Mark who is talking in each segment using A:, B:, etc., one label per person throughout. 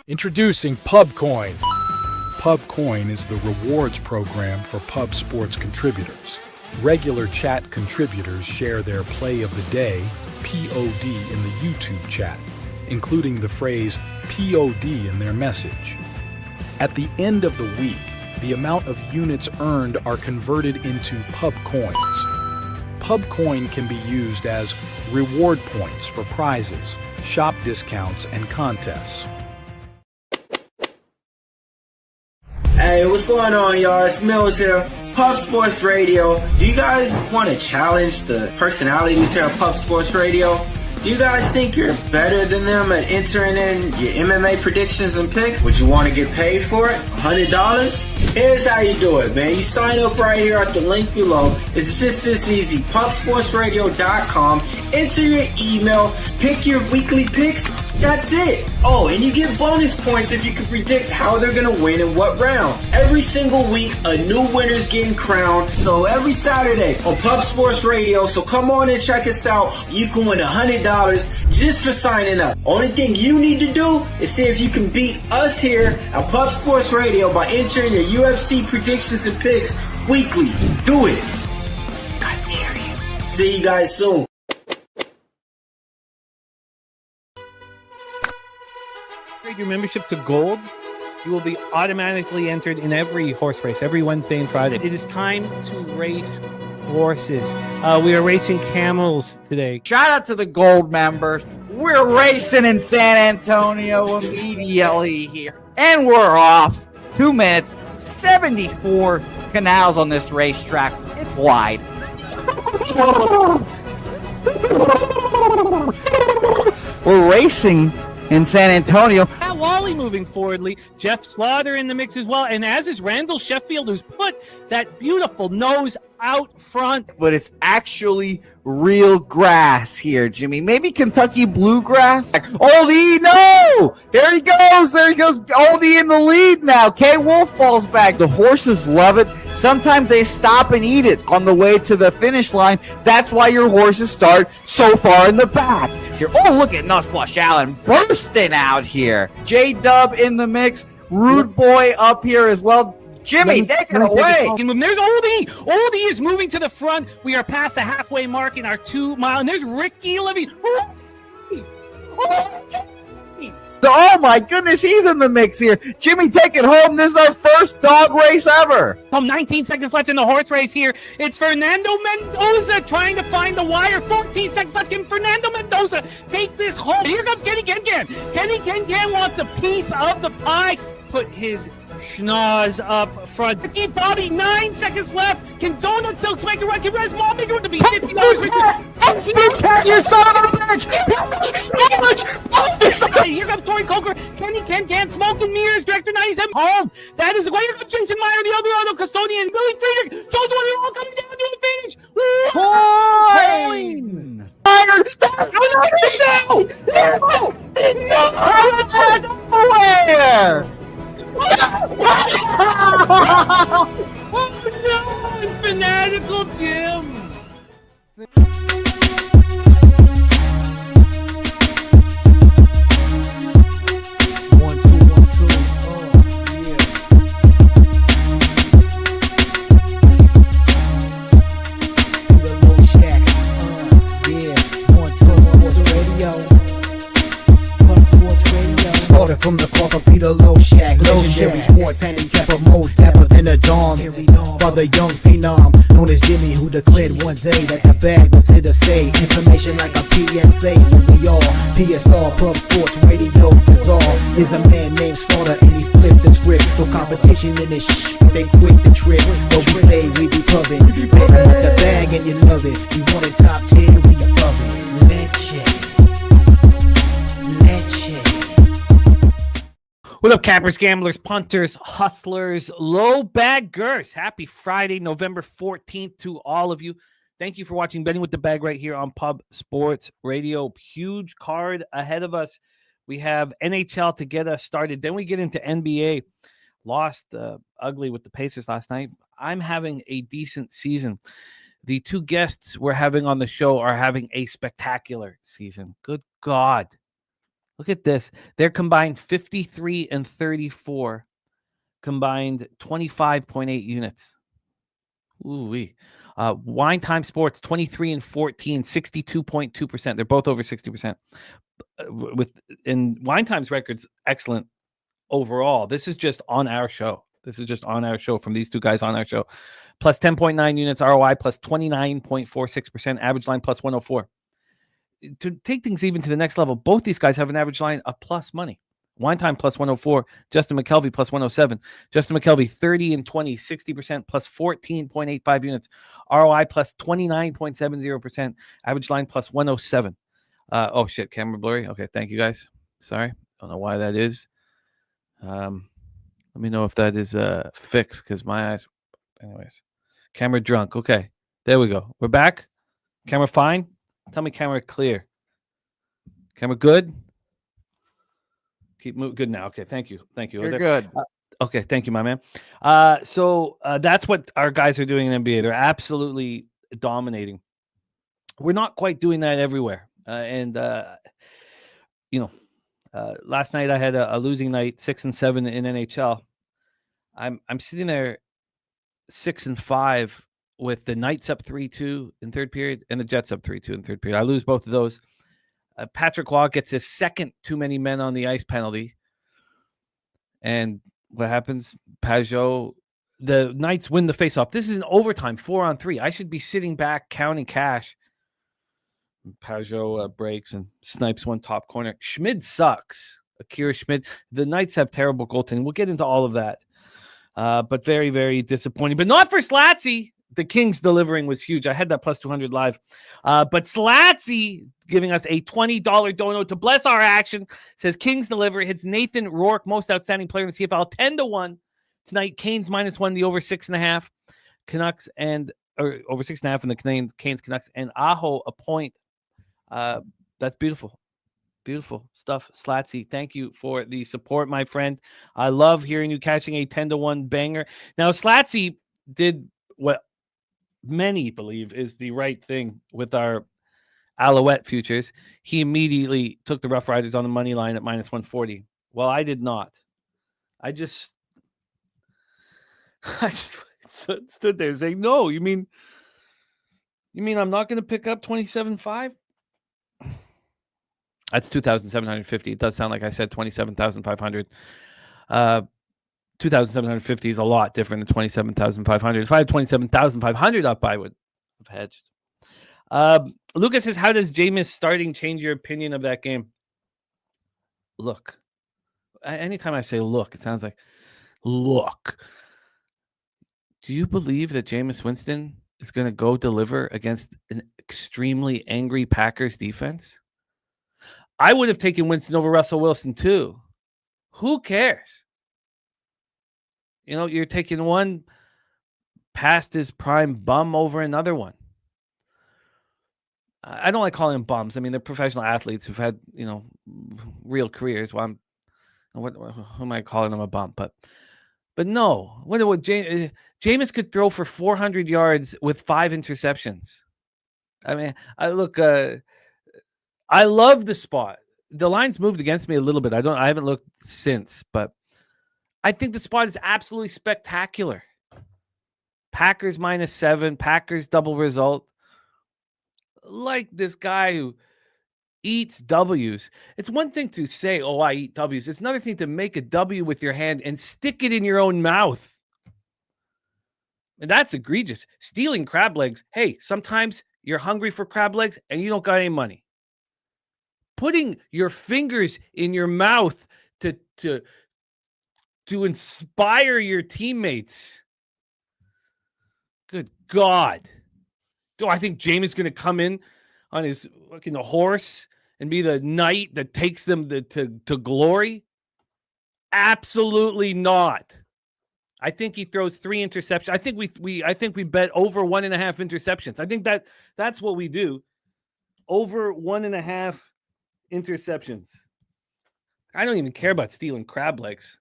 A: Introducing Pubcoin. Pubcoin is the rewards program for pub sports contributors. Regular chat contributors share their play of the day, POD, in the YouTube chat, including the phrase POD in their message. At the end of the week, the amount of units earned are converted into Pubcoins. Pubcoin can be used as reward points for prizes, shop discounts, and contests.
B: Hey, what's going on, y'all? It's Mills here, Pub Sports Radio. Do you guys want to challenge the personalities here at Pub Sports Radio? Do you guys think you're better than them at entering in your MMA predictions and picks? Would you want to get paid for it? $100? Here's how you do it, man. You sign up right here at the link below. It's just this easy. PubSportsRadio.com. Enter your email. Pick your weekly picks. That's it. Oh, and you get bonus points if you can predict how they're going to win in what round. Every single week, a new winner's getting crowned. So every Saturday on Pub Sports Radio. So come on and check us out. You can win $100 just for signing up. Only thing you need to do is see if you can beat us here at Pub Sports Radio by entering your UFC predictions and picks weekly. Do it. I dare you. See you guys soon.
C: Your membership to Gold, you will be automatically entered in every horse race, every Wednesday and Friday. It is time to race horses. We are racing camels today.
D: Shout out to the Gold members. We're racing in San Antonio immediately here. And we're off. 2 minutes, 74 canals on this racetrack. It's wide. We're racing in San Antonio.
C: Matt Wally moving forwardly. Jeff Slaughter in the mix as well. And as is Randall Sheffield, who's put that beautiful nose out front.
D: But it's actually real grass here, Jimmy. Maybe Kentucky bluegrass. Oldie, no! There he goes. Oldie in the lead now. K. Wolf falls back. The horses love it. Sometimes they stop and eat it on the way to the finish line. That's why your horses start so far in the back. Here. Oh, look at Nussflush Allen bursting out here. J-Dub in the mix. Rude Boy up here as well. Jimmy, take it away.
C: There's Oldie. Oldie is moving to the front. We are past the halfway mark in our 2 mile. And there's Ricky Levy.
D: Oh my goodness, he's in the mix here. Jimmy, take it home. This is our first dog race ever.
C: 19 seconds left in the horse race here. It's Fernando Mendoza trying to find the wire. 14 seconds left. Can Fernando Mendoza take this home? Here comes Kenny Ken. Kenny Ken wants a piece of the pie. Put his schnoz up front. Ricky Bobby, 9 seconds left. Can Donut Silks make a run? Can Red Small make a run to be $50?
D: Bouquett, you son of a bitch!
C: Here comes Tori Coker. Kenny Ken, Smoke and Mirrors, Director 97, home. That is the way. Here comes Jason Meyer, the other auto custodian, Billy Friedrich, Joe's one, all coming down to the finish.
D: Coin! Nowhere!
C: Oh no, Fanatical Jim.
E: 1 2 1 2. The Low Shack. Yeah. 1 2 Sports Radio. Sports Radio. Started from the corner, Peter Low Shack. Legendary sports handicapper, more dapper than a dawn. Father young phenom, known as Jimmy, who declared one day that the bag was here to stay. Information like a PSA, when we all PSR, Pub Sports Radio, bizarre. Is a man named Slaughter and he flipped the script. No competition in this but they quit the trip. But we say we be pubbing, betting with the bag and you love it. We want it top 10, we above it.
C: What up, cappers, gamblers, punters, hustlers, low baggers? Happy Friday, November 14th to all of you. Thank you for watching Betting with the Bag right here on Pub Sports Radio. Huge card ahead of us. We have NHL to get us started. Then we get into NBA. Lost ugly with the Pacers last night. I'm having a decent season. The two guests we're having on the show are having a spectacular season. Good God. Look at this. They're combined 53 and 34, combined 25.8 units. Ooh-wee. Wine Time Sports, 23 and 14, 62.2%. They're both over 60%. In Wine Time's records, excellent overall. This is just on our show. From these two guys on our show. Plus 10.9 units, ROI plus 29.46%, average line plus 104. To take things even to the next level, both these guys have an average line of plus money. Wine Time plus 104, Justin Mcelvy plus 107. Justin Mcelvy 30 and 20, 60% plus 14.85 units. ROI plus 29.70%, average line plus 107. Oh shit, camera blurry. Okay, thank you guys. Sorry, don't know why that is. Let me know if that is fixed because my eyes. Anyways, camera drunk. Okay, there we go. We're back. Camera fine. Tell me camera clear. Camera good. Keep moving. Good now. Okay, thank you.
D: You're good.
C: Okay, thank you, my man. So that's what our guys are doing in NBA. They're absolutely dominating. We're not quite doing that everywhere. Last night I had a losing night, 6-7 in NHL. I'm sitting there 6-5 with the Knights up 3-2 in third period and the Jets up 3-2 in third period. I lose both of those. Patrick Waugh gets his second too many men on the ice penalty. And what happens? Pajot, the Knights win the faceoff. This is an overtime, 4-on-3. I should be sitting back counting cash. Pajot breaks and snipes one top corner. Schmid sucks. Akira Schmid. The Knights have terrible goaltending. We'll get into all of that. But very, very disappointing. But not for Slatsy. The Kings delivering was huge. I had that plus 200 live. But Slatsy giving us a $20 dono to bless our action. Says Kings deliver. Hits Nathan Rourke, most outstanding player in the CFL, 10-1. Tonight, Canes -1, the over 6.5. Canucks or over 6.5 in the Canes Canucks. And Aho a point. That's beautiful. Beautiful stuff. Slatsy, thank you for the support, my friend. I love hearing you catching a 10-1 banger. Now, Slatsy did what many believe is the right thing with our Alouette futures. He immediately took the Rough Riders on the money line at -140. Well, I did not. I just stood there saying, no, you mean I'm not going to pick up 27.5? That's 2,750. It does sound like I said 27,500. 2,750 is a lot different than 27,500. If I had 27,500 up, I would have hedged. Lucas says, how does Jameis starting change your opinion of that game? Look. Anytime I say look, it sounds like look. Do you believe that Jameis Winston is going to go deliver against an extremely angry Packers defense? I would have taken Winston over Russell Wilson too. Who cares? You're taking one past his prime bum over another one. I don't like calling them bums. I mean, they're professional athletes who've had, real careers. Well, who am I calling them a bum? But no. What Jameis could throw for 400 yards with 5 interceptions. I mean, I love the spot. The line's moved against me a little bit. I haven't looked since, but I think the spot is absolutely spectacular. Packers -7, Packers double result. Like this guy who eats W's. It's one thing to say, oh, I eat W's. It's another thing to make a W with your hand and stick it in your own mouth. And that's egregious. Stealing crab legs. Hey, sometimes you're hungry for crab legs and you don't got any money. Putting your fingers in your mouth to inspire your teammates. Good God. Do I think Jameis is going to come in on his fucking horse and be the knight that takes them to glory? Absolutely not. I think he throws 3 interceptions. I think we bet over 1.5 interceptions. I think that's what we do. Over 1.5 interceptions. I don't even care about stealing crab legs.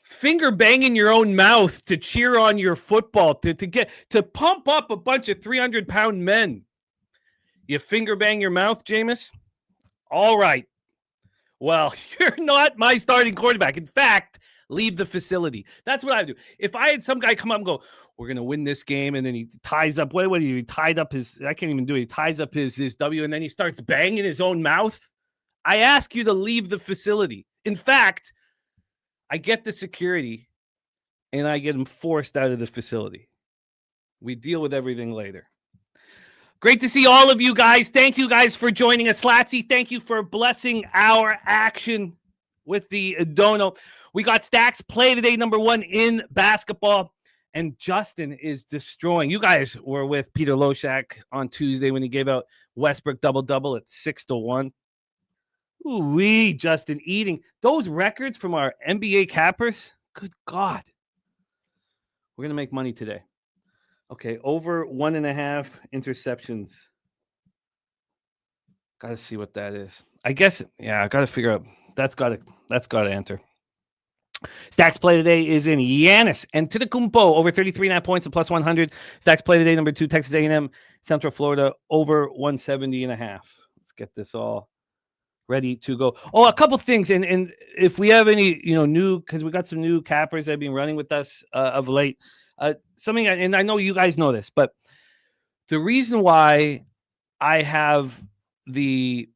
C: Finger banging your own mouth to cheer on your football, to pump up a bunch of 300-pound men. You finger bang your mouth, Jameis? All right. Well, you're not my starting quarterback. In fact, leave the facility. That's what I do. If I had some guy come up and go, we're going to win this game, and then he ties up, he tied up his, I can't even do it. He ties up his W, and then he starts banging his own mouth. I ask you to leave the facility. In fact, I get the security, and I get him forced out of the facility. We deal with everything later. Great to see all of you guys. Thank you guys for joining us. Latsy, thank you for blessing our action with the dono. We got Stacks play today, number 1 in basketball, and Justin is destroying. You guys were with Peter Loshak on Tuesday when he gave out Westbrook double-double at 6-1. Ooh-wee, Justin eating those records from our NBA cappers. Good God. We're going to make money today. Okay, over 1.5 interceptions. Got to see what that is. I guess, yeah, I got to figure out. That's got to enter. Stacks play today is in Giannis Antetokounmpo over 33.5 points and plus 100. Stacks play today, number 2, Texas A&M, Central Florida over 170.5. Let's get this all ready to go. Oh, a couple things, and if we have any, new, because we got some new cappers that have been running with us of late. Something, and I know you guys know this, but the reason why I have the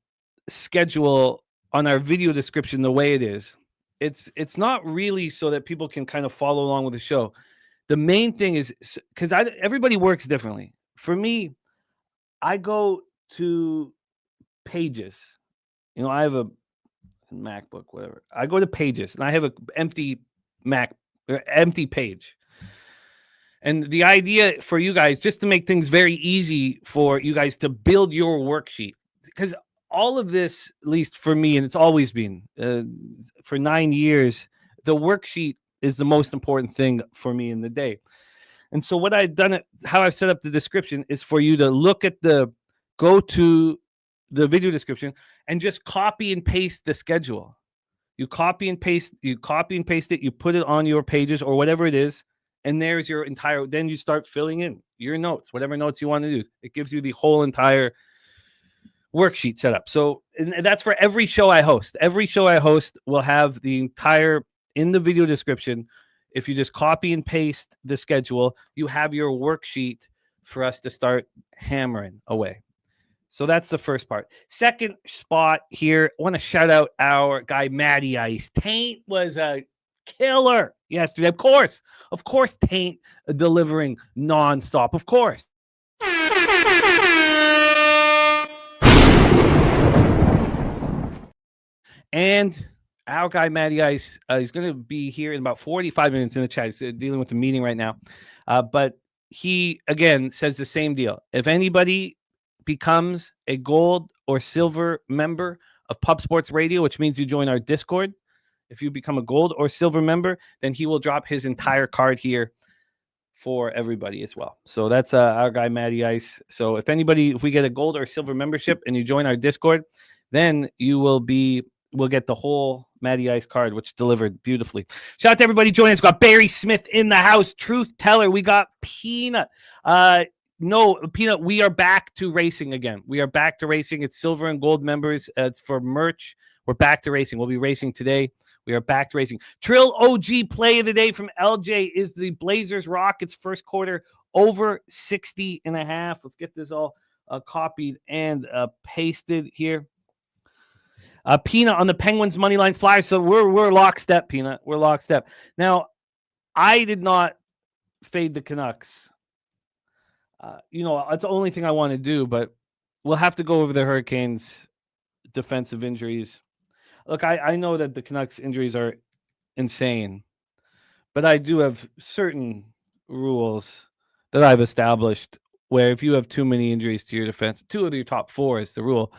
C: schedule on our video description the way it is, it's not really so that people can kind of follow along with the show. The main thing is because everybody works differently. For me, I go to Pages. I have a MacBook, whatever. I go to Pages, and I have an empty empty page. And the idea for you guys, just to make things very easy for you guys to build your worksheet, because all of this, at least for me, and it's always been for 9 years, the worksheet is the most important thing for me in the day. And so what I've done, how I've set up the description is for you to go to the video description and just copy and paste the schedule. You copy and paste it, you put it on your Pages or whatever it is. And there's your entire, then you start filling in your notes, whatever notes you want to do. It gives you the whole entire worksheet set up. So and that's for every show I host. Every show I host will have the entire, in the video description. If you just copy and paste the schedule, you have your worksheet for us to start hammering away. So that's the first part. Second spot here, I want to shout out our guy, Matty Ice. Taint was a killer yesterday. Of course, Taint delivering nonstop. Of course. And our guy, Matty Ice, he's going to be here in about 45 minutes in the chat. He's dealing with a meeting right now. But he, again, says the same deal. If anybody becomes a gold or silver member of Pub Sports Radio, which means you join our Discord, if you become a gold or silver member, then he will drop his entire card here for everybody as well. So that's our guy, Matty Ice. So if we get a gold or silver membership and you join our Discord, then we'll get the whole Matty Ice card, which delivered beautifully. Shout out to everybody joining us. We got Barry Smith in the house. Truth Teller. We got Peanut. No, Peanut, we are back to racing again. We are back to racing. It's silver and gold members. It's for merch. We're back to racing. We'll be racing today. We are back to racing. Trill OG play of the day from LJ is the Blazers Rockets first quarter over 60.5. Let's get this all copied and pasted here. Peanut on the Penguins money line flyer. So we're lockstep, Peanut. We're lockstep. Now, I did not fade the Canucks. It's the only thing I want to do, but we'll have to go over the Hurricanes' defensive injuries. Look, I know that the Canucks injuries are insane, but I do have certain rules that I've established where if you have too many injuries to your defense, 2 of your top 4 is the rule.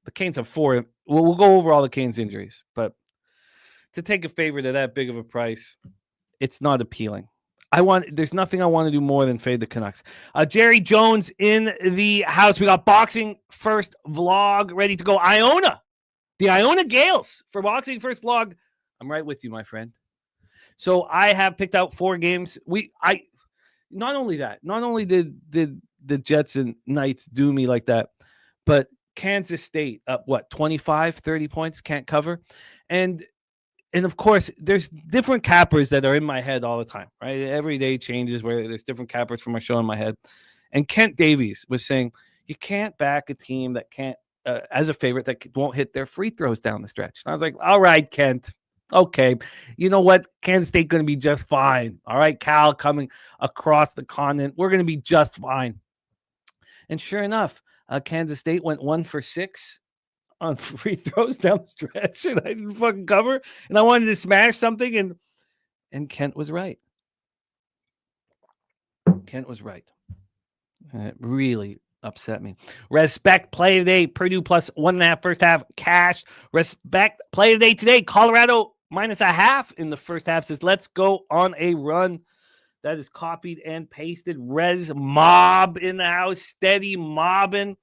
C: The Canes have 4. We'll go over all the Canes injuries, but to take a favorite at that big of a price, it's not appealing. There's nothing I want to do more than fade the Canucks. Jerry Jones in the house. We got boxing first vlog ready to go. The Iona Gales for boxing first vlog. I'm right with you, my friend. So I have picked out 4 games. Not only did the Jets and Knights do me like that, but Kansas State up, 25, 30 points, can't cover. And of course, there's different cappers that are in my head all the time, right? Every day changes where there's different cappers for my show in my head. And Kent Davies was saying, you can't back a team that can't, as a favorite, that won't hit their free throws down the stretch. And I was like, all right, Kent. Okay. You know what? Kansas State going to be just fine. All right, Cal coming across the continent. We're going to be just fine. And sure enough, Kansas State went 1 for 6 on free throws down the stretch, and I didn't fucking cover. And I wanted to smash something, and Kent was right. Kent was right. And it really upset me. Respect play today. Purdue plus 1.5 first half cash. Respect play today. Colorado -0.5 in the first half says, let's go on a run. That is copied and pasted. Res mob in the house. Steady mobbing.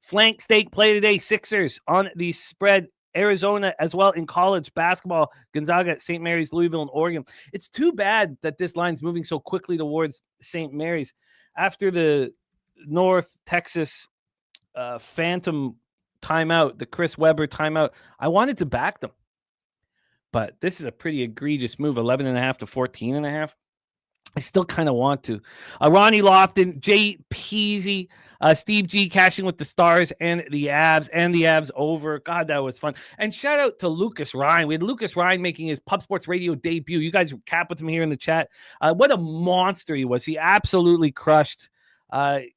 C: Flank stake play today. Sixers on the spread. Arizona as well in college basketball. Gonzaga, St. Mary's, Louisville, and Oregon. It's too bad that this line's moving so quickly towards St. Mary's. After the North Texas Phantom timeout, the Chris Webber timeout, I wanted to back them. But this is a pretty egregious move, 11.5 to 14.5. I still kind of want to. Ronnie Lofton, Jay Peasy, Steve G cashing with the Stars and the Avs over. God, that was fun. And shout out to Lucas Ryan. We had Lucas Ryan making his Pub Sports Radio debut. You guys cap with him here in the chat. What a monster he was. He absolutely crushed.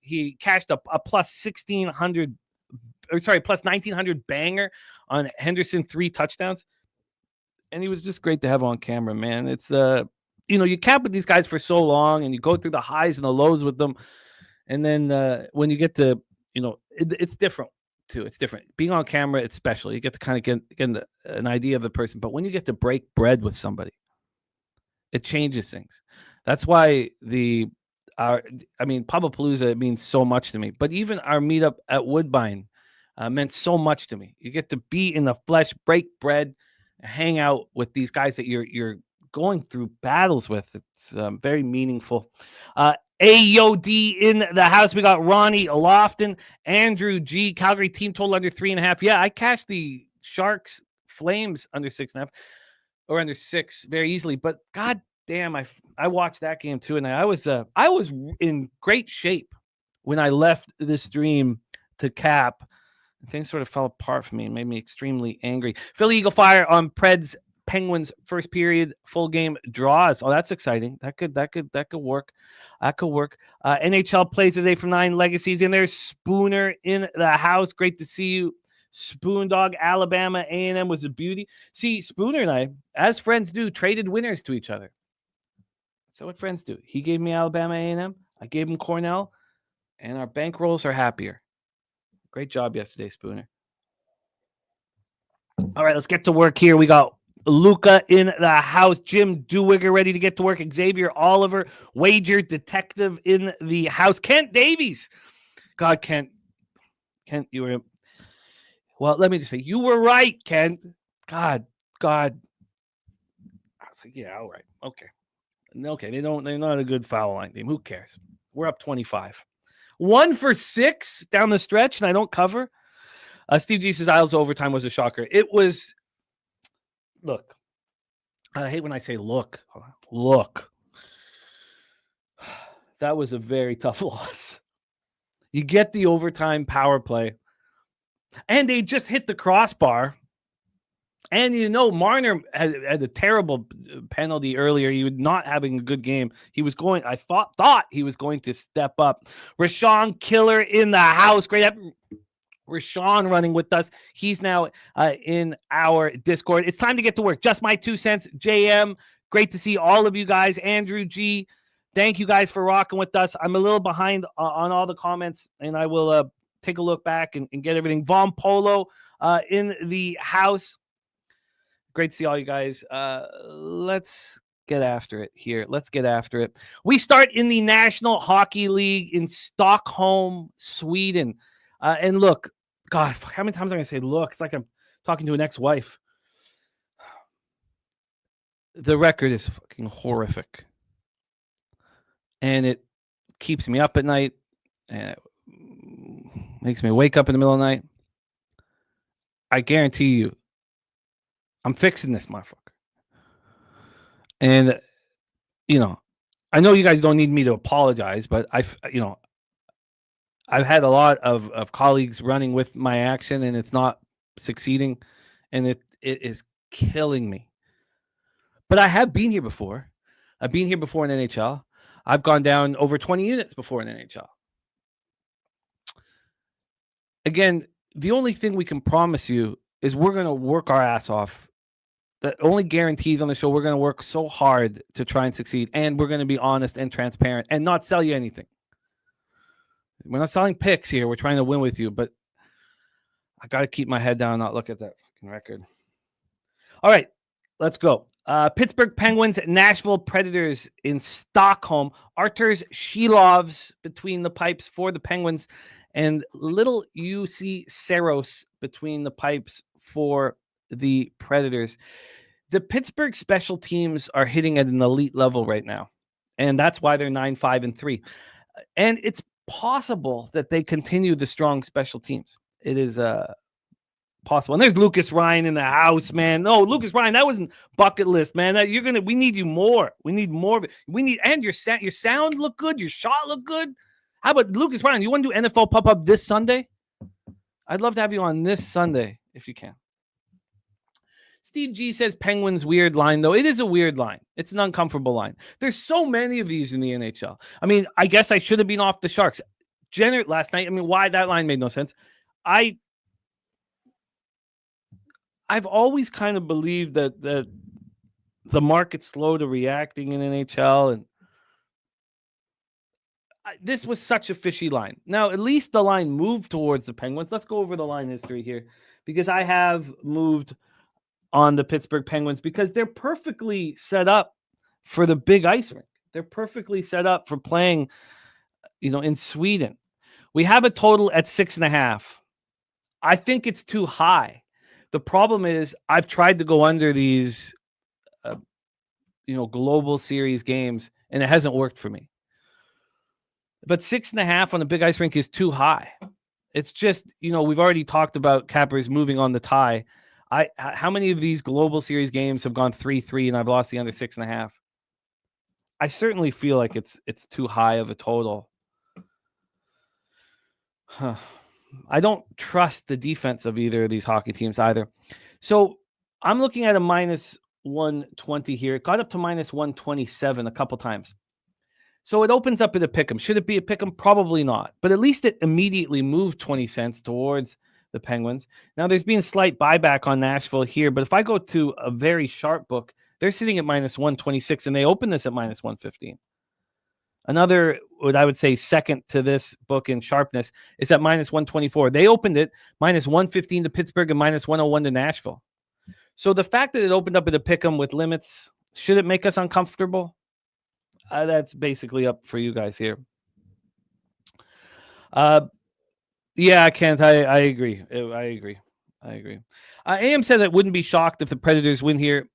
C: He cashed a plus 1900 banger on Henderson, 3 touchdowns. And he was just great to have on camera, man. It's you cap with these guys for so long, and you go through the highs and the lows with them, and then when you get to, it's different too. It's different. Being on camera, it's special. You get to kind of get an idea of the person, but when you get to break bread with somebody, it changes things. That's why Pubapalooza means so much to me. But even our meetup at Woodbine meant so much to me. You get to be in the flesh, break bread, hang out with these guys that you're going through battles with. It's very meaningful. AOD in the house. We got Ronnie Lofton, Andrew G, Calgary team total under 3.5. Yeah, I cashed the Sharks Flames under 6.5 or under 6 very easily. But god damn, I watched that game too, and I was in great shape when I left the stream to cap. Things sort of fell apart for me and made me extremely angry. Philly Eagle Fire on Preds Penguins first period full game draws. Oh, that's exciting. That could work. That could work. NHL plays today from 9 Legacies, and there's Spooner in the house. Great to see you, Spoondog. Alabama A&M was a beauty. See, Spooner and I, as friends do, traded winners to each other. So what friends do? He gave me Alabama A&M. I gave him Cornell, and our bankrolls are happier. Great job yesterday, Spooner. All right, let's get to work here. We got Luca in the house. Jim Dewigger ready to get to work. Xavier Oliver, wager detective in the house. Kent Davies. God, Kent, you were... Well, let me just say, you were right, Kent. God. I was like, yeah, all right. Okay, they're not a good foul line team. Who cares? We're up 25. 1 for 6 down the stretch, and I don't cover. Steve G says Isles overtime was a shocker. It was. Look, I hate when I say look. That was a very tough loss. You get the overtime power play, and they just hit the crossbar. And Marner had a terrible penalty earlier. He was not having a good game. He was going. I thought he was going to step up. Rashawn Killer in the house. Great. Rashawn running with us. He's now in our Discord. It's time to get to work. Just my 2 cents. JM. Great to see all of you guys. Andrew G. Thank you guys for rocking with us. I'm a little behind on all the comments, and I will take a look back and get everything. Von Polo in the house. Great to see all you guys. Let's get after it here. Let's get after it. We start in the National Hockey League in Stockholm, Sweden. And look, God, how many times am I going to say look? It's like I'm talking to an ex-wife. The record is fucking horrific. And it keeps me up at night. And it makes me wake up in the middle of the night. I guarantee you, I'm fixing this motherfucker. And, I know you guys don't need me to apologize, but I've had a lot of colleagues running with my action, and it's not succeeding, and it is killing me. But I have been here before. I've been here before in NHL. I've gone down over 20 units before in NHL. Again, the only thing we can promise you is we're going to work our ass off. The only guarantees on the show, we're going to work so hard to try and succeed, and we're going to be honest and transparent and not sell you anything. We're not selling picks here. We're trying to win with you, but I got to keep my head down and not look at that fucking record. All right, let's go. Pittsburgh Penguins, Nashville Predators in Stockholm. Arturs Shilovs between the pipes for the Penguins, and little UC Saros between the pipes for the Predators. The Pittsburgh special teams are hitting at an elite level right now, and that's why they're 9-5-3. And it's possible that they continue the strong special teams. It is possible. And there's Lucas Ryan in the house, man. No, Lucas Ryan, that wasn't bucket list, man. We need you more. We need more of it. And your sound look good. Your shot look good. How about Lucas Ryan? You want to do NFL pop-up this Sunday? I'd love to have you on this Sunday if you can. Steve G says Penguins weird line, though. It is a weird line. It's an uncomfortable line. There's so many of these in the NHL. I mean, I guess I should have been off the Sharks. Last night, I mean, why that line made no sense. I've always kind of believed that the market's slow to reacting in NHL, and this was such a fishy line. Now, at least the line moved towards the Penguins. Let's go over the line history here, because I have moved on the Pittsburgh Penguins because they're perfectly set up for the big ice rink. They're perfectly set up for playing, in Sweden. We have a total at 6.5. I think it's too high. The problem is I've tried to go under these, global series games, and it hasn't worked for me. But 6.5 on a big ice rink is too high. It's just, we've already talked about cappers moving on the tie. How many of these global series games have gone 3-3 and I've lost the under 6.5? I certainly feel like it's too high of a total. I don't trust the defense of either of these hockey teams either. So I'm looking at a minus 120 here. It got up to minus 127 a couple times. So it opens up at a pick'em. Should it be a pick'em? Probably not. But at least it immediately moved 20 cents towards the Penguins. Now there's been slight buyback on Nashville here, but if I go to a very sharp book, they're sitting at minus 126, and they opened this at minus 115. Another, what I would say, second to this book in sharpness is at minus 124. They opened it minus 115 to Pittsburgh and minus 101 to Nashville. So the fact that it opened up at a pick'em with limits, should it make us uncomfortable? That's basically up for you guys here. Yeah, Kent, I agree. I agree. AM said that wouldn't be shocked if the Predators win here.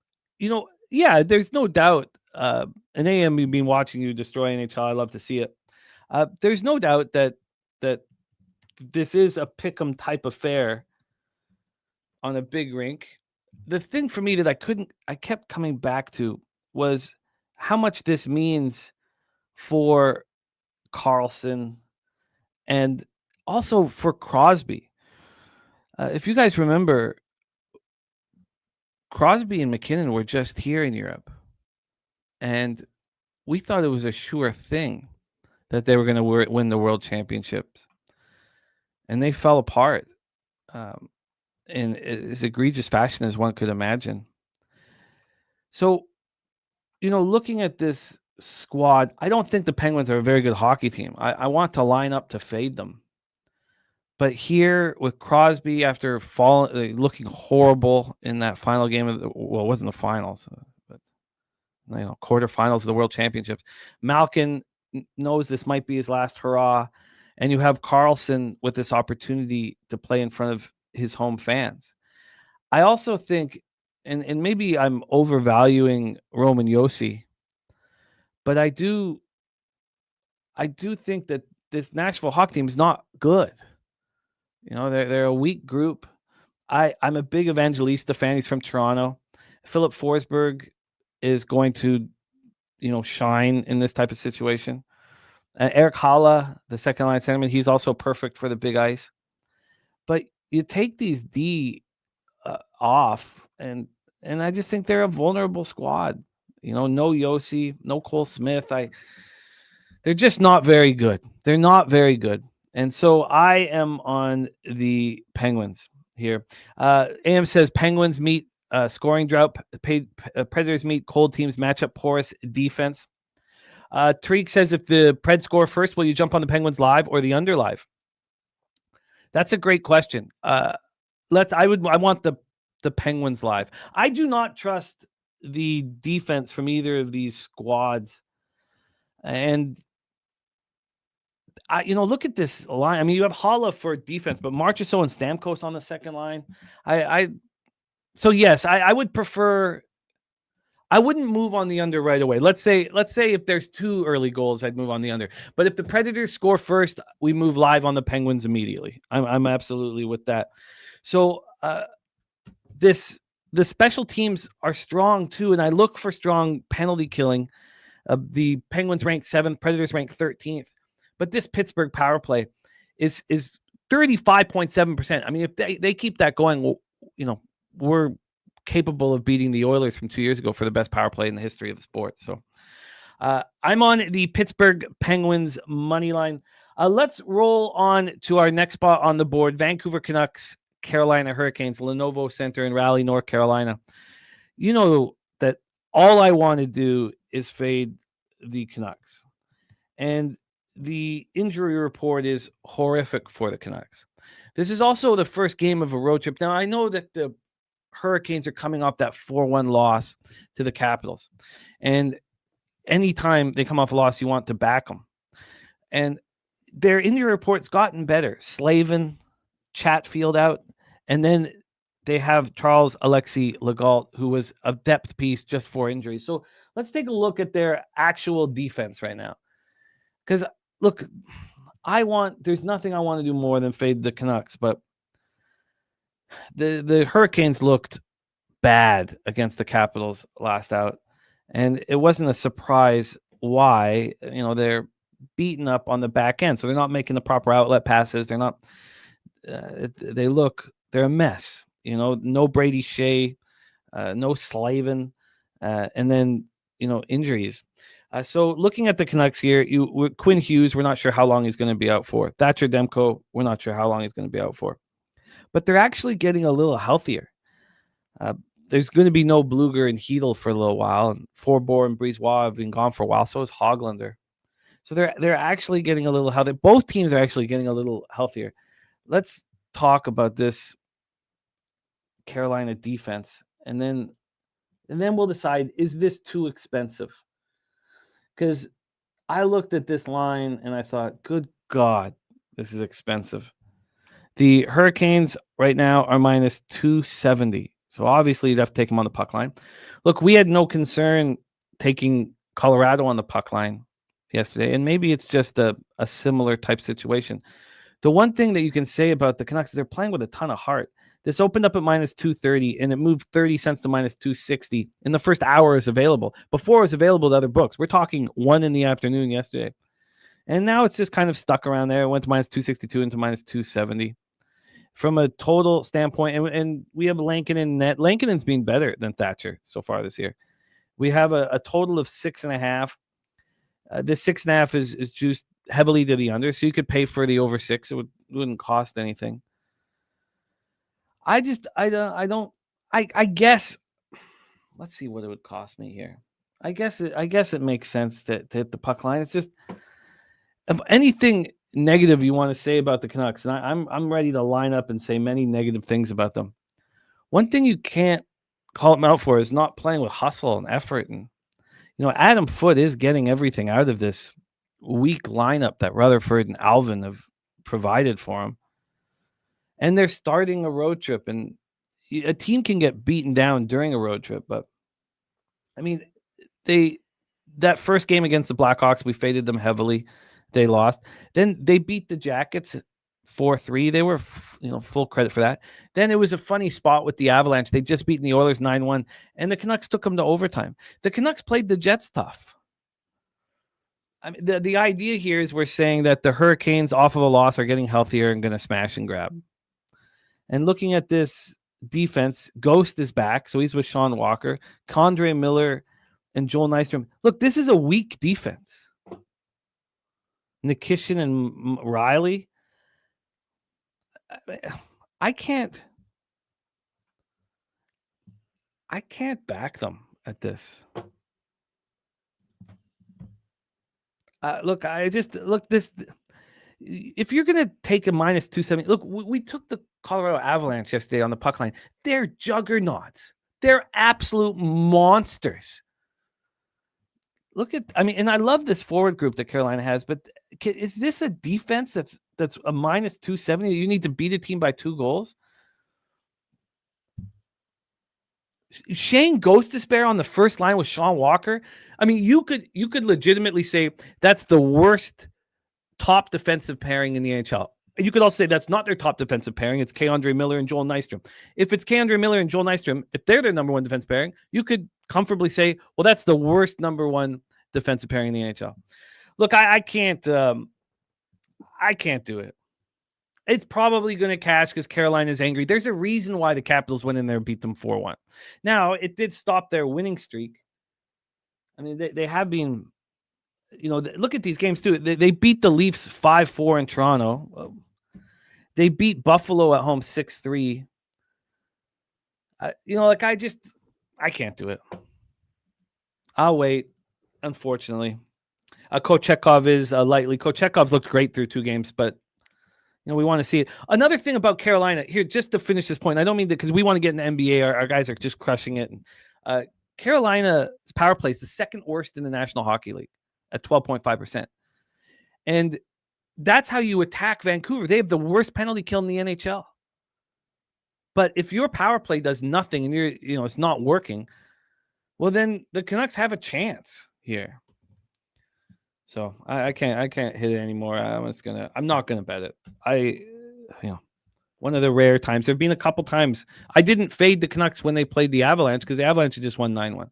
C: Yeah, there's no doubt. And AM, we've been watching you destroy NHL. I love to see it. There's no doubt that this is a pick'em type affair on a big rink. The thing for me that I kept coming back to was how much this means for Carlson and also for Crosby. If you guys remember, Crosby and McKinnon were just here in Europe, and we thought it was a sure thing that they were going to win the World Championships, and they fell apart in as egregious fashion as one could imagine. So, looking at this squad, I don't think the Penguins are a very good hockey team. I want to line up to fade them. But here with Crosby, after looking horrible in that final game it wasn't the finals, but quarterfinals of the World Championships. Malkin knows this might be his last hurrah, and you have Carlson with this opportunity to play in front of his home fans. I also think, and maybe I'm overvaluing Roman Josi, but I do think that this Nashville hockey team is not good. They're a weak group. I'm a big Evangelista fan. He's from Toronto. Philip Forsberg is going to, shine in this type of situation. Eric Halla, the second line centerman, he's also perfect for the big ice. But you take these D off, and I just think they're a vulnerable squad. No Yossi, no Cole Smith. They're just not very good. They're not very good. And so I am on the Penguins here. AM says Penguins meet scoring drought. Predators meet cold teams, matchup porous defense. Tariq says if the Preds score first, will you jump on the Penguins live or the under live? That's a great question. I want the Penguins live. I do not trust the defense from either of these squads. And look at this line. I mean, you have Halla for defense, but Marchessault and Stamkos on the second line. So yes, I would prefer. I wouldn't move on the under right away. Let's say if there's 2 early goals, I'd move on the under. But if the Predators score first, we move live on the Penguins immediately. I'm absolutely with that. So the special teams are strong too, and I look for strong penalty killing. The Penguins rank 7th, Predators rank 13th. But this Pittsburgh power play is 35.7%. I mean, if they keep that going, we're capable of beating the Oilers from 2 years ago for the best power play in the history of the sport. So I'm on the Pittsburgh Penguins money line. Let's roll on to our next spot on the board. Vancouver Canucks, Carolina Hurricanes, Lenovo Center in Raleigh, North Carolina. You know that all I want to do is fade the Canucks. And the injury report is horrific for the Canucks. This is also the first game of a road trip. Now, I know that the Hurricanes are coming off that 4-1 loss to the Capitals. And anytime they come off a loss, you want to back them. And their injury report's gotten better. Slavin, Chatfield out. And then they have Charles Alexis Legault, who was a depth piece just for injuries. So let's take a look at their actual defense right now. Because, look, there's nothing I want to do more than fade the Canucks, but the Hurricanes looked bad against the Capitals last out, and it wasn't a surprise why. They're beaten up on the back end, so they're not making the proper outlet passes. They're not. They're a mess. No Brady Shea, no Slavin, and then injuries. So looking at the Canucks here, Quinn Hughes, we're not sure how long he's going to be out for. Thatcher Demko, we're not sure how long he's going to be out for. But they're actually getting a little healthier. There's going to be no Bluger and Hedel for a little while, and Forbort and Brisebois have been gone for a while. So is Hoglander. So they're actually getting a little healthier. Both teams are actually getting a little healthier. Let's talk about this Carolina defense, and then we'll decide, is this too expensive? Because I looked at this line and I thought, good God, this is expensive. The Hurricanes right now are minus 270. So obviously you'd have to take them on the puck line. Look, we had no concern taking Colorado on the puck line yesterday, and maybe it's just a similar type situation. The one thing that you can say about the Canucks is they're playing with a ton of heart. This opened up at minus 230, and it moved 30 cents to minus 260 in the first hour is available. Before it was available to other books. We're talking 1 p.m. yesterday. And now it's just kind of stuck around there. It went to minus 262 into minus 270. From a total standpoint, and we have Lankinen in net. Lankinen's been better than Thatcher so far this year. We have a total of 6.5. This 6.5 is juiced heavily to the under, so you could pay for the over 6. It wouldn't cost anything. I guess, let's see what it would cost me here. I guess it makes sense to hit the puck line. It's just, if anything negative you want to say about the Canucks, and I'm ready to line up and say many negative things about them. One thing you can't call them out for is not playing with hustle and effort. And, Adam Foote is getting everything out of this weak lineup that Rutherford and Alvin have provided for him. And they're starting a road trip, and a team can get beaten down during a road trip. But I mean, that first game against the Blackhawks, we faded them heavily. They lost. Then they beat the Jackets 4-3. They were, full credit for that. Then it was a funny spot with the Avalanche. They just beaten the Oilers 9-1, and the Canucks took them to overtime. The Canucks played the Jets tough. I mean, the idea here is we're saying that the Hurricanes, off of a loss, are getting healthier and going to smash and grab. And looking at this defense, Ghost is back, so he's with Sean Walker, Condre Miller, and Joel Nystrom. Look, this is a weak defense. Nikishin and Riley. I can't back them at this. This. If you're going to take a minus 270, look, we took the Colorado Avalanche yesterday on the puck line. They're juggernauts. They're absolute monsters. And I love this forward group that Carolina has, but is this a defense that's a minus 270? You need to beat a team by 2 goals? Shane Gostisbehere on the first line with Sean Walker. I mean, you could legitimately say that's the worst top defensive pairing in the NHL. You could also say that's not their top defensive pairing. It's K'Andre Miller and Joel Nystrom. If it's K'Andre Miller and Joel Nystrom, if they're their number one defense pairing, you could comfortably say, well, that's the worst number one defensive pairing in the NHL. Look, I can't do it. It's probably going to cash because Carolina is angry. There's a reason why the Capitals went in there and beat them 4-1. Now, it did stop their winning streak. I mean, they have been, look at these games too. They beat the Leafs 5-4 in Toronto. They beat Buffalo at home 6-3. I can't do it. I'll wait, unfortunately. Kochekov is lightly. Kochekov's looked great through 2 games, but we want to see it. Another thing about Carolina here, just to finish this point, I don't mean that because we want to get in the NBA. Our guys are just crushing it. Carolina's power play is the second worst in the National Hockey League at 12.5%. And that's how you attack Vancouver. They have the worst penalty kill in the NHL. But if your power play does nothing and it's not working, well, then the Canucks have a chance here. So I can't hit it anymore. I'm not gonna bet it. One of the rare times. There've been a couple times I didn't fade the Canucks when they played the Avalanche because the Avalanche just won 9-1.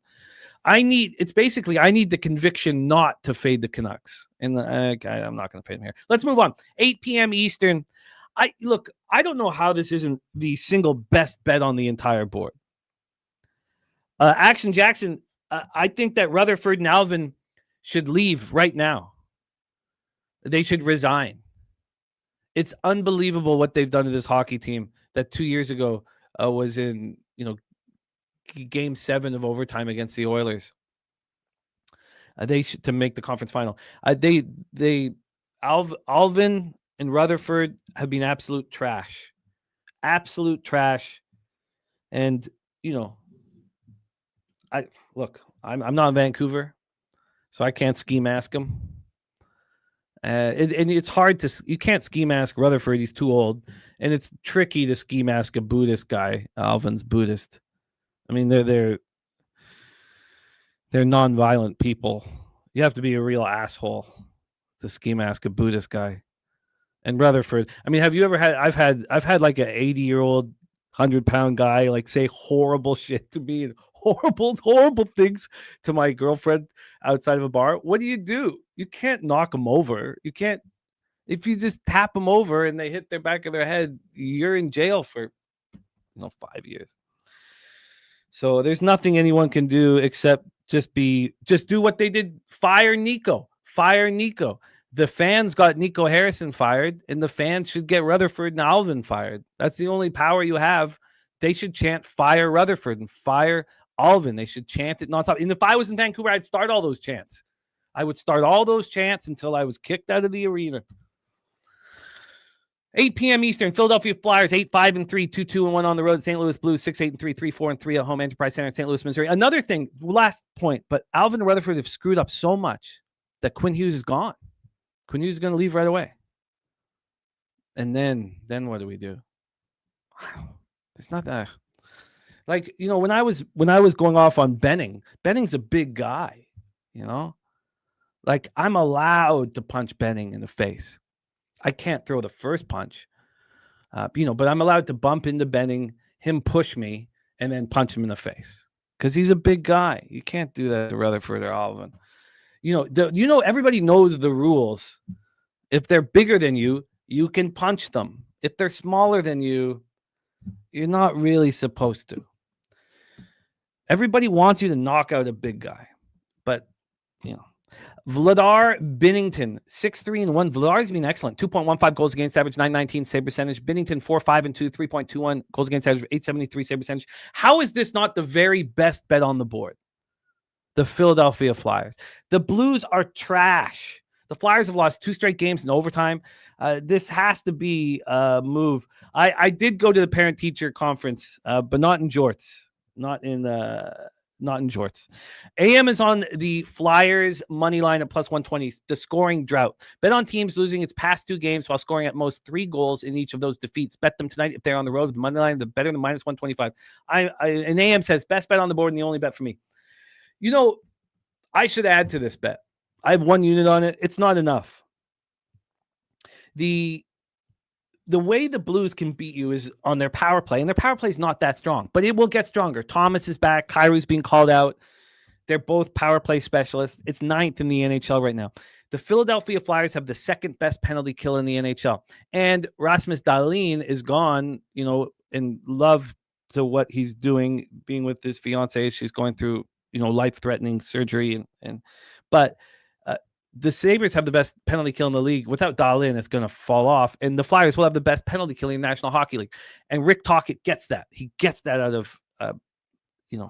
C: I need the conviction not to fade the Canucks. And I'm not gonna fade them here. Let's move on. 8 p.m. Eastern. I don't know how this isn't the single best bet on the entire board. Action Jackson. I think that Rutherford and Alvin should leave right now. They should resign. It's unbelievable what they've done to this hockey team that 2 years ago was in, game 7 of overtime against the Oilers. They should to make the conference final. Alvin and Rutherford have been absolute trash. And, I'm not in Vancouver. So I can't ski mask him. And it's hard you can't ski mask Rutherford. He's too old. And it's tricky to ski mask a Buddhist guy. Alvin's Buddhist. I mean, they're non-violent people. You have to be a real asshole to ski mask a Buddhist guy. And Rutherford, I mean, have you ever had, I've had like an 80-year-old 100-pound guy like say horrible shit to me and horrible things to my girlfriend outside of a bar. What do? You can't knock them over. You can't, if you just tap them over and they hit their back of their head, you're in jail for 5 years. So there's nothing anyone can do except just do what they did. Fire Nico. The fans got Nico Harrison fired, and the fans should get Rutherford and Alvin fired. That's the only power you have. They should chant fire Rutherford and fire Alvin. They should chant it nonstop. And if I was in Vancouver, I'd start all those chants. I would start all those chants until I was kicked out of the arena. 8 p.m. Eastern, Philadelphia Flyers 8-5-3, 2-2-1 on the road. St. Louis Blues 6-8-3, 3-4-3 at home. Enterprise Center in St. Louis, Missouri. Another thing, last point, but Alvin and Rutherford have screwed up so much that Quinn Hughes is gone. Quinn Hughes is going to leave right away. And then what do we do? There's not that. Like, when I was going off on Benning's a big guy, Like, I'm allowed to punch Benning in the face. I can't throw the first punch, But I'm allowed to bump into Benning, him push me, and then punch him in the face because he's a big guy. You can't do that to Rutherford or Alvin. Everybody knows the rules. If they're bigger than you, you can punch them. If they're smaller than you, you're not really supposed to. Everybody wants you to knock out a big guy, but Vladar Binnington, 6-3-1. Vladar's been excellent. 2.15 goals against average, 919 save percentage. Binnington, 4-5-2, 3.21 goals against average, 873 save percentage. How is this not the very best bet on the board? The Philadelphia Flyers. The Blues are trash. The Flyers have lost 2 straight games in overtime. This has to be a move. I did go to the parent-teacher conference, but not in jorts. Not in jorts. AM is on the Flyers money line at plus 120. The scoring drought. Bet on teams losing its past 2 games while scoring at most 3 goals in each of those defeats. Bet them tonight if they're on the road with the money line. The better than minus 125. And AM says best bet on the board and the only bet for me. I should add to this bet. I have 1 unit on it. It's not enough. The way the Blues can beat you is on their power play, and their power play is not that strong, but it will get stronger. Thomas is back. Kyrie's being called out. They're both power play specialists. It's 9th in the NHL right now. The Philadelphia Flyers have the 2nd best penalty kill in the NHL, and Rasmus Dahlin is gone, in love to what he's doing, being with his fiance. She's going through, life-threatening surgery, but the Sabres have the best penalty kill in the league. Without Dahlin, it's going to fall off. And the Flyers will have the best penalty killing in the National Hockey League. And Rick Tocchet gets that. He gets that out of,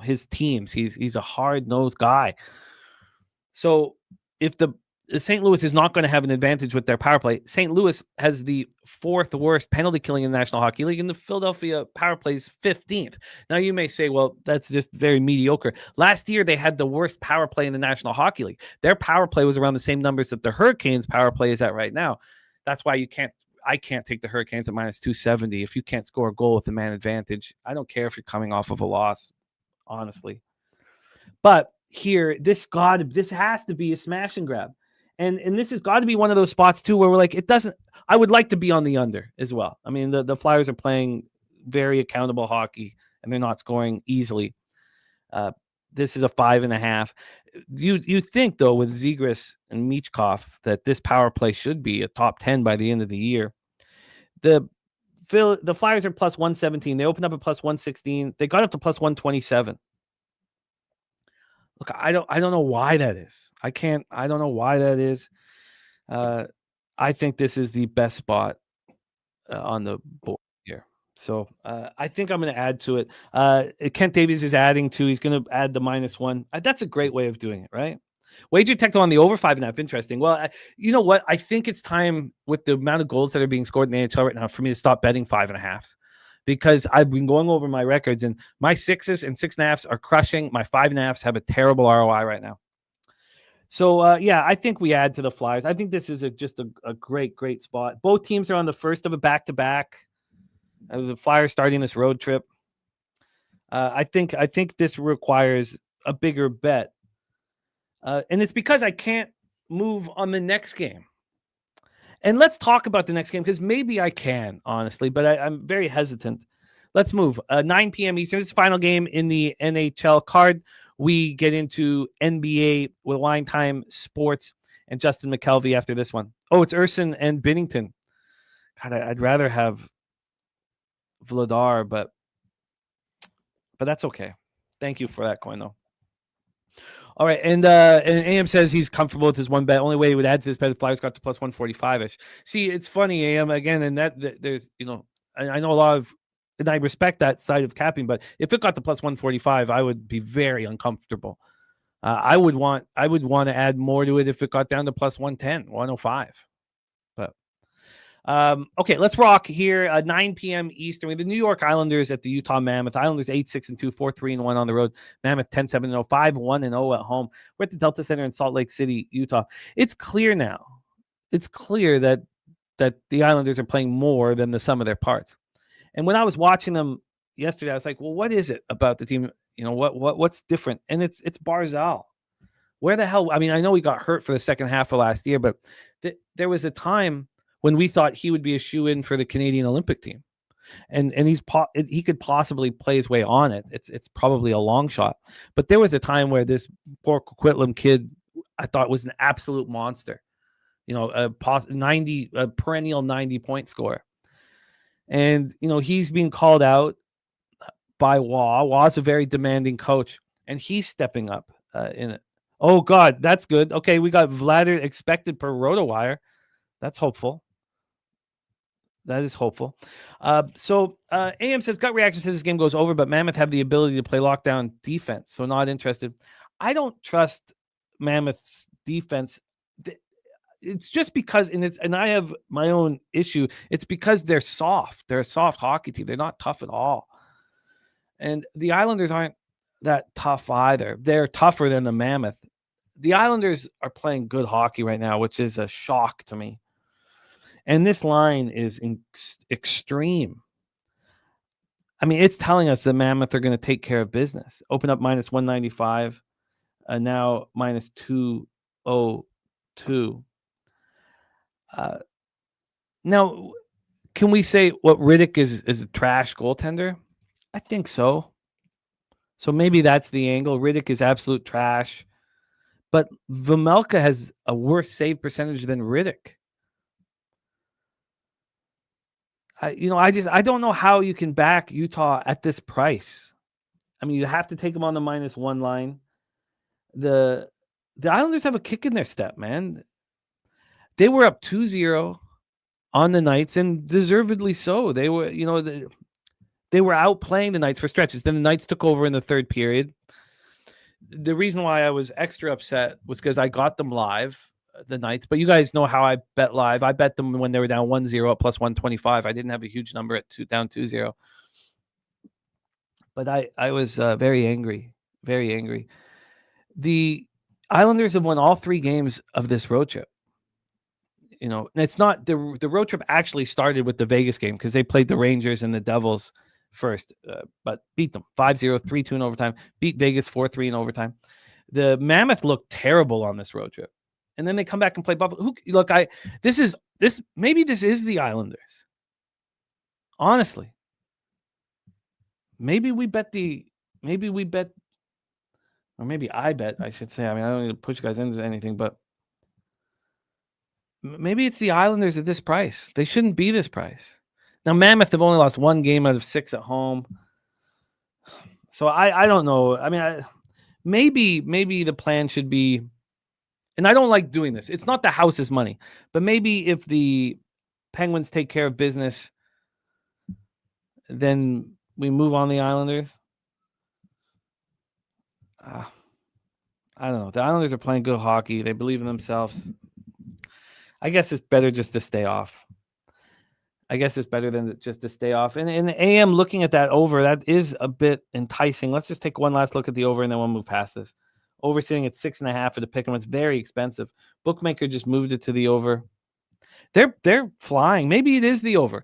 C: his teams. He's a hard-nosed guy. So if the St. Louis is not going to have an advantage with their power play, St. Louis has the 4th worst penalty killing in the National Hockey League, and the Philadelphia power play is 15th. Now you may say, well, that's just very mediocre. Last year, they had the worst power play in the National Hockey League. Their power play was around the same numbers that the Hurricanes power play is at right now. That's why I can't take the Hurricanes at minus 270. If you can't score a goal with a man advantage, I don't care if you're coming off of a loss, honestly. But here, this has to be a smash and grab. And this has got to be one of those spots, too, where we're like, I would like to be on the under as well. I mean, the Flyers are playing very accountable hockey, and they're not scoring easily. This is a 5.5. You think, though, with Zegras and Michkov, that this power play should be a top 10 by the end of the year. The Flyers are plus 117. They opened up at plus 116. They got up to plus 127. Look, I don't know why that is. I don't know why that is. I think this is the best spot on the board here. So I think I'm going to add to it. Kent Davies is adding to. He's going to add the -1. That's a great way of doing it, right? Wager Tech on the over 5.5. Interesting. Well, you know what? I think it's time with the amount of goals that are being scored in the NHL right now for me to stop betting 5.5s. Because I've been going over my records, and my 6s and 6.5s are crushing. My 5.5s have a terrible ROI right now. So, I think we add to the Flyers. I think this is just a great, great spot. Both teams are on the first of a back-to-back. The Flyers starting this road trip. I think this requires a bigger bet. And it's because I can't move on the next game. And let's talk about the next game, because maybe I can, honestly, but I'm very hesitant. Let's move. 9 p.m. Eastern. This is the final game in the NHL card. We get into NBA with Line Time Sports and Justin McKelvey after this one. Oh, it's Urson and Binnington. God, I'd rather have Vladar, but that's okay. Thank you for that coin, though. All right, and AM says he's comfortable with his one bet. Only way he would add to this bet, the Flyers got to plus 145-ish. See, it's funny, AM, again, and that there's, I know a lot of, and I respect that side of capping, but if it got to plus 145, I would be very uncomfortable. I would want to add more to it if it got down to plus 110, 105. But okay, let's rock here. 9 p.m. Eastern. The New York Islanders at the Utah Mammoth. Islanders 8-6-2, 4-3-1 on the road. Mammoth 10-7-0, 5-1-0 at home. We're at the Delta Center in Salt Lake City, Utah. It's clear now. It's clear that the Islanders are playing more than the sum of their parts. And when I was watching them yesterday, I was like, well, what is it about the team? What's different? And it's Barzal. Where the hell? I mean, I know he got hurt for the second half of last year, but there was a time when we thought he would be a shoe-in for the Canadian Olympic team. and he could possibly play his way on it. It's probably a long shot, but there was a time where this poor Coquitlam kid I thought was an absolute monster. A perennial 90-point scorer, and he's being called out by Waugh. Waugh's a very demanding coach, and he's stepping up in it. Oh God, that's good. Okay, we got Vladar expected per RotoWire. That's hopeful. That is hopeful. So AM says, gut reaction says this game goes over, but Mammoth have the ability to play lockdown defense, so not interested. I don't trust Mammoth's defense. It's just because, and I have my own issue. It's because they're soft. They're a soft hockey team. They're not tough at all. And the Islanders aren't that tough either. They're tougher than the Mammoth. The Islanders are playing good hockey right now, which is a shock to me. And this line is extreme. I mean, it's telling us the Mammoth are going to take care of business. Open up minus 195, now minus 202. Now, can we say what Riddick is a trash goaltender? I think so. So maybe that's the angle. Riddick is absolute trash. But Vejmelka has a worse save percentage than Riddick. I don't know how you can back Utah at this price. I mean, you have to take them on the -1 line. The Islanders have a kick in their step, man. They were up 2-0 on the Knights, and deservedly so. They were, they were outplaying the Knights for stretches. Then the Knights took over in the third period. The reason why I was extra upset was because I got them live, the Knights. But you guys know how I bet live. I bet them when they were down 1-0 at +125. I didn't have a huge number at down 2-0. But I was very angry, very angry. The Islanders have won all 3 games of this road trip. It's not the road trip actually started with the Vegas game because they played the Rangers and the Devils first, but beat them 5-0, 3-2 in overtime, beat Vegas 4-3 in overtime. The Mammoth looked terrible on this road trip. And then they come back and play Buffalo. Maybe this is the Islanders. Honestly. Maybe I bet, I should say. I mean, I don't need to push guys into anything, but maybe it's the Islanders at this price. They shouldn't be this price. Now, Mammoth have only lost 1 game out of 6 at home. So I don't know. I mean, maybe the plan should be, and I don't like doing this. It's not the house's money, but maybe if the Penguins take care of business, then we move on the Islanders. I don't know. The Islanders are playing good hockey. They believe in themselves. I guess it's better just to stay off. I guess it's better than just to stay off. And in the AM, looking at that over, that is a bit enticing. Let's just take one last look at the over, and then we'll move past this. Over sitting at 6.5 for the pick, and it's very expensive. Bookmaker just moved it to the over. They're flying. Maybe it is the over.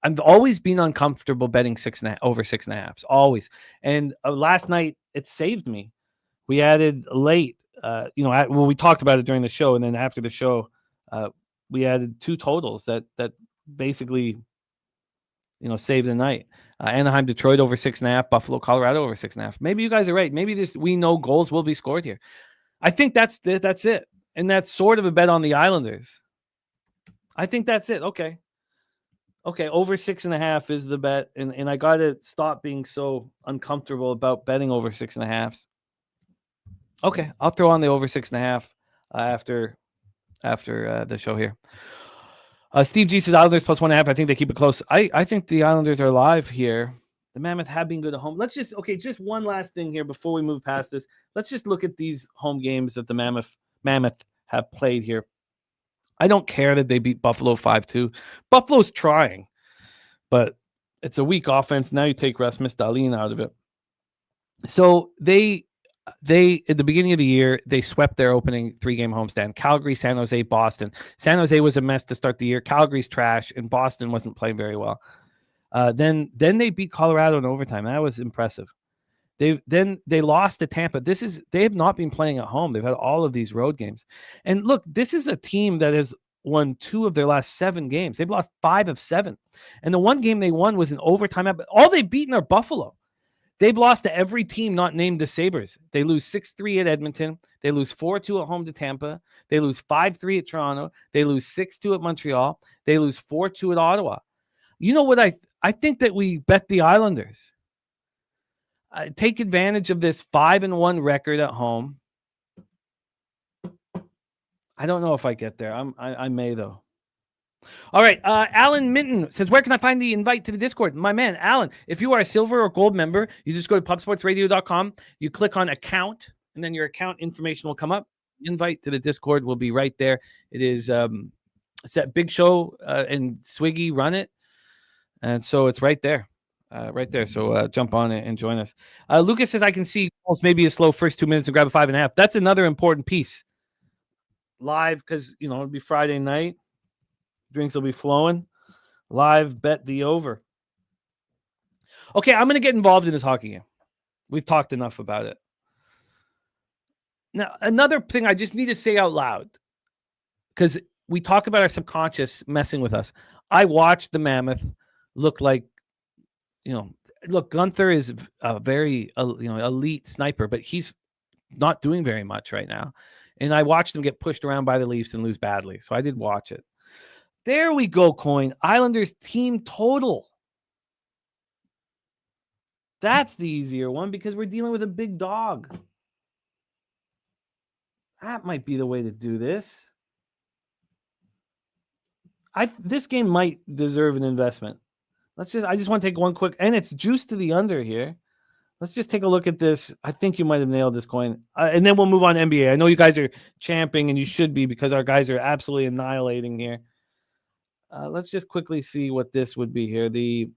C: I've always been uncomfortable betting 6.5 over 6.5s, always. And last night it saved me. We added late. We talked about it during the show, and then after the show, we added 2 totals that basically, saved the night. Anaheim, Detroit over 6.5, Buffalo, Colorado over 6.5. Maybe you guys are right. Maybe we know goals will be scored here. I think that's it, and that's sort of a bet on the Islanders. I think that's it. Okay, over 6.5 is the bet, and I got to stop being so uncomfortable about betting over 6.5s. Okay, I'll throw on the over 6.5 after the show here. Steve G says Islanders +1.5. I think they keep it close. I think the Islanders are live here. The Mammoth have been good at home. Let's just one last thing here before we move past this. Let's just look at these home games that the Mammoth have played here. I don't care that they beat Buffalo 5-2. Buffalo's trying, but it's a weak offense. Now you take Rasmus Dahlin out of it. So they at the beginning of the year, they swept their opening 3-game homestand. Calgary, San Jose, Boston. San Jose was a mess to start the year. Calgary's trash, and Boston wasn't playing very well. Then they beat Colorado in overtime. That was impressive. They lost to Tampa. They have not been playing at home. They've had all of these road games. And look, this is a team that has won 2 of their last 7 games. They've lost 5 of 7. And the one game they won was in overtime. All they've beaten are Buffalo. They've lost to every team not named the Sabres. They lose 6-3 at Edmonton. They lose 4-2 at home to Tampa. They lose 5-3 at Toronto. They lose 6-2 at Montreal. They lose 4-2 at Ottawa. You know what? I think that we bet the Islanders. Take advantage of this 5-1 record at home. I don't know if I get there. I may, though. All right. Alan Minton says, where can I find the invite to the Discord? My man, Alan, if you are a silver or gold member, you just go to pubsportsradio.com. You click on account, and then your account information will come up. Invite to the Discord will be right there. It is it's that Big Show and Swiggy run it. And so it's right there. Right there. So jump on it and join us. Lucas says, I can see maybe a slow first 2 minutes and grab a 5.5. That's another important piece. Live, because, it'll be Friday night. Drinks will be flowing. Live, bet the over. Okay, I'm going to get involved in this hockey game. We've talked enough about it. Now, another thing I just need to say out loud, because we talk about our subconscious messing with us. I watched the Mammoth look like, look, Gunther is a very, elite sniper, but he's not doing very much right now. And I watched him get pushed around by the Leafs and lose badly. So I did watch it. There we go, Coin. Islanders team total. That's the easier one because we're dealing with a big dog. That might be the way to do this. This game might deserve an investment. I just want to take one quick, and it's juice to the under here. Let's just take a look at this. I think you might have nailed this, Coin. And then we'll move on to NBA. I know you guys are champing, and you should be because our guys are absolutely annihilating here. Let's just quickly see what this would be here. The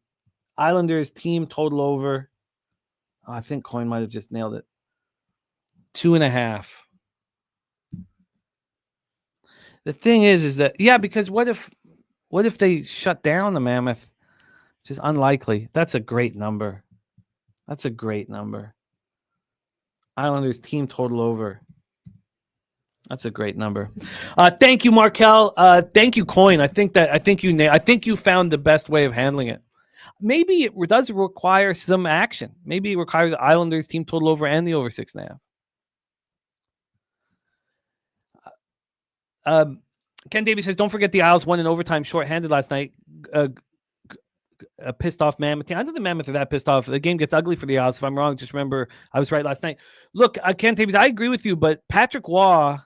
C: Islanders team total over. Oh, I think Coin might have just nailed it. 2.5. The thing is that, because what if they shut down the Mammoth? Which is unlikely. That's a great number. That's a great number. Islanders team total over. That's a great number. Thank you, Markel. Thank you, Coin. I think you found the best way of handling it. Maybe it does require some action. Maybe it requires the Islanders team total over and the over 6.5. Ken Davies says, don't forget the Isles won in overtime shorthanded last night. A pissed off Mammoth team. I think the Mammoth are that pissed off. The game gets ugly for the Isles. If I'm wrong, just remember I was right last night. Look, Ken Davies, I agree with you, but Patrick Waugh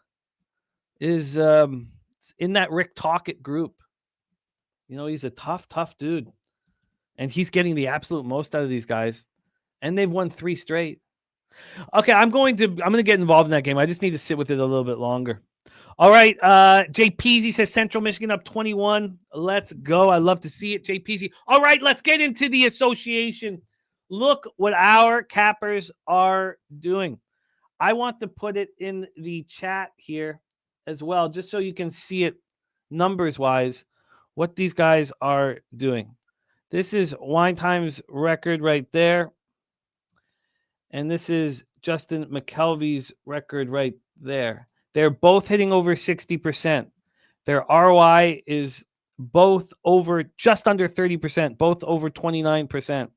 C: is in that Rick Tocchet group. He's a tough dude. And he's getting the absolute most out of these guys. And they've won 3 straight. Okay, I'm going to get involved in that game. I just need to sit with it a little bit longer. All right, Jay Peasy says Central Michigan up 21. Let's go. I love to see it, Jay Peasy. All right, let's get into the association. Look what our cappers are doing. I want to put it in the chat here as well, just so you can see it numbers-wise, what these guys are doing. This is Wine Time's record right there. And this is Justin McKelvey's record right there. They're both hitting over 60%. Their ROI is both over just under 30%, both over 29%.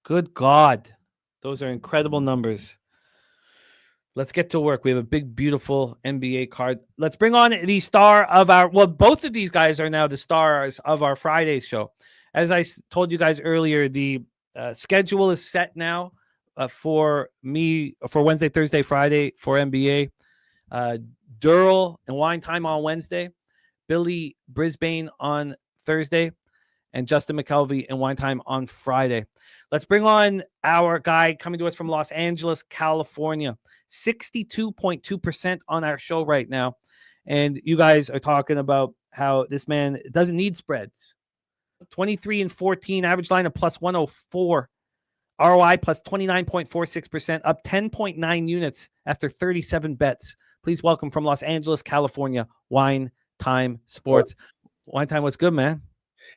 C: Good God. Those are incredible numbers. Let's get to work. We have a big, beautiful NBA card. Let's bring on the star of both of these guys are now the stars of our Friday show. As I told you guys earlier, the schedule is set now. For me, for Wednesday, Thursday, Friday for NBA. Durrell and Wine Time on Wednesday. Billy Brisbane on Thursday. And Justin McKelvey and Wine Time on Friday. Let's bring on our guy coming to us from Los Angeles, California. 62.2% on our show right now. And you guys are talking about how this man doesn't need spreads. 23-14, average line of plus 104. ROI plus 29.46%, up 10.9 units after 37 bets. Please welcome from Los Angeles, California, Wine Time Sports. Wine Time, what's good, man?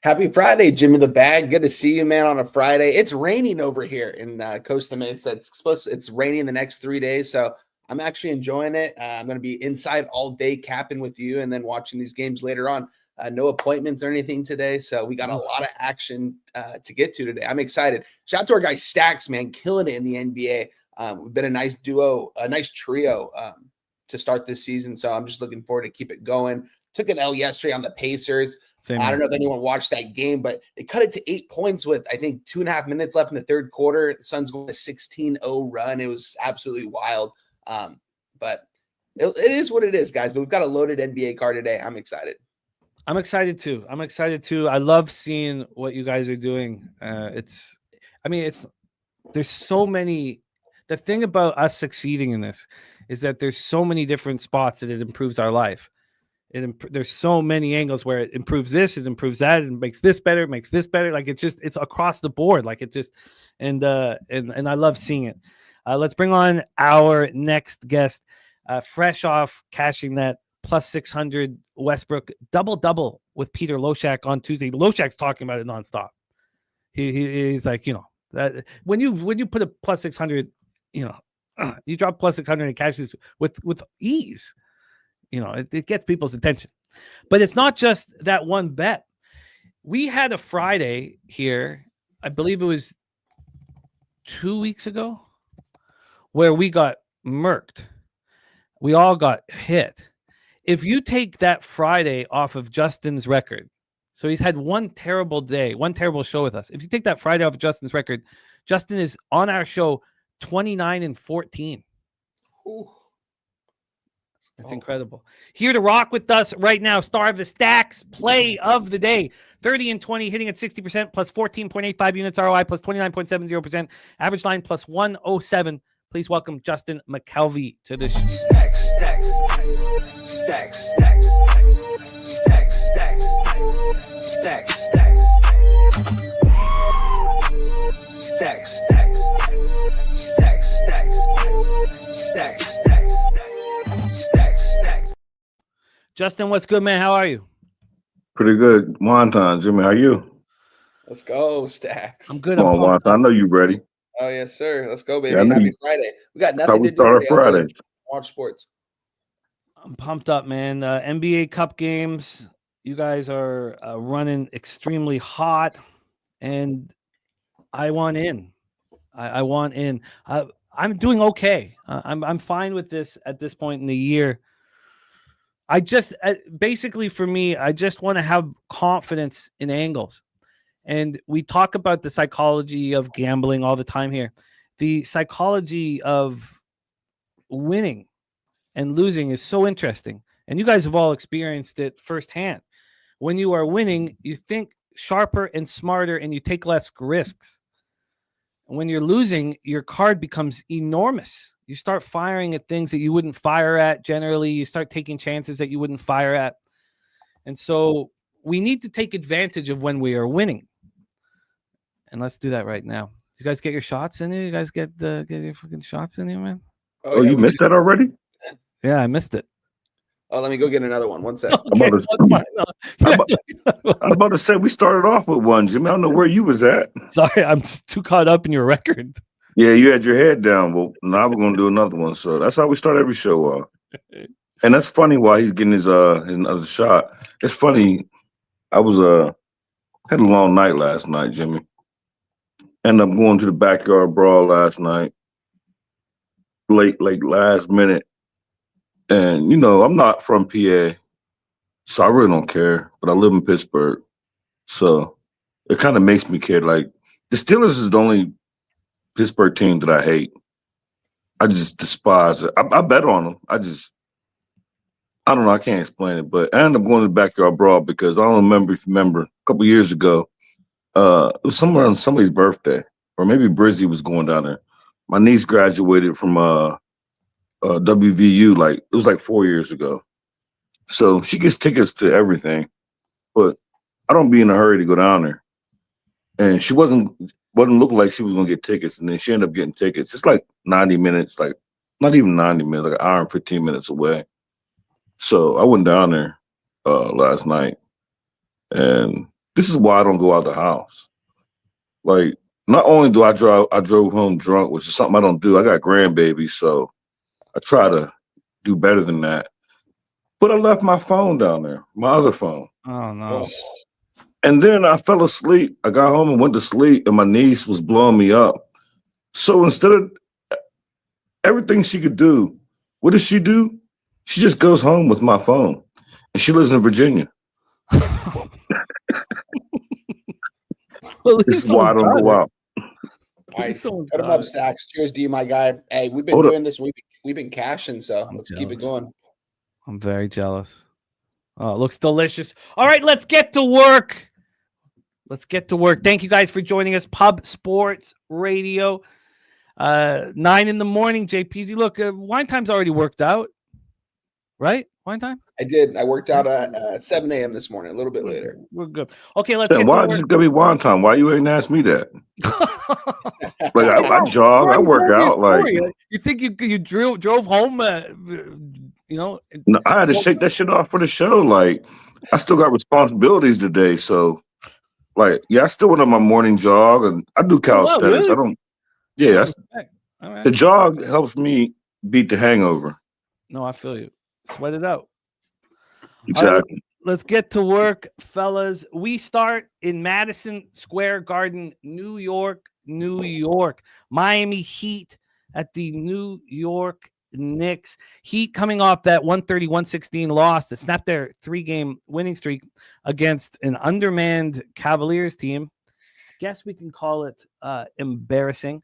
F: Happy Friday, Jimmy the Bag. Good to see you, man, on a Friday. It's raining over here in Costa Mesa. It's raining the next 3 days, so I'm actually enjoying it. I'm going to be inside all day capping with you and then watching these games later on. No appointments or anything today, so we got a lot of action to get to today. I'm excited. Shout out to our guy Stacks, man, killing it in the NBA. We've been a nice duo, a nice trio to start this season, so I'm just looking forward to keep it going. Took an L yesterday on the Pacers. I don't know if anyone watched that game, but they cut it to 8 points with, I think, 2.5 minutes left in the third quarter. The Suns going a 16-0 run. It was absolutely wild. But it is what it is, guys. But we've got a loaded NBA card today. I'm excited.
C: I'm excited too. I love seeing what you guys are doing. There's so many. The thing about us succeeding in this is that there's so many different spots that it improves our life. There's so many angles where it improves this, it improves that, and makes this better, Like it's across the board. Like it just, and I love seeing it. Let's bring on our next guest, fresh off cashing that plus 600 Westbrook double with Peter Loshak on Tuesday. Loshak's talking about it nonstop. He's like, that when you put a plus 600, you drop plus 600 and cash this with ease. It gets people's attention. But it's not just that one bet. We had a Friday here, I believe it was 2 weeks ago, where we got murked. We all got hit. If you take that Friday off of Justin's record, so he's had one terrible day, one terrible show with us. If you take that Friday off of Justin's record, Justin is on our show 29-14.
F: Ooh.
C: That's incredible. Here to rock with us right now, star of the Stacks play of the day. 30-20, hitting at 60%, plus 14.85 units, ROI plus 29.70%, average line plus 107. Please welcome Justin Mcelvy to the show.
G: Stacks.
C: Justin, what's good, man? How are you?
H: Pretty good. Wonton, Jimmy, how you?
F: Let's go, Stacks.
C: I'm good.
H: Come on, Wonton. I know you ready.
F: Oh, yes, sir. Let's go, baby.
H: Yeah,
F: Happy Friday. We got
H: That's how
F: nothing
H: we
F: to do
H: start our
F: today.
H: Friday.
F: Watch sports.
C: I'm pumped up, man. NBA Cup games. You guys are running extremely hot, and I want in. I want in. I'm doing okay. I'm fine with this at this point in the year. I just basically for me, I just want to have confidence in angles. And we talk about the psychology of gambling all the time here. The psychology of winning and losing is so interesting. And you guys have all experienced it firsthand. When you are winning, you think sharper and smarter and you take less risks. When you're losing, your card becomes enormous. You start firing at things that you wouldn't fire at generally. You start taking chances that you wouldn't fire at. And so we need to take advantage of when we are winning. And let's do that right now. You guys get your shots in here? You guys get your fucking shots in here, man?
H: Oh, you missed that already?
C: Yeah, I missed it.
F: Oh, let me go get another one. One sec.
C: Okay,
H: I'm about to say we started off with one, Jimmy. I don't know where you was at.
C: Sorry, I'm too caught up in your record.
H: Yeah, you had your head down. Well, now we're gonna do another one. So that's how we start every show off. And that's funny why he's getting his another shot. It's funny. I was had a long night last night, Jimmy. Ended up going to the backyard brawl last night. Late last minute. And I'm not from PA, so I really don't care. But I live in Pittsburgh, so it kind of makes me care. Like the Steelers is the only Pittsburgh team that I hate. I just despise it. I bet on them. I don't know. I can't explain it. But I ended up going to the backyard brawl because I don't remember if you remember a couple years ago. It was somewhere on somebody's birthday, or maybe Brizzy was going down there. My niece graduated from WVU, it was 4 years ago. So she gets tickets to everything, but I don't be in a hurry to go down there. And she wasn't looking like she was gonna get tickets, and then she ended up getting tickets. It's 90 minutes, not even 90 minutes, an hour and 15 minutes away. So I went down there last night, and this is why I don't go out the house. Not only do I drove home drunk, which is something I don't do. I got grandbabies, so I try to do better than that. But I left my phone down there, my other phone.
C: Oh no.
H: And then I fell asleep. I got home and went to sleep, and my niece was blowing me up. So instead of everything she could do, what does she do? She just goes home with my phone. And she lives in Virginia.
C: Well,
H: This is why I don't go out.
F: All right, put him up, Stacks. Cheers to you, my guy. Hey, we've been doing this. We've been cashing, so let's keep it going.
C: I'm very jealous. Oh, it looks delicious. All right, let's get to work. Thank you guys for joining us. Pub Sports Radio. 9 in the morning, JPZ. Look, wine time's already worked out. Right? Wine time?
F: I did. I worked out at 7 a.m. this morning, a little bit later.
C: We're good. Okay, let's get
H: why
C: to work.
H: is it gonna be wine time? Why you ain't asked me that? Like I jog, I work out. Like
C: you think you drove home? No,
H: I had to shake that shit off for the show. Like I still got responsibilities today, so like I still went on my morning jog and I do calisthenics.
C: Really?
H: I don't. Yeah,
C: all right.
H: the jog helps me beat the hangover.
C: No, I feel you. Sweat it out.
H: Exactly.
C: Right, let's get to work, fellas. We start in Madison Square Garden, New York. Miami Heat at the New York Knicks. Heat coming off that 130-116 loss that snapped their 3-game winning streak against an undermanned Cavaliers team. Guess we can call it embarrassing.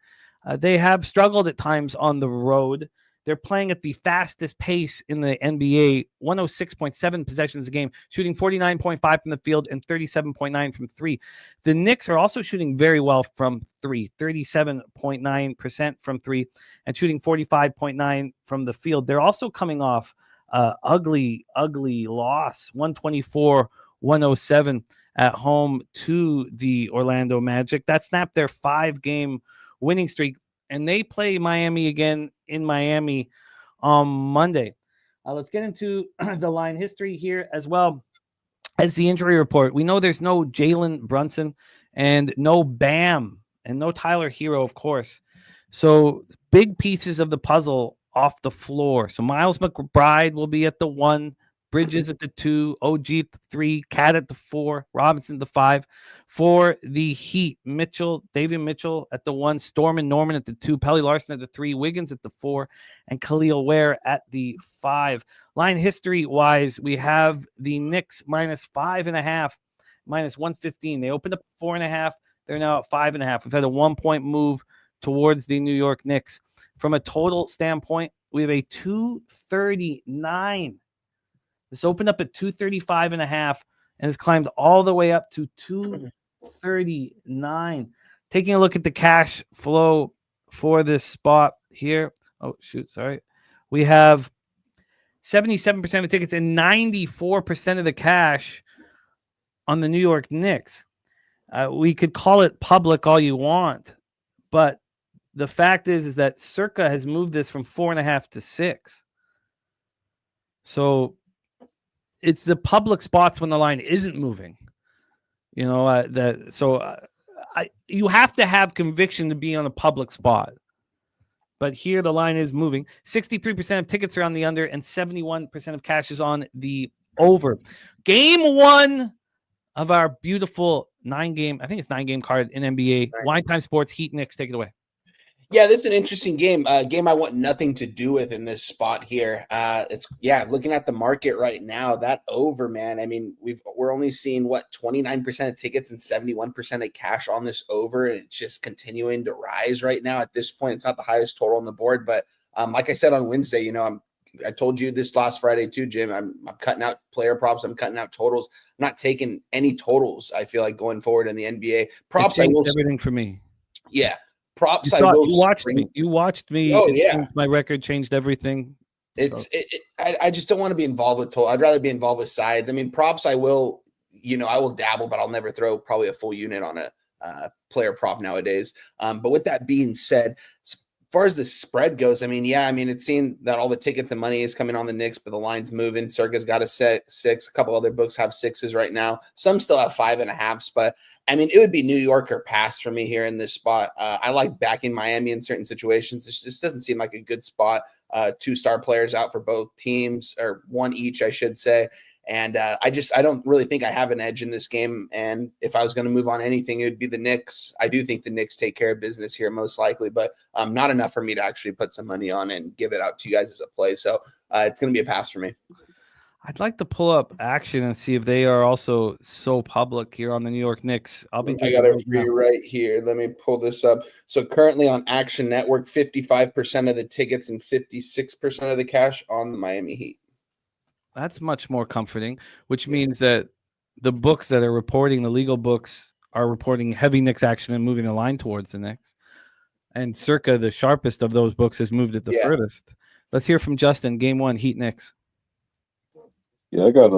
C: They have struggled at times on the road. They're playing at the fastest pace in the NBA, 106.7 possessions a game, shooting 49.5 from the field and 37.9 from three. The Knicks are also shooting very well from three, 37.9% from three, and shooting 45.9 from the field. They're also coming off ugly loss, 124-107 at home to the Orlando Magic. That snapped their 5-game winning streak. And they play Miami again in Miami on Monday. Let's get into the line history here as well as the injury report. We know there's no Jalen Brunson and no Bam and no Tyler Hero, of course. So big pieces of the puzzle off the floor. So Miles McBride will be at the 1, Bridges at the 2, OG at the 3, Cat at the 4, Robinson at the 5. For the Heat, David Mitchell at the 1, Storm and Norman at the 2, Pelly Larson at the 3, Wiggins at the 4, and Khalil Ware at the 5. Line history-wise, we have the Knicks minus 5.5, minus 115. They opened up 4.5. They're now at 5.5. We've had a 1-point move towards the New York Knicks. From a total standpoint, we have a 239. This opened up at 235.5 and has climbed all the way up to 239. Taking a look at the cash flow for this spot here. Oh, shoot, sorry. We have 77% of the tickets and 94% of the cash on the New York Knicks. We could call it public all you want, but the fact is that Circa has moved this from 4.5 to 6. So it's the public spots when the line isn't moving, you have to have conviction to be on a public spot. But here the line is moving. 63% of tickets are on the under and 71% of cash is on the over. Game 1 of our beautiful 9-game card in NBA. Wine Time Sports, Heat Knicks, take it away.
F: Yeah, this is an interesting game. Game I want nothing to do with in this spot here. Looking at the market right now, that over, man. I mean, we're only seeing 29% of tickets and 71% of cash on this over, and it's just continuing to rise right now. At this point, it's not the highest total on the board, but like I said on Wednesday, I told you this last Friday too, Jim. I'm cutting out player props. I'm cutting out totals. I'm not taking any totals. I feel like going forward in the NBA props.
C: I will everything for me.
F: Yeah. Props.
C: You watched me.
F: Oh, yeah.
C: My record changed everything.
F: I just don't want to be involved with total. I'd rather be involved with sides. I mean, props. I will dabble, but I'll never throw probably a full unit on a player prop nowadays. But with that being said, as far as the spread goes, it's seen that all the tickets and money is coming on the Knicks, but the line's moving. Circa's got a 6. A couple other books have 6s right now. Some still have 5.5s, but it would be New York or pass for me here in this spot. I like backing Miami in certain situations. This just doesn't seem like a good spot. 2 star players out for both teams, or one each, I should say. And I don't really think I have an edge in this game. And if I was going to move on anything, it would be the Knicks. I do think the Knicks take care of business here most likely, but not enough for me to actually put some money on and give it out to you guys as a play. So it's going to be a pass for me.
C: I'd like to pull up action and see if they are also so public here on the New York Knicks. I
F: got it for you right here. Let me pull this up. So currently on Action Network, 55% of the tickets and 56% of the cash on the Miami Heat.
C: That's much more comforting, which means that the books that are reporting, the legal books, are reporting heavy Knicks action and moving the line towards the Knicks. And circa the sharpest of those books has moved it the furthest. Let's hear from Justin. Game 1, Heat Knicks.
H: Yeah, I got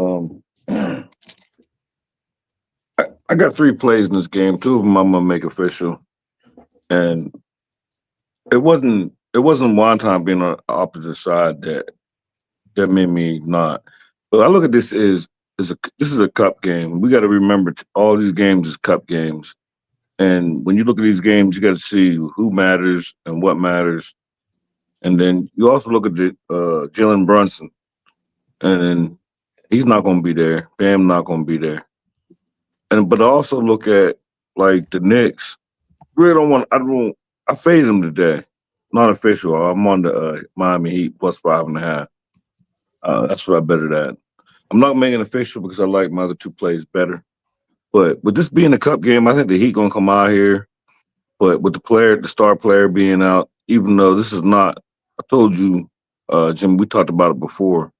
H: I got 3 plays in this game. 2 of them I'm gonna make official, and it wasn't one time being on the opposite side that made me not. But I look at this this is a cup game. We got to remember all these games is cup games, and when you look at these games, you got to see who matters and what matters, and then you also look at the Jalen Brunson, and then he's not going to be there. Bam not going to be there. But I also look at like the Knicks. Really I faded them today. Not official. I'm on the Miami Heat plus 5.5. That's what I betted at. I'm not making it official because I like my other 2 plays better. But with this being a cup game, I think the Heat going to come out here. But with the star player being out, even though this is not, I told you, Jim, we talked about it before.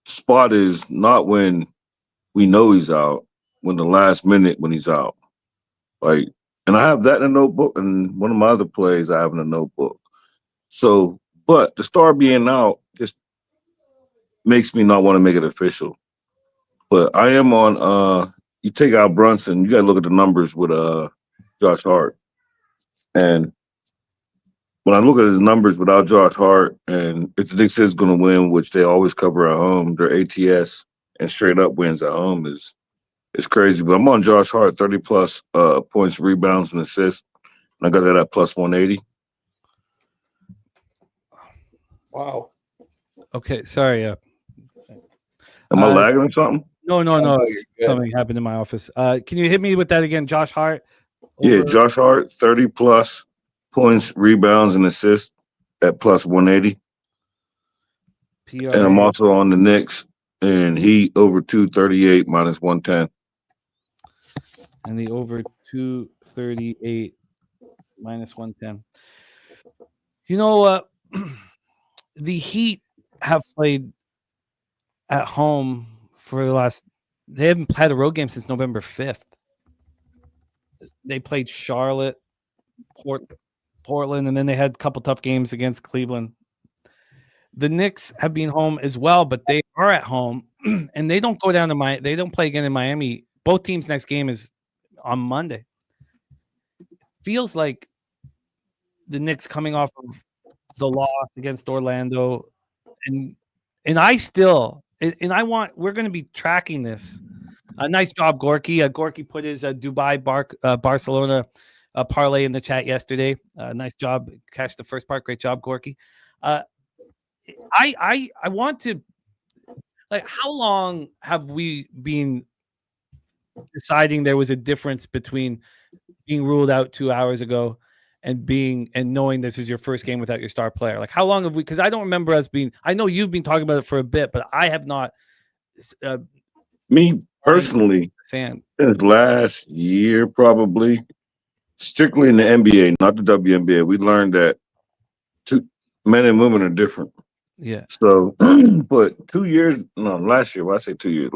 H: Spot is not when we know he's out, when the last minute when he's out. Like, and I have that in a notebook, and one of my other plays I have in a notebook. So, but the star being out just makes me not want to make it official. But I am on you take out Brunson, you gotta look at the numbers with Josh Hart. And when I look at his numbers without Josh Hart, and if the Knicks is going to win, which they always cover at home, their ATS and straight up wins at home is crazy. But I'm on Josh Hart, 30-plus points, rebounds, and assists. And I got that at plus 180.
F: Wow.
C: Okay, sorry.
H: Am I lagging or something?
C: No. Something happened in my office. Can you hit me with that again, Josh Hart?
H: Yeah, Josh Hart, 30-plus points, rebounds, and assists at plus 180. And I'm also on the Knicks, and he over 238 minus 110.
C: And the over 238 minus 110. You know, the Heat have played at home for the last. They haven't had a road game since November 5th. They played Charlotte, Portland, and then they had a couple tough games against Cleveland. The Knicks have been home as well, but they are at home, and they don't go down to they don't play again in Miami. Both teams' next game is on Monday. Feels like the Knicks coming off of the loss against Orlando, and we're going to be tracking this. Nice job, Gorky. Gorky put his Dubai Barcelona parlay in the chat yesterday. Nice job. Cashed the first part. Great job, Gorky. I want to, like, how long have we been deciding there was a difference between being ruled out 2 hours ago and knowing this is your first game without your star player? Like, how long have we, because I don't remember us being, I know you've been talking about it for a bit, but I have not.
H: Me personally, since last year, probably, strictly in the NBA, not the WNBA, we learned that men and women are different.
C: Yeah.
H: So, but last year, well, I say 2 years.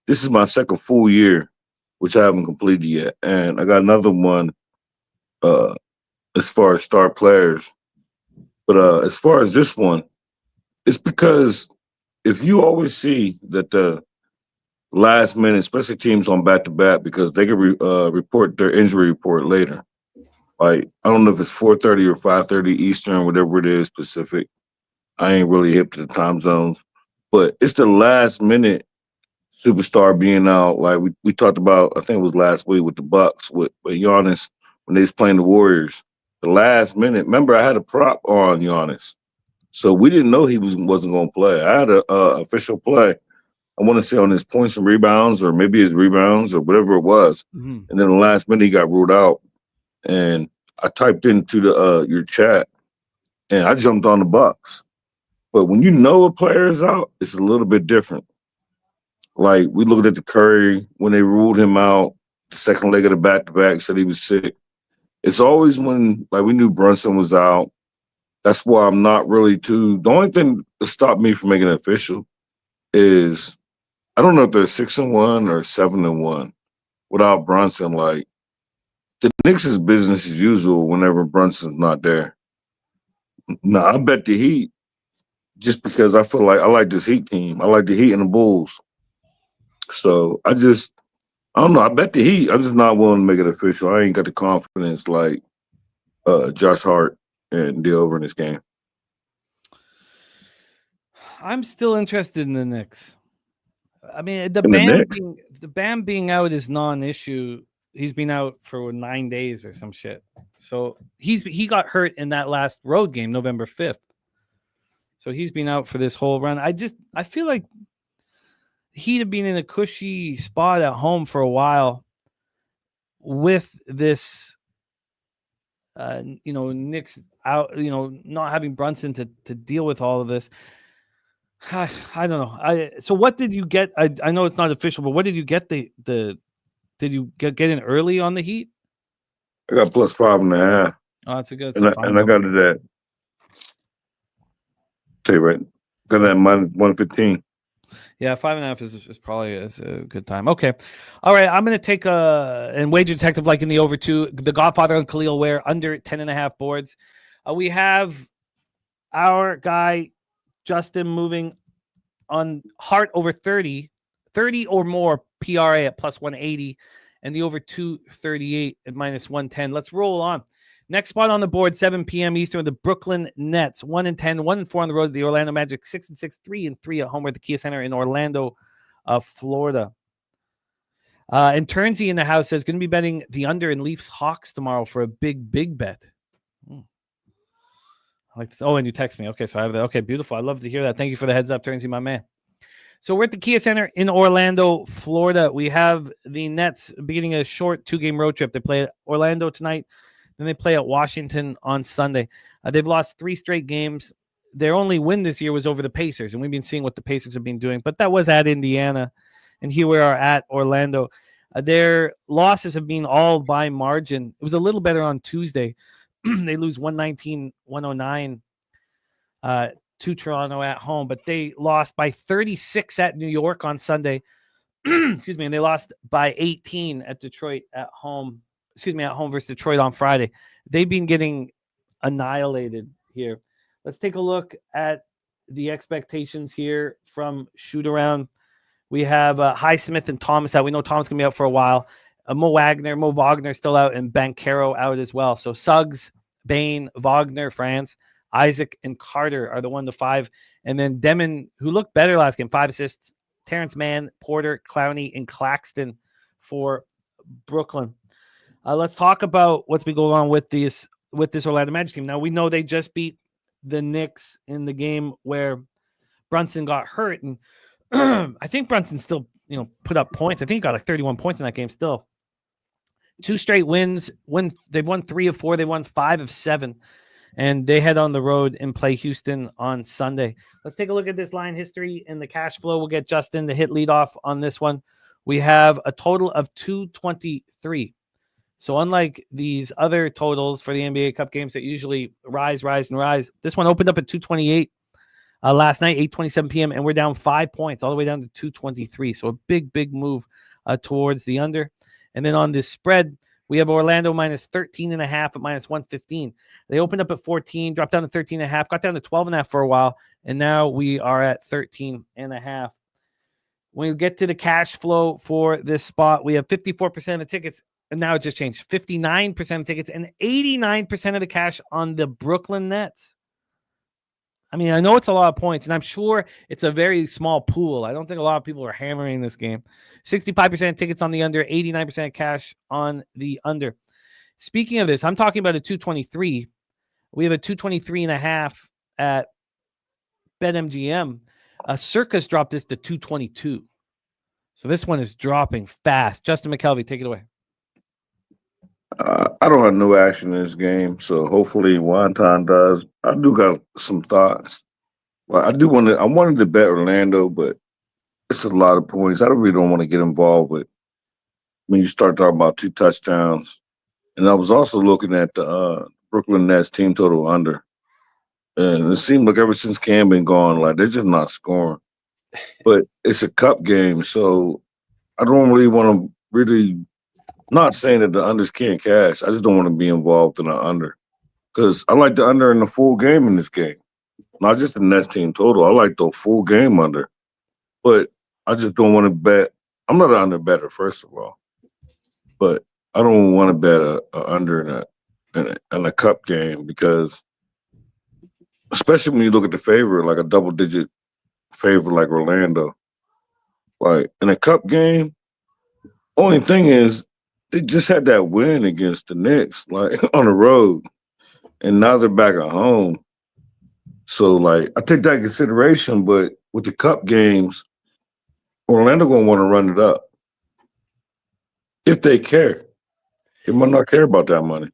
H: This is my second full year, which I haven't completed yet. And I got another one as far as star players. But as far as this one, it's because if you always see that the last minute, especially teams on back-to-back, because they can report their injury report later. Like, I don't know if it's 4:30 or 5:30 Eastern, whatever it is, Pacific. I ain't really hip to the time zones. But it's the last minute superstar being out. Like we talked about, I think it was last week with the Bucks, with Giannis, when they was playing the Warriors. The last minute, remember I had a prop on Giannis. So we didn't know he wasn't going to play. I had a official play. I want to say on his points and rebounds, or maybe his rebounds, or whatever it was.
C: Mm-hmm.
H: And then the last minute he got ruled out. And I typed into the your chat, and I jumped on the Bucks. But when you know a player is out, it's a little bit different. Like we looked at the Curry when they ruled him out, the second leg of the back-to-back, said he was sick. It's always when like we knew Brunson was out. That's why I'm not really too. The only thing that stopped me from making it official is I don't know if they're 6-1 or 7-1 without Brunson. Like the Knicks is business as usual whenever Brunson's not there. No, I bet the Heat just because I feel like I like this Heat team. I like the Heat and the Bulls. So I don't know. I bet the Heat. I'm just not willing to make it official. I ain't got the confidence like Josh Hart and deal over in this game.
C: I'm still interested in the Knicks. I mean, the Bam being out is non-issue. He's been out for 9 days or some shit. So he got hurt in that last road game, November 5th. So he's been out for this whole run. I feel like he'd have been in a cushy spot at home for a while with this, Knicks out, not having Brunson to deal with all of this. I don't know. So what did you get? I know it's not official, but what did you get? Did you get in early on the Heat?
H: I got plus 5.5.
C: Oh, that's a good.
H: And I got it at. Tell you right, got that -115.
C: Yeah, 5.5 is probably a good time. Okay, all right. I'm gonna take and wager detective like in the over 2. The Godfather and Khalil Ware under 10.5 boards. We have our guy Justin moving on Hart over 30 or more PRA at +180, and the over 238 at -110. Let's roll on. Next spot on the board, 7 p.m. Eastern, the Brooklyn Nets, 1-10, 1-4 on the road. The Orlando Magic, 6-6, 3-3 at home at the Kia Center in Orlando, Florida. And Turnsy in the house says going to be betting the under in Leafs Hawks tomorrow for a big bet. I like this. Oh, and you text me. Okay, so I have that. Okay, beautiful. I love to hear that. Thank you for the heads up, Turnsy, my man. So we're at the Kia Center in Orlando, Florida. We have the Nets beginning a short 2-game road trip. They play at Orlando tonight. Then they play at Washington on Sunday. They've lost 3 straight games. Their only win this year was over the Pacers, and we've been seeing what the Pacers have been doing. But that was at Indiana, and here we are at Orlando. Their losses have been all by margin. It was a little better on Tuesday. They lose 119-109 to Toronto at home, but they lost by 36 at New York on Sunday. Excuse me, and they lost by 18 at Detroit at home. At home versus Detroit on Friday. They've been getting annihilated here. Let's take a look at the expectations here from shoot around. We have Highsmith and Thomas out. We know Thomas going to be out for a while. Mo Wagner still out, and Banchero out as well. So Suggs, Bain, Wagner, France, Isaac, and Carter are the 1 to 5. And then Demon, who looked better last game, 5 assists. Terrence Mann, Porter, Clowney, and Claxton for Brooklyn. Let's talk about what's been going on with this Orlando Magic team. Now, we know they just beat the Knicks in the game where Brunson got hurt. And I think Brunson still, put up points. I think he got like 31 points in that game still. 2 straight wins. They've won 3 of 4. They won 5 of 7. And they head on the road and play Houston on Sunday. Let's take a look at this line history and the cash flow. We'll get Justin to hit lead off on this one. We have a total of 223. So unlike these other totals for the NBA Cup games that usually rise, this one opened up at 228 last night, 8:27 p.m., and we're down 5 points all the way down to 223. So a big move towards the under. And then on this spread, we have Orlando minus 13.5 at -115. They opened up at 14, dropped down to 13.5, got down to 12.5 for a while, and now we are at 13.5. When we get to the cash flow for this spot, we have 54% of the tickets. And now it just changed. 59% of tickets and 89% of the cash on the Brooklyn Nets. I mean, I know it's a lot of points, and I'm sure it's a very small pool. I don't think a lot of people are hammering this game. 65% of tickets on the under, 89% cash on the under. Speaking of this, I'm talking about a 223. We have a 223.5 at BetMGM. Circus dropped this to 222. So this one is dropping fast. Justin McCelvy, take it away.
H: I don't have no action in this game, so hopefully Wonton does. I do got some thoughts. Well, I wanted to bet Orlando, but it's a lot of points. I really don't want to get involved with when you start talking about 2 touchdowns. And I was also looking at the Brooklyn Nets team total under. And it seemed like ever since Cam been gone, like they're just not scoring. But it's a cup game, so I don't really want to really, not saying that the unders can't cash. I just don't want to be involved in the under. Because I like the under in the full game in this game. Not just the Nets team total. I like the full game under. But I just don't want to bet. I'm not an under better, first of all. But I don't want to bet a under in a cup game because, especially when you look at the favorite, like a double-digit favorite like Orlando. Like, in a cup game, only thing is they just had that win against the Knicks, like, on the road. And now they're back at home. So, like, I take that in consideration, but with the cup games, Orlando going to want to run it up. If they care. They might not care about that money.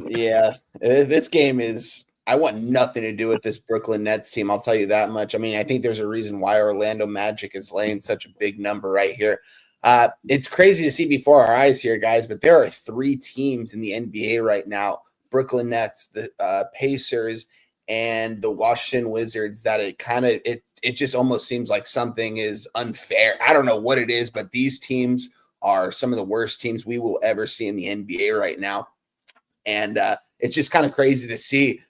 F: Yeah, this game is – I want nothing to do with this Brooklyn Nets team. I'll tell you that much. I mean, I think there's a reason why Orlando Magic is laying such a big number right here. It's crazy to see before our eyes here, guys, but there are 3 teams in the NBA right now, Brooklyn Nets, the Pacers, and the Washington Wizards, that it just almost seems like something is unfair. I don't know what it is, but these teams are some of the worst teams we will ever see in the NBA right now. And it's just kind of crazy to see.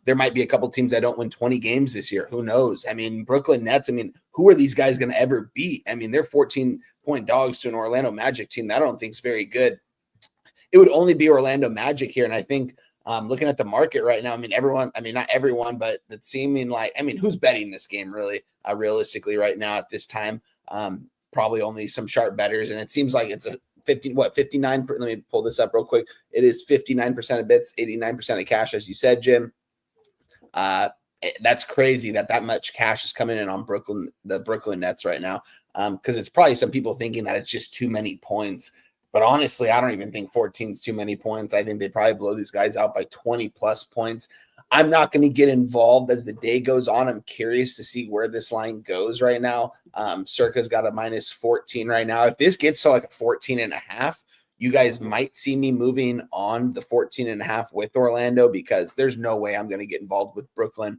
F: There might be a couple teams that don't win 20 games this year. Who knows? I mean, Brooklyn Nets, I mean, who are these guys going to ever beat? I mean, they're 14-point dogs to an Orlando Magic team that I don't think is very good. It would only be Orlando Magic here. And I think looking at the market right now, I mean, not everyone, but it's seeming like, I mean, who's betting this game really, realistically right now at this time? Probably only some sharp bettors. And it seems like it's a 59. Let me pull this up real quick. It is 59% of bits, 89% of cash, as you said, Jim. That's crazy that much cash is coming in on the Brooklyn Nets right now. Because it's probably some people thinking that it's just too many points. But honestly, I don't even think 14 is too many points. I think they probably blow these guys out by 20 plus points. I'm not going to get involved as the day goes on. I'm curious to see where this line goes right now. Circa's got a minus 14 right now. If this gets to like a 14.5, you guys might see me moving on the 14.5 with Orlando, because there's no way I'm going to get involved with Brooklyn.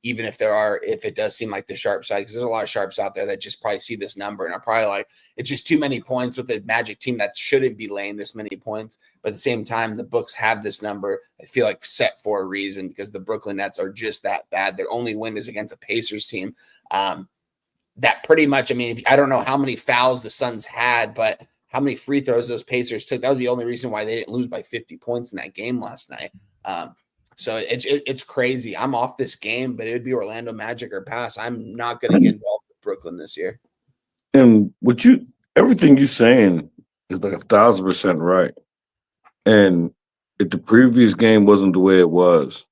F: Even if it does seem like the sharp side, because there's a lot of sharps out there that just probably see this number and are probably like, it's just too many points with a Magic team that shouldn't be laying this many points. But at the same time, the books have this number, I feel like, set for a reason, because the Brooklyn Nets are just that bad. Their only win is against a Pacers team. That pretty much, I mean, I don't know how many fouls the Suns had, but how many free throws those Pacers took. That was the only reason why they didn't lose by 50 points in that game last night. So it's crazy. I'm off this game, but it would be Orlando Magic or pass. I'm not going to get involved with Brooklyn this year.
H: And everything you're saying is like 1,000% right. And if the previous game wasn't the way it was,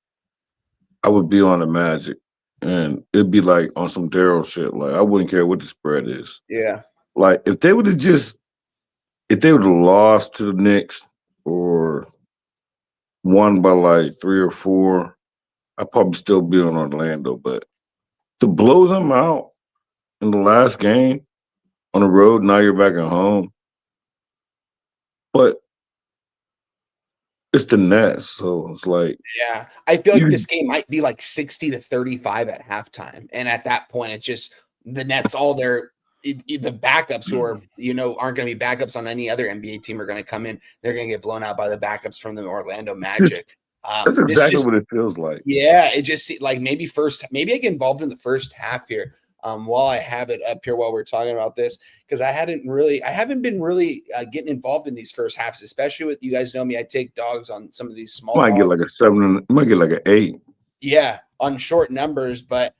H: I would be on the Magic. And it'd be like on some Daryl shit. Like, I wouldn't care what the spread is.
F: Yeah.
H: Like, if they would have lost to the Knicks or won by like 3 or 4, I'd probably still be on Orlando. But to blow them out in the last game on the road, now you're back at home. But it's the Nets, so it's like,
F: yeah, I feel like this game might be like 60-35 at halftime, and at that point, it's just the Nets. All the backups who are aren't going to be backups on any other NBA team are going to come in. They're going to get blown out by the backups from the Orlando Magic.
H: That's exactly what it feels like.
F: Yeah, it just like maybe I get involved in the first half here. While I have it up here while we're talking about this, because I haven't been really getting involved in these first halves, especially with, you guys know me, I take dogs on some of these small
H: Might
F: dogs.
H: get like a 7, might get like an 8.
F: Yeah, on short numbers, but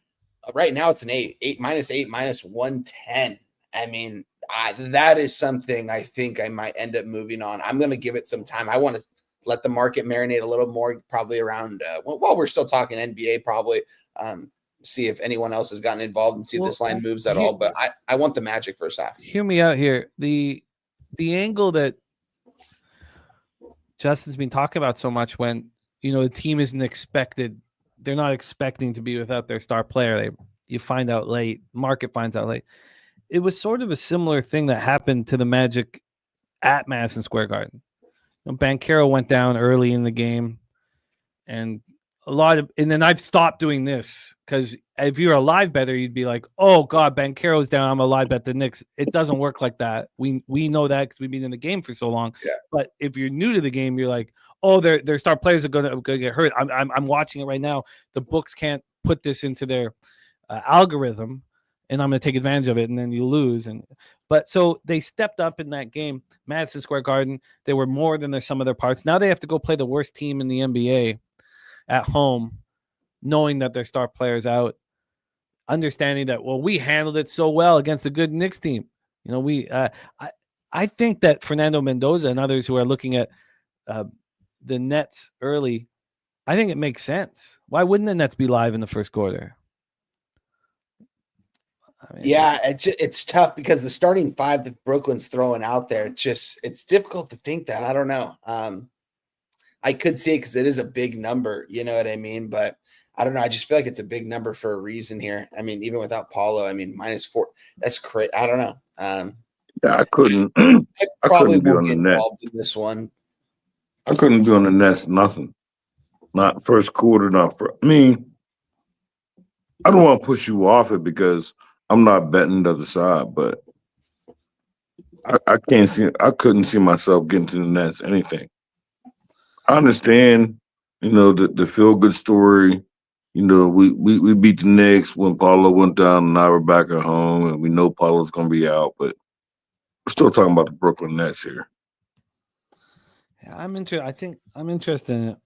F: right now it's an 8 minus 110. I mean, that is something I think I might end up moving on. I'm going to give it some time. I want to let the market marinate a little more, probably around while we're still talking NBA, probably see if anyone else has gotten involved and see if this line moves at
C: here-
F: all. But I want the Magic first half.
C: Hear me out here. The angle that Justin's been talking about so much, when the team isn't expected, they're not expecting to be without their star player. You find out late. Market finds out late. It was sort of a similar thing that happened to the Magic at Madison Square Garden. Banchero went down early in the game, and then I've stopped doing this, because if you're a live better, you'd be like, "Oh God, Banchero's down. I'm a live bet the Knicks." It doesn't work like that. We know that because we've been in the game for so long.
F: Yeah.
C: But if you're new to the game, you're like, "Oh, their star players are gonna get hurt." I'm watching it right now. The books can't put this into their algorithm, and I'm gonna take advantage of it, and then you lose. But so they stepped up in that game, Madison Square Garden. They were more than their sum of their parts. Now they have to go play the worst team in the NBA at home, knowing that their star player's out, understanding that, well, we handled it so well against a good Knicks team. I think that Fernando Mendoza and others who are looking at the Nets early, I think it makes sense. Why wouldn't the Nets be live in the first quarter?
F: It's tough because the starting five that Brooklyn's throwing out there, it's difficult to think that. I don't know. I could see it because it is a big number, you know what I mean? But I don't know. I just feel like it's a big number for a reason here. I mean, even without Paulo, I mean, -4, that's crazy. I don't know.
H: I couldn't. I
F: Probably
H: couldn't be
F: will
H: on
F: get
H: the net.
F: involved in this one.
H: I couldn't be on the Nets. Nothing. Not first quarter. I don't want to push you off it because I'm not betting the other side, but I couldn't see myself getting to the Nets. Anything. I understand, the feel good story. We beat the Knicks when Paulo went down, and now we're back at home, and we know Paulo's going to be out, but we're still talking about the Brooklyn Nets here.
C: Yeah, I'm interested in it.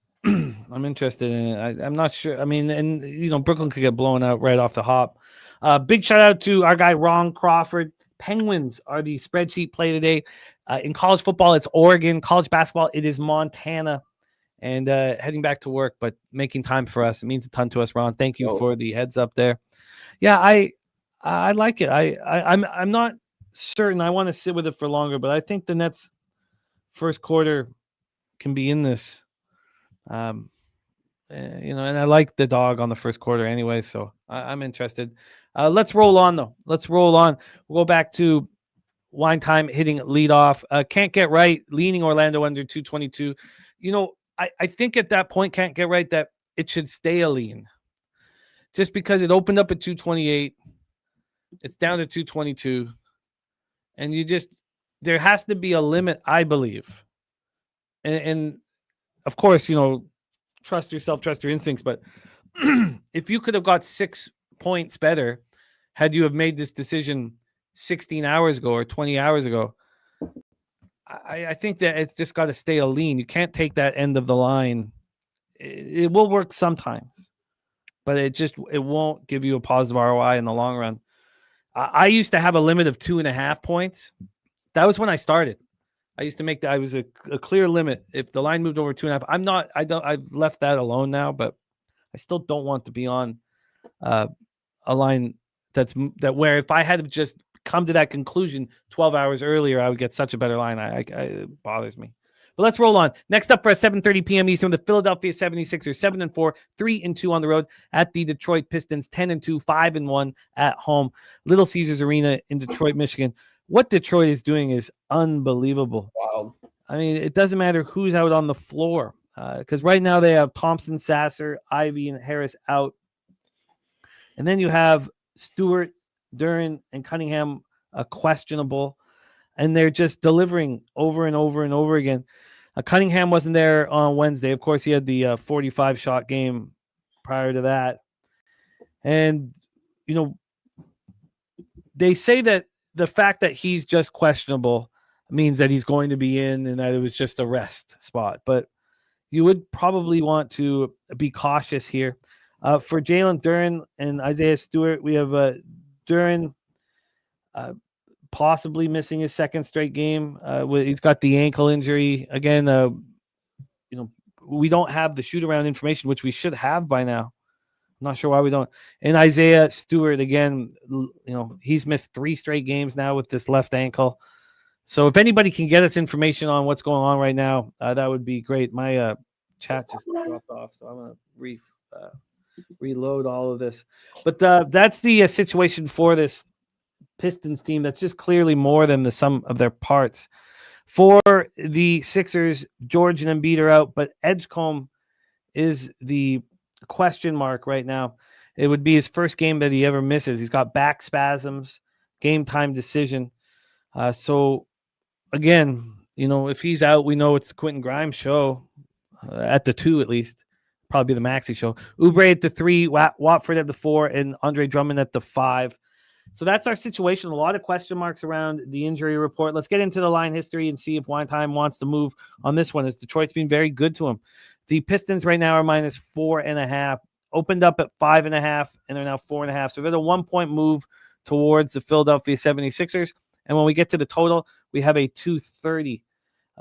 C: I'm interested in it. I'm not sure. I mean, and Brooklyn could get blown out right off the hop. Big shout out to our guy Ron Crawford. Penguins are the spreadsheet play today. In college football, it's Oregon. College basketball, it is Montana. And heading back to work, but making time for us. It means a ton to us, Ron. Thank you for the heads up there. Yeah, I like it. I'm not certain. I want to sit with it for longer, but I think the Nets first quarter can be in this. And I like the dog on the first quarter anyway, so I'm interested. Let's roll on, though. Let's roll on. We'll go back to Wine Time hitting lead off. Can't get right, leaning Orlando under 222. I think at that point, can't get right that it should stay a lean. Just because it opened up at 228, it's down to 222. And there has to be a limit, I believe. And of course, trust yourself, trust your instincts. But if you could have got 6 points better, had you have made this decision 16 hours ago or 20 hours ago, I think that it's just got to stay a lean. You can't take that end of the line. It will work sometimes, but it won't give you a positive ROI in the long run. I used to have a limit of 2.5 points. That was when I started. I used to make that. I was a clear limit. If the line moved over 2.5, I've left that alone now, but I still don't want to be on a line that where if I had just come to that conclusion 12 hours earlier, I would get such a better line. It bothers me. But let's roll on. Next up for a 7:30 p.m. Eastern, the Philadelphia 76ers 7-4, 3-2 on the road at the Detroit Pistons 10-2, 5-1 at home. Little Caesars Arena in Detroit, Michigan. What Detroit is doing is unbelievable.
F: Wow.
C: I mean, it doesn't matter who's out on the floor because right now they have Thompson, Sasser, Ivy, and Harris out. And then you have Stewart, Duran, and Cunningham questionable, and they're just delivering over and over and over again. Cunningham wasn't there on Wednesday. Of course, he had the 45-shot game prior to that. And, they say that the fact that he's just questionable means that he's going to be in and that it was just a rest spot. But you would probably want to be cautious here. For Jalen Duran and Isaiah Stewart, we have Duran possibly missing his second straight game. He's got the ankle injury. Again, we don't have the shoot-around information, which we should have by now. I'm Not sure why we don't. And Isaiah Stewart, again, he's missed 3 straight games now with this left ankle. So if anybody can get us information on what's going on right now, that would be great. My chat just dropped off, so I'm going to reload all of this. But that's the situation for this Pistons team. That's just clearly more than the sum of their parts. For the Sixers, George and Embiid are out, but Edgecombe is the question mark right now. It would be his first game that he ever misses. He's got back spasms, game time decision. So again, if he's out, we know it's the Quentin Grimes show at the 2 at least. Probably the Maxey show. Oubre at the 3, Watford at the 4, and Andre Drummond at the 5. So that's our situation. A lot of question marks around the injury report. Let's get into the line history and see if Weinheim wants to move on this one, as Detroit's been very good to him. The Pistons right now are minus 4.5. Opened up at 5.5, and they're now 4.5. So they're a 1-point move towards the Philadelphia 76ers. And when we get to the total, we have a 230.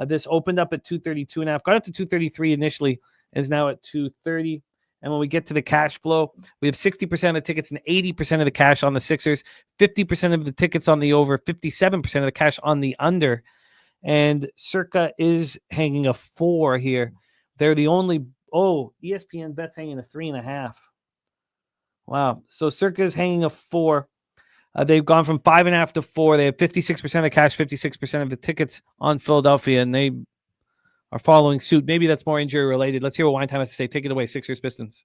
C: This opened up at 232.5, got up to 233 initially, is now at 230. And when we get to the cash flow, we have 60% of the tickets and 80% of the cash on the Sixers, 50% of the tickets on the over, 57% of the cash on the under. And Circa is hanging a 4 here. They're the only, ESPN bet's hanging a 3.5. Wow. So Circa is hanging a 4. They've gone from 5.5 to 4. They have 56% of the cash, 56% of the tickets on Philadelphia, and they are following suit. Maybe that's more injury related. Let's hear what Weinheim has to say. Take it away, Sixers Pistons.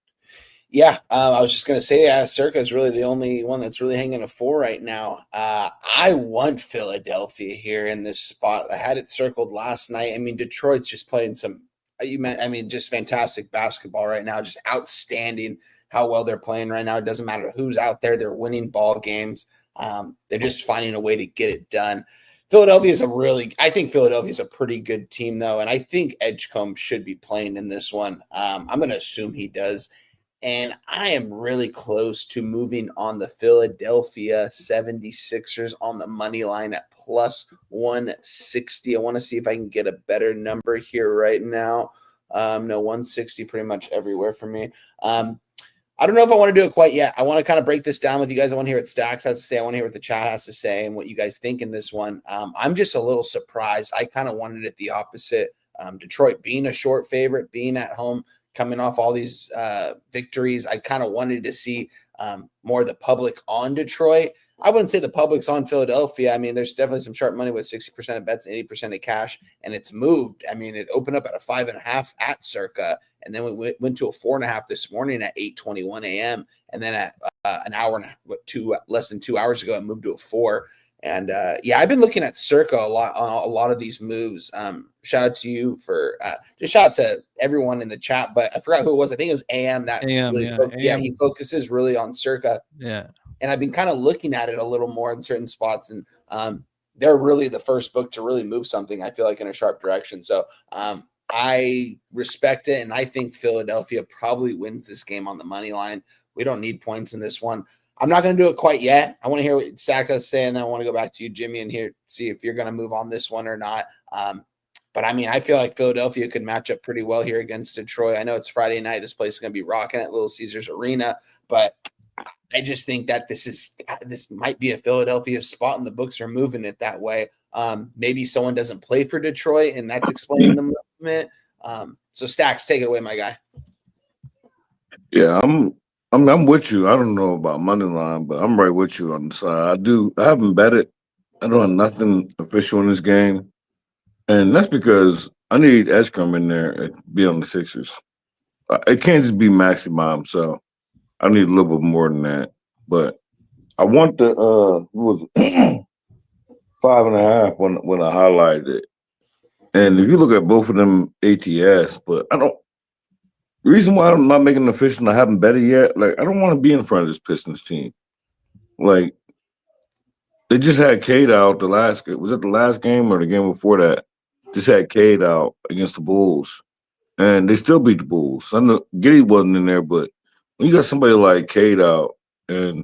F: Yeah, I was just going to say, Circa is really the only one that's really hanging a 4 right now. I want Philadelphia here in this spot. I had it circled last night. I mean, Detroit's just playing just fantastic basketball right now, just outstanding how well they're playing right now. It doesn't matter who's out there. They're winning ball games. They're just finding a way to get it done. I think Philadelphia is a pretty good team, though, and I think Edgecombe should be playing in this one. I'm going to assume he does, and I am really close to moving on the Philadelphia 76ers on the money line at plus 160. I want to see if I can get a better number here right now. 160 pretty much everywhere for me. I don't know if I want to do it quite yet. I want to kind of break this down with you guys. I want to hear what Stacks has to say. I want to hear what the chat has to say and what you guys think in this one. I'm just a little surprised. I kind of wanted it the opposite. Detroit being a short favorite, being at home, coming off all these victories, I kind of wanted to see more of the public on Detroit. I wouldn't say the public's on Philadelphia. I mean, there's definitely some sharp money with 60% of bets and 80% of cash, and it's moved. I mean, it opened up at a 5.5 at Circa, and then we went to a 4.5 this morning at 8:21 a.m. And then at an hour and less than 2 hours ago, it moved to a 4. And I've been looking at Circa a lot of these moves. Shout out to you for just shout out to everyone in the chat, but I forgot who it was. I think it was AM he focuses really on Circa.
C: Yeah.
F: And I've been kind of looking at it a little more in certain spots, and they're really the first book to really move something, I feel like, in a sharp direction. So I respect it, and I think Philadelphia probably wins this game on the money line. We don't need points in this one. I'm not going to do it quite yet. I want to hear what Stacks has to say, and then I want to go back to you, Jimmy, and see if you're going to move on this one or not. But, I mean, I feel like Philadelphia could match up pretty well here against Detroit. I know it's Friday night. This place is going to be rocking at Little Caesars Arena, but I just think that this might be a Philadelphia spot, and the books are moving it that way. Maybe someone doesn't play for Detroit, and that's explaining the movement. So Stacks, take it away, my guy.
H: Yeah, I'm with you. I don't know about money line, but I'm right with you on the side. I haven't betted. I don't have nothing official in this game, and that's because I need Edgecombe in there and be on the Sixers. It can't just be Maxey by himself. I need a little bit more than that, but I want the what was it 5.5 when I highlighted it. And if you look at both of them ATS, but the reason why I'm not making an official, I haven't betted yet. Like, I don't want to be in front of this Pistons team. Like, they just had Cade out was it the last game or the game before that? Just had Cade out against the Bulls, and they still beat the Bulls. I know Giddey wasn't in there, but when you got somebody like Cade out, and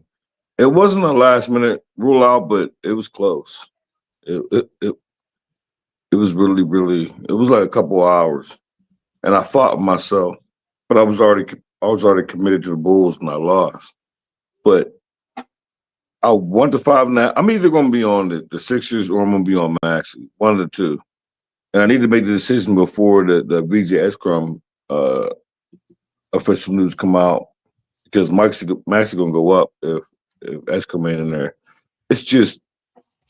H: it wasn't a last-minute rule out, but it was close. It was really, it was like a couple of hours, and I fought myself, but I was already I was already committed to the Bulls and I lost. But I 1-5 now. I'm either going to be on the Sixers or I'm going to be on Maxey, one of the two. And I need to make the decision before the VJ Escrum official news come out because Maxey going to go up if Escrum ain't in there. It's just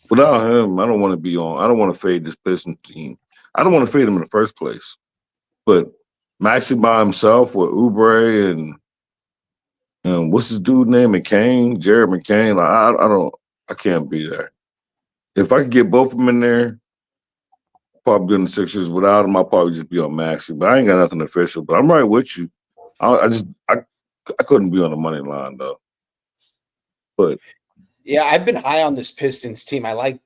H: without him, I don't want to be on. I don't want to fade this Pistons team. I don't want to fade him in the first place. But Maxey by himself with Oubre and what's his dude name? McCain, Jared McCain. Like, I can't be there. If I could get both of them in there, probably doing the Sixers. Without him, I'll probably just be on Maxey. But I ain't got nothing official. But I'm right with you. I couldn't be on the money line though. But
F: yeah, I've been high on this Pistons team. I like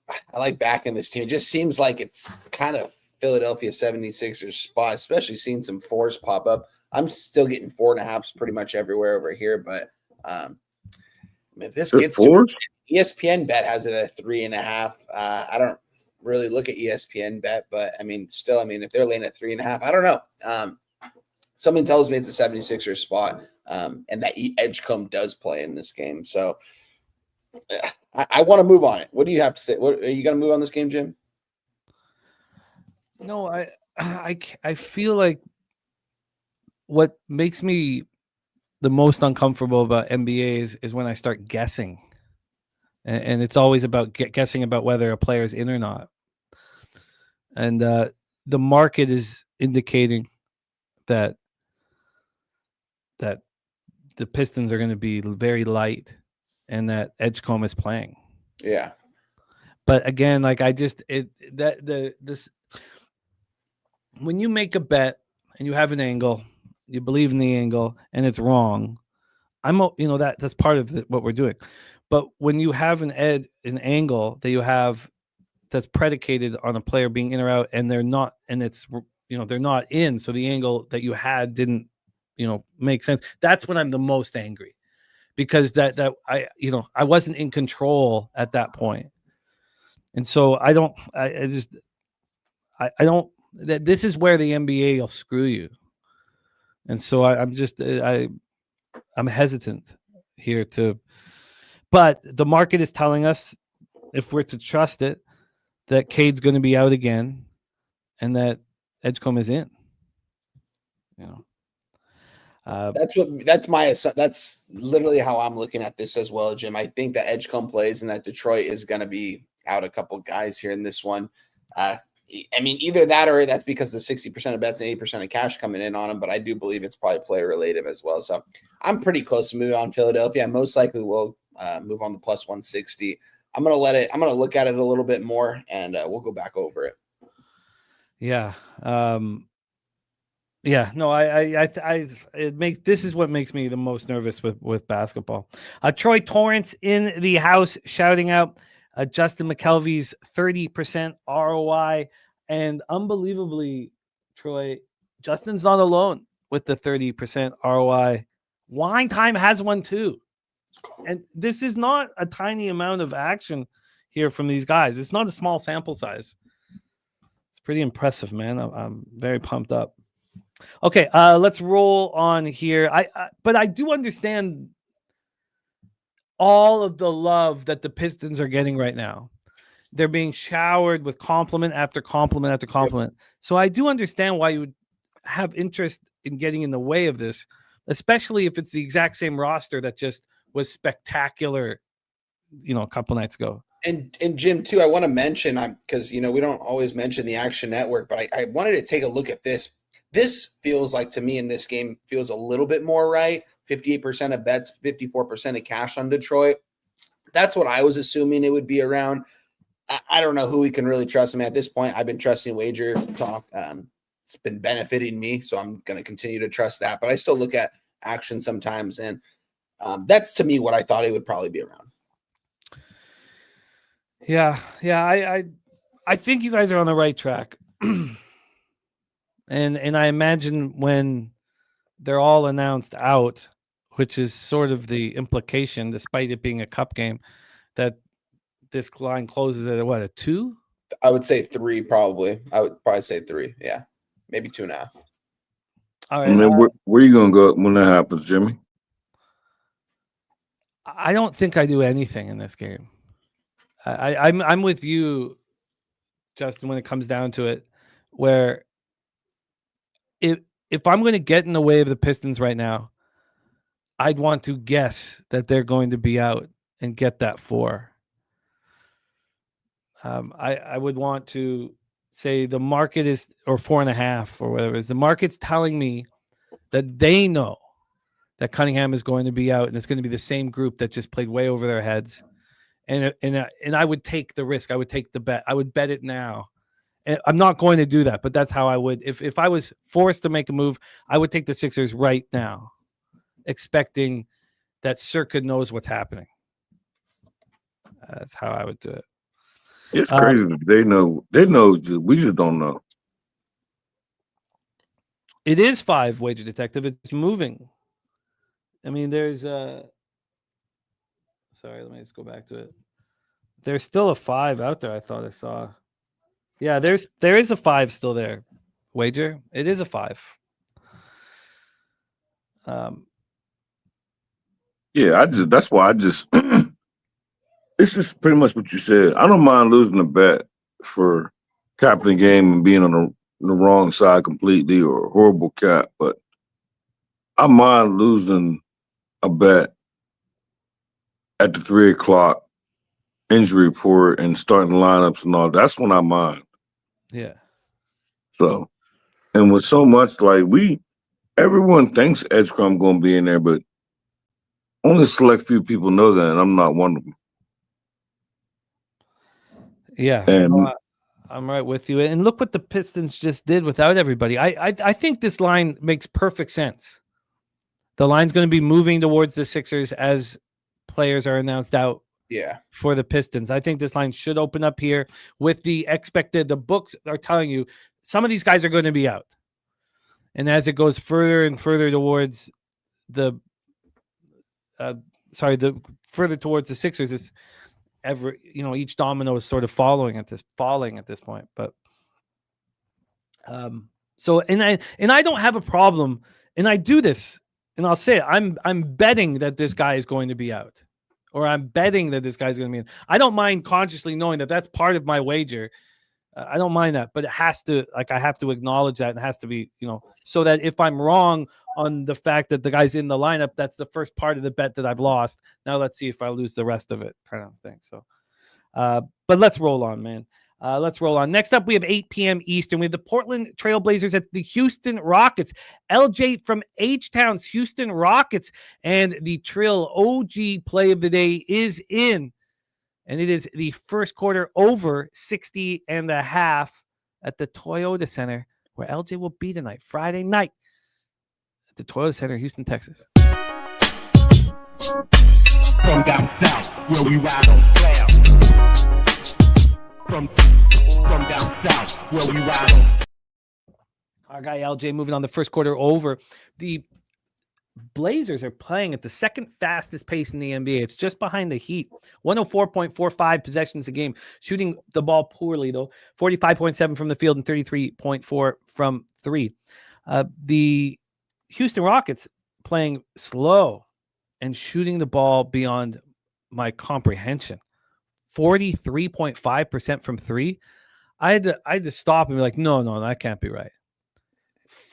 F: backing this team. It just seems like it's kind of Philadelphia 76ers spot, especially seeing some 4s pop up. I'm still getting 4.5s pretty much everywhere over here, but if this gets to ESPN bet has it at 3.5. I don't really look at ESPN bet, but still, if they're laying at 3.5, I don't know. Something tells me it's a 76ers spot, and that Edgecombe does play in this game. So I want to move on it. What do you have to say? What are you going to move on this game, Jim?
C: No, I feel like what makes me the most uncomfortable about NBA is when I start guessing, and it's always about guessing about whether a player is in or not. And the market is indicating that the Pistons are going to be very light, and that Edgecombe is playing.
F: Yeah,
C: but again, like this when you make a bet and you have an angle, you believe in the angle, and it's wrong. That's part of what we're doing. But when you have an angle that you have that's predicated on a player being in or out, and they're not, and it's they're not in, so the angle that you had didn't make sense. That's when I'm the most angry, because that I wasn't in control at that point, and so this is where the NBA will screw you. And so I'm hesitant here but the market is telling us, if we're to trust it, that Cade's going to be out again and that Edgecombe is in.
F: That's literally how I'm looking at this as well, Jim. I think that Edgecombe plays and that Detroit is going to be out a couple guys here in this one. Either that or that's because the 60% of bets and 80% of cash coming in on them, but I do believe it's probably player related as well. So I'm pretty close to moving on Philadelphia. I most likely will move on the plus 160. I'm going to look at it a little bit more, and we'll go back over it.
C: Yeah. This is what makes me the most nervous with basketball. Troy Torrance in the house shouting out Justin McKelvey's 30% ROI. And unbelievably, Troy, Justin's not alone with the 30% ROI. Wine Time has one too. And this is not a tiny amount of action here from these guys. It's not a small sample size. It's pretty impressive, man. I'm very pumped up. Okay, let's roll on here. But I do understand all of the love that the Pistons are getting right now. They're being showered with compliment after compliment after compliment. So I do understand why you would have interest in getting in the way of this, especially if it's the exact same roster that just was spectacular, a couple nights ago.
F: And Jim, too, I want to mention, because, we don't always mention the Action Network, but I wanted to take a look at this. This feels like, to me, in this game, feels a little bit more right. 58% of bets, 54% of cash on Detroit. That's what I was assuming it would be around. I don't know who we can really trust. At this point, I've been trusting Wager Talk. It's been benefiting me, so I'm going to continue to trust that. But I still look at Action sometimes, and that's, to me, what I thought it would probably be around.
C: Yeah. I think you guys are on the right track. And I imagine when they're all announced out, which is sort of the implication, despite it being a cup game, that this line closes at a 2?
F: I would say 3, probably. I would probably say 3. Yeah, maybe 2.5.
C: All
H: And
C: right.
H: then where you gonna go when that happens, Jimmy?
C: I don't think I do anything in this game. I'm with you, Justin, when it comes down to it, where if I'm going to get in the way of the Pistons right now, I'd want to guess that they're going to be out and get that 4. I would want to say the market is, or 4.5 or whatever it is. The market's telling me that they know that Cunningham is going to be out, and it's going to be the same group that just played way over their heads. And I would take the risk. I would take the bet. I would bet it now. And I'm not going to do that, but that's how I would. If I was forced to make a move, I would take the Sixers right now, expecting that Circa knows what's happening. That's how I would do it.
H: It's crazy. They know. They know. We just don't know.
C: It is 5, Wager Detective. It's moving. I mean, there's sorry, let me just go back to it. There's still a 5 out there. I thought I saw. Yeah, there is a 5 still there. Wager. It is a 5.
H: Yeah, that's why I just it's just pretty much what you said. I don't mind losing a bet for capping the game and being on the wrong side completely or a horrible cap, but I mind losing a bet at the 3 o'clock injury report and starting lineups and all. That's when I mind.
C: Yeah.
H: So, and with so much like everyone thinks Edgecombe going to be in there, but only a select few people know that, and I'm not one of them.
C: Yeah,
H: and
C: I'm right with you. And look what the Pistons just did without everybody. I think this line makes perfect sense. The line's going to be moving towards the Sixers as players are announced out.
F: Yeah.
C: For the Pistons, I think this line should open up here with the expected. The books are telling you some of these guys are going to be out, and as it goes further and further towards the further towards the Sixers, it's each domino is sort of falling at this point. But so I don't have a problem, and I do this, and I'll say it, I'm betting that this guy is going to be out. Or I'm betting that this guy's going to be in. I don't mind consciously knowing that that's part of my wager. I don't mind that, but it has to, I have to acknowledge that. It has to be, so that if I'm wrong on the fact that the guy's in the lineup, that's the first part of the bet that I've lost. Now let's see if I lose the rest of it, kind of thing. So, but let's roll on, man. Let's roll on. Next up, we have 8 p.m. Eastern. We have the Portland Trailblazers at the Houston Rockets. LJ from H-Town's Houston Rockets. And the Trill OG play of the day is in. And it is the first quarter over 60.5 at the Toyota Center, where LJ will be tonight, Friday night, at the Toyota Center, Houston, Texas.
G: From down south, where we ride on clouds. From down south, where we ride on.
C: Our guy LJ moving on the first quarter over. The Blazers are playing at the second fastest pace in the NBA. It's just behind the Heat. 104.45 possessions a game. Shooting the ball poorly, though. 45.7 from the field and 33.4 from 3. The Houston Rockets playing slow and shooting the ball beyond my comprehension. 43.5% from 3. I had to stop and be like, no, that can't be right.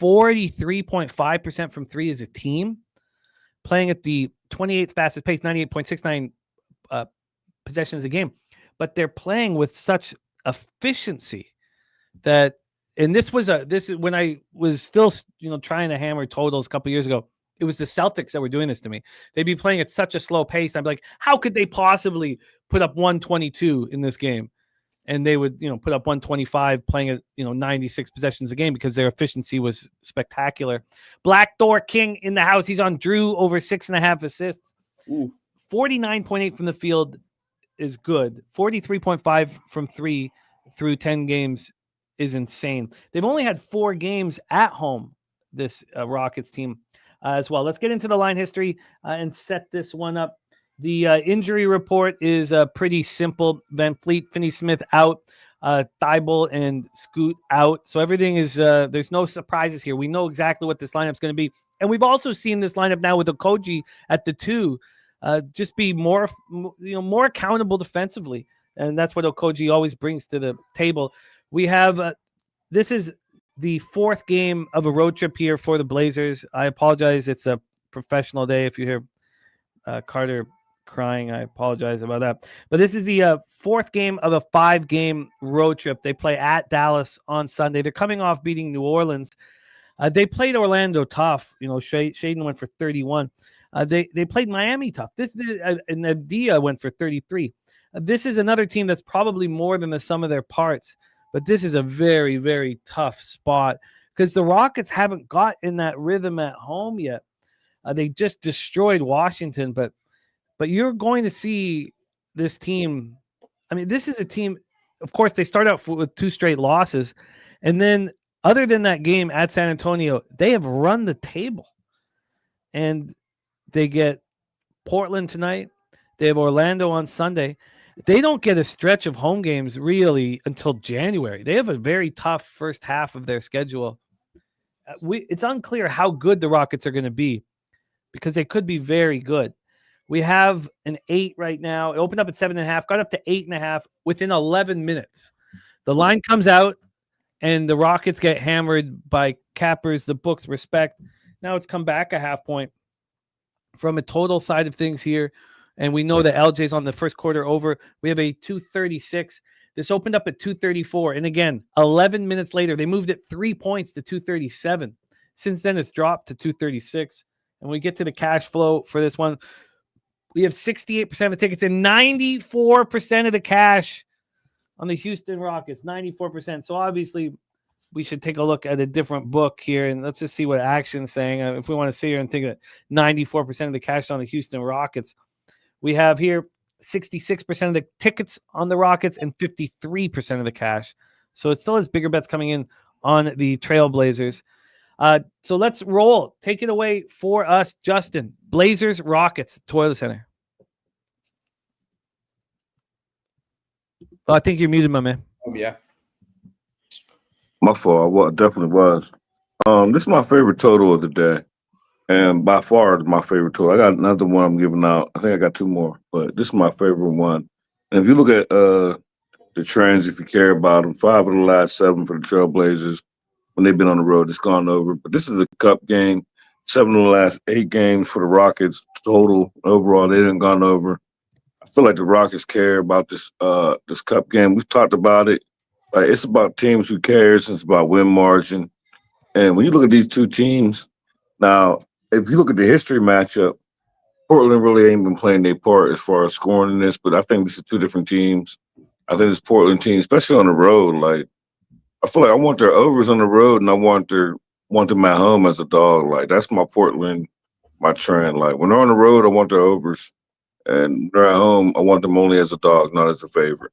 C: 43.5% from 3 as a team, playing at the 28th fastest pace, 98.69 possessions a game. But they're playing with such efficiency that, and this is when I was still, trying to hammer totals a couple years ago. It was the Celtics that were doing this to me. They'd be playing at such a slow pace. I'd be like, how could they possibly put up 122 in this game? And they would, put up 125 playing at, 96 possessions a game because their efficiency was spectacular. Black Thor King in the house. He's on Drew over 6.5 assists. 49.8 from the field is good. 43.5 from 3 through 10 games is insane. They've only had 4 games at home, this Rockets team as well. Let's get into the line history and set this one up. The injury report is pretty simple. Van Fleet, Finney Smith out. Thibault and Scoot out. So everything is there's no surprises here. We know exactly what this lineup's going to be. And we've also seen this lineup now with Okogie at the 2 just be more accountable defensively. And that's what Okogie always brings to the table. We have this is the 4th game of a road trip here for the Blazers. I apologize. It's a professional day. If you hear Carter crying, I apologize about that. But this is the 4th game of a 5-game road trip. They play at Dallas on Sunday. They're coming off beating New Orleans. They played Orlando tough. Shaden went for 31. They played Miami tough. And Adia went for 33. This is another team that's probably more than the sum of their parts. But this is a very, very tough spot because the Rockets haven't got in that rhythm at home yet. They just destroyed Washington, but you're going to see this team. I mean, this is a team, of course, they start out with 2 straight losses. And then other than that game at San Antonio, they have run the table. And they get Portland tonight. They have Orlando on Sunday. They don't get a stretch of home games really until January. They have a very tough first half of their schedule. It's unclear how good the Rockets are going to be because they could be very good. We have an 8 right now. It opened up at 7.5, got up to 8.5 within 11 minutes. The line comes out, and the Rockets get hammered by cappers. The books respect. Now it's come back a half point from a total side of things here. And we know that LJ's on the first quarter over. We have a 236. This opened up at 234. And again, 11 minutes later, they moved it 3 points to 237. Since then, it's dropped to 236. And we get to the cash flow for this one. We have 68% of the tickets and 94% of the cash on the Houston Rockets. 94%. So obviously, we should take a look at a different book here. And let's just see what Action's saying. If we want to sit here and think that 94% of the cash on the Houston Rockets. We have here 66% of the tickets on the Rockets and 53% of the cash. So it still has bigger bets coming in on the Trailblazers. So let's roll. Take it away for us, Justin. Blazers, Rockets, Toilet Center. Oh, I think you're muted, my man.
F: Yeah.
H: My fault. Well, it definitely was. This is my favorite total of the day. And by far, my favorite tool. I got another one I'm giving out. I think I got 2 more, but this is my favorite one. And if you look at the trends, if you care about them, 5 of the last 7 for the Trailblazers when they've been on the road, it's gone over. But this is a cup game. 7 of the last 8 games for the Rockets total. Overall, they didn't gone over. I feel like the Rockets care about this cup game. We've talked about it. Like, it's about teams who cares. It's about win margin. And when you look at these 2 teams, now, if you look at the history matchup, Portland really ain't been playing their part as far as scoring in this, but I think this is 2 different teams. I think this Portland team, especially on the road, like, I feel like I want their overs on the road and I want them at home as a dog. Like, that's my Portland, my trend. Like, when they're on the road, I want their overs. And when they're at home, I want them only as a dog, not as a favorite.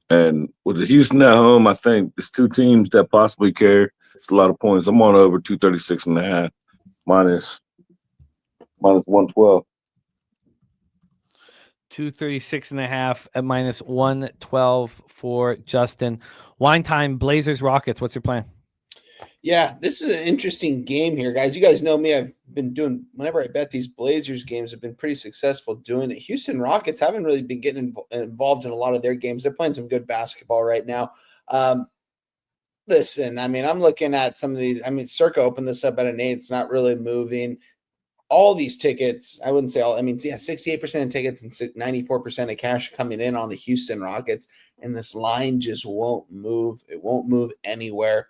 H: And with the Houston at home, I think it's 2 teams that possibly care. It's a lot of points. I'm on over 236.5. Minus 112.
C: 236.5 at minus 112 for Justin. Wine time, Blazers, Rockets. What's your plan?
F: Yeah, this is an interesting game here, guys. You guys know me. I've been doing, whenever I bet these Blazers games, I've been pretty successful doing it. Houston Rockets haven't really been getting involved in a lot of their games. They're playing some good basketball right now. Listen, I mean, I'm looking at some of these. I mean, Circa opened this up at an 8. It's not really moving. All these tickets, I wouldn't say all. I mean, yeah, 68% of tickets and 94% of cash coming in on the Houston Rockets. And this line just won't move. It won't move anywhere.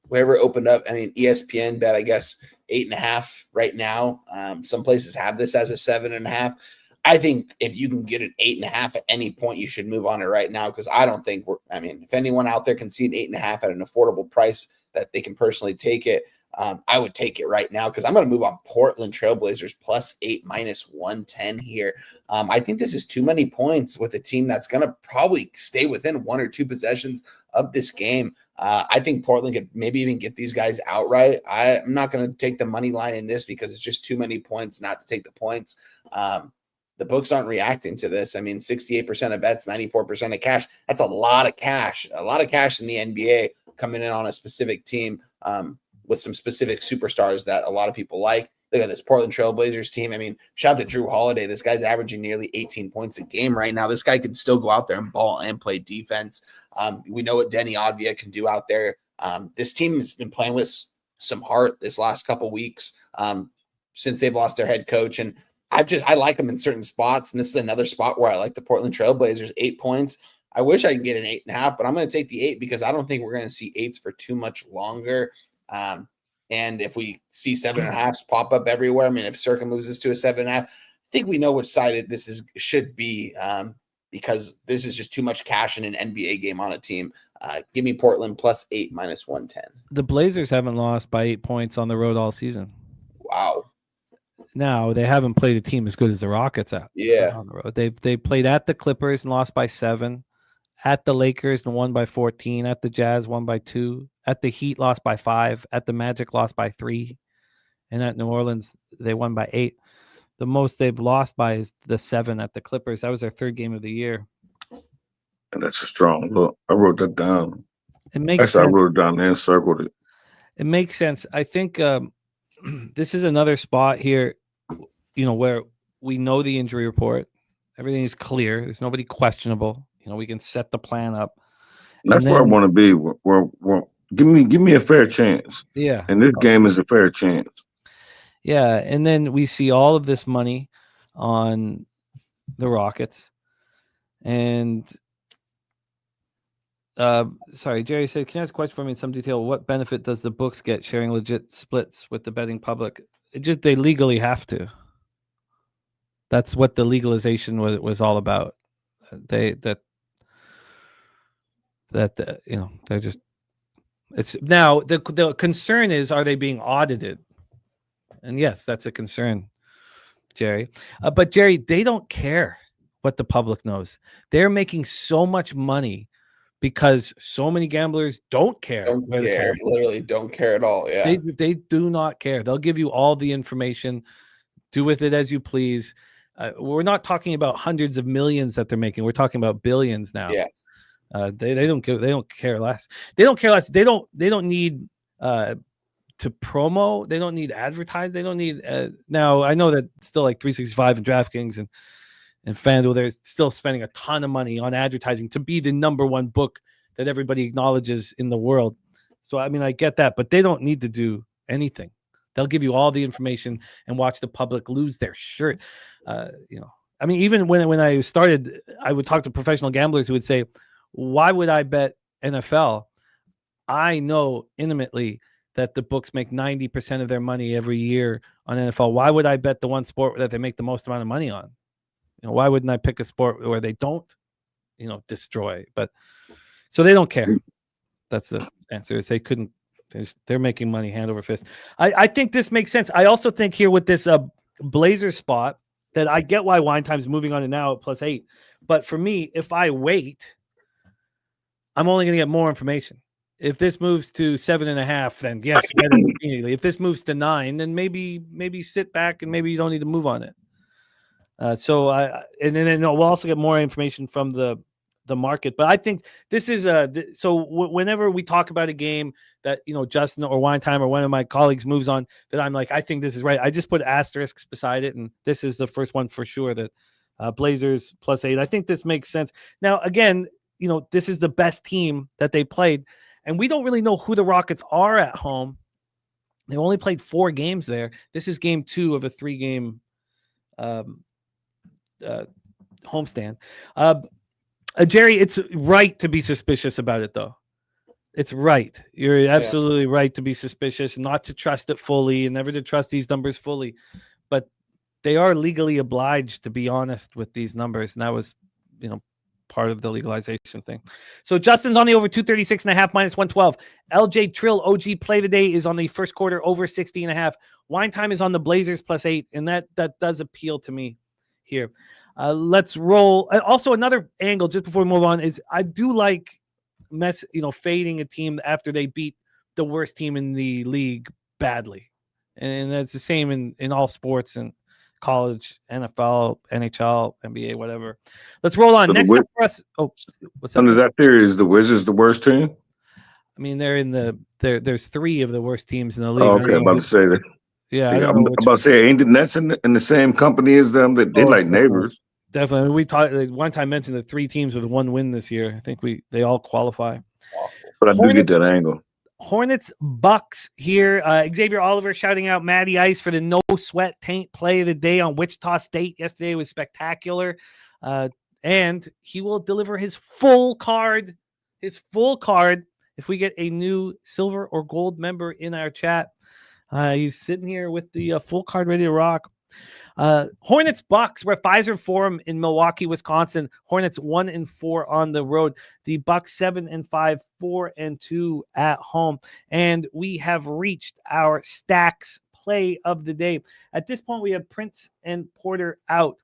F: Wherever it opened up, I mean, ESPN bet, I guess, 8.5 right now. Some places have this as a 7.5. I think if you can get an 8.5 at any point, you should move on it right now, because I don't think if anyone out there can see an 8.5 at an affordable price that they can personally take it, I would take it right now, because I'm going to move on Portland Trailblazers +8 minus 110 here. I think this is too many points with a team that's going to probably stay within 1 or 2 possessions of this game. I think Portland could maybe even get these guys outright. I'm not going to take the money line in this because it's just too many points not to take the points. the books aren't reacting to this. I mean, 68% of bets, 94% of cash. That's a lot of cash in the NBA coming in on a specific team with some specific superstars that a lot of people like. Look at this Portland Trail Blazers team. I mean, shout out to Drew Holiday. This guy's averaging nearly 18 points a game right now. This guy can still go out there and ball and play defense. We know what Denny Advia can do out there. This team has been playing with some heart this last couple weeks since they've lost their head coach. And I like them in certain spots. And this is another spot where I like the Portland Trail Blazers, 8 points. I wish I could get an 8.5, but I'm going to take the 8 because I don't think we're going to see 8s for too much longer. And if we see 7.5s pop up everywhere, I mean, if Circa moves this to a 7.5, I think we know which side this should be because this is just too much cash in an NBA game on a team. Give me Portland +8 -110.
C: The Blazers haven't lost by 8 points on the road all season.
F: Wow.
C: Now they haven't played a team as good as the Rockets on the road. They played at the Clippers and lost by 7, at the Lakers and won by 14, at the Jazz won by 2, at the Heat lost by 5, at the Magic lost by 3, and at New Orleans they won by 8. The most they've lost by is the 7 at the Clippers. That was their 3rd game of the year.
H: And that's a strong look. I wrote that down.
C: It makes
H: Actually,
C: sense.
H: I wrote it down and circled it.
C: It makes sense. I think this is another spot here, where we know the injury report. Everything is clear. There's nobody questionable. We can set the plan up.
H: That's where I want to be. Where give me a fair chance.
C: Yeah.
H: And this game is a fair chance.
C: Yeah. And then we see all of this money on the Rockets. And sorry, Jerry said, can you ask a question for me in some detail? What benefit does the books get sharing legit splits with the betting public? They legally have to. That's what the legalization was all about. They're just, it's now the concern is, are they being audited? And yes, that's a concern, Jerry. But Jerry, they don't care what the public knows. They're making so much money because so many gamblers don't care.
F: Literally don't care at all. Yeah.
C: They do not care. They'll give you all the information. Do with it as you please. We're not talking about hundreds of millions that they're making. We're talking about billions now.
F: Yeah.
C: They don't care less. They don't care less. They don't need to promo. They don't need advertise. They don't need now. I know that still like 365 and DraftKings and FanDuel, they're still spending a ton of money on advertising to be the number one book that everybody acknowledges in the world. So I mean, I get that, but they don't need to do anything. They'll give you all the information and watch the public lose their shirt. I mean, even when I started, I would talk to professional gamblers who would say, why would I bet NFL? I know intimately that the books make 90% of their money every year on NFL. Why would I bet the one sport that they make the most amount of money on? Why wouldn't I pick a sport where they don't, destroy? But so they don't care. That's the answer. Is they couldn't. They're making money hand over fist. I think this makes sense. I also think here with this Blazer spot that I get why Wine Time's moving on to now at +8. But for me, if I wait, I'm only going to get more information. If this moves to 7.5, then yes, bet it immediately. If this moves to 9, then maybe sit back and maybe you don't need to move on it. And then we'll also get more information from the market. But I think this is whenever we talk about a game that Justin or Wine Time or one of my colleagues moves on, that I'm like, I think this is right. I just put asterisks beside it, and this is the first one for sure that Blazers +8. I think this makes sense. Now again, this is the best team that they played, and we don't really know who the Rockets are at home. They only played 4 games there. This is game 2 of a 3-game homestand. Jerry, it's right to be suspicious about it, though. It's right. You're absolutely right to be suspicious, not to trust it fully, and never to trust these numbers fully. But they are legally obliged to be honest with these numbers, and that was, part of the legalization thing. So Justin's on the over 236.5 -112. LJ Trill OG play of the day is on the first quarter over 60.5. Wine Time is on the Blazers +8, and that does appeal to me here. Let's roll. Also, another angle just before we move on is I do like fading a team after they beat the worst team in the league badly, and that's the same in all sports and college, NFL, NHL, NBA, whatever. Let's roll on.
H: So
C: Next up for us. Oh, what's up?
H: Under that theory, is the Wizards the worst team?
C: I mean, they're in there's 3 of the worst teams in the league.
H: Oh, okay, I'm about to say that.
C: Yeah, I
H: Yeah,
C: don't
H: I'm
C: know which
H: about to say, ain't the Nets in the same company as them? That they like neighbors.
C: Definitely. We talked one time mentioned the 3 teams with 1 win this year. I think they all qualify.
H: But I do get that angle.
C: Hornets Bucks here. Xavier Oliver shouting out Matty Ice for the no sweat taint play of the day on Wichita State yesterday. It was spectacular. And he will deliver his full card if we get a new silver or gold member in our chat. He's sitting here with the full card ready to rock. Hornets Bucks. We're at Pfizer Forum in Milwaukee, Wisconsin. Hornets 1-4 on the road. The Bucks 7-5, 4-2 at home. And we have reached our stacks play of the day. At this point, we have Prince and Porter out,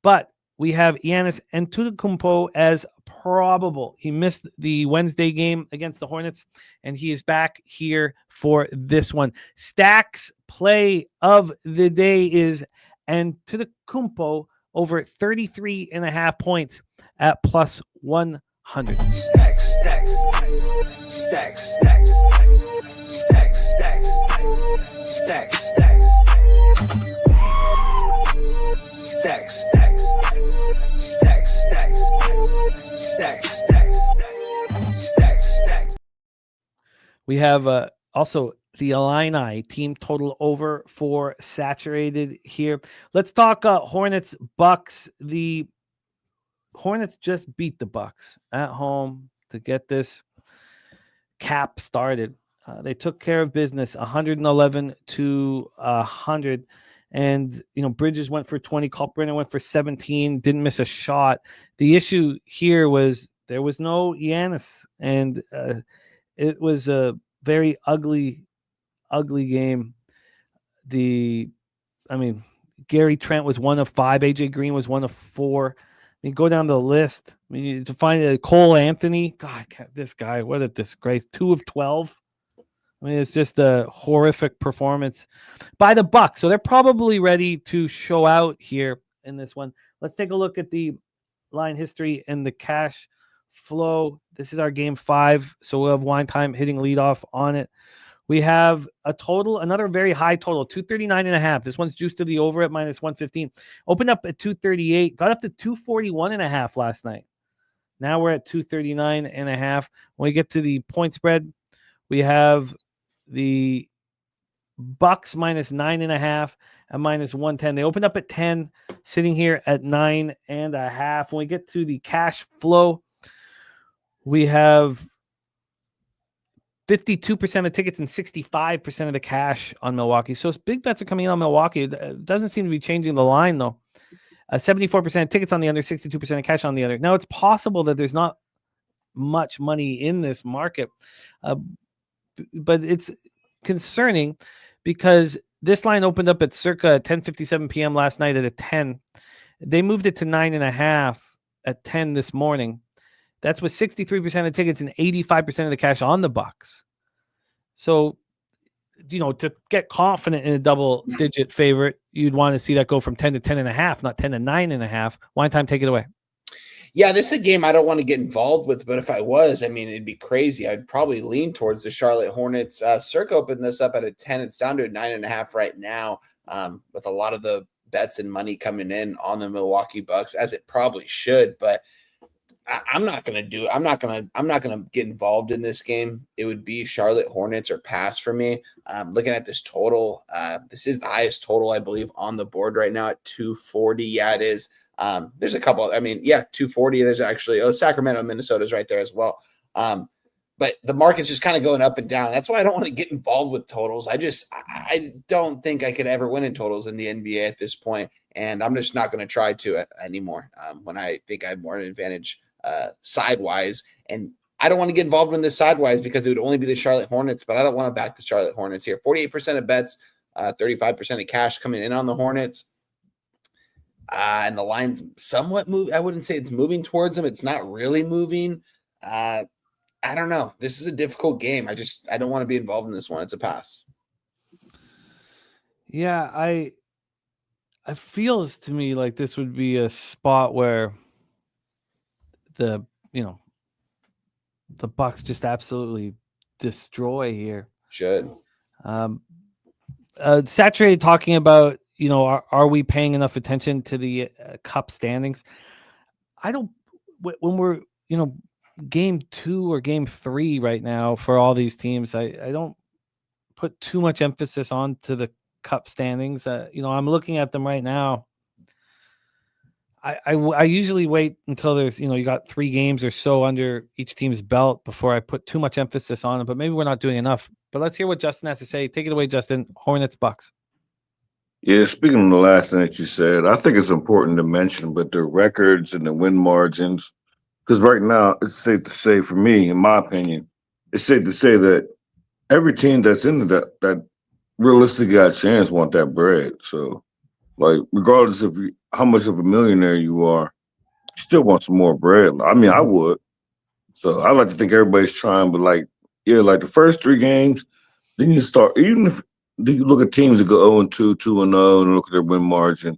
C: but we have Giannis Antetokounmpo as probable. He missed the Wednesday game against the Hornets, and he is back here for this one. Stacks play of the day is Antetokounmpo over 33.5 points at plus 100.
I: Stacks.
C: We have also the Illini team total over for saturated here. Let's talk Hornets Bucks. The Hornets just beat the Bucks at home to get this cap started. They took care of business, 111-100. And, Bridges went for 20. Kalkbrenner went for 17. Didn't miss a shot. The issue here was there was no Giannis. And it was a very ugly game. Gary Trent was 1 of 5. AJ Green was 1 of 4. Go down the list. To find Cole Anthony. God, this guy, what a disgrace. 2 of 12. It's just a horrific performance by the Bucks. So they're probably ready to show out here in this one. Let's take a look at the line history and the cash flow. This is our game 5. So we'll have wine time hitting leadoff on it. We have another very high total, 239.5. This one's juiced to the over at minus 115. Opened up at 238, got up to 241.5 last night. Now we're at 239.5. When we get to the point spread, we have the Bucks minus 9.5 and minus 110. They opened up at 10, sitting here at 9.5. When we get to the cash flow, we have 52% of tickets and 65% of the cash on Milwaukee. So big bets are coming in on Milwaukee. It doesn't seem to be changing the line, though. 74% of tickets on the under, 62% of cash on the under. Now, it's possible that there's not much money in this market, but it's concerning because this line opened up at circa 10:57 p.m. last night at a 10. They moved it to 9.5 at 10 this morning. That's with 63% of tickets and 85% of the cash on the Bucks. So, to get confident in a double-digit favorite, you'd want to see that go from 10 to 10.5, not 10 to 9.5. Wine time, take it away.
F: Yeah, this is a game I don't want to get involved with, but if I was, it'd be crazy. I'd probably lean towards the Charlotte Hornets. Circa opened this up at a 10. It's down to a 9.5 right now, with a lot of the bets and money coming in on the Milwaukee Bucks, as it probably should. But I'm not gonna get involved in this game. It would be Charlotte Hornets or pass for me. Looking at this total, this is the highest total I believe on the board right now at 240. Yeah, it is. There's a couple. 240. There's actually Sacramento, Minnesota's right there as well. But the market's just kind of going up and down. That's why I don't want to get involved with totals. I don't think I could ever win in totals in the NBA at this point, and I'm just not going to try to anymore. When I think I have more of an advantage sidewise, and I don't want to get involved in this sidewise because it would only be the Charlotte Hornets, but I don't want to back the Charlotte Hornets here. 48% of bets, 35% of cash coming in on the Hornets. And the line's somewhat move. I wouldn't say it's moving towards them. It's not really moving. I don't know. This is a difficult game. I don't want to be involved in this one. It's a pass.
C: Yeah, it feels to me like this would be a spot where the Bucks just absolutely destroy here.
F: Should.
C: Saturated talking about, are we paying enough attention to the cup standings? I don't, when we're, game 2 or game 3 right now for all these teams, I don't put too much emphasis on to the cup standings. I'm looking at them right now. I usually wait until there's, you got 3 games or so under each team's belt before I put too much emphasis on it, but maybe we're not doing enough. But let's hear what Justin has to say. Take it away, Justin. Hornets, Bucks.
H: Yeah, speaking of the last thing that you said, I think it's important to mention, but the records and the win margins, because right now it's safe to say, for me, in my opinion, it's safe to say that every team that's in that realistically got a chance want that bread. So, like, regardless of how much of a millionaire you are, you still want some more bread. I mean, I would. So I like to think everybody's trying, but like the first 3 games, then you start, even if you look at teams that go 0-2, 2-0, and look at their win margin,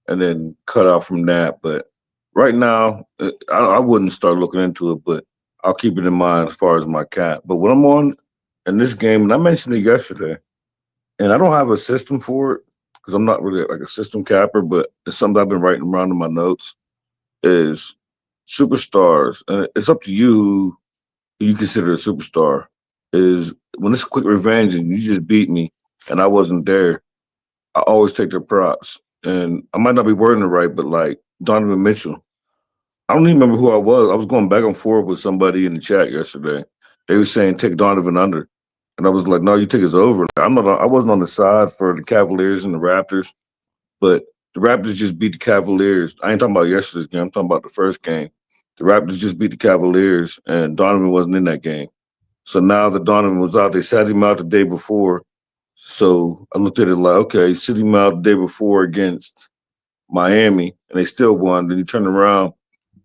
H: and then cut out from that. But right now, I wouldn't start looking into it, but I'll keep it in mind as far as my cap. But what I'm on in this game, and I mentioned it yesterday, and I don't have a system for it because I'm not really like a system capper, but it's something I've been writing around in my notes, is superstars. And it's up to you who you consider a superstar. Is when it's quick revenge and you just beat me and I wasn't there, I always take their props. And I might not be wording it right, but like Donovan Mitchell, I don't even remember who I was. I was going back and forth with somebody in the chat yesterday. They were saying take Donovan under. And I was like, no, you take us over. I wasn't on the side for the Cavaliers and the Raptors, but the Raptors just beat the Cavaliers. I ain't talking about yesterday's game. I'm talking about the first game. The Raptors just beat the Cavaliers, and Donovan wasn't in that game. So now that Donovan was out, they sat him out the day before. So I looked at it like, okay, sit him out the day before against Miami, and they still won. Then you turn around,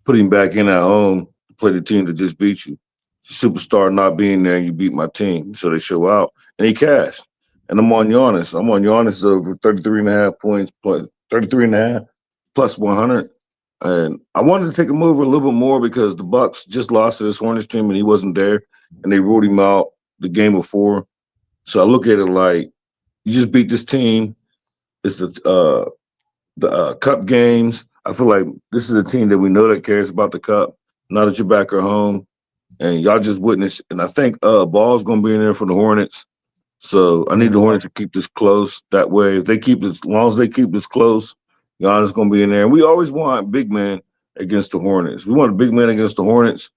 H: put him back in at home to play the team that just beat you. Superstar not being there, and you beat my team. So they show out, and he cashed. And I'm on Giannis. I'm on Giannis over 33.5 points, plus 33.5, plus 100. And I wanted to take him over a little bit more because the Bucks just lost to this Hornets team, and he wasn't there, and they ruled him out the game before. So I look at it like, you just beat this team. It's the cup games. I feel like this is a team that we know that cares about the cup. Now that you're back at home, and y'all just witnessed, and I think Ball's going to be in there for the Hornets. So I need the Hornets to keep this close. That way, if they keep this, as long as they keep this close, Giannis going to be in there. And we always want big men against the Hornets. We want a big man against the Hornets,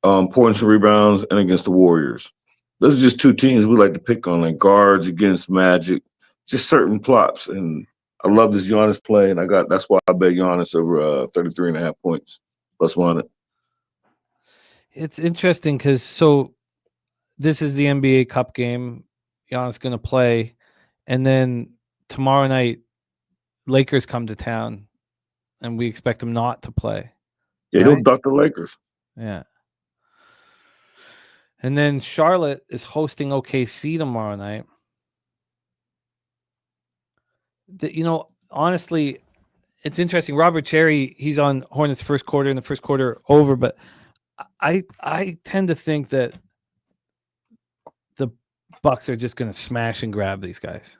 H: points and rebounds, and against the Warriors. Those are just 2 teams we like to pick on, like guards against Magic, just certain plops. And I love this Giannis play, and that's why I bet Giannis over 33.5 points, plus 100.
C: It's interesting because this is the NBA Cup game. Giannis going to play, and then tomorrow night, Lakers come to town, and we expect him not to play.
H: Yeah, right? He'll duck the Lakers.
C: Yeah. And then Charlotte is hosting OKC tomorrow night. Honestly, it's interesting. Robert Cherry, he's on Hornets first quarter and the first quarter over, but I tend to think that the Bucks are just going to smash and grab these guys.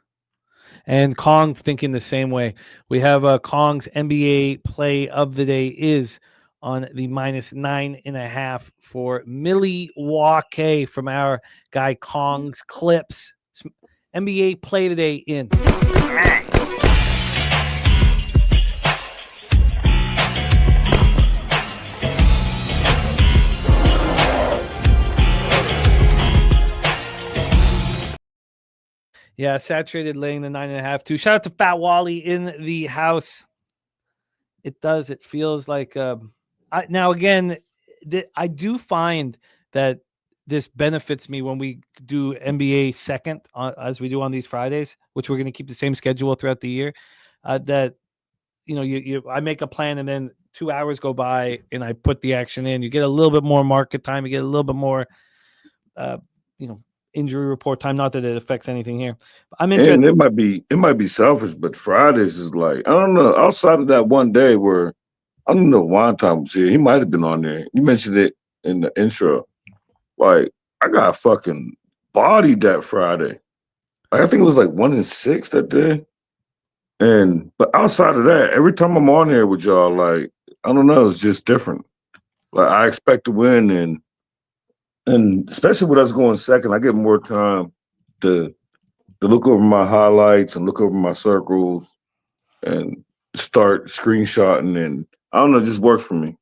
C: And Kong thinking the same way. We have Kong's NBA play of the day is on the -9.5 for Milwaukee from our guy Kong's Clips. NBA play today in. Yeah, saturated laying the 9.5 too. Shout out to Fat Wally in the house. It does. It feels like now again, I do find that this benefits me when we do NBA second as we do on these Fridays, which we're going to keep the same schedule throughout the year. That I make a plan and then 2 hours go by and I put the action in. You get a little bit more market time. You get a little bit more, injury report time. Not that it affects anything here. I'm
H: And
C: interested.
H: it might be selfish, but Fridays is like, I don't know. Outside of that one day where I don't know Wine Time was here, he might have been on there. You mentioned it in the intro. Like, I got fucking bodied that Friday. Like, I think it was like 1-6 that day. But outside of that, every time I'm on here with y'all, like, I don't know, it's just different. Like, I expect to win, and especially with us going second, I get more time to look over my highlights and look over my circles and start screenshotting, and I don't know, it just works for me.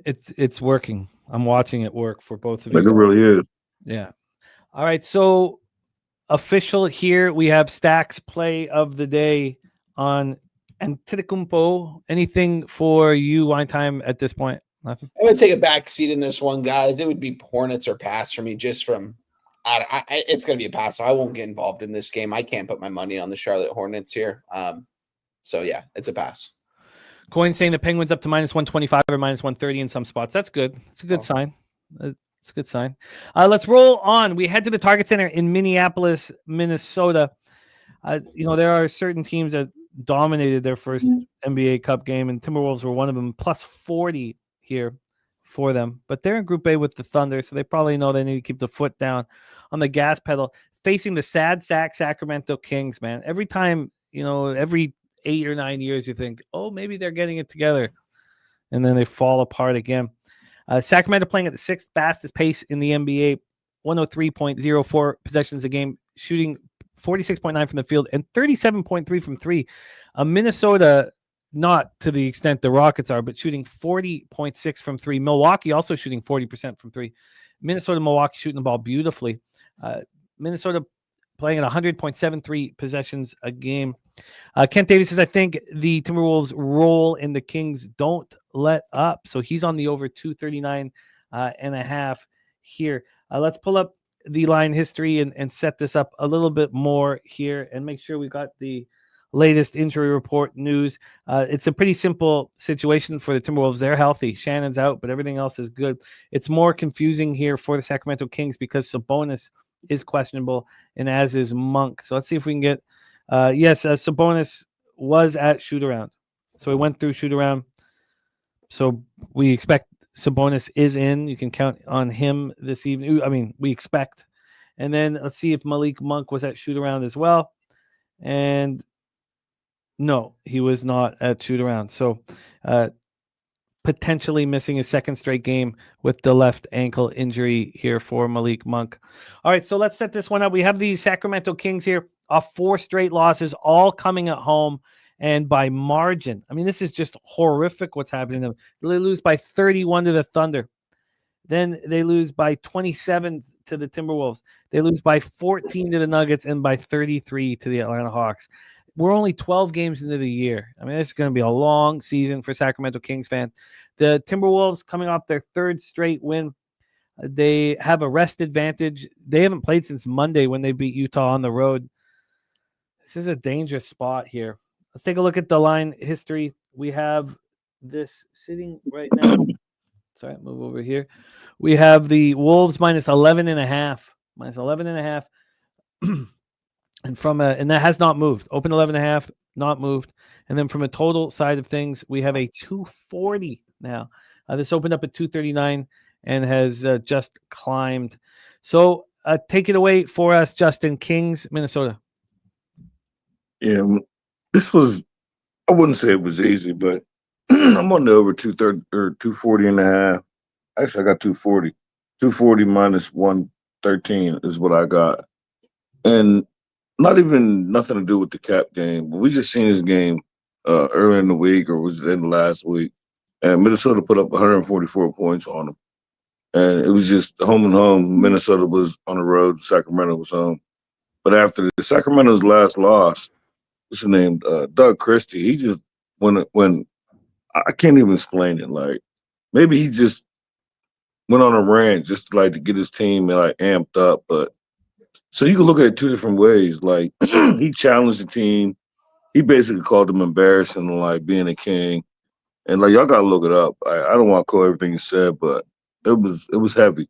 C: It's working. I'm watching it work for both of
H: Like,
C: you.
H: it really is.
C: Yeah. All right. So official here, we have Stacks play of the day on Antetokounmpo. Anything for you, Wine Time, at this point? Nothing.
F: I'm going to take a back seat in this one, guys. It would be Hornets or pass for me just from it's going to be a pass. So I won't get involved in this game. I can't put my money on the Charlotte Hornets here. So, yeah, it's a pass.
C: Coin saying the Penguins up to -125 or -130 in some spots. That's good. It's a good sign. It's a good sign. Let's roll on. We head to the Target Center in Minneapolis, Minnesota. There are certain teams that dominated their first NBA Cup game, and Timberwolves were one of them, +40 here for them. But they're in Group A with the Thunder, so they probably know they need to keep the foot down on the gas pedal, facing the sad sack Sacramento Kings, man. Every time, every 8 or 9 years, you think, oh, maybe they're getting it together. And then they fall apart again. Sacramento playing at the 6th fastest pace in the NBA, 103.04 possessions a game, shooting 46.9 from the field and 37.3 from three. Minnesota, not to the extent the Rockets are, but shooting 40.6 from three. Milwaukee also shooting 40% from three. Minnesota, Milwaukee shooting the ball beautifully. Minnesota playing at 100.73 possessions a game. Kent Davis says, I think the Timberwolves roll and the Kings don't let up. So he's on the over 239 and a half here. Let's pull up the line history and set this up a little bit more here and make sure we got the latest injury report news. It's a pretty simple situation for the Timberwolves. They're healthy. Shannon's out, but everything else is good. It's more confusing here for the Sacramento Kings because Sabonis is questionable, and as is Monk. So let's see if we can get Sabonis was at shoot-around. So we went through shoot-around. So we expect Sabonis is in. You can count on him this evening. I mean, we expect. And then let's see if Malik Monk was at shoot-around as well. And no, he was not at shoot-around. So potentially missing his second straight game with the left ankle injury here for Malik Monk. All right, so let's set this one up. We have the Sacramento Kings here off 4 straight losses, all coming at home and by margin. I mean, this is just horrific what's happening to them. They lose by 31 to the Thunder. Then they lose by 27 to the Timberwolves. They lose by 14 to the Nuggets and by 33 to the Atlanta Hawks. We're only 12 games into the year. I mean, it's going to be a long season for Sacramento Kings fans. The Timberwolves coming off their 3rd straight win. They have a rest advantage. They haven't played since Monday when they beat Utah on the road. This is a dangerous spot here. Let's take a look at the line history. We have this sitting right now. Sorry, move over here. We have the Wolves -11.5. -11.5. And that has not moved. Open 11.5, not moved. And then from a total side of things, we have a 240 now. This opened up at 239 and has just climbed. So take it away for us, Justin. Kings, Minnesota.
H: Yeah, this was, I wouldn't say it was easy, but I'm on the over 230 or 240 and a half. Actually, I got 240. 240 -113 is what I got. And not even nothing to do with the cap game, but we just seen this game earlier in the week, or was it in the last week? And Minnesota put up 144 points on them. And it was just home and home. Minnesota was on the road. Sacramento was home. But after the Sacramento's last loss, what's his name? Doug Christie. He just when I can't even explain it. Like maybe he just went on a rant just to get his team amped up. But so you can look at it 2 different ways. Like he challenged the team. He basically called them embarrassing, being a king. And y'all gotta look it up. I don't want to call everything he said, but it was heavy.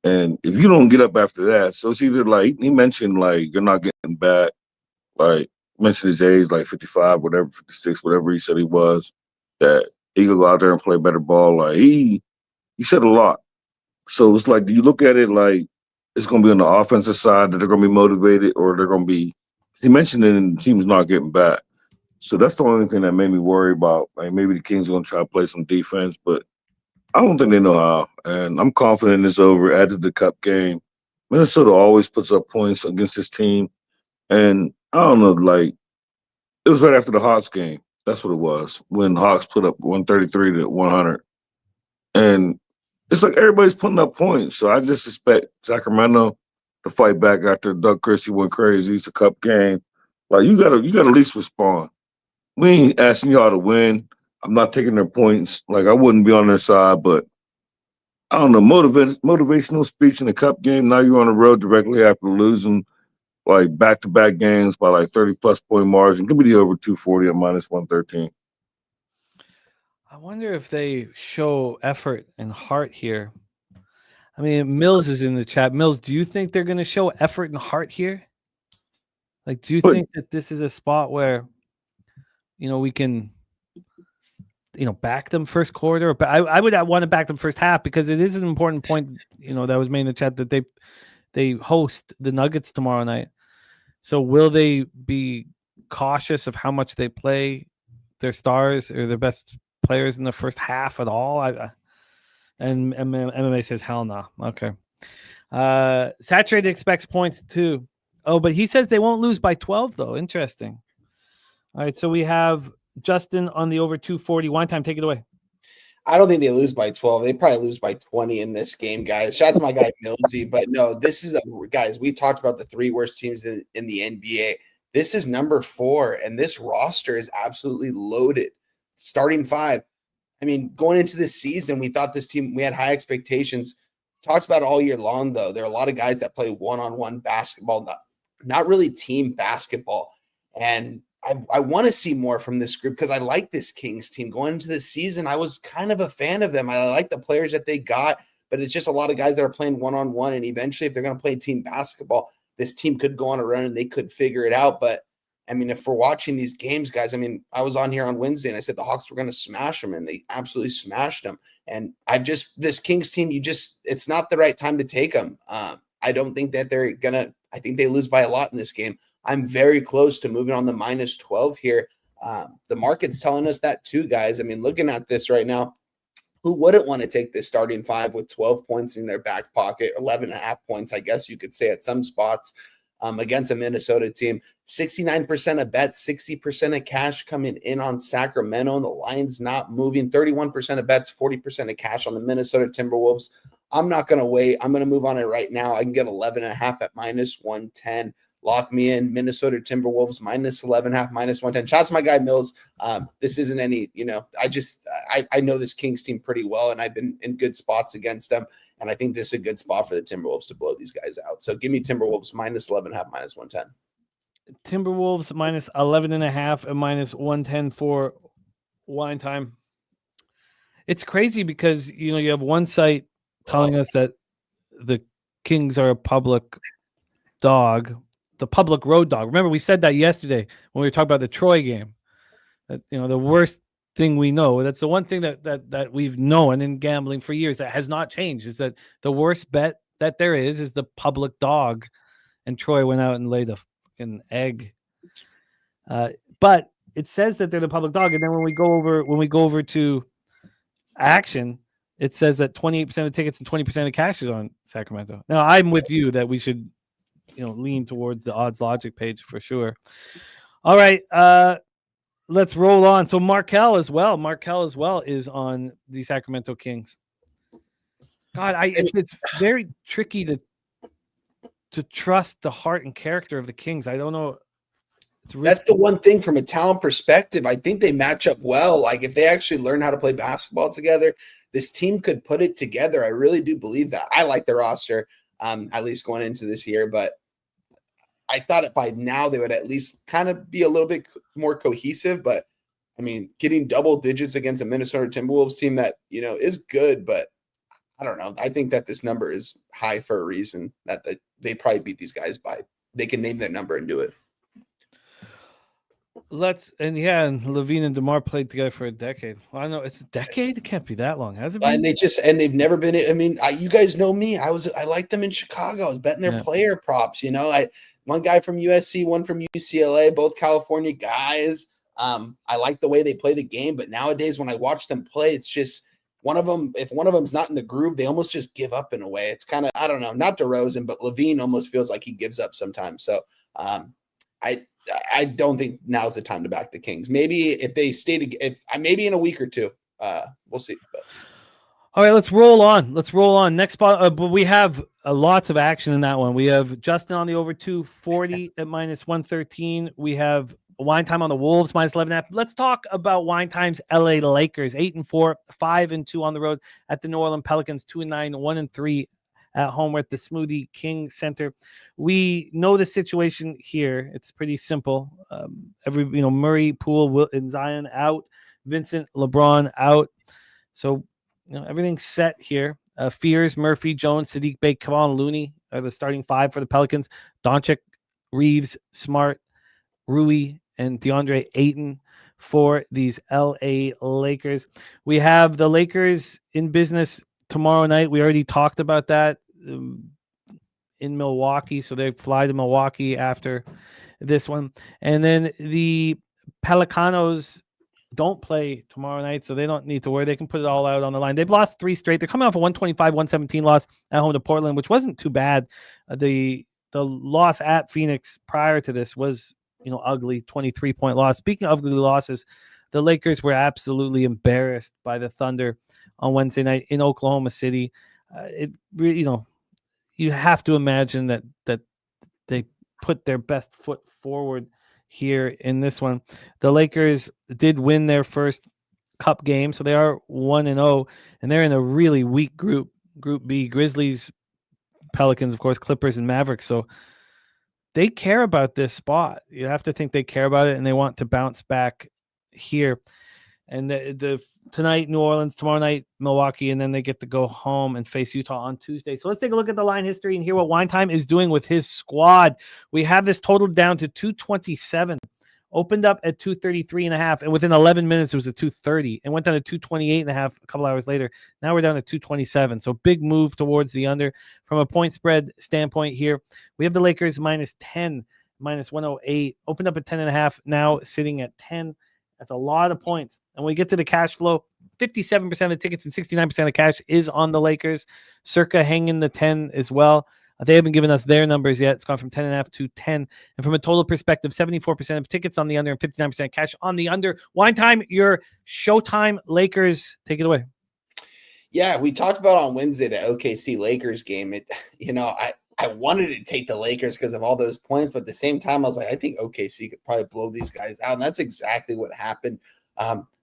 H: And if you don't get up after that, so it's either like he mentioned, like you're not getting back. Like mentioned his age, like 55, whatever, 56, whatever he said he was. That he could go out there and play better ball. Like he said a lot. So it's like, do you look at it like it's going to be on the offensive side that they're going to be motivated, or they're going to be? He mentioned it, and the team's not getting back. So that's the only thing that made me worry about. Like maybe the Kings are going to try to play some defense, but I don't think they know how. And I'm confident it's over. Add to the Cup game. Minnesota always puts up points against this team, and I don't know, like it was right after the Hawks game. That's what it was when Hawks put up 133 to 100, and it's like everybody's putting up points. So I just expect Sacramento to fight back after Doug Christie went crazy. It's a Cup game. Like you gotta at least respond. We ain't asking y'all to win. I'm not taking their points. Like I wouldn't be on their side, but I don't know. Motivational speech in the Cup game. Now you're on the road directly after losing like back-to-back games by like 30-plus point margin. Give me the over 240 at minus 113.
C: I wonder if they show effort and heart here. I mean, Mills is in the chat. Mills, do you think they're going to show effort and heart here? Like, do you think that this is a spot where, we can, back them first quarter? But I would want to back them first half, because it is an important point, that was made in the chat, that they host the Nuggets tomorrow night. So will they be cautious of how much they play their stars or their best players in the first half at all? And MMA says, hell no. Okay. Saturated expects points too. Oh, but he says they won't lose by 12, though. Interesting. All right, so we have Justin on the over 240. Wine time, take it away.
F: I don't think they lose by 12. They probably lose by 20 in this game, guys. Shout out to my guy Millsy. But no, this is guys, we talked about the three worst teams in the NBA. This is number 4, and this roster is absolutely loaded. Starting 5. I mean, going into this season, we thought this team, we had high expectations. Talked about it all year long, though. There are a lot of guys that play one-on-one basketball, not really team basketball. And I want to see more from this group, because I like this Kings team. Going into this season, I was kind of a fan of them. I like the players that they got, but it's just a lot of guys that are playing one-on-one. And eventually, if they're going to play team basketball, this team could go on a run and they could figure it out. But I mean, if we're watching these games, guys, I mean, I was on here on Wednesday and I said the Hawks were going to smash them, and they absolutely smashed them. And this Kings team, it's not the right time to take them. I don't think that I think they lose by a lot in this game. I'm very close to moving on the minus 12 here. The market's telling us that too, guys. I mean, looking at this right now, who wouldn't want to take this starting 5 with 12 points in their back pocket, 11.5 points, I guess you could say at some spots, against a Minnesota team? 69% of bets, 60% of cash coming in on Sacramento, and the line's not moving. 31% of bets, 40% of cash on the Minnesota Timberwolves. I'm not going to wait. I'm going to move on it right now. I can get 11.5 at minus 110. Lock me in. Minnesota Timberwolves minus 11.5, minus 110. Shout out to my guy Mills. This isn't any, I know this Kings team pretty well, and I've been in good spots against them. And I think this is a good spot for the Timberwolves to blow these guys out. So give me Timberwolves minus 11.5, minus 110.
C: Timberwolves minus 11.5 and minus 110 for wine time. It's crazy because, you have one site telling us that the Kings are a public dog, the public road dog. Remember, we said that yesterday when we were talking about the Troy game. That, the worst thing we know, that's the one thing that we've known in gambling for years that has not changed, is that the worst bet that there is the public dog. And Troy went out and laid a fucking egg. But it says that they're the public dog, and then when we go over to action, it says that 28% of tickets and 20% of cash is on Sacramento. Now, I'm with you that we should, lean towards the odds logic page for sure. All right, let's roll on. So Markel as well is on the Sacramento Kings. God, it's very tricky to trust the heart and character of the Kings. I don't know.
F: That's the one thing from a talent perspective. I think they match up well. Like if they actually learn how to play basketball together, this team could put it together. I really do believe that. I like the roster, at least going into this year, but I thought by now they would at least kind of be a little bit more cohesive. But I mean, getting double digits against a Minnesota Timberwolves team that, is good, but I don't know. I think that this number is high for a reason, that they probably beat these guys by, they can name their number and do it.
C: And Levine and DeMar played together for a decade. Well, I know it's a decade. It can't be that long, has it?
F: And they've never been. I mean, you guys know me. I liked them in Chicago. I was betting their player props. One guy from USC, one from UCLA, both California guys. I like the way they play the game, but nowadays when I watch them play, it's just one of them. If one of them's not in the groove, they almost just give up in a way. It's kind of, I don't know, not DeRozan, but Levine almost feels like he gives up sometimes. So I don't think now's the time to back the Kings. Maybe if they stay maybe in a week or two, we'll see. But.
C: All right, let's roll on. Next spot, but we have lots of action in that one. We have Justin on the over 240 at -113. We have Wine Time on the Wolves -11.5. Let's talk about Wine Time's LA Lakers 8-4, 5-2 on the road at the New Orleans Pelicans 2-9, 1-3 at home. We're at the Smoothie King Center. We know the situation here. It's pretty simple. Murray, Poole, and Zion out. Vincent, LeBron out. So everything's set here. Fears, Murphy, Jones, Sadiq Bey, Kevon Looney are the starting five for the Pelicans. Doncic, Reeves, Smart, Rui, and DeAndre Ayton for these LA Lakers. We have the Lakers in business tomorrow night. We already talked about that in Milwaukee. So they fly to Milwaukee after this one. And then the Pelicanos don't play tomorrow night, so they don't need to worry. They can put it all out on the line. They've lost 3 straight. They're coming off a 125-117 loss at home to Portland, which wasn't too bad. The loss at Phoenix prior to this was, ugly, 23-point loss. Speaking of ugly losses, the Lakers were absolutely embarrassed by the Thunder on Wednesday night in Oklahoma City. You have to imagine that they put their best foot forward here in this one. The Lakers did win their first cup game, so they are 1-0, and they're in a really weak group B: Grizzlies, Pelicans, of course, Clippers, and Mavericks. So they care about this spot. You have to think they care about it, and they want to bounce back here. And tonight, New Orleans, tomorrow night, Milwaukee, and then they get to go home and face Utah on Tuesday. So let's take a look at the line history and hear what Wine Time is doing with his squad. We have this totaled down to 227. Opened up at 233.5, and within 11 minutes, it was at 230, and went down to 228.5 a couple hours later. Now we're down to 227. So big move towards the under. From a point spread standpoint here, we have the Lakers -10, -108. Opened up at 10.5, now sitting at 10. That's a lot of points. And when we get to the cash flow, 57% of the tickets and 69% of the cash is on the Lakers. Circa hanging the 10 as well. They haven't given us their numbers yet. It's gone from 10.5 to 10. And from a total perspective, 74% of tickets on the under and 59% cash on the under. Wine Time, your Showtime Lakers. Take it away.
F: Yeah, we talked about on Wednesday the OKC Lakers game. I wanted to take the Lakers because of all those points, but at the same time, I was like, I think OKC could probably blow these guys out. And that's exactly what happened.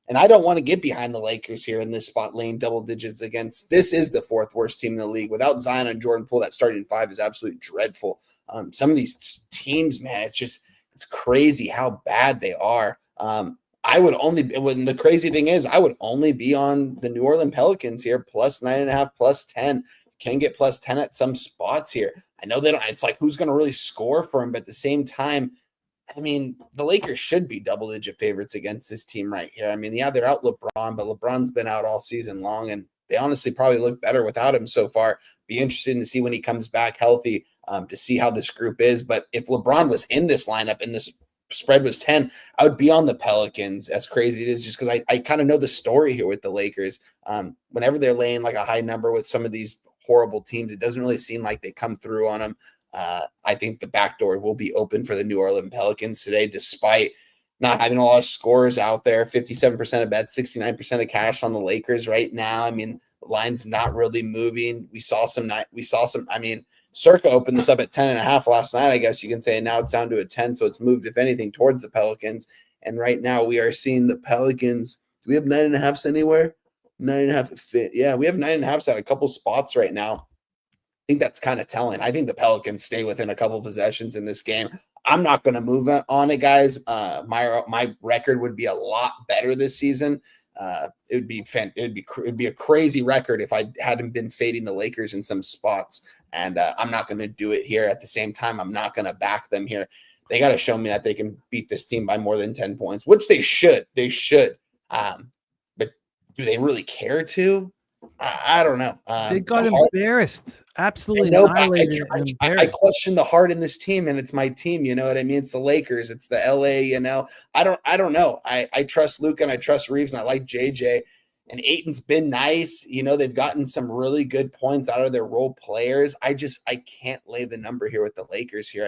F: And I don't want to get behind the Lakers here in this spot, laying double digits against. This is the 4th worst team in the league. Without Zion and Jordan Poole, that starting 5 is absolutely dreadful. Some of these teams, man, it's crazy how bad they are. When the crazy thing is, I would only be on the New Orleans Pelicans here, +9.5, +10. Can get +10 at some spots here. I know they don't. It's like, who's going to really score for him? But at the same time, I mean, the Lakers should be double-digit favorites against this team right here. I mean, yeah, they're out LeBron, but LeBron's been out all season long, and they honestly probably look better without him so far. Be interested to see when he comes back healthy to see how this group is. But if LeBron was in this lineup and this spread was 10, I would be on the Pelicans, as crazy it is, just because I kind of know the story here with the Lakers. Whenever they're laying like a high number with some of these horrible teams, it doesn't really seem like they come through on them. I think the back door will be open for the New Orleans Pelicans today, despite not having a lot of scores out there. 57% of bets, 69% of cash on the Lakers right now. I mean, the line's not really moving. We saw some. I mean, Circa opened this up at 10.5 last night, I guess you can say, and now it's down to a 10. So it's moved, if anything, towards the Pelicans. And right now we are seeing the Pelicans. Do we have 9.5s anywhere? 9.5 fit. Yeah, we have 9.5s at a couple spots right now. I think that's kind of telling. I think the Pelicans stay within a couple possessions in this game. I'm not going to move on it, guys. My record would be a lot better this season. It'd be a crazy record if I hadn't been fading the Lakers in some spots. And I'm not going to do it here. At the same time, I'm not going to back them here. They got to show me that they can beat this team by more than 10 points, which they should. They should. But do they really care to? I don't know.
C: They got embarrassed. Absolutely annihilated.
F: I question the heart in this team, and it's my team. You know what I mean? It's the Lakers. It's the LA. You know, I don't know. I trust Luka and I trust Reeves, and I like JJ. And Ayton's been nice. You know, they've gotten some really good points out of their role players. I can't lay the number here with the Lakers here.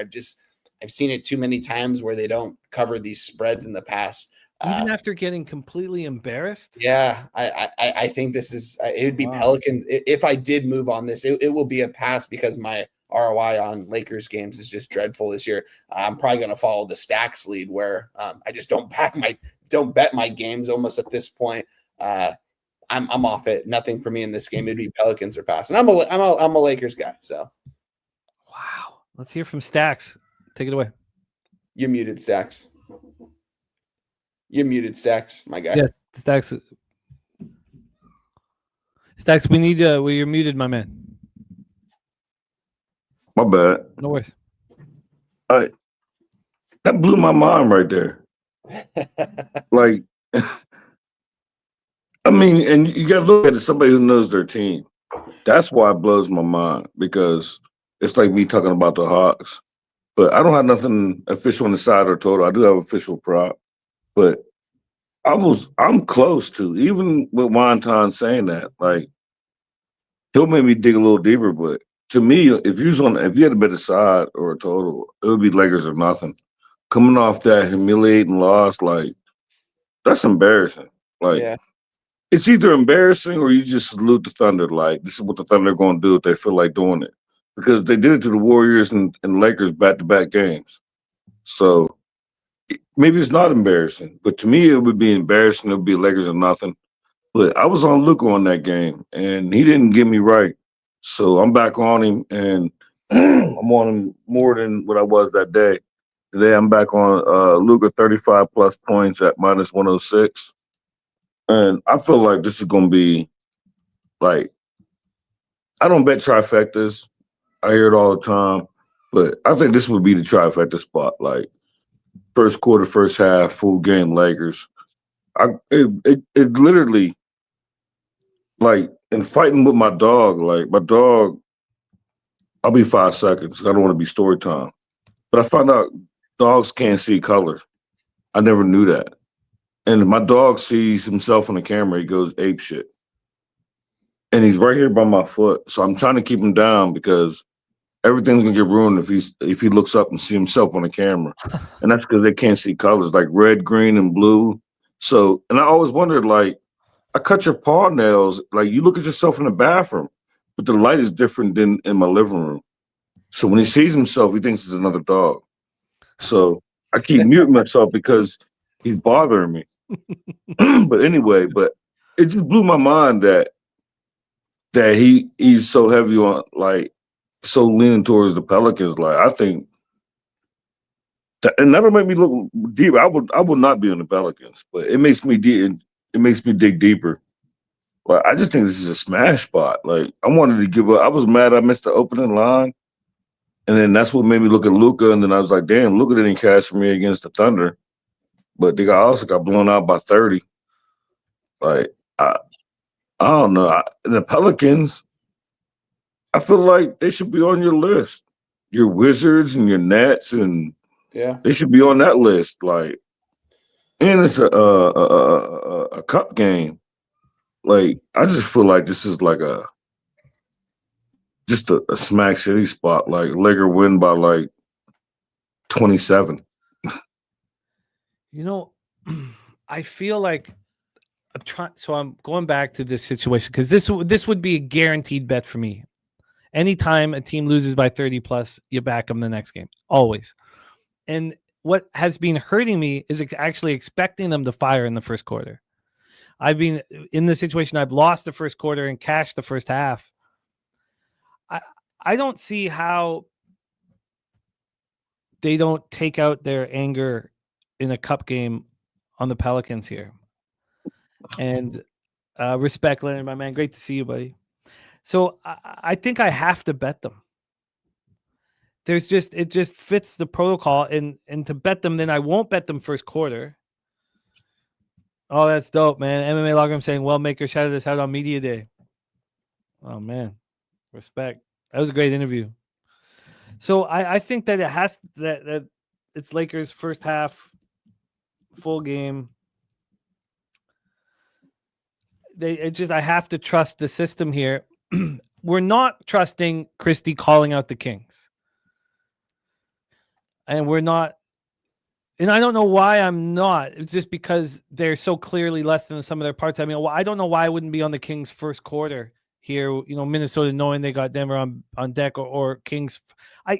F: I've seen it too many times where they don't cover these spreads in the past.
C: Even after getting completely embarrassed?
F: Yeah, I think this is it would be Pelicans. If I did move on this, it will be a pass because my ROI on Lakers games is just dreadful this year. I'm probably going to follow the stacks lead where I just don't bet my games almost at this point. I'm off it. Nothing for me in this game. It'd be Pelicans or pass, and I'm a Lakers guy. So,
C: wow. Let's hear from Stacks. Take it away.
F: You're muted, Stacks. You're muted, Stacks, my guy.
C: Yes, Stacks. Stacks, we need well, you're muted, my man.
H: My bad.
C: No worries.
H: All right. That blew my mind right there. Like, I mean, and you got to look at it as somebody who knows their team. That's why it blows my mind, because it's like me talking about the Hawks. But I don't have nothing official on the side or total. I do have official prop. But I'm close to, even with Wonton saying that, like, he'll make me dig a little deeper. But to me, if you had a better side or a total, it would be Lakers or nothing. Coming off that humiliating loss, like, that's embarrassing. Like,
F: yeah.
H: It's either embarrassing or you just salute the Thunder. Like, this is what the Thunder are going to do if they feel like doing it. Because they did it to the Warriors and Lakers back-to-back games. So maybe it's not embarrassing. But to me, it would be embarrassing. It would be Lakers or nothing. But I was on Luka on that game, and he didn't get me right. So I'm back on him, and I'm on him more than what I was that day. Today I'm back on Luka 35-plus points at minus 106. And I feel like this is going to be, like, I don't bet trifectas. I hear it all the time. But I think this would be the trifecta spot. Like, first quarter, first half, full game Lakers. It literally, like, in fighting with my dog, like, my dog, I'll be 5 seconds. I don't want to be story time. But I found out dogs can't see color. I never knew that. And if my dog sees himself on the camera, he goes ape shit. And he's right here by my foot. So I'm trying to keep him down because everything's gonna get ruined if he looks up and see himself on the camera. And that's because they can't see colors like red, green, and blue. So, and I always wondered, like, I cut your paw nails. Like, you look at yourself in the bathroom, but the light is different than in my living room. So when he sees himself, he thinks it's another dog. So I keep muting myself because he's bothering me. But anyway, it just blew my mind that he's so heavy on, like, so leaning towards the Pelicans. Like, I think that, and that'll make me look deep. I would not be on the Pelicans, but it makes me dig deeper. Like, I just think this is a smash spot. Like, I wanted to give up. I was mad I missed the opening line, and then that's what made me look at Luka. And then I was like, damn, Luka didn't cash for me against the Thunder, but they also got blown out by 30. Like, I don't know. The Pelicans, I feel like they should be on your list. Your Wizards and your Nets, and they should be on that list. Like, and it's a cup game. Like, I just feel like this is like a smack city spot. Like, Laker win by like 27.
C: You know, I feel like I'm trying. So I'm going back to this situation because this would be a guaranteed bet for me. Anytime a team loses by 30 plus, you back them the next game, always. And what has been hurting me is actually expecting them to fire in the first quarter. I've been in the situation. I've lost the first quarter and cashed the first half. I don't see how they don't take out their anger in a cup game on the Pelicans here. And respect, Leonard, my man. Great to see you, buddy. So I think I have to bet them. It just fits the protocol, and to bet them, then I won't bet them first quarter. Oh, that's dope, man. MMA Logram saying, well, Maker shouted this out on Media Day. Oh, man. Respect. That was a great interview. So I think that it has that it's Lakers first half, full game. I have to trust the system here. We're not trusting Christie calling out the Kings. And we're not, and I don't know why I'm not. It's just because they're so clearly less than some of their parts. I mean, I don't know why I wouldn't be on the Kings first quarter here. You know, Minnesota knowing they got Denver on deck, or Kings. I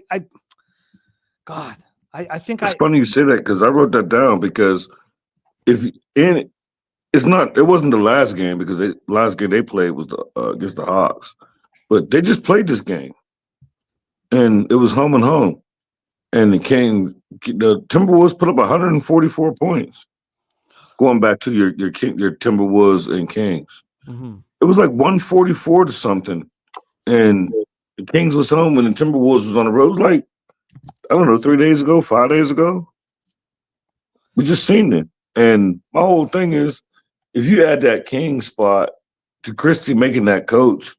C: think
H: it's funny you say that, because I wrote that down, because it wasn't the last game, because the last game they played was against the Hawks, but they just played this game, and it was home and home. And the Timberwolves put up 144 points. Going back to your Timberwolves and Kings, It was like 144 to something, and the Kings was home and the Timberwolves was on the road. It was like, I don't know, 5 days ago. We just seen it, and my whole thing is, if you add that King spot to Christie making that coach,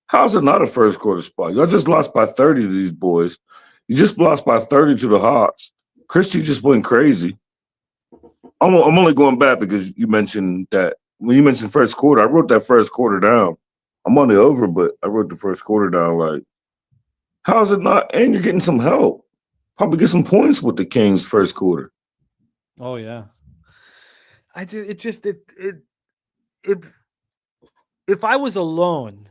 H: how's it not a first quarter spot? Y'all just lost by 30 to these boys. You just lost by 30 to the Hawks. Christie just went crazy. I'm only going back because you mentioned that. When you mentioned first quarter, I wrote that first quarter down. I'm on the over, but I wrote the first quarter down. Like, how is it not? And you're getting some help. Probably get some points with the Kings first quarter.
C: Oh yeah. If I was alone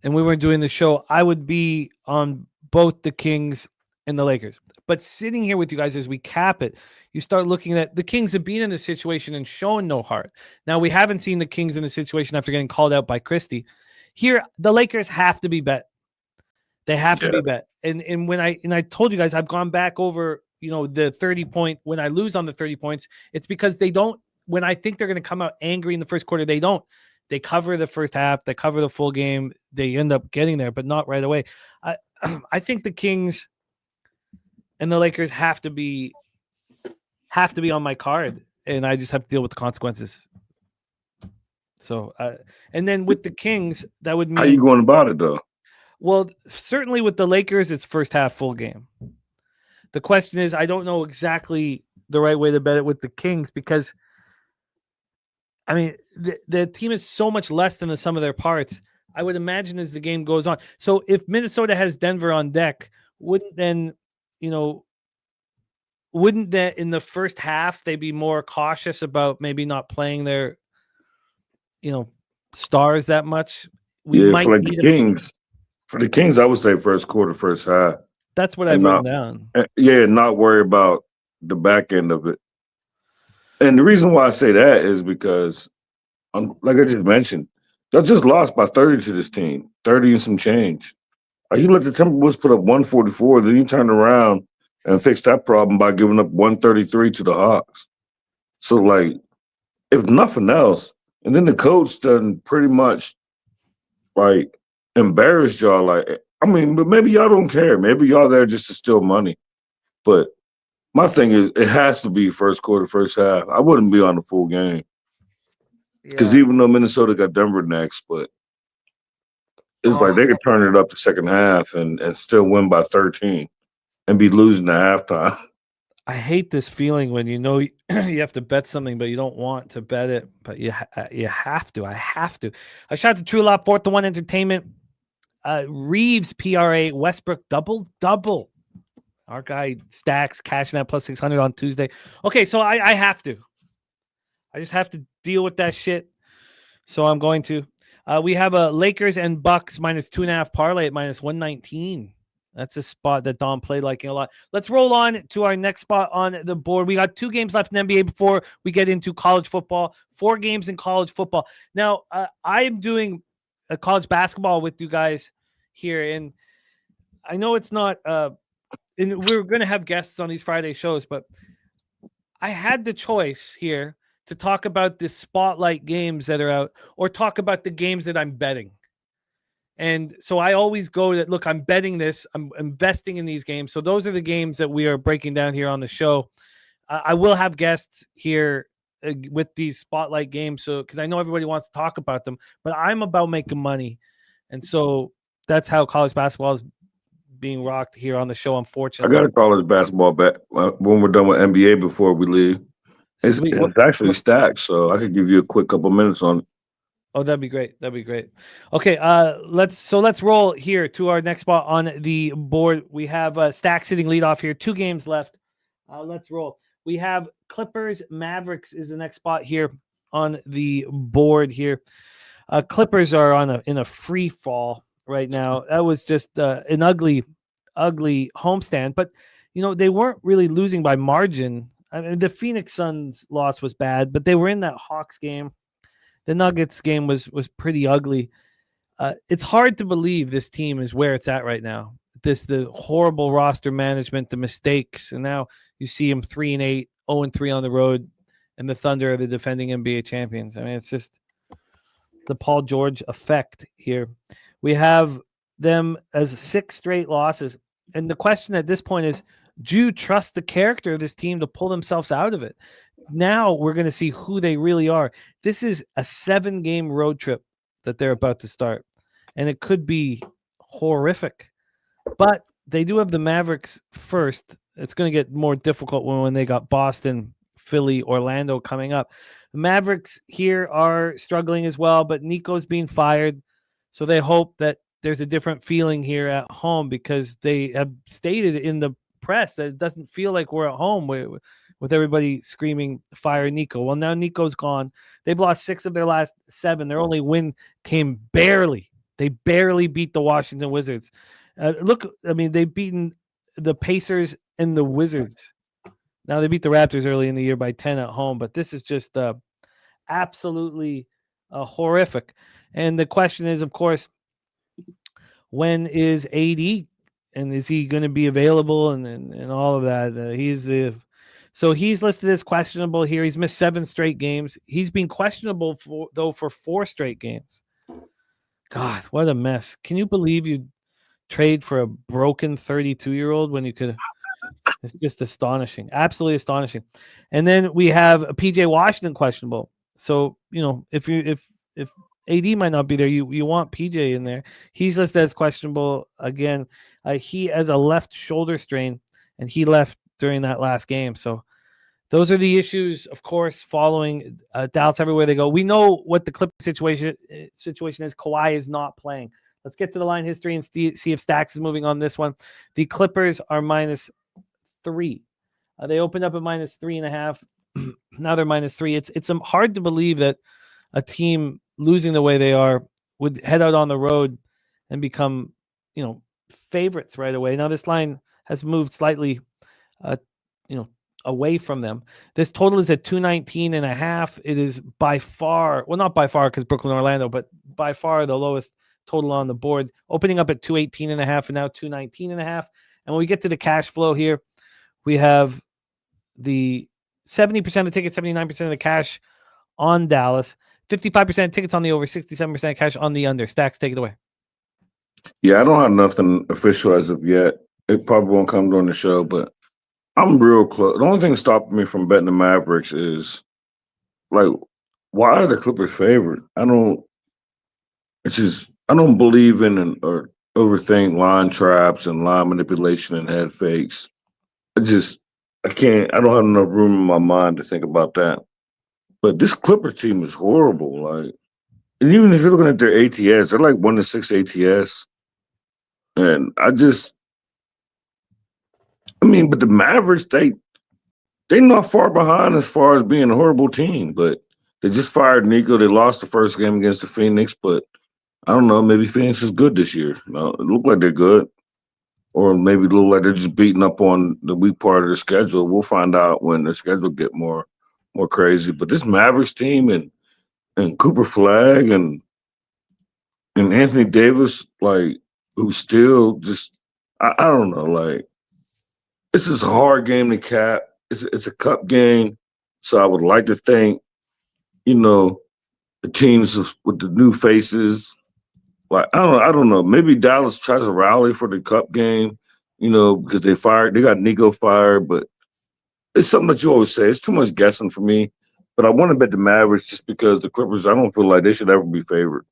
C: and we weren't doing the show, I would be on both the Kings and the Lakers. But sitting here with you guys as we cap it, you start looking at the Kings have been in this situation and shown no heart. Now, we haven't seen the Kings in a situation after getting called out by Christie. Here, the Lakers have to be bet. They have to be bet. And when I told you guys, I've gone back over, the 30-point, when I lose on the 30 points, it's because they don't, when I think they're going to come out angry in the first quarter, they don't. They cover the first half, they cover the full game, they end up getting there, but not right away. I think the Kings and the Lakers have to be on my card, and I just have to deal with the consequences. So, and then with the Kings, that would mean,
H: how you going about it though?
C: Well, certainly with the Lakers, it's first half full game. The question is, I don't know exactly the right way to bet it with the Kings, because I mean, the team is so much less than the sum of their parts. I would imagine as the game goes on. So if Minnesota has Denver on deck, wouldn't that in the first half they be more cautious about maybe not playing their, stars that much?
H: For the Kings, I would say first quarter, first half.
C: That's what I've written down.
H: Yeah, not worry about the back end of it. And the reason why I say that is because, like I just mentioned, y'all just lost by 30 to this team, 30 and some change. You let the Timberwolves put up 144, then you turn around and fix that problem by giving up 133 to the Hawks. So, like, if nothing else, and then the coach done pretty much, like, embarrassed y'all. Like, I mean, but maybe y'all don't care. Maybe y'all there just to steal money. But my thing is, it has to be first quarter, first half. I wouldn't be on the full game. Because even though Minnesota got Denver next, but it's like they could turn it up the second half and still win by 13 and be losing at halftime.
C: I hate this feeling when you have to bet something, but you don't want to bet it, but you have to. I have to. A shout to True Love, 4-1 Entertainment. Reeves, PRA, Westbrook, double. Our guy Stacks cashing that plus 600 on Tuesday. Okay, so I have to. I just have to deal with that shit. So I'm going to. We have a Lakers and Bucks minus 2.5 parlay at minus 119. That's a spot that Don played liking a lot. Let's roll on to our next spot on the board. We got 2 games left in NBA before we get into college football. 4 games in college football. Now, I am doing a college basketball with you guys here, and I know it's not. And we're going to have guests on these Friday shows, but I had the choice here to talk about the spotlight games that are out or talk about the games that I'm betting. And so I always go that, look, I'm betting this. I'm investing in these games. So those are the games that we are breaking down here on the show. I will have guests here with these spotlight games. So, because I know everybody wants to talk about them, but I'm about making money. And so that's how college basketball is being rocked here on the show, unfortunately.
H: I got a college basketball bet when we're done with NBA before we leave. It's actually stacked, so I could give you a quick couple minutes on it.
C: Oh, that'd be great. That'd be great. Okay, let's roll here to our next spot on the board. We have Stack sitting lead off here. 2 games left. Let's roll. We have Clippers Mavericks is the next spot here on the board here. Clippers are in a free fall right now. That was just an ugly homestand, but they weren't really losing by margin. I mean, the Phoenix Suns loss was bad, but they were in that Hawks game. The Nuggets game was pretty ugly. It's hard to believe this team is where it's at right now. The horrible roster management, the mistakes, and now you see them 3-8, 0-3 on the road, and the Thunder are the defending NBA champions. I mean, it's just the Paul George effect here. We have them as 6 straight losses, and the question at this point is, do you trust the character of this team to pull themselves out of it? Now we're going to see who they really are. This is a 7-game road trip that they're about to start, and it could be horrific. But they do have the Mavericks first. It's going to get more difficult when they got Boston, Philly, Orlando coming up. The Mavericks here are struggling as well, but Nico's being fired, so they hope that there's a different feeling here at home, because they have stated in the press that it doesn't feel like we're at home with everybody screaming fire Nico. Well, now Nico's gone. They've lost 6 of their last 7. Their only win came barely. They barely beat the Washington Wizards. They've beaten the Pacers and the Wizards. Now they beat the Raptors early in the year by 10 at home, but this is just absolutely horrific. And the question is, of course, when is AD, and is he going to be available, and all of that? He's listed as questionable here. He's missed 7 straight games. He's been questionable for 4 straight games. God, what a mess. Can you believe you trade for a broken 32-year-old when you could? It's just astonishing. Absolutely astonishing. And then we have a PJ Washington questionable. So, if AD might not be there, you want PJ in there. He's listed as questionable again. He has a left shoulder strain, and he left during that last game. So those are the issues, of course, following Dallas everywhere they go. We know what the Clippers situation is. Kawhi is not playing. Let's get to the line history and see if Stacks is moving on this one. The Clippers are -3. They opened up at -3.5. Now they're -3. It's hard to believe that a team losing the way they are would head out on the road and become, favorites right away. Now this line has moved slightly, away from them. This total is at 219.5. It is by far, well, not by far because Brooklyn, Orlando, but by far the lowest total on the board, opening up at 218.5 and now 219.5. And when we get to the cash flow here, we have the 70% of the tickets, 79% of the cash on Dallas, 55% tickets on the over, 67% cash on the under. Stacks, take it away.
H: Yeah, I don't have nothing official as of yet. It probably won't come during the show, but I'm real close. The only thing stopping me from betting the Mavericks is, why are the Clippers favored? I don't believe in or overthink line traps and line manipulation and head fakes. I don't have enough room in my mind to think about that. But this Clippers team is horrible. And even if you're looking at their ATS, they're like 1-6 ATS. And but the Mavericks, they're not far behind as far as being a horrible team. But they just fired Nico. They lost the first game against the Phoenix, but I don't know. Maybe Phoenix is good this year. It looked like they're good. Or maybe it look like they're just beating up on the weak part of their schedule. We'll find out when their schedule get more crazy. But this Mavericks team and Cooper Flag and Anthony Davis, who's still just, I don't know, this is a hard game to cap. It's a cup game, so I would like to think the teams with the new faces. Like I don't know. Maybe Dallas tries to rally for the Cup game, because they got Nico fired, but it's something that you always say. It's too much guessing for me. But I want to bet the Mavericks just because the Clippers, I don't feel like they should ever be favored.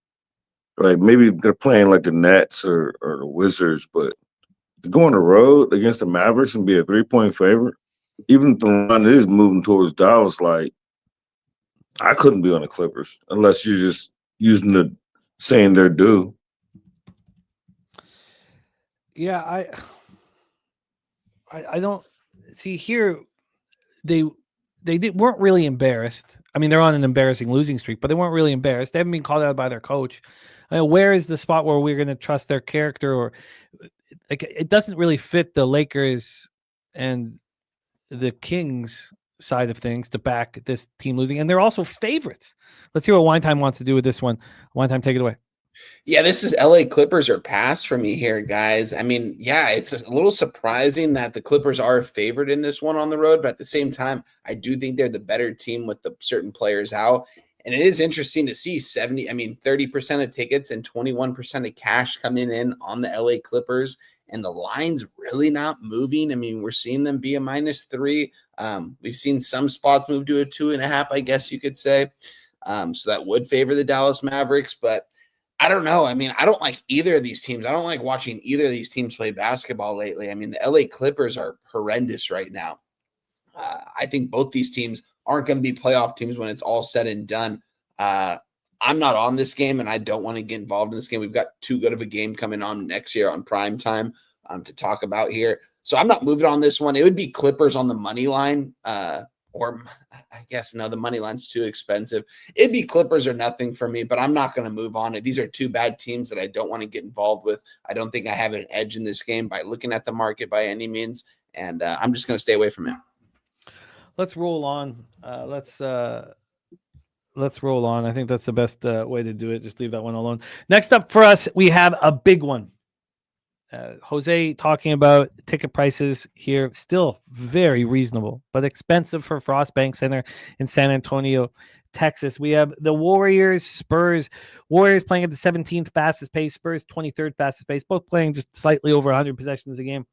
H: Like maybe they're playing like the Nets or the Wizards, but to go on the road against the Mavericks and be a 3-point favorite, even if the line is moving towards Dallas, like I couldn't be on the Clippers unless you're just saying they're due.
C: Yeah, I don't see here. They weren't really embarrassed. I mean, they're on an embarrassing losing streak, but they weren't really embarrassed. They haven't been called out by their coach. I mean, where is the spot where we're going to trust their character? Or like, it doesn't really fit the Lakers and the Kings side of things to back this team losing, and they're also favorites. Let's see what Wine Time wants to do with this one. Wine Time, take it away.
F: Yeah, this is LA Clippers are pass for me here, guys. I mean, yeah, it's a little surprising that the Clippers are a favorite in this one on the road, but at the same time, I do think they're the better team with the certain players out. And it is interesting to see 30% of tickets and 21% of cash coming in on the LA Clippers, and the line's really not moving. I mean, we're seeing them be a -3. We've seen some spots move to a 2.5, I guess you could say. So that would favor the Dallas Mavericks, but I don't know. I mean, I don't like either of these teams. I don't like watching either of these teams play basketball lately. I mean, the LA Clippers are horrendous right now. I think both these teams aren't going to be playoff teams when it's all said and done. I'm not on this game, and I don't want to get involved in this game. We've got too good of a game coming on next year on prime time to talk about here. So I'm not moving on this one. It would be Clippers on the money line, or I guess, no, the money line's too expensive. It'd be Clippers or nothing for me, but I'm not going to move on it. These are two bad teams that I don't want to get involved with. I don't think I have an edge in this game by looking at the market by any means, and I'm just going to stay away from it.
C: Let's roll on. Let's roll on. I think that's the best way to do it. Just leave that one alone. Next up for us, we have a big one. Jose talking about ticket prices here, still very reasonable, but expensive for Frost Bank Center in San Antonio, Texas. We have the Warriors, Spurs. Warriors playing at the 17th fastest pace, Spurs 23rd fastest pace, both playing just slightly over 100 possessions a game.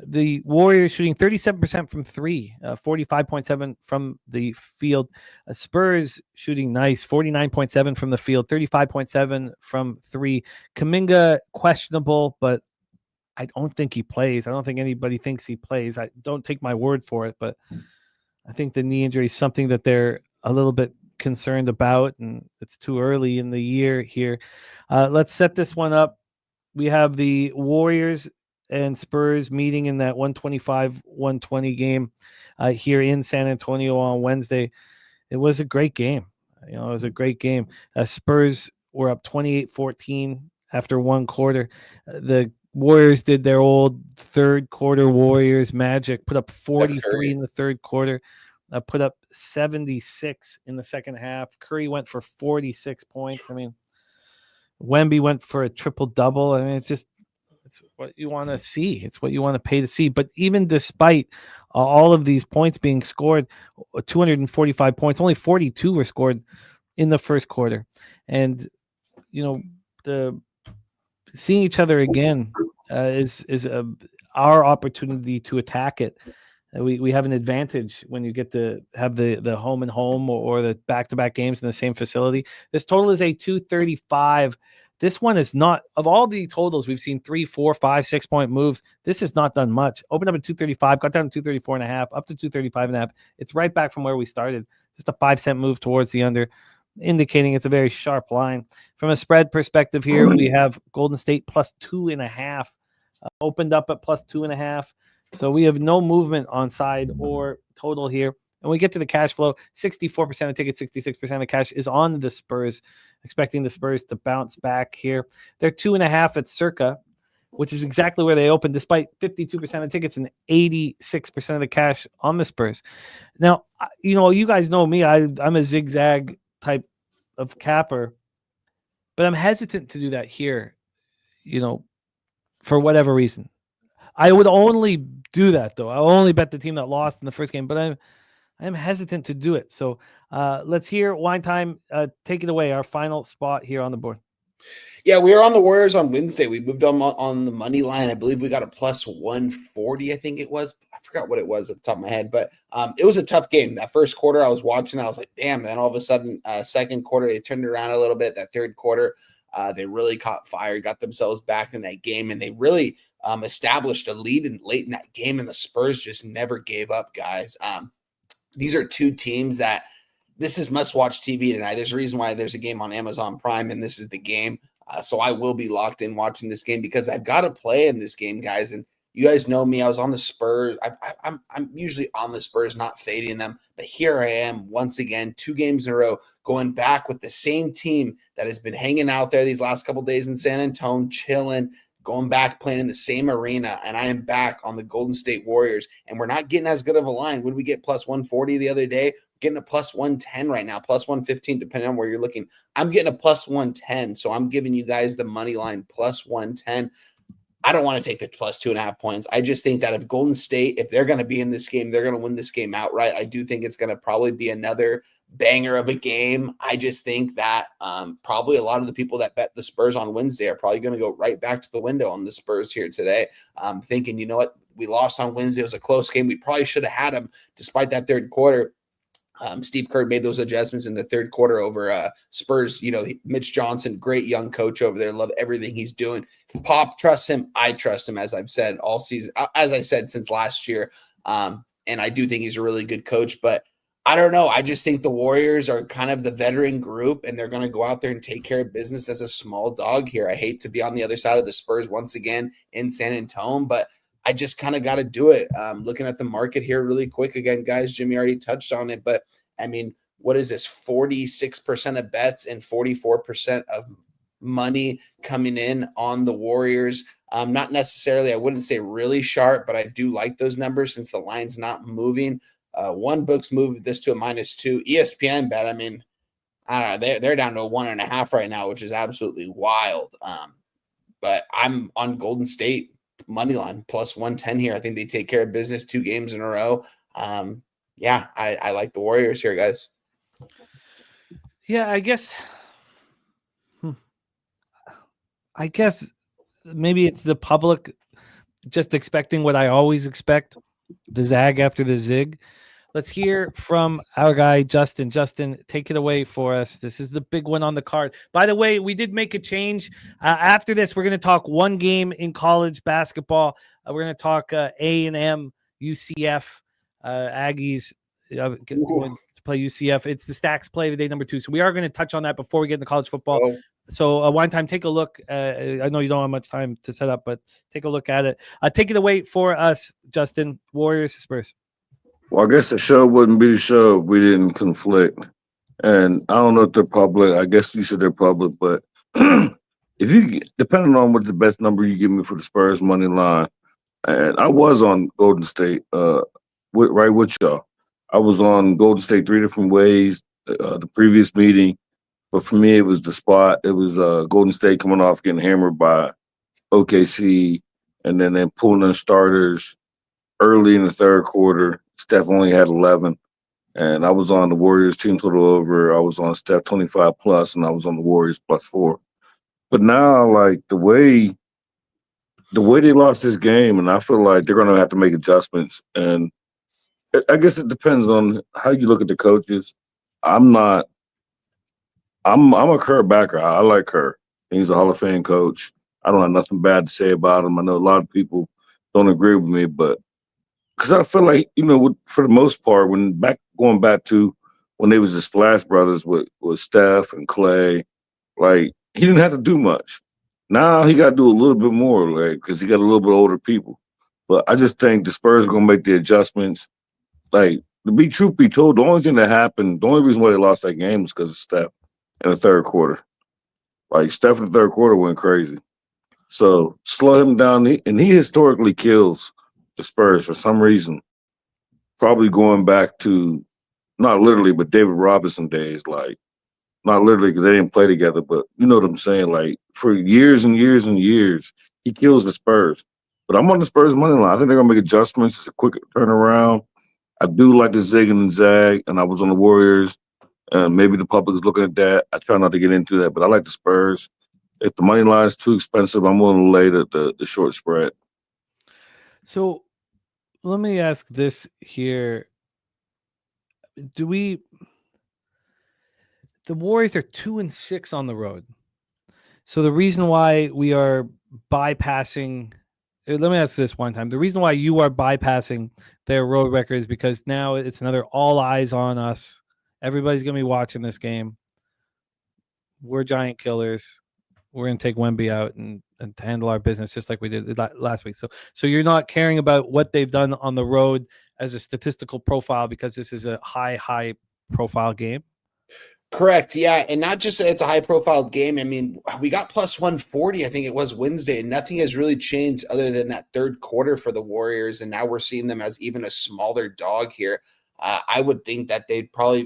C: The Warriors shooting 37% from three, 45.7 from the field. Spurs shooting nice, 49.7 from the field, 35.7 from three. Kuminga questionable, but I don't think he plays. I don't think anybody thinks he plays. I don't take my word for it, but I think the knee injury is something that they're a little bit concerned about, and it's too early in the year here. Let's set this one up. We have the Warriors and Spurs meeting in that 125-120 game here in San Antonio on Wednesday. It was a great game. It was a great game. Spurs were up 28-14 after one quarter. The Warriors did their old third quarter Warriors magic, put up 43 in the third quarter, put up 76 in the second half. Curry went for 46 points. I mean, Wemby went for a triple-double. I mean, it's what you want to see. It's what you want to pay to see. But even despite all of these points being scored, 245 points, only 42 were scored in the first quarter. And, the seeing each other again is our opportunity to attack it. We have an advantage when you get to have the home and home or the back-to-back games in the same facility. This total is a 235. This one is not, of all the totals we've seen, 3, 4, 5, 6 point moves. This has not done much. Opened up at 235, got down to 234.5, up to 235.5. It's right back from where we started. Just a 5-cent move towards the under, indicating it's a very sharp line. From a spread perspective here, we have Golden State plus 2.5, opened up at plus 2.5. So we have no movement on side or total here. And we get to the cash flow, 64% of tickets, 66% of cash is on the Spurs, expecting the Spurs to bounce back here. They're 2.5 at circa, which is exactly where they opened, despite 52% of tickets and 86% of the cash on the Spurs. Now, you guys know me. I'm a zigzag type of capper, but I'm hesitant to do that here, for whatever reason. I would only do that, though. I'll only bet the team that lost in the first game, but I am hesitant to do it. So let's hear Wine Time. Take it away. Our final spot here on the board.
F: Yeah, we were on the Warriors on Wednesday. We moved on the money line. I believe we got a plus 140, I think it was. I forgot what it was at the top of my head, but it was a tough game. That first quarter I was watching, I was like, damn, man. All of a sudden, second quarter, they turned it around a little bit. That third quarter, they really caught fire, got themselves back in that game, and they really established a lead late in that game, and the Spurs just never gave up, guys. These are two teams that this is must-watch TV tonight. There's a reason why there's a game on Amazon Prime, and this is the game. So I will be locked in watching this game because I've got to play in this game, guys. And you guys know me. I was on the Spurs. I'm usually on the Spurs, not fading them. But here I am once again, 2 games in a row, going back with the same team that has been hanging out there these last couple of days in San Antonio, chilling, going back, playing in the same arena. And I am back on the Golden State Warriors. And we're not getting as good of a line. When we get plus 140 the other day, getting a plus 110 right now, plus 115, depending on where you're looking. I'm getting a plus 110. So I'm giving you guys the money line plus 110. I don't want to take the plus 2.5 points. I just think that if Golden State, if they're going to be in this game, they're going to win this game outright. I do think it's going to probably be another banger of a game. I just think that probably a lot of the people that bet the Spurs on Wednesday are probably going to go right back to the window on the Spurs here today, thinking, you know what, we lost on Wednesday. It was a close game. We probably should have had them despite that third quarter. Steve Kerr made those adjustments in the third quarter over Spurs. You know, Mitch Johnson, great young coach over there. Love everything he's doing. Pop, trust him. I trust him, as I've said all season, as I said since last year. And I do think he's a really good coach. But I don't know. I just think the Warriors are kind of the veteran group, and they're going to go out there and take care of business as a small dog here. I hate to be on the other side of the Spurs once again in San Antonio, but I just kind of got to do it. Looking at the market here really quick again, guys, Jimmy already touched on it, but I mean, what is this? 46% of bets and 44% of money coming in on the Warriors. Not necessarily, I wouldn't say really sharp, but I do like those numbers since the line's not moving. One book's moved this to a -2. ESPN bet, I mean, I don't know, they're down to a 1.5 right now, which is absolutely wild. But I'm on Golden State money line plus 110 here. I think they take care of business 2 games in a row. Yeah, I like the Warriors here, guys.
C: Yeah, I guess maybe it's the public just expecting what I always expect, the zag after the zig. Let's hear from our guy, Justin. Justin, take it away for us. This is the big one on the card. By the way, we did make a change. After this, we're going to talk one game in college basketball. We're going to talk A&M, UCF, Aggies going to play UCF. It's the Stacks play today, number 2. So we are going to touch on that before we get into college football.
F: Oh.
C: So Wine Time, take a look. I know you don't have much time to set up, but take a look at it. Take it away for us, Justin. Warriors, Spurs.
H: Well, I guess the show wouldn't be the show if we didn't conflict. And I don't know if they're public. I guess you said they're public, but if you, depending on what the best number you give me for the Spurs money line, and I was on Golden State, right with y'all. I was on Golden State 3 different ways the previous meeting, but for me it was the spot. It was Golden State coming off getting hammered by OKC, and then pulling in starters early in the third quarter. Steph only had 11, and I was on the Warriors team total over. I was on Steph 25 plus, and I was on the Warriors +4. But now, like the way they lost this game, and I feel like they're going to have to make adjustments. And I guess it depends on how you look at the coaches. I'm a Kerr backer. I like Kerr. He's a Hall of Fame coach. I don't have nothing bad to say about him. I know a lot of people don't agree with me, but because I feel like, you know, for the most part, going back to when they was the Splash Brothers with Steph and Clay, like he didn't have to do much. Now he got to do a little bit more, like because he got a little bit older people. But I just think the Spurs are gonna make the adjustments. Like truth be told, the only thing that happened, the only reason why they lost that game was because of Steph in the third quarter. Like Steph in the third quarter went crazy. So slow him down, and he historically kills the Spurs for some reason, probably going back to not literally, but David Robinson days, like not literally because they didn't play together, but you know what I'm saying? Like for years and years and years, he kills the Spurs. But I'm on the Spurs money line. I think they're gonna make adjustments. It's a quick turnaround. I do like the zig and zag, and I was on the Warriors. Maybe the public is looking at that. I try not to get into that, but I like the Spurs. If the money line is too expensive, I'm willing to lay the short spread.
C: So let me ask this here. The Warriors are 2-6 on the road. So the reason why we are bypassing, let me ask this one time. The reason why you are bypassing their road record is because now it's another all eyes on us. Everybody's going to be watching this game. We're giant killers. We're going to take Wemby out and handle our business just like we did last week. So you're not caring about what they've done on the road as a statistical profile because this is a high profile game?
F: Correct. Yeah. And not just that it's a high profile game. I mean, we got plus 140, I think it was Wednesday, and nothing has really changed other than that third quarter for the Warriors. And now we're seeing them as even a smaller dog here. I would think that it'd probably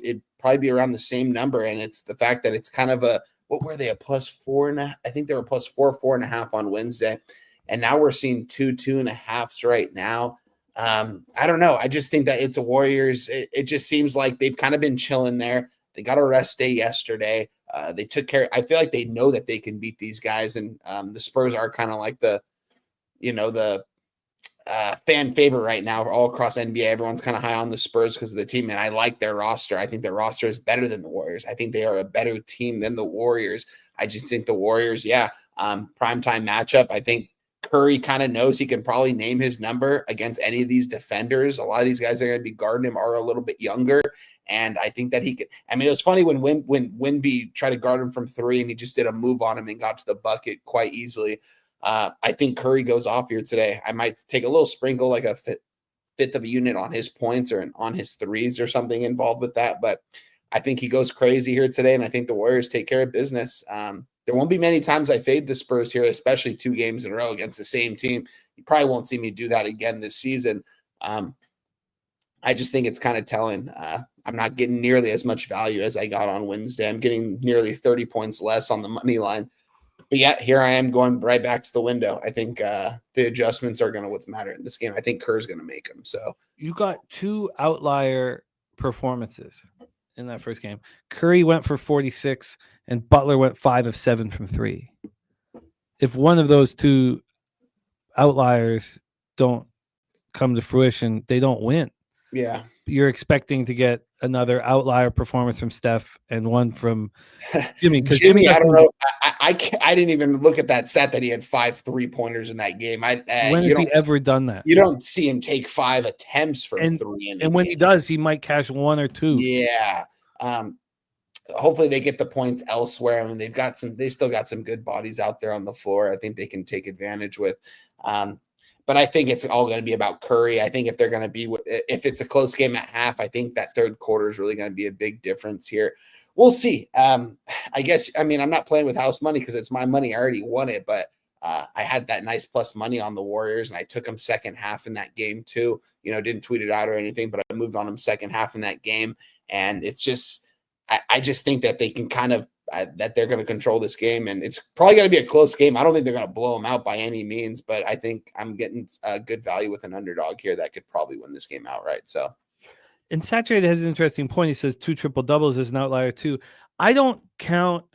F: be around the same number. And it's the fact that it's kind of what were they, a plus 4.5? I think they were plus 4.5 on Wednesday. And now we're seeing 2.5s right now. I don't know. I just think that it's a Warriors. It just seems like they've kind of been chilling there. They got a rest day yesterday. They took care. I feel like they know that they can beat these guys. And the Spurs are kind of like the fan favorite right now all across NBA. Everyone's kind of high on the Spurs because of the team, and I like their roster. I think their roster is better than the Warriors. I think they are a better team than the Warriors. I just think the Warriors, primetime matchup. I think Curry kind of knows he can probably name his number against any of these defenders. A lot of these guys that are going to be guarding him are a little bit younger, and I think that he could. I mean, it was funny when Wemby tried to guard him from three, and he just did a move on him and got to the bucket quite easily. I think Curry goes off here today. I might take a little sprinkle, like a fifth of a unit on his points or on his threes or something involved with that. But I think he goes crazy here today, and I think the Warriors take care of business. There won't be many times I fade the Spurs here, especially 2 games in a row against the same team. You probably won't see me do that again this season. I just think it's kind of telling. I'm not getting nearly as much value as I got on Wednesday. I'm getting nearly 30 points less on the money line. But yeah, here I am going right back to the window. I think the adjustments are going to what's matter in this game. I think Kerr's going to make them. So
C: you got 2 outlier performances in that first game. Curry went for 46 and Butler went 5 of 7 from 3. If one of those 2 outliers don't come to fruition, they don't win.
F: Yeah.
C: You're expecting to get another outlier performance from Steph and one from Jimmy.
F: Jimmy, I don't know. I didn't even look at that stat that he had 5 3-pointers in that game.
C: When has he ever done that?
F: You don't see him take 5 attempts for 3.
C: And when he does, he might cash 1 or 2.
F: Yeah. Hopefully they get the points elsewhere. I mean, they still got some good bodies out there on the floor. I think they can take advantage with. But I think it's all going to be about Curry. I think if it's a close game at half, I think that third quarter is really going to be a big difference here. We'll see. I'm not playing with house money because it's my money. I already won it, but I had that nice plus money on the Warriors, and I took them second half in that game too. Didn't tweet it out or anything, but I moved on them second half in that game. And it's just, I just think that they can kind of, that they're going to control this game, and it's probably going to be a close game. I don't think they're going to blow them out by any means, but I think I'm getting a good value with an underdog here that could probably win this game outright. So,
C: and Saturated has an interesting point. He says 2 triple doubles is an outlier too. I don't count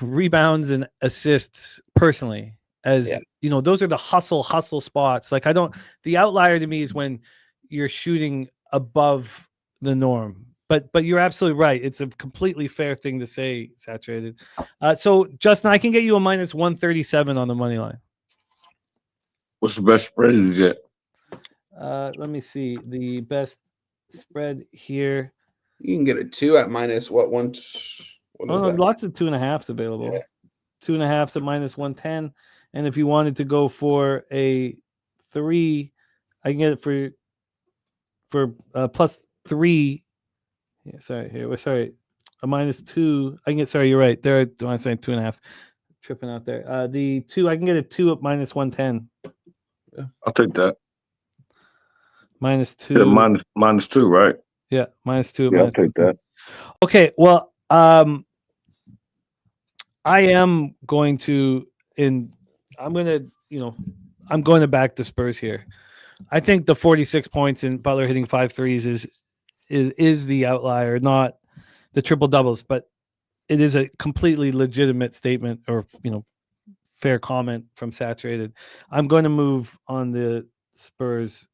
C: rebounds and assists personally as those are the hustle spots. Like the outlier to me is when you're shooting above the norm. But you're absolutely right. It's a completely fair thing to say, Saturated. So, Justin, I can get you a minus 137 on the money line.
H: What's the best spread you get?
C: Let me see. The best spread here.
F: You can get a 2 at minus what? What is that?
C: Lots of 2.5s available. Yeah. 2.5s at minus 110. And if you wanted to go for a 3, I can get it for plus 3. Yeah, sorry. A minus 2. I can get. Sorry, you're right. There, I'm saying 2.5s. Tripping out there. The 2, I can get a 2 at minus 110.
H: Yeah, I'll take that.
C: Minus 2.
H: Yeah, minus 2, right?
C: Yeah, minus 2.
H: Yeah, I'll take that.
C: Okay, well, I am going to, I'm going to back the Spurs here. I think the 46 points and Butler hitting 5 threes is the outlier, not the triple doubles, but it is a completely legitimate statement or, fair comment from Saturated. I'm going to move on the Spurs.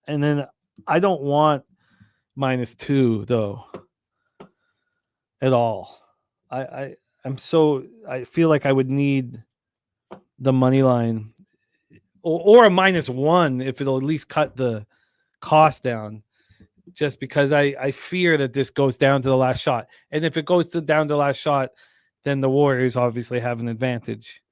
C: And then I don't want -2 though at all. I feel like I would need the money line or a -1 if it'll at least cut the cost down, just because I fear that this goes down to the last shot. And if it goes down to the last shot, then the Warriors obviously have an advantage.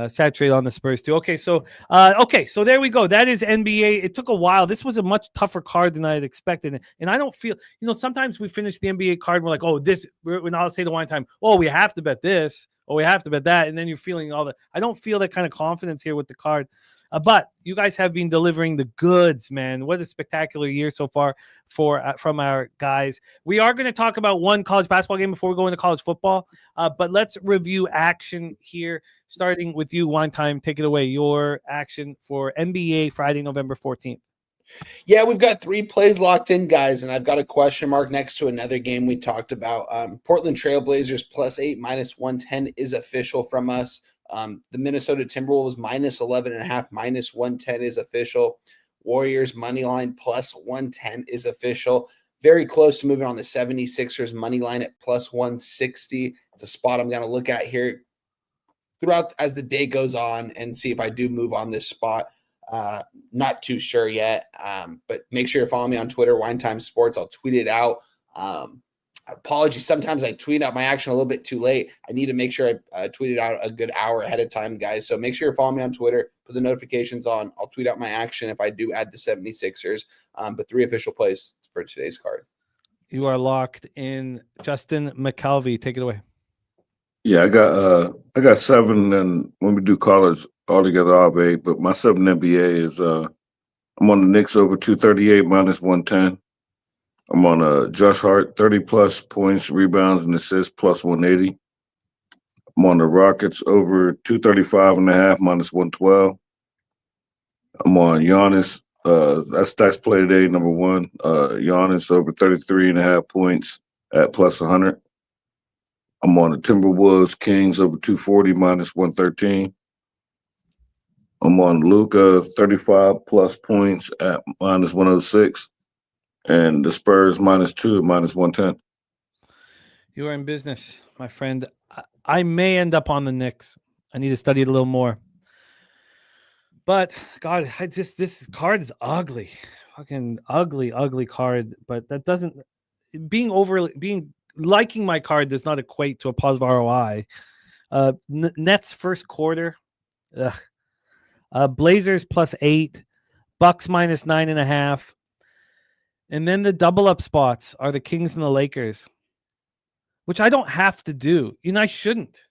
C: Saturate on the Spurs too. Okay, so there we go. That is NBA. It took a while. This was a much tougher card than I had expected, and I don't feel. Sometimes we finish the NBA card, and we're like, oh, we're not say the wine time. Oh, we have to bet this. Oh, we have to bet that, and then you're feeling all the. I don't feel that kind of confidence here with the card. But you guys have been delivering the goods, man. What a spectacular year so far from our guys. We are going to talk about one college basketball game before we go into college football. But let's review action here, starting with you, Wine Time. Take it away. Your action for NBA Friday, November 14th.
F: Yeah, we've got 3 plays locked in, guys, and I've got a question mark next to another game we talked about. Portland Trailblazers +8, -110 is official from us. The Minnesota Timberwolves -11.5, -110 is official. Warriors money line +110 is official. Very close to moving on the 76ers money line at +160. It's a spot I'm going to look at here throughout as the day goes on and see if I do move on this spot. Not too sure yet, but make sure you follow me on Twitter, Wine Time Sports. I'll tweet it out. Apologies. Sometimes I tweet out my action a little bit too late. I need to make sure I tweet it out a good hour ahead of time, guys. So make sure you follow me on Twitter, put the notifications on. I'll tweet out my action if I do add the 76ers. But 3 official plays for today's card.
C: You are locked in. Justin Mcelvy, take it away.
H: Yeah, I got 7, and when we do college altogether, I'll have 8. But my 7 NBA is I'm on the Knicks over 238 -110. I'm on Josh Hart 30+ points, rebounds, and assists +180. I'm on the Rockets over 235.5 -112. I'm on Giannis. That's stats play today, number 1. Giannis over 33.5 points at +100. I'm on the Timberwolves Kings over 240 -113. I'm on Luka 35+ points at -106. And the Spurs -2 -110.
C: You are in business, my friend. I may end up on the Knicks. I need to study it a little more. But God, this card is ugly. Fucking ugly card. But that doesn't liking my card does not equate to a positive ROI. Nets first quarter. Blazers +8. Bucks -9.5. And then the double up spots are the Kings and the Lakers, which I don't have to do. I shouldn't.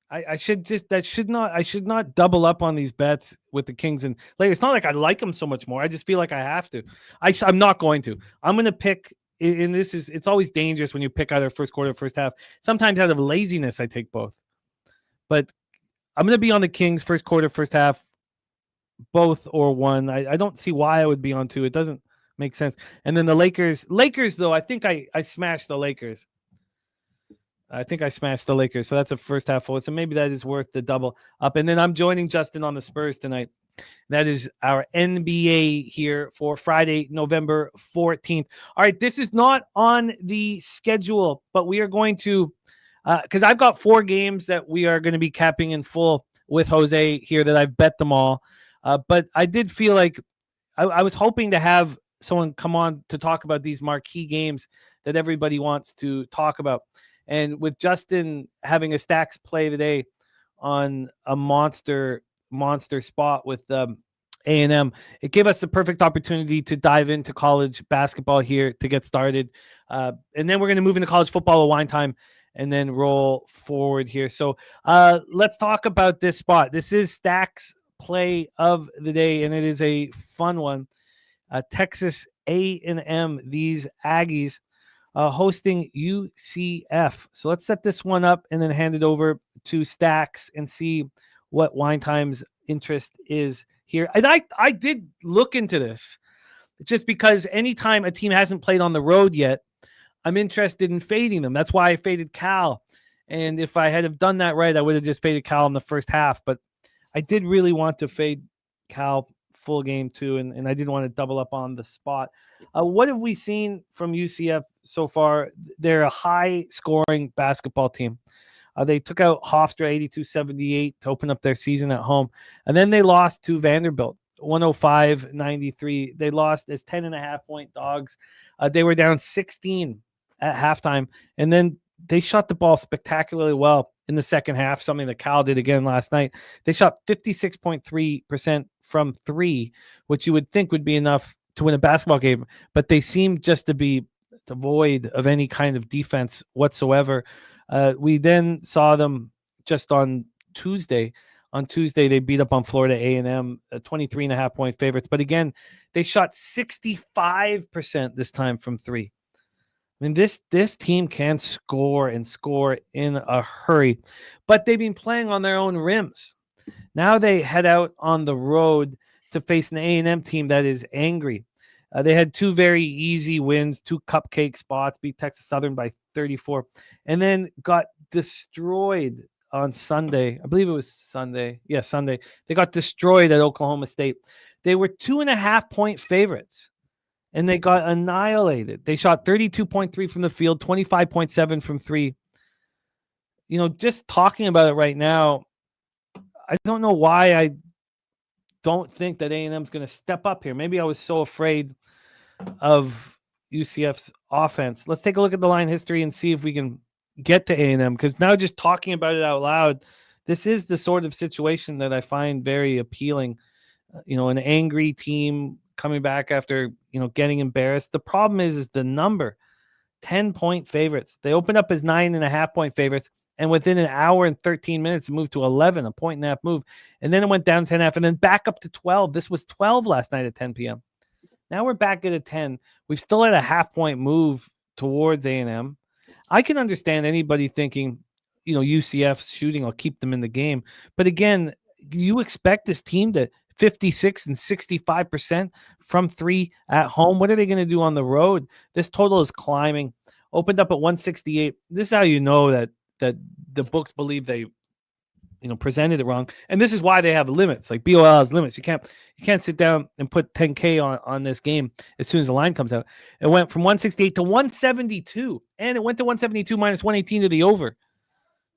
C: I should not double up on these bets with the Kings and Lakers. It's not like I like them so much more. I just feel like I have to. I'm not going to. I'm going to pick. And it's always dangerous when you pick either first quarter or first half. Sometimes out of laziness, I take both. But I'm going to be on the Kings first quarter, first half, both or one. I don't see why I would be on 2. It doesn't make sense. And then the Lakers though, I think I smashed the Lakers. So that's a first half forward. So maybe that is worth the double up. And then I'm joining Justin on the Spurs tonight. That is our NBA here for Friday, November 14th. All right, this is not on the schedule, but we are going to, because I've got 4 games that we are going to be capping in full with Jose here that I've bet them all. But I did feel like I was hoping to have someone come on to talk about these marquee games that everybody wants to talk about. And with Justin having a stacks play today on a monster spot with A&M, it gave us the perfect opportunity to dive into college basketball here to get started. And then we're going to move into college football at Wine Time and then roll forward here. So let's talk about this spot. This is stacks play of the day, and it is a fun one. Texas A&M, these Aggies, hosting UCF. So let's set this one up and then hand it over to Stacks and see what Wine Time's interest is here. And I did look into this just because anytime a team hasn't played on the road yet, I'm interested in fading them. That's why I faded Cal. And if I had have done that right, I would have just faded Cal in the first half. But I did really want to fade Cal full game too, and I didn't want to double up on the spot. What have we seen from UCF so far? They're a high-scoring basketball team. They took out Hofstra 82-78 to open up their season at home. And then they lost to Vanderbilt 105-93. They lost as 10.5-point dogs. They were down 16 at halftime. And then they shot the ball spectacularly well in the second half, something that Cal did again last night. They shot 56.3% from three, which you would think would be enough to win a basketball game. But they seemed just to be devoid of any kind of defense whatsoever. We then saw them just on Tuesday. On Tuesday, they beat up on Florida A&M, 23.5-point favorites. But again, they shot 65% this time from three. I mean, this team can score and score in a hurry, but they've been playing on their own rims. Now they head out on the road to face an A&M team that is angry. They had two very easy wins, two cupcake spots, beat Texas Southern by 34, and then got destroyed on Sunday. I believe it was Sunday. Yeah, Sunday. They got destroyed at Oklahoma State. They were 2.5-point favorites, and they got annihilated. They shot 32.3 from the field, 25.7 from three. You know, just talking about it right now, I don't know why I don't think that A&M's going to step up here. Maybe I was so afraid of UCF's offense. Let's take a look at the line history and see if we can get to A&M, because now just talking about it out loud, this is the sort of situation that I find very appealing. You know, an angry team coming back after, you know, getting embarrassed. The problem is the number, 10-point favorites. They opened up as 9.5-point favorites, and within an hour and 13 minutes, it moved to 11, a 1.5 move. And then it went down 10.5 and then back up to 12. This was 12 last night at 10 p.m. Now we're back at a 10. We've still had a 0.5-point move towards A&M. I can understand anybody thinking, you know, UCF's shooting will keep them in the game. But again, you expect this team to 56 and 65% from three at home. What are they going to do on the road? This total is climbing. Opened up at 168. This is how you know that the books believe they, you know, presented it wrong. And this is why they have limits. Like BOL has limits. You can't sit down and put 10K on this game as soon as the line comes out. It went from 168 to 172, and it went to 172 minus 118 to the over.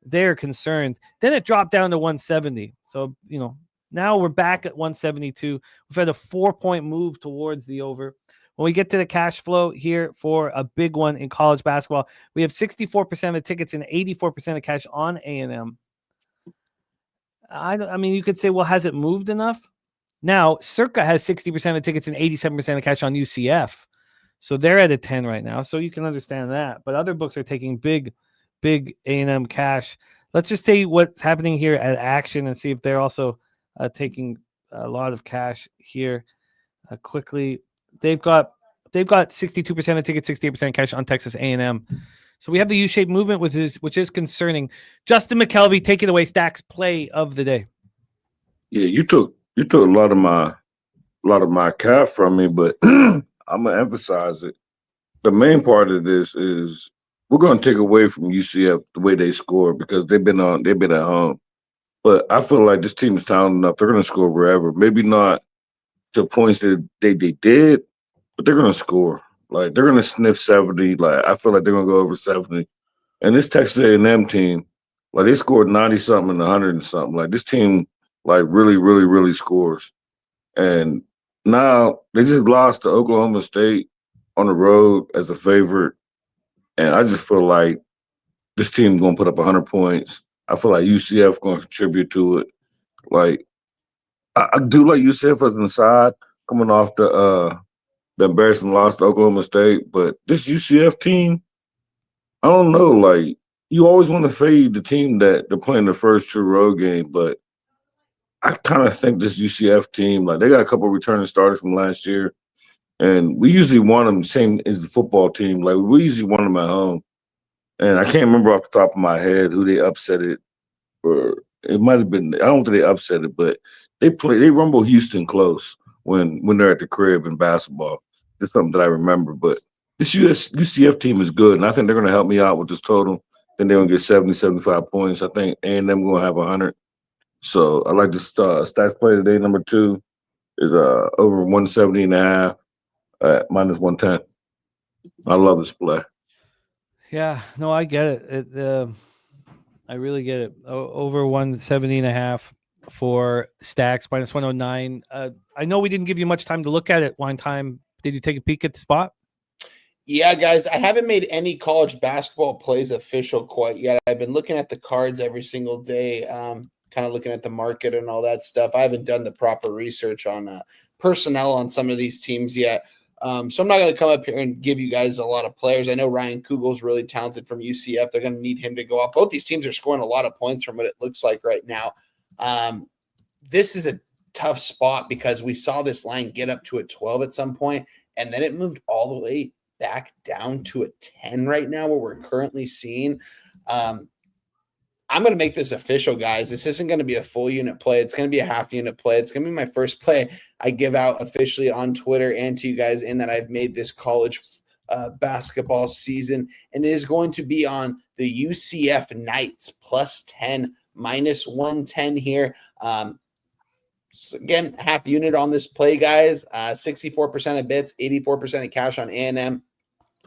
C: They're concerned. Then it dropped down to 170. So, you know, now we're back at 172. We've had a 4-point move towards the over. When we get to the cash flow here for a big one in college basketball, we have 64% of the tickets and 84% of cash on A&M. I mean, you could say, well, has it moved enough? Now, Circa has 60% of the tickets and 87% of cash on UCF. So they're at a 10 right now. So you can understand that. But other books are taking big A&M cash. Let's just see what's happening here at Action and see if they're also taking a lot of cash here quickly. They've got 62% of tickets, 68% cash on Texas A&M. So we have the U-shaped movement, which is concerning. Justin McKelvey, take it away. Stacks play of the day.
H: Yeah, you took a lot of my cap from me, but I'm gonna emphasize it. The main part of this is we're gonna take away from UCF the way they score because they've been at home. But I feel like this team is talented enough. They're gonna score wherever. Maybe not to points that they did, but they're gonna score. Like, they're going to sniff 70. Like, I feel like they're going to go over 70. And this Texas A&M team, like, they scored 90-something and 100 and something. Like, this team, like, really, really, really scores. And now they just lost to Oklahoma State on the road as a favorite. And I just feel like this team's going to put up 100 points. I feel like UCF going to contribute to it. Like, I do like UCF as an side coming off the embarrassing loss to Oklahoma State, but this UCF team, I don't know. Like, you always want to fade the team that they're playing their first true road game, but I kind of think this UCF team, like, they got a couple of returning starters from last year, and we usually want them same as the football team. Like, we usually want them at home, and I can't remember off the top of my head who they upset it or It might have been. I don't think they upset it, but they rumble Houston close when they're at the crib in basketball. It's something that I remember. But this UCF team is good, and I think they're going to help me out with this total. Then they're going to get 70, 75 points. I think A&M going to have 100. So I like this stats play today. Number 2 is over 170.5 at minus 110. I love this play.
C: Yeah, no, I get it. I really get it. Over 170.5 for stacks, minus 109. I know we didn't give you much time to look at it one time. Did you take a peek at the spot?
F: Yeah, guys, I haven't made any college basketball plays official quite yet. I've been looking at the cards every single day, kind of looking at the market and all that stuff. I haven't done the proper research on personnel on some of these teams yet. So I'm not going to come up here and give you guys a lot of players. I know Ryan Kugel's really talented from UCF. They're going to need him to go up. Both these teams are scoring a lot of points from what it looks like right now. This is a tough spot because we saw this line get up to a 12 at some point, and then it moved all the way back down to a 10 right now where we're currently seeing. I'm going to make this official, guys. This isn't going to be a full unit play. It's going to be a half unit play. It's going to be my first play I give out officially on Twitter and to you guys in that I've made this college basketball season. And it is going to be on the UCF Knights plus 10, minus 110 here. So again, half unit on this play, guys. 64% of bits, 84% of cash on A&M.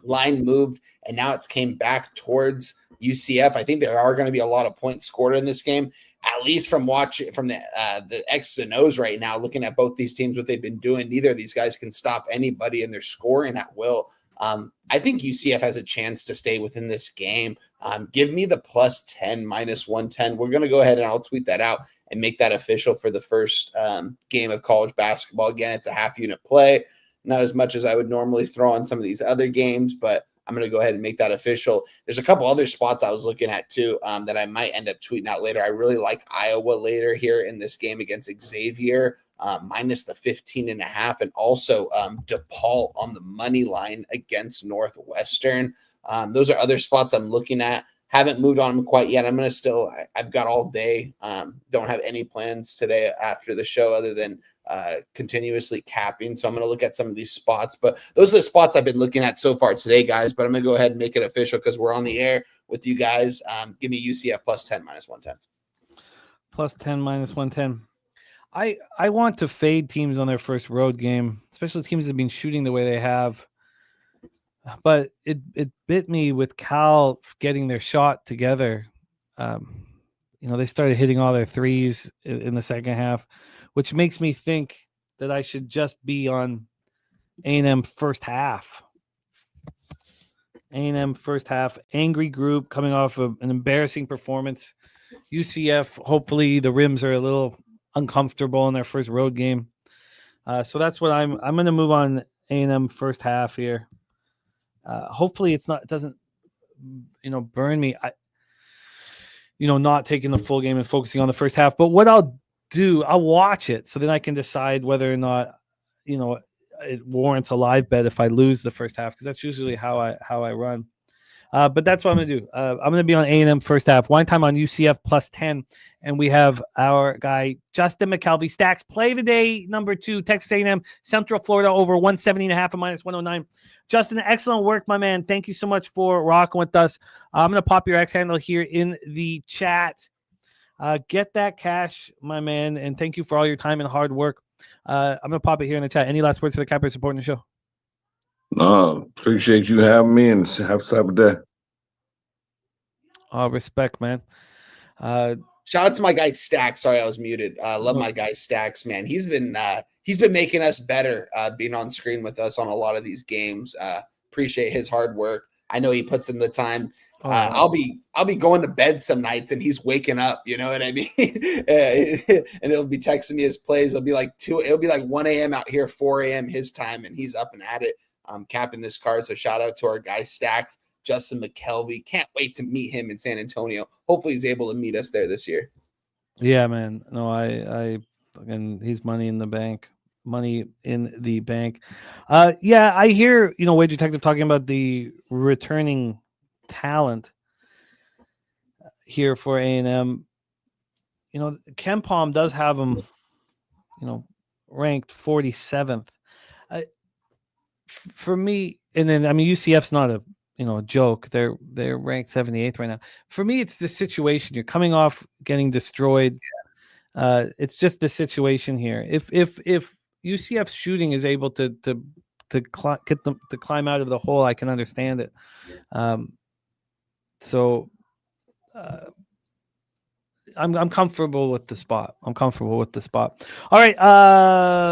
F: Line moved, and now it's came back towards UCF. I think there are going to be a lot of points scored in this game, at least from watching from the X's and O's right now, looking at both these teams, what they've been doing. Neither of these guys can stop anybody, and they're scoring at will. I think UCF has a chance to stay within this game. Give me the plus 10, minus 110. We're going to go ahead and I'll tweet that out and make that official for the first game of college basketball. Again, it's a half unit play, not as much as I would normally throw on some of these other games, but I'm going to go ahead and make that official. There's a couple other spots I was looking at too that I might end up tweeting out later. I really like Iowa later here in this game against Xavier, minus the 15.5, and also DePaul on the money line against Northwestern. Those are other spots I'm looking at. Haven't moved on them quite yet. I'm going to I've got all day. Don't have any plans today after the show other than continuously capping. So I'm going to look at some of these spots, but those are the spots I've been looking at so far today, guys. But I'm going to go ahead and make it official because we're on the air with you guys. Give me UCF plus 10, minus 110.
C: Plus 10, minus 110. I want to fade teams on their first road game, especially teams that have been shooting the way they have. But it bit me with Cal getting their shot together. They started hitting all their threes in the second half, which makes me think that I should just be on A&M first half. A&M first half, angry group coming off of an embarrassing performance. UCF, hopefully the rims are a little uncomfortable in their first road game. So that's what I'm going to move on A&M first half here. Hopefully it doesn't burn me. Not taking the full game and focusing on the first half. But what I'll watch it so then I can decide whether or not, it warrants a live bet if I lose the first half, because that's usually how I run. But that's what I'm going to do. I'm going to be on A&M first half. Wine time on UCF plus 10. And we have our guy, Justin Mcelvy. Stacks play today, number 2, Texas A&M, Central Florida over 170.5 and minus 109. Justin, excellent work, my man. Thank you so much for rocking with us. I'm going to pop your X handle here in the chat. Get that cash, my man. And thank you for all your time and hard work. I'm going to pop it here in the chat. Any last words for the Cappers supporting the show?
H: No, appreciate you having me and have a type of day.
C: Respect, man.
F: Shout out to my guy Stacks. Sorry, I was muted. Love my guy Stacks, man. He's been making us better, being on screen with us on a lot of these games. Appreciate his hard work. I know he puts in the time. I'll be going to bed some nights and he's waking up. You know what I mean? And he'll be texting me his plays. It'll be like 1 a.m. out here, 4 a.m. his time, and he's up and at it, capping this card. So shout out to our guy Stacks. Justin Mcelvy. Can't wait to meet him in San Antonio. Hopefully he's able to meet us there this year.
C: Yeah, man. No, I he's money in the bank. Money in the bank. Yeah, I hear, Wage Detective talking about the returning talent here for A&M. Ken Palm does have them, ranked 47th. For me, and then UCF's not a joke. They're ranked 78th right now. For me, it's the situation. You're coming off getting destroyed. It's just the situation here. If UCF's shooting is able to get them to climb out of the hole, I can understand it. I'm comfortable with the spot. All right,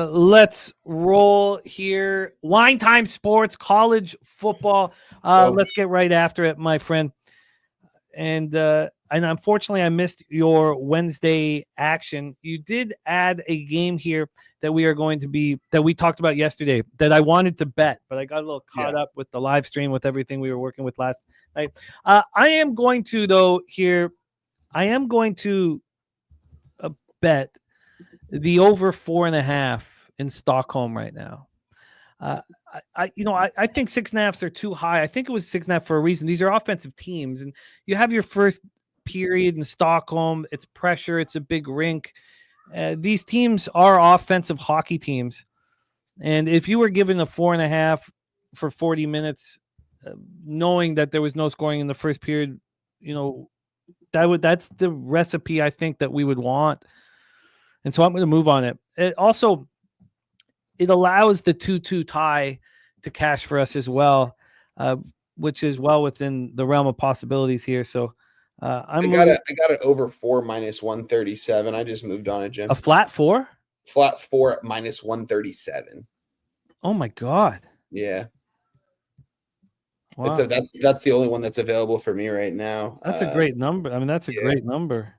C: let's roll here. Wine Time Sports, college football. Let's get right after it, my friend. And unfortunately, I missed your Wednesday action. You did add a game here that we talked about yesterday that I wanted to bet, but I got a little caught up with the live stream with everything we were working with last night. I am going to bet the over 4.5 in Stockholm right now. I think 6.5s are too high. I think it was 6.5 for a reason. These are offensive teams, and you have your first period in Stockholm. It's pressure. It's a big rink. These teams are offensive hockey teams, and if you were given a 4.5 for 40 minutes, knowing that there was no scoring in the first period, that's the recipe I think that we would want. And so I'm going to move on it. It allows the 2-2 tie to cash for us as well, which is well within the realm of possibilities here. So I got
F: it over 4 minus 137. I just moved on it, Jim.
C: A flat 4?
F: Flat 4 minus 137.
C: Oh my God.
F: Yeah.
C: Wow.
F: That's the only one that's available for me right now.
C: That's a great number. That's a great number.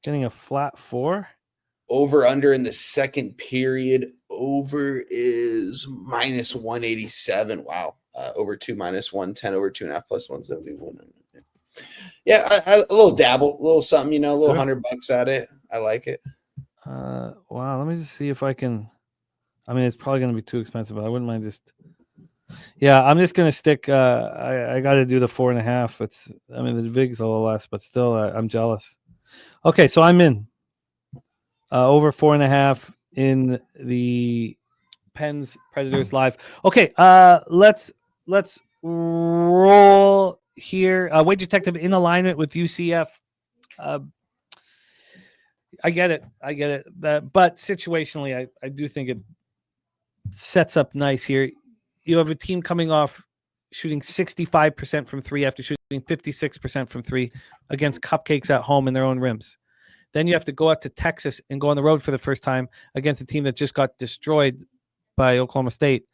C: Getting a flat 4.
F: Over under in the second period. Over is minus 187. Wow. Over 2 minus 110. Over 2.5 plus 171. Yeah, a little dabble, a little something, a little $100 at it. I like it.
C: Wow. Let me just see if I can. It's probably going to be too expensive, but I wouldn't mind just. Yeah, I'm just going to stick. I got to do the 4.5. The VIG's a little less, but still, I'm jealous. Okay, so I'm in. Over 4.5 in the Pens Predators live. Okay, let's roll here. Wage Detective in alignment with UCF. I get it. But situationally, I do think it sets up nice here. You have a team coming off shooting 65% from 3 after shooting 56% from 3 against cupcakes at home in their own rims. Then you have to go up to Texas and go on the road for the first time against a team that just got destroyed by Oklahoma State,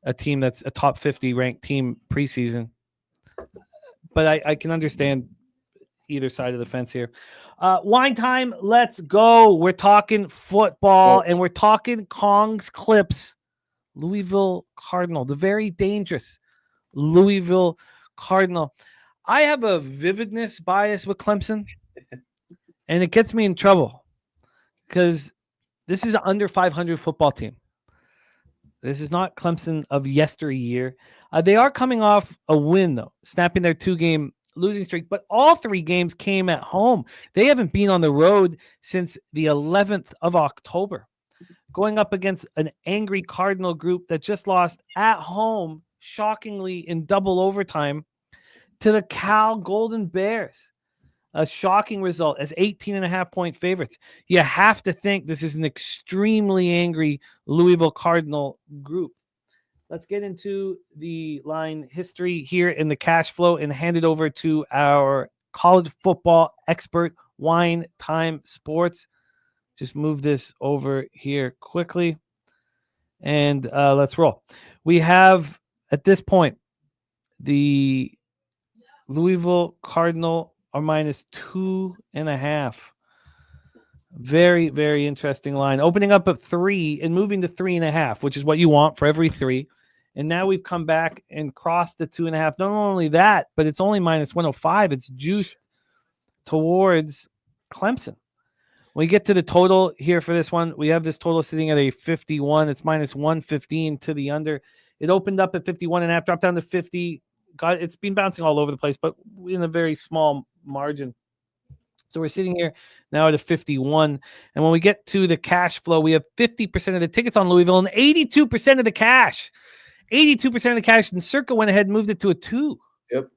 C: a team that's a top 50 ranked team preseason. But I can understand either side of the fence here. Wine time, let's go. We're talking football, and we're talking Kong's Clips. Louisville Cardinal, the very dangerous Louisville Cardinal. I have a vividness bias with Clemson, and it gets me in trouble because this is an under 500 football team. This is not Clemson of yesteryear. They are coming off a win, though, snapping their 2-game losing streak, but all 3 games came at home. They haven't been on the road since the 11th of October. Going up against an angry Cardinal group that just lost at home, shockingly in double overtime, to the Cal Golden Bears. A shocking result as 18.5-point favorites. You have to think this is an extremely angry Louisville Cardinal group. Let's get into the line history here in the cash flow and hand it over to our college football expert, Wine Time Sports. Just move this over here quickly, and let's roll. We have, at this point, the Louisville Cardinal are minus 2.5. Very, very interesting line. Opening up at 3 and moving to 3.5, which is what you want for every 3. And now we've come back and crossed the 2.5. Not only that, but it's only minus 105. It's juiced towards Clemson. When we get to the total here for this one, we have this total sitting at a 51. It's minus 115 to the under. It opened up at 51.5, dropped down to 50. It's been bouncing all over the place, but in a very small margin. So we're sitting here now at a 51. And when we get to the cash flow, we have 50% of the tickets on Louisville and 82% of the cash. 82% of the cash. And Circa went ahead and moved it to a 2.
F: Yep.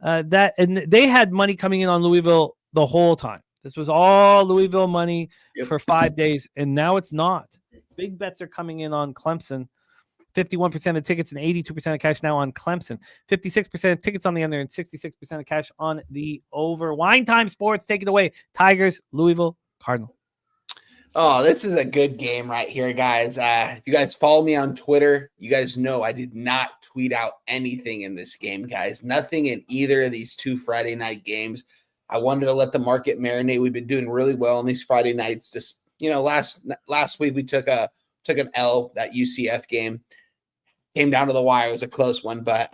C: And they had money coming in on Louisville the whole time. This was all Louisville money for 5 days, and now it's not. Big bets are coming in on Clemson. 51% of tickets and 82% of cash now on Clemson. 56% of tickets on the under and 66% of cash on the over. Wine Time Sports, take it away. Tigers, Louisville, Cardinal.
F: Oh, this is a good game right here, guys. If you guys follow me on Twitter, you guys know I did not tweet out anything in this game, guys. Nothing in either of these 2 Friday night games. I wanted to let the market marinate. We've been doing really well on these Friday nights. Just, last week we took an L, that UCF game. Came down to the wire. It was a close one. But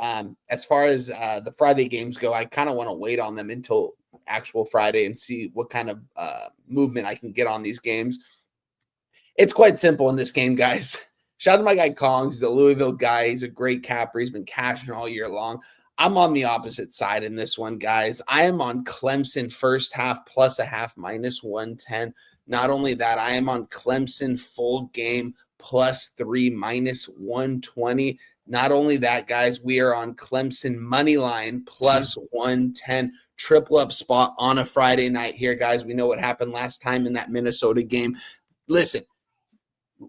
F: as far as the Friday games go, I kind of want to wait on them until actual Friday and see what kind of movement I can get on these games. It's quite simple in this game, guys. Shout out to my guy Kongs. He's a Louisville guy. He's a great capper. He's been cashing all year long. I'm on the opposite side in this one, guys. I am on Clemson first half plus a half -110. Not only that, I am on Clemson full game +3 -120. Not only that, guys, we are on Clemson money line +110. Triple up spot on a Friday night here, guys. We know what happened last time in that Minnesota game. Listen,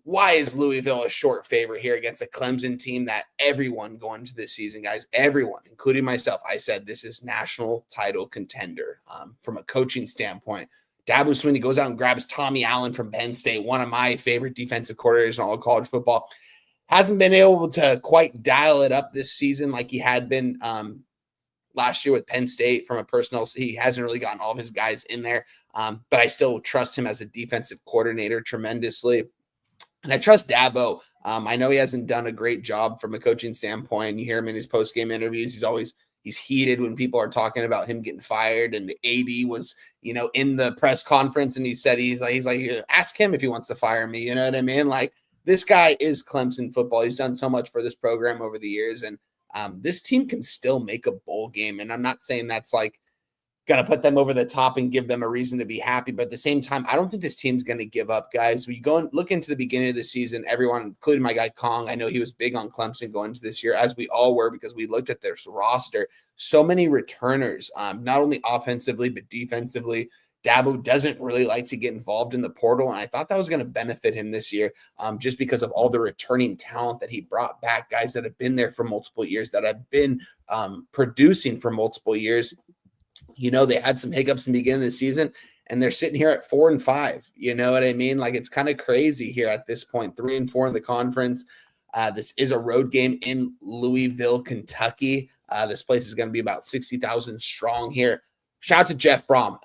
F: why is Louisville a short favorite here against a Clemson team that everyone going into this season, guys, everyone, including myself, I said this is national title contender from a coaching standpoint. Dabo Swinney goes out and grabs Tommy Allen from Penn State, one of my favorite defensive coordinators in all of college football. Hasn't been able to quite dial it up this season like he had been last year with Penn State from a personnel. He hasn't really gotten all of his guys in there, but I still trust him as a defensive coordinator tremendously. And I trust Dabo. I know he hasn't done a great job from a coaching standpoint. You hear him in his post-game interviews. He's heated when people are talking about him getting fired. And the AD was, in the press conference, and he said, he's like, ask him if he wants to fire me. You know what I mean? Like, this guy is Clemson football. He's done so much for this program over the years. And this team can still make a bowl game. And I'm not saying that's like going to put them over the top and give them a reason to be happy. But at the same time, I don't think this team's going to give up, guys. We go and look into the beginning of the season, everyone, including my guy Kong, I know he was big on Clemson going into this year, as we all were, because we looked at their roster. So many returners, not only offensively, but defensively. Dabo doesn't really like to get involved in the portal, and I thought that was going to benefit him this year just because of all the returning talent that he brought back, guys that have been there for multiple years, that have been producing for multiple years. They had some hiccups in the beginning of the season, and they're sitting here at 4-5. You know what I mean? Like, it's kind of crazy here at this point. 3-4 in the conference. This is a road game in Louisville, Kentucky. This place is going to be about 60,000 strong here. Shout out to Jeff Brom.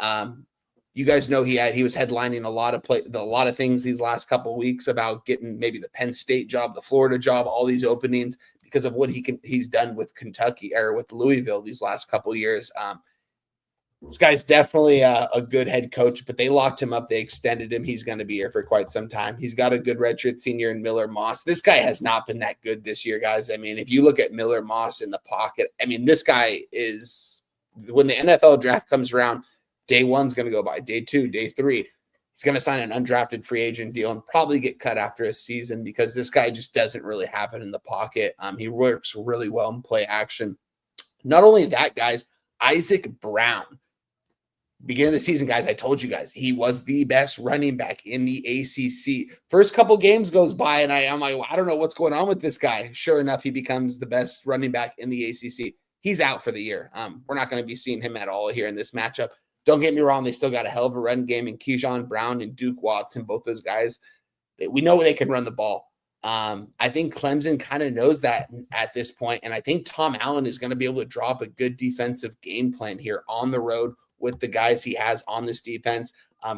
F: You guys know he was headlining a lot of things these last couple of weeks about getting maybe the Penn State job, the Florida job, all these openings because of what he's done with Kentucky or with Louisville these last couple of years. This guy's definitely a good head coach, but they locked him up. They extended him. He's going to be here for quite some time. He's got a good redshirt senior in Miller Moss. This guy has not been that good this year, guys. I mean, if you look at Miller Moss in the pocket, I mean, this guy is, when the NFL draft comes around, day one's going to go by. Day 2, day 3, he's going to sign an undrafted free agent deal and probably get cut after a season because this guy just doesn't really have it in the pocket. He works really well in play action. Not only that, guys, Isaac Brown. Beginning of the season, guys, I told you guys, he was the best running back in the ACC. First couple games goes by, and I'm like, well, I don't know what's going on with this guy. Sure enough, he becomes the best running back in the ACC. He's out for the year. We're not going to be seeing him at all here in this matchup. Don't get me wrong, they still got a hell of a run game in Keyshawn Brown and Duke Watson, both those guys. We know they can run the ball. I think Clemson kind of knows that at this point, and I think Tom Allen is going to be able to drop a good defensive game plan here on the road with the guys he has on this defense.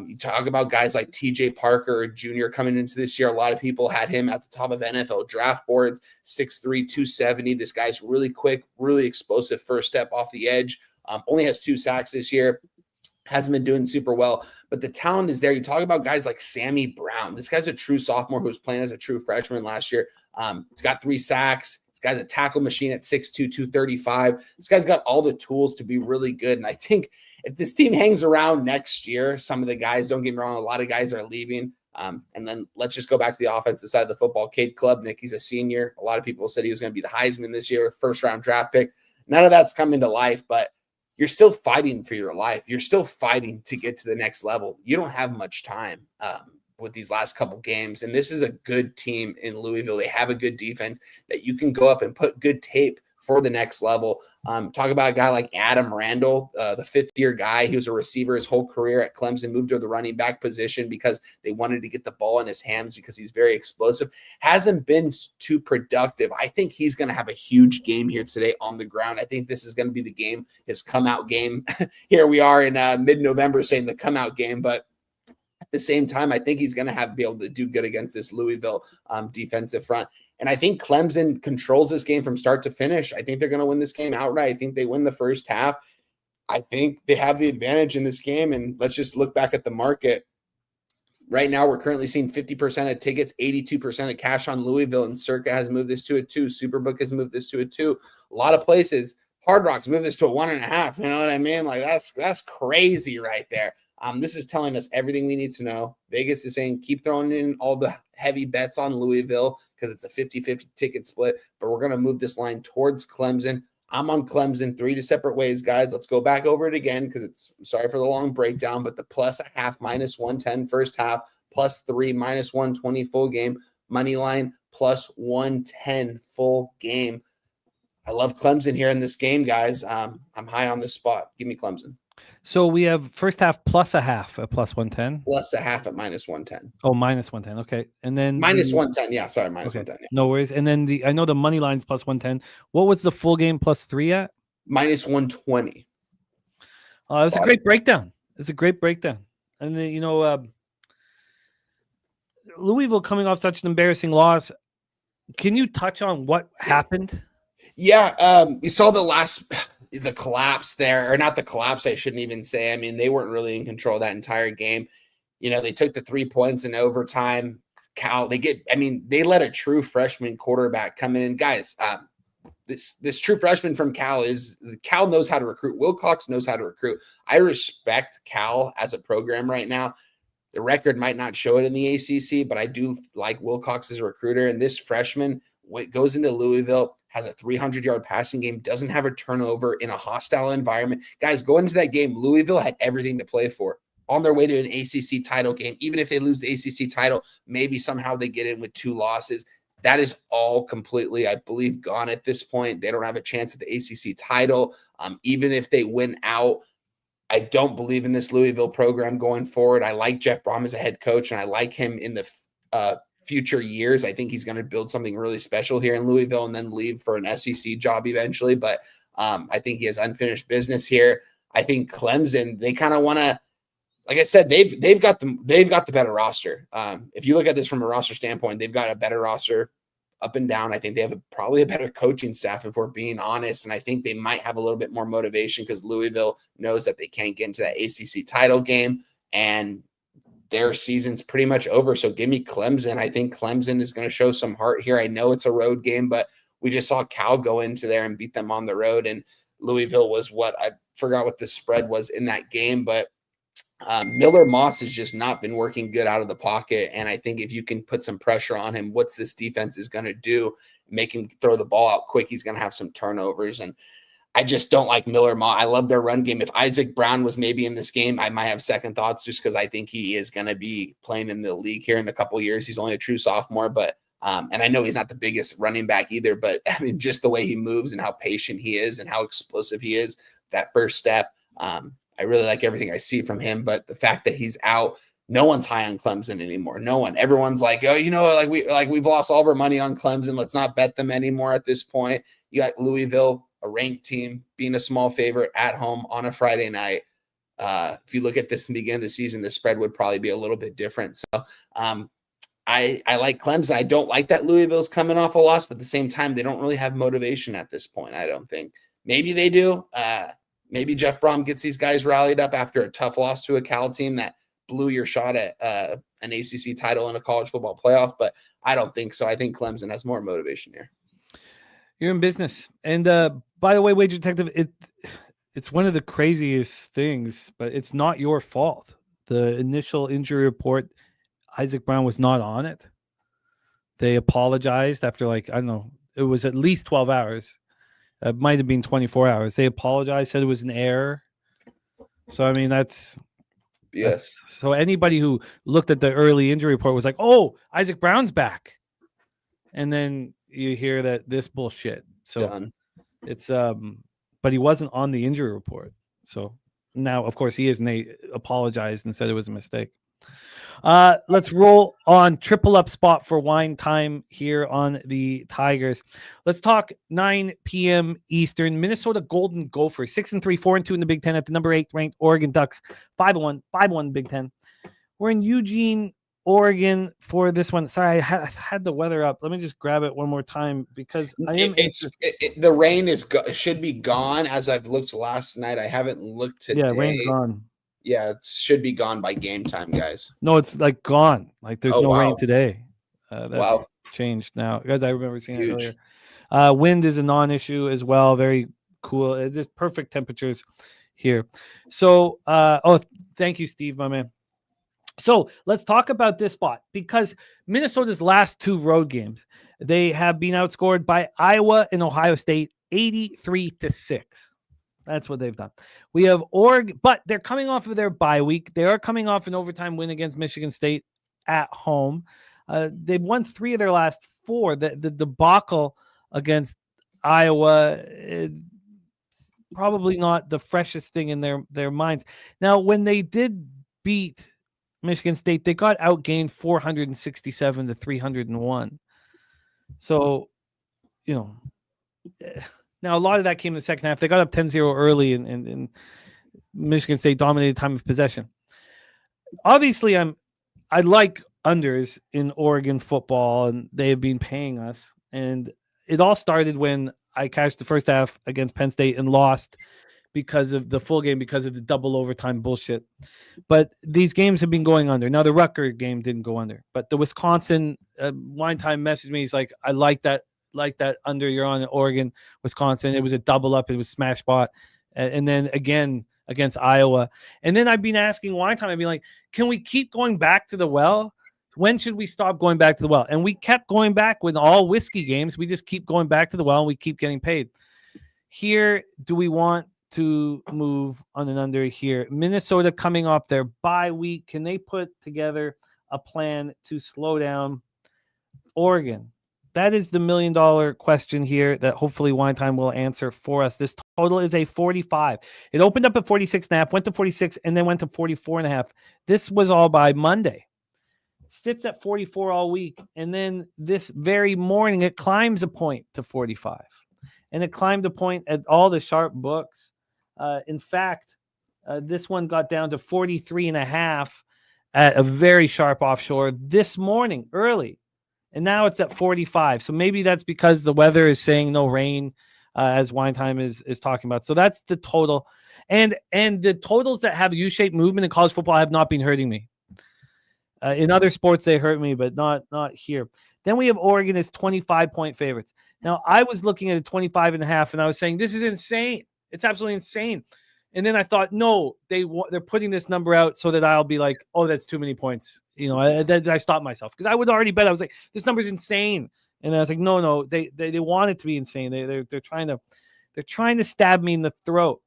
F: You talk about guys like TJ Parker Jr. coming into this year. A lot of people had him at the top of NFL draft boards, 6'3", 270. This guy's really quick, really explosive first step off the edge. Only has 2 sacks this year. Hasn't been doing super well, but the talent is there. You talk about guys like Sammy Brown. This guy's a true sophomore who was playing as a true freshman last year. He's got 3 sacks. This guy's a tackle machine at 6'2", 235. This guy's got all the tools to be really good. And I think if this team hangs around next year, some of the guys, don't get me wrong, a lot of guys are leaving. And then let's just go back to the offensive side of the football. Cade Klubnik, he's a senior. A lot of people said he was going to be the Heisman this year, first-round draft pick. None of that's come into life, but you're still fighting for your life. You're still fighting to get to the next level. You don't have much time with these last couple games, and this is a good team in Louisville. They have a good defense that you can go up and put good tape for the next level. Talk about a guy like Adam Randall, the fifth-year guy. He was a receiver his whole career at Clemson, moved to the running back position because they wanted to get the ball in his hands because he's very explosive. Hasn't been too productive. I think he's going to have a huge game here today on the ground. I think this is going to be the game, his come-out game. Here we are in mid-November saying the come-out game, but at the same time, I think he's going to be able to do good against this Louisville defensive front. And I think Clemson controls this game from start to finish. I think they're going to win this game outright. I think they win the first half. I think they have the advantage in this game. And let's just look back at the market. Right now, we're currently seeing 50% of tickets, 82% of cash on Louisville, and Circa has moved this to a 2. Superbook has moved this to a 2. A lot of places, Hard Rock's moved this to a 1.5. You know what I mean? Like that's crazy right there. This is telling us everything we need to know. Vegas is saying keep throwing in all the heavy bets on Louisville because it's a 50-50 ticket split, but we're going to move this line towards Clemson. I'm on Clemson 3 separate ways, guys. Let's go back over it again because sorry for the long breakdown, but the +0.5 -110 first half, +3 -120 full game, money line +110 full game. I love Clemson here in this game, guys. I'm high on this spot. Give me Clemson.
C: So we have first half +0.5 at +110.
F: +0.5 at -110.
C: Oh, -110. Okay. And then
F: -110. Yeah. Sorry. -110.
C: Okay.
F: Yeah.
C: No worries. And then I know the money line's +110. What was the full game +3 at?
F: -120.
C: Oh, it was a great breakdown. It's a great breakdown. And then, Louisville coming off such an embarrassing loss. Can you touch on what happened?
F: Yeah. We saw the collapse there, or not the collapse, I shouldn't even say. I mean, they weren't really in control that entire game. They took the 3 points in overtime. They let a true freshman quarterback come in. And guys, this true freshman from Cal knows how to recruit. Wilcox knows how to recruit. I respect Cal as a program right now. The record might not show it in the ACC, but I do like Wilcox as a recruiter. And this freshman goes into Louisville, has a 300-yard passing game, doesn't have a turnover in a hostile environment. Guys, going into that game, Louisville had everything to play for. On their way to an ACC title game, even if they lose the ACC title, maybe somehow they get in with 2 losses. That is all completely, I believe, gone at this point. They don't have a chance at the ACC title. Even if they win out, I don't believe in this Louisville program going forward. I like Jeff Brom as a head coach, and I like him in the future years. I think he's going to build something really special here in Louisville and then leave for an SEC job eventually. But I think he has unfinished business here. I think Clemson, they kind of want to, like I said, they've got the better roster. If you look at this from a roster standpoint, they've got a better roster up and down. I think they have probably a better coaching staff, if we're being honest. And I think they might have a little bit more motivation because Louisville knows that they can't get into that ACC title game, and their season's pretty much over. So give me Clemson. I think Clemson is going to show some heart here. I know it's a road game, but we just saw Cal go into there and beat them on the road. And Louisville was I forgot what the spread was in that game, but Miller Moss has just not been working good out of the pocket. And I think if you can put some pressure on him, what's this defense is going to do, make him throw the ball out quick. He's going to have some turnovers. And I just don't like Miller Moss. I love their run game. If Isaac Brown was maybe in this game, I might have second thoughts just because I think he is going to be playing in the league here in a couple of years. He's only a true sophomore, but and I know he's not the biggest running back either, but I mean, just the way he moves and how patient he is and how explosive he is, that first step, I really like everything I see from him. But the fact that he's out, no one's high on Clemson anymore. No one. Everyone's like, oh, we've lost all of our money on Clemson. Let's not bet them anymore at this point. You got Louisville, a ranked team, being a small favorite at home on a Friday night. If you look at this in the beginning of the season, the spread would probably be a little bit different. So I like Clemson. I don't like that Louisville's coming off a loss, but at the same time, they don't really have motivation at this point, I don't think. Maybe they do. Maybe Jeff Brom gets these guys rallied up after a tough loss to a Cal team that blew your shot at an ACC title in a college football playoff, but I don't think so. I think Clemson has more motivation here.
C: You're in business. And by the way, Wager Detective, it's one of the craziest things, but it's not your fault. The initial injury report, Isaac Brown was not on it. They apologized after, like, I don't know, it was at least 12 hours. It might have been 24 hours. They apologized, said it was an error. So, I mean, that's...
F: Yes.
C: So anybody who looked at the early injury report was like, oh, Isaac Brown's back. And then you hear that this bullshit. So
F: Done.
C: it's... But he wasn't on the injury report. So now, of course, he is, and they apologized and said it was a mistake. Let's roll on triple up spot for wine time here on the Tigers. Let's talk 9 p.m. Eastern. Minnesota Golden Gophers, 6-3, 4-2 in the Big Ten at the number 8 ranked Oregon Ducks, 5-1, 5-1 Big Ten. We're in Eugene, Oregon for this one. Sorry, I had the weather up. Let me just grab it one more time because
F: the rain should be gone as I've looked last night. I haven't looked today.
C: Yeah, rain's gone.
F: Yeah, it should be gone by game time, guys.
C: No, it's like gone. Like there's no rain today.
F: That's
C: changed now. Guys, I remember seeing it earlier. Wind is a non-issue as well. Very cool. It's just perfect temperatures here. So, thank you, Steve, my man. So let's talk about this spot because Minnesota's last 2 road games, they have been outscored by Iowa and Ohio State 83-6. That's what they've done. We have Oregon, but they're coming off of their bye week. They are coming off an overtime win against Michigan State at home. They've won 3 of their last 4. The debacle against Iowa is probably not the freshest thing in their minds. Now, when they did beat Michigan State, they got outgained 467-301. So, now a lot of that came in the second half. They got up 10-0 early, and Michigan State dominated time of possession. Obviously, I like unders in Oregon football, and they have been paying us. And it all started when I cashed the first half against Penn State and lost because of the full game, because of the double overtime bullshit. But these games have been going under. Now, the Rutgers game didn't go under, but the Wisconsin wine time messaged me. He's like, I like that under. You're on Oregon, Wisconsin. It was a double up. It was smash spot. And then again against Iowa. And then I've been asking wine time. I've been like, can we keep going back to the well? When should we stop going back to the well? And we kept going back with all whiskey games. We just keep going back to the well and we keep getting paid. Here, do we want to move on and under here? Minnesota coming off their bye week. Can they put together a plan to slow down Oregon? That is the $1 million question here that hopefully Wine Time will answer for us. This total is a 45. It opened up at 46.5, went to 46, and then went to 44.5. This was all by Monday. Sits at 44 all week, and then this very morning it climbs a point to 45. And it climbed a point at all the sharp books. In fact, this one got down to 43.5 at a very sharp offshore this morning, early. And now it's at 45. So maybe that's because the weather is saying no rain, as Wine Time is talking about. So that's the total. And the totals that have U-shaped movement in college football have not been hurting me. In other sports, they hurt me, but not here. Then we have Oregon as 25-point favorites. Now, I was looking at a 25.5, and I was saying, this is insane. It's absolutely insane. And then I thought, no, they're putting this number out so that I'll be like, oh, that's too many points. I stopped myself because I would already bet. I was like, this number's insane. And I was like, no, they want it to be insane. They're trying to stab me in the throat.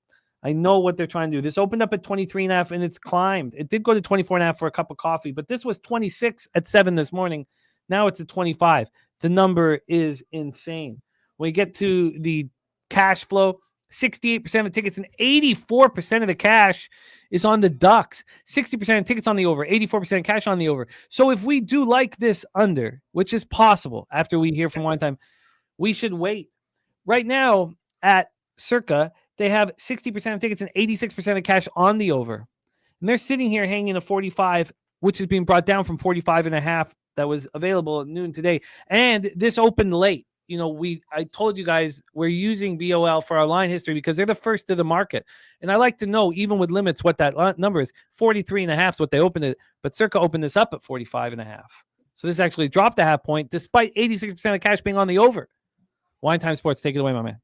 C: I know what they're trying to do. This opened up at 23.5 and it's climbed. It did go to 24.5 for a cup of coffee, but this was 26 at 7 this morning. Now it's at 25. The number is insane. When you get to the cash flow, 68% of the tickets and 84% of the cash is on the Ducks. 60% of tickets on the over, 84% cash on the over. So if we do like this under, which is possible after we hear from Wine Time, we should wait. Right now at Circa, they have 60% of tickets and 86% of cash on the over. And they're sitting here hanging a 45, which is being brought down from 45.5 that was available at noon today. And this opened late. I told you guys we're using BOL for our line history because they're the first to the market. And I like to know, even with limits, what that number is. 43.5 is what they opened it, but Circa opened this up at 45.5. So this actually dropped a half point despite 86% of cash being on the over. Wine Time Sports, take it away, my man.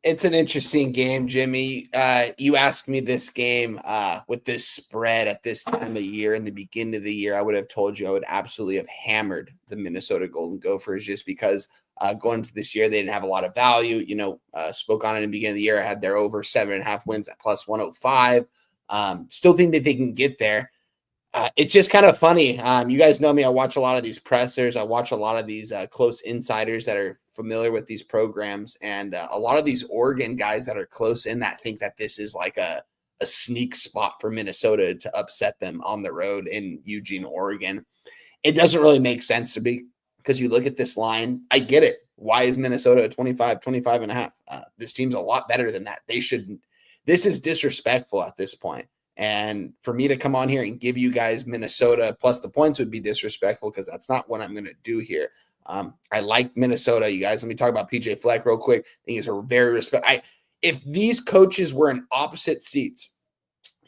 F: It's an interesting game, Jimmy. You asked me this game with this spread at this time of year in the beginning of the year. I would have told you I would absolutely have hammered the Minnesota Golden Gophers just because going into this year, they didn't have a lot of value. Spoke on it in the beginning of the year. I had their over 7.5 wins at plus 105. Still think that they can get there. It's just kind of funny. You guys know me. I watch a lot of these pressers. I watch a lot of these close insiders that are familiar with these programs. And a lot of these Oregon guys that are close in that think that this is like a sneak spot for Minnesota to upset them on the road in Eugene, Oregon. It doesn't really make sense to me because you look at this line. I get it. Why is Minnesota 25 and a half? This team's a lot better than that. They shouldn't. This is disrespectful at this point. And for me to come on here and give you guys Minnesota plus the points would be disrespectful because that's not what I'm going to do here. I like Minnesota, you guys. Let me talk about PJ Fleck real quick. I think he's a very if these coaches were in opposite seats,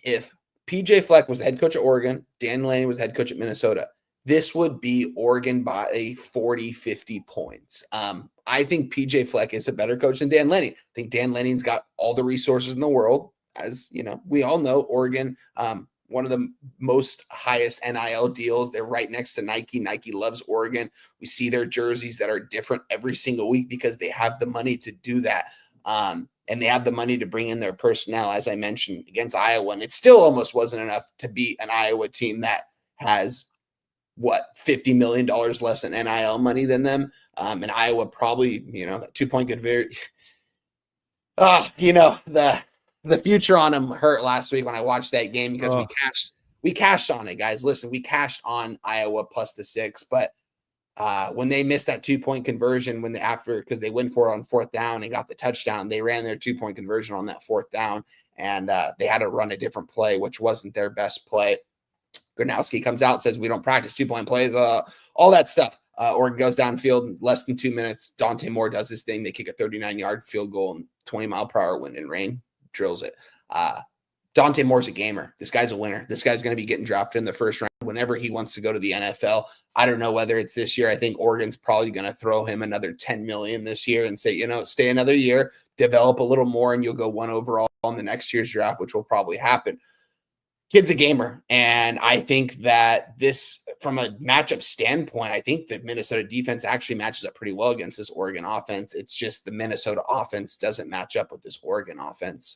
F: if PJ Fleck was the head coach at Oregon, Dan Lanning was the head coach at Minnesota, this would be Oregon by 40, 50 points. I think PJ Fleck is a better coach than Dan Lanning. I think Dan Lanning's got all the resources in the world. As you know, we all know Oregon, one of the most highest NIL deals. They're right next to Nike. Nike loves Oregon. We see their jerseys that are different every single week because they have the money to do that. And they have the money to bring in their personnel, as I mentioned, against Iowa. And it still almost wasn't enough to beat an Iowa team that has, $50 million less in NIL money than them. And Iowa probably, that 2-point conversion. The future on him hurt last week when I watched that game because we cashed on it, guys. Listen, we cashed on Iowa plus the 6, but when they missed that 2-point conversion because they went for it on 4th down and got the touchdown, they ran their 2-point conversion on that 4th down and they had to run a different play, which wasn't their best play. Gronowski comes out, says we don't practice 2-point plays, all that stuff. Oregon goes downfield in less than 2 minutes. Dante Moore does his thing. They kick a 39-yard field goal and 20-mile-per-hour wind and rain drills it. Dante Moore's a gamer. This guy's a winner. This guy's going to be getting drafted in the first round whenever he wants to go to the NFL. I don't know whether it's this year. I think Oregon's probably going to throw him another $10 million this year and say, stay another year, develop a little more, and you'll go 1 overall on the next year's draft, which will probably happen. Kid's a gamer. And I think that this, from a matchup standpoint, I think the Minnesota defense actually matches up pretty well against this Oregon offense. It's just the Minnesota offense doesn't match up with this Oregon offense.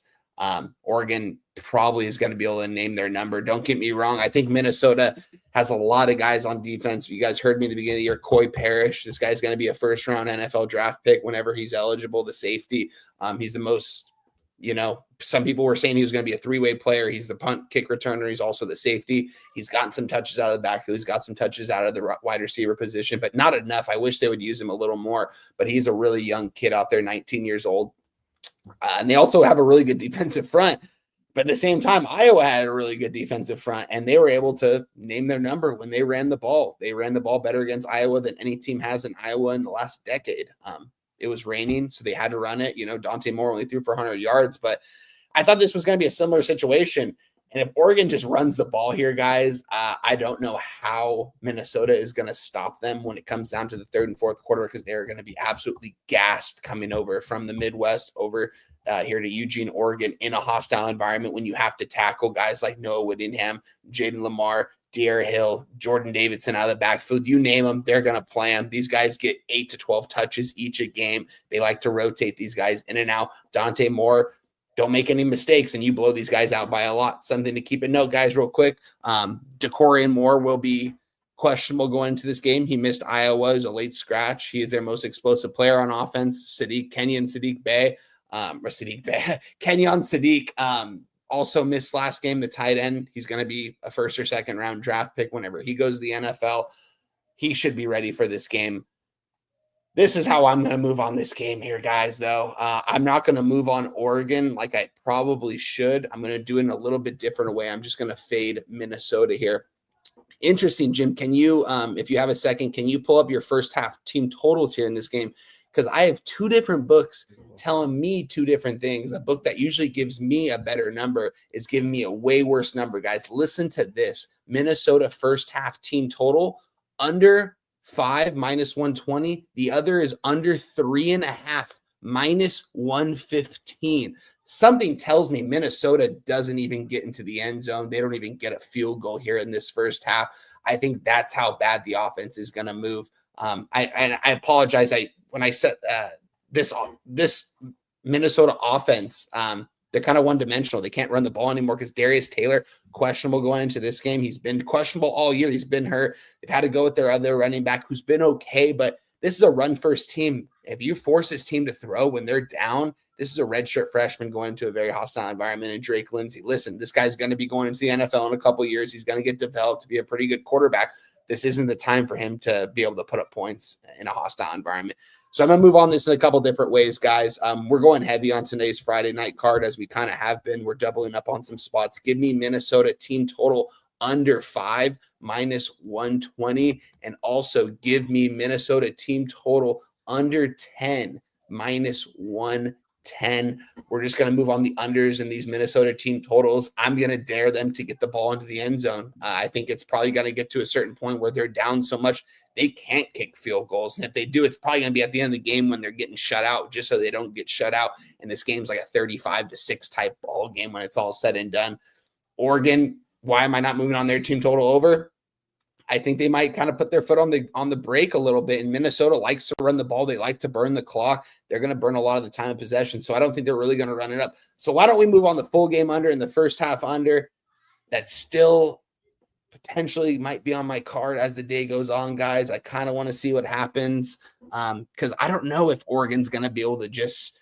F: Oregon probably is going to be able to name their number. Don't get me wrong. I think Minnesota has a lot of guys on defense. You guys heard me at the beginning of the year, Coy Parrish. This guy's going to be a first-round NFL draft pick whenever he's eligible, the safety. He's the most, some people were saying he was going to be a 3-way player. He's the punt kick returner. He's also the safety. He's gotten some touches out of the backfield. He's got some touches out of the wide receiver position, but not enough. I wish they would use him a little more, but he's a really young kid out there, 19 years old. And they also have a really good defensive front. But at the same time, Iowa had a really good defensive front, and they were able to name their number when they ran the ball. They ran the ball better against Iowa than any team has in Iowa in the last decade. It was raining, so they had to run it. Dante Moore only threw for 100 yards, but I thought this was going to be a similar situation. And if Oregon just runs the ball here, guys, I don't know how Minnesota is going to stop them when it comes down to the 3rd and 4th quarter because they're going to be absolutely gassed coming over from the Midwest over here to Eugene, Oregon in a hostile environment when you have to tackle guys like Noah Whittingham, Jaden Lamar, De'Ara Hill, Jordan Davidson out of the backfield. You name them, they're going to play them. These guys get 8 to 12 touches each a game. They like to rotate these guys in and out. Dante Moore, don't make any mistakes, and you blow these guys out by a lot. Something to keep in note, guys, real quick. DeCorian Moore will be questionable going into this game. He missed Iowa as a late scratch. He is their most explosive player on offense. Kenyon Sadiq also missed last game, the tight end. He's going to be a 1st or 2nd round draft pick whenever he goes to the NFL. He should be ready for this game. This is how I'm going to move on this game here, guys, though. I'm not going to move on Oregon like I probably should. I'm going to do it in a little bit different way. I'm just going to fade Minnesota here. Interesting, Jim. Can you, if you have a second, can you pull up your first half team totals here in this game? Because I have 2 different books telling me 2 different things. A book that usually gives me a better number is giving me a way worse number, guys. Listen to this. Minnesota first half team total under 5 minus 120. The other is under 3.5 -115. Something tells me Minnesota doesn't even get into the end zone. They don't even get a field goal here in this first half. I think that's how bad the offense is going to move. I apologize. When I said this Minnesota offense, they're kind of one-dimensional. They can't run the ball anymore because Darius Taylor, questionable going into this game. He's been questionable all year. He's been hurt. They've had to go with their other running back who's been okay, but this is a run-first team. If you force this team to throw when they're down, this is a redshirt freshman going into a very hostile environment. And Drake Lindsay, listen, this guy's going to be going into the NFL in a couple of years. He's going to get developed to be a pretty good quarterback. This isn't the time for him to be able to put up points in a hostile environment. So I'm going to move on this in a couple different ways, guys. We're going heavy on today's Friday night card as we kind of have been. We're doubling up on some spots. Give me Minnesota team total under 5, -120. And also give me Minnesota team total under 10, -110. We're just going to move on the unders in these Minnesota team totals. I'm going to dare them to get the ball into the end zone. I think it's probably going to get to a certain point where they're down so much they can't kick field goals. And if they do, it's probably going to be at the end of the game when they're getting shut out, just so they don't get shut out. And this game's like a 35-6 type ball game when it's all said and done. Oregon, why am I not moving on their team total over? I think they might kind of put their foot on the brake a little bit. And Minnesota likes to run the ball. They like to burn the clock. They're going to burn a lot of the time of possession. So I don't think they're really going to run it up. So why don't we move on the full game under in the first half under? That's still potentially might be on my card as the day goes on, guys. I kind of want to see what happens because I don't know if Oregon's going to be able to just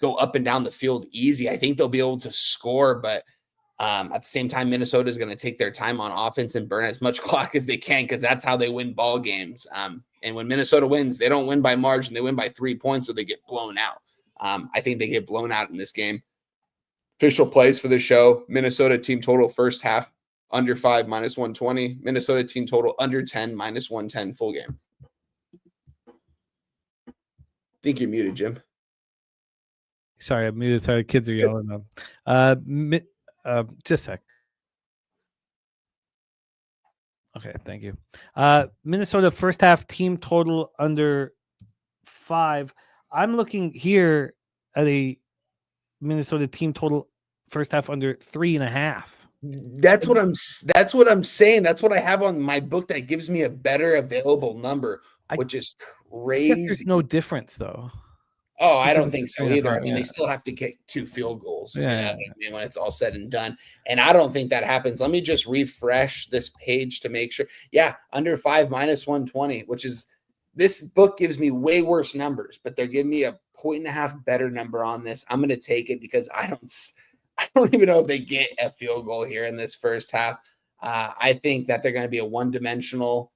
F: go up and down the field easy. I think they'll be able to score, but at the same time, Minnesota is going to take their time on offense and burn as much clock as they can because that's how they win ball games. And when Minnesota wins, they don't win by margin. They win by 3 points or they get blown out. I think they get blown out in this game. Official plays for the show. Minnesota team total first half under 5, -120. Minnesota team total under 10, -110 full game. I think you're muted, Jim.
C: Sorry, I'm muted. Sorry, kids are yelling. Just a sec. Okay, thank you. Minnesota first half team total under 5. I'm looking here at a Minnesota team total first half under 3.5.
F: That's what I'm saying. That's what I have on my book that gives me a better available number, which is crazy.
C: There's no difference though.
F: Oh, I don't think so either. I mean, they still have to kick 2 field goals when it's all said and done. And I don't think that happens. Let me just refresh this page to make sure. Yeah, under 5, -120, which is this book gives me way worse numbers, but they're giving me a 1.5 better number on this. I'm going to take it because I don't even know if they get a field goal here in this first half. I think that they're going to be a one-dimensional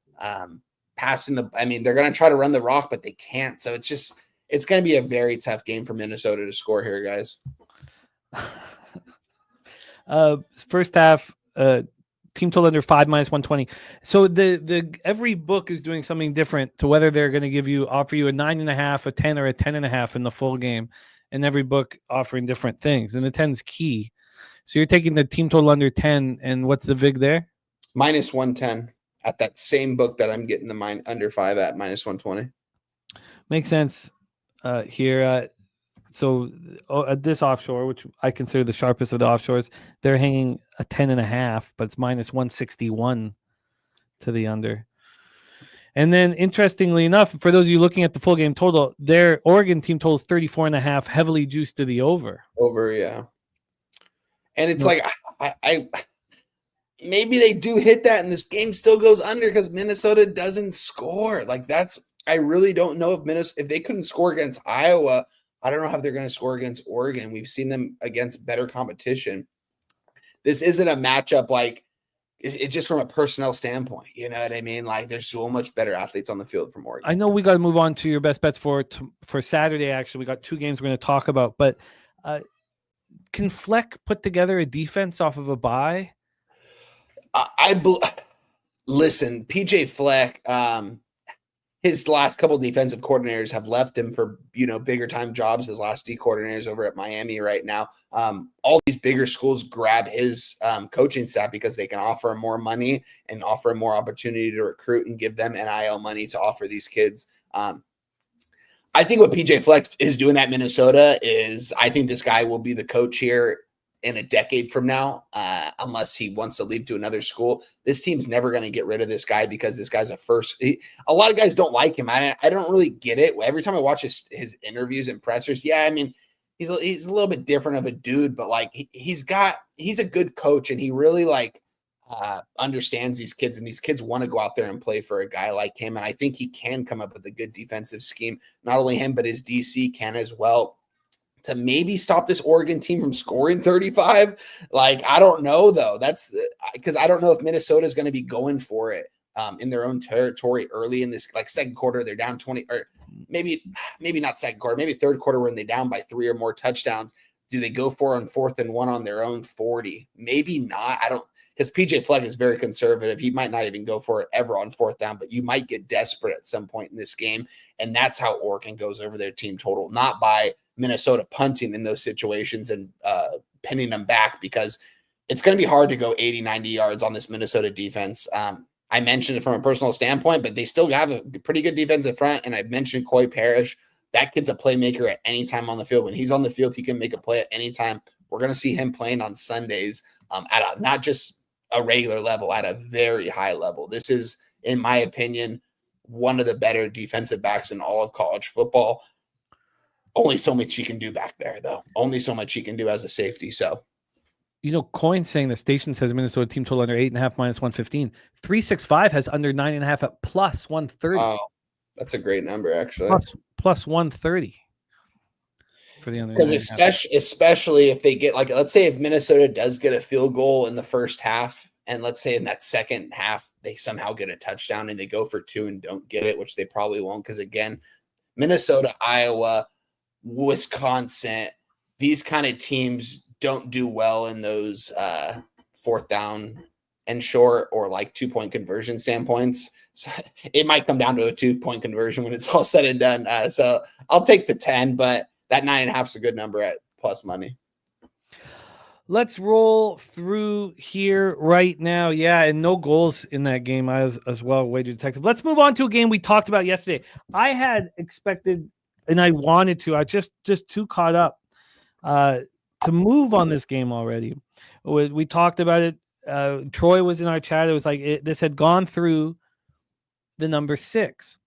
F: passing the. I mean, they're going to try to run the rock, but they can't. So it's going to be a very tough game for Minnesota to score here, guys.
C: First half, team total under 5, -120. So the every book is doing something different to whether they're going to offer you a 9.5, a 10, or a 10.5 in the full game. And every book offering different things. And the 10 is key. So you're taking the team total under 10. And what's the VIG there?
F: -110 at that same book that I'm getting the under 5 at -120.
C: Makes sense here. So at this offshore, which I consider the sharpest of the offshores, they're hanging a 10.5, but it's -161 to the under. And then, interestingly enough, for those of you looking at the full game total, their Oregon team total is 34.5, heavily juiced to the over.
F: Over, yeah. And it's like, I maybe they do hit that, and this game still goes under because Minnesota doesn't score. Like I really don't know if they couldn't score against Iowa. I don't know how they're going to score against Oregon. We've seen them against better competition. This isn't a matchup like. It's just from a personnel standpoint, you know what I mean? Like, there's so much better athletes on the field from Oregon.
C: I know we got to move on to your best bets for Saturday. Actually, we got 2 games we're going to talk about. But can Fleck put together a defense off of a bye?
F: Listen, PJ Fleck. His last couple defensive coordinators have left him for, bigger time jobs. His last D coordinators over at Miami right now. All these bigger schools grab his coaching staff because they can offer him more money and offer him more opportunity to recruit and give them NIL money to offer these kids. I think what PJ Fleck is doing at Minnesota is I think this guy will be the coach here in a decade from now, unless he wants to leave to another school. This team's never going to get rid of this guy because this guy's a lot of guys don't like him. I don't really get it. Every time I watch his interviews and pressers, yeah, I mean, he's a little bit different of a dude, but like he's a good coach, and he really like understands these kids, and these kids want to go out there and play for a guy like him. And I think he can come up with a good defensive scheme. Not only him, but his DC can as well, to maybe stop this Oregon team from scoring 35. Like, I don't know though. That's because I don't know if Minnesota is going to be going for it in their own territory early in this, like second quarter, they're down 20, or maybe not second quarter, maybe third quarter when they're down by 3 or more touchdowns. Do they go for on 4th and 1 on their own 40? Maybe not. I don't, because PJ Fleck is very conservative. He might not even go for it ever on 4th down, but you might get desperate at some point in this game. And that's how Oregon goes over their team total, not by Minnesota punting in those situations and pinning them back, because it's going to be hard to go 80, 90 yards on this Minnesota defense. I mentioned it from a personal standpoint, but they still have a pretty good defensive front. And I mentioned Coy Parrish. That kid's a playmaker at any time on the field. When he's on the field, he can make a play at any time. We're going to see him playing on Sundays at not just a regular level, at a very high level. This is, in my opinion, one of the better defensive backs in all of college football. Only so much he can do back there, though. Only so much he can do as a safety. So,
C: Coin saying the station says Minnesota team total under 8.5 minus 115. 365 has under 9.5 at plus 130.
F: Oh, that's a great number, actually.
C: Plus 130 for the under.
F: Because especially if they get, like, let's say if Minnesota does get a field goal in the first half, and let's say in that second half they somehow get a touchdown and they go for 2 and don't get it, which they probably won't, because again, Minnesota, Iowa, Wisconsin, these kind of teams don't do well in those 4th down and short, or like 2-point conversion standpoints. So it might come down to a 2-point conversion when it's all said and done. So I'll take the 10, but that 9.5 is a good number at plus money.
C: Let's roll through here right now. Yeah, and no goals in that game as well, Wager Detective. Let's move on to a game we talked about yesterday. I had expected, and I wanted to, I just too caught up to move on this game already. We talked about it. Troy was in our chat. It was like this had gone through the number 6.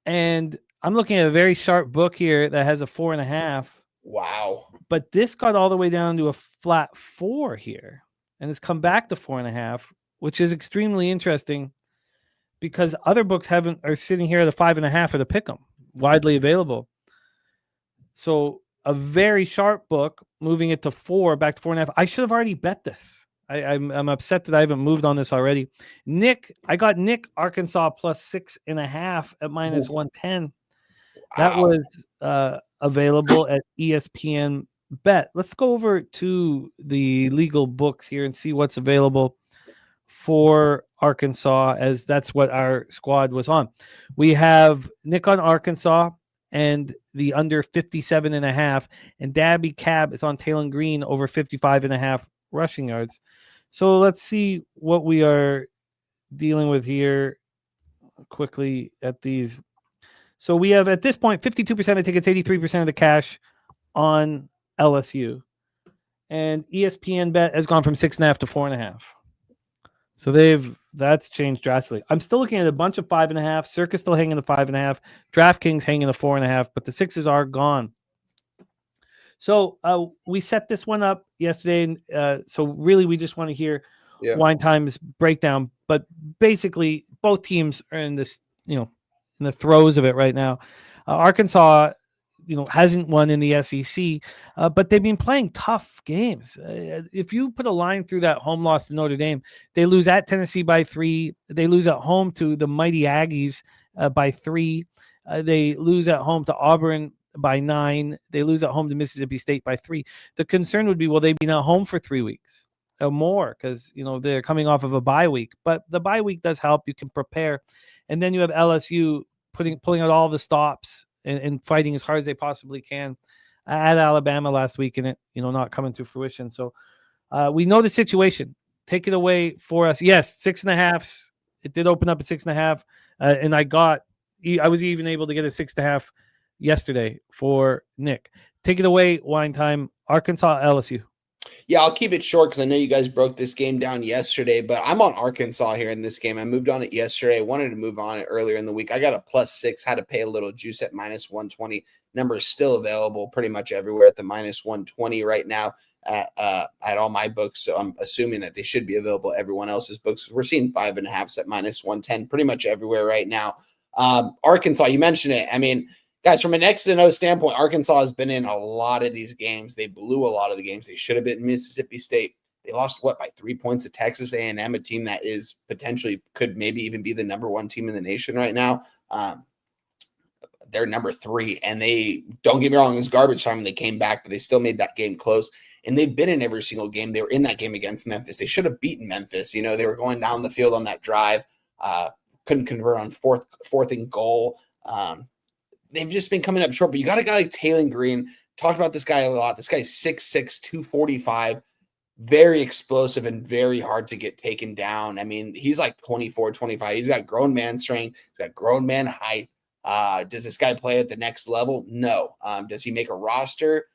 C: And I'm looking at a very sharp book here that has a 4.5.
F: Wow.
C: But this got all the way down to a flat 4 here. And it's come back to 4.5, which is extremely interesting because other books are sitting here at a 5.5 or the pick 'em, widely available. So a very sharp book, moving it to 4, back to 4.5. I should have already bet this. I'm upset that I haven't moved on this already. I got Nick Arkansas plus 6.5 at minus 110. That was available at ESPN Bet. Let's go over to the legal books here and see what's available for Arkansas, as that's what our squad was on. We have Nick on Arkansas and the under 57.5, and Dabby Cab is on Taylor Green over 55.5 rushing yards. So let's see what we are dealing with here quickly at these. So we have at this point 52% of tickets, 83% of the cash on LSU. And ESPN Bet has gone from 6.5 to 4.5. So that's changed drastically. I'm still looking at a bunch of 5.5. Circus still hanging at 5.5. DraftKings hanging at 4.5, but the 6s are gone. So we set this one up yesterday. So really, we just want to hear Wine Time's breakdown. But basically, both teams are in this, in the throes of it right now. Arkansas, hasn't won in the SEC, but they've been playing tough games. If you put a line through that home loss to Notre Dame, they lose at Tennessee by 3. They lose at home to the mighty Aggies by 3. They lose at home to Auburn by 9. They lose at home to Mississippi State by 3. The concern would be, will they be at home for 3 weeks or more? Because, they're coming off of a bye week. But the bye week does help. You can prepare. And then you have LSU pulling out all the stops and fighting as hard as they possibly can at Alabama last week, and it, not coming to fruition. So we know the situation. Take it away for us. Yes, 6.5. It did open up at 6.5. And I was even able to get a 6.5 yesterday for Nick. Take it away, Wine Time. Arkansas, LSU.
F: Yeah, I'll keep it short because I know you guys broke this game down yesterday, but I'm on Arkansas here in this game. I moved on it yesterday. I wanted to move on it earlier in the week. I got a +6, had to pay a little juice at -120. Number is still available pretty much everywhere at the -120 right now at all my books. So I'm assuming that they should be available at everyone else's books. We're seeing 5.5s at -110 pretty much everywhere right now. Arkansas, you mentioned it. I mean, guys, from an X-0 standpoint, Arkansas has been in a lot of these games. They blew a lot of the games. They should have been Mississippi State. They lost, by 3 points to Texas A&M, a team that is potentially could maybe even be the #1 team in the nation right now. They're number 3, and they, don't get me wrong, it was garbage time when they came back, but they still made that game close. And they've been in every single game. They were in that game against Memphis. They should have beaten Memphis. You know, they were going down the field on that drive, couldn't convert on fourth and goal. They've just been coming up short, but you got a guy like Taylor Green. Talked about this guy a lot. This guy's 6'6", 245, very explosive and very hard to get taken down. I mean, he's like 24, 25. He's got grown man strength. He's got grown man height. Does this guy play at the next level? No. Does he make a roster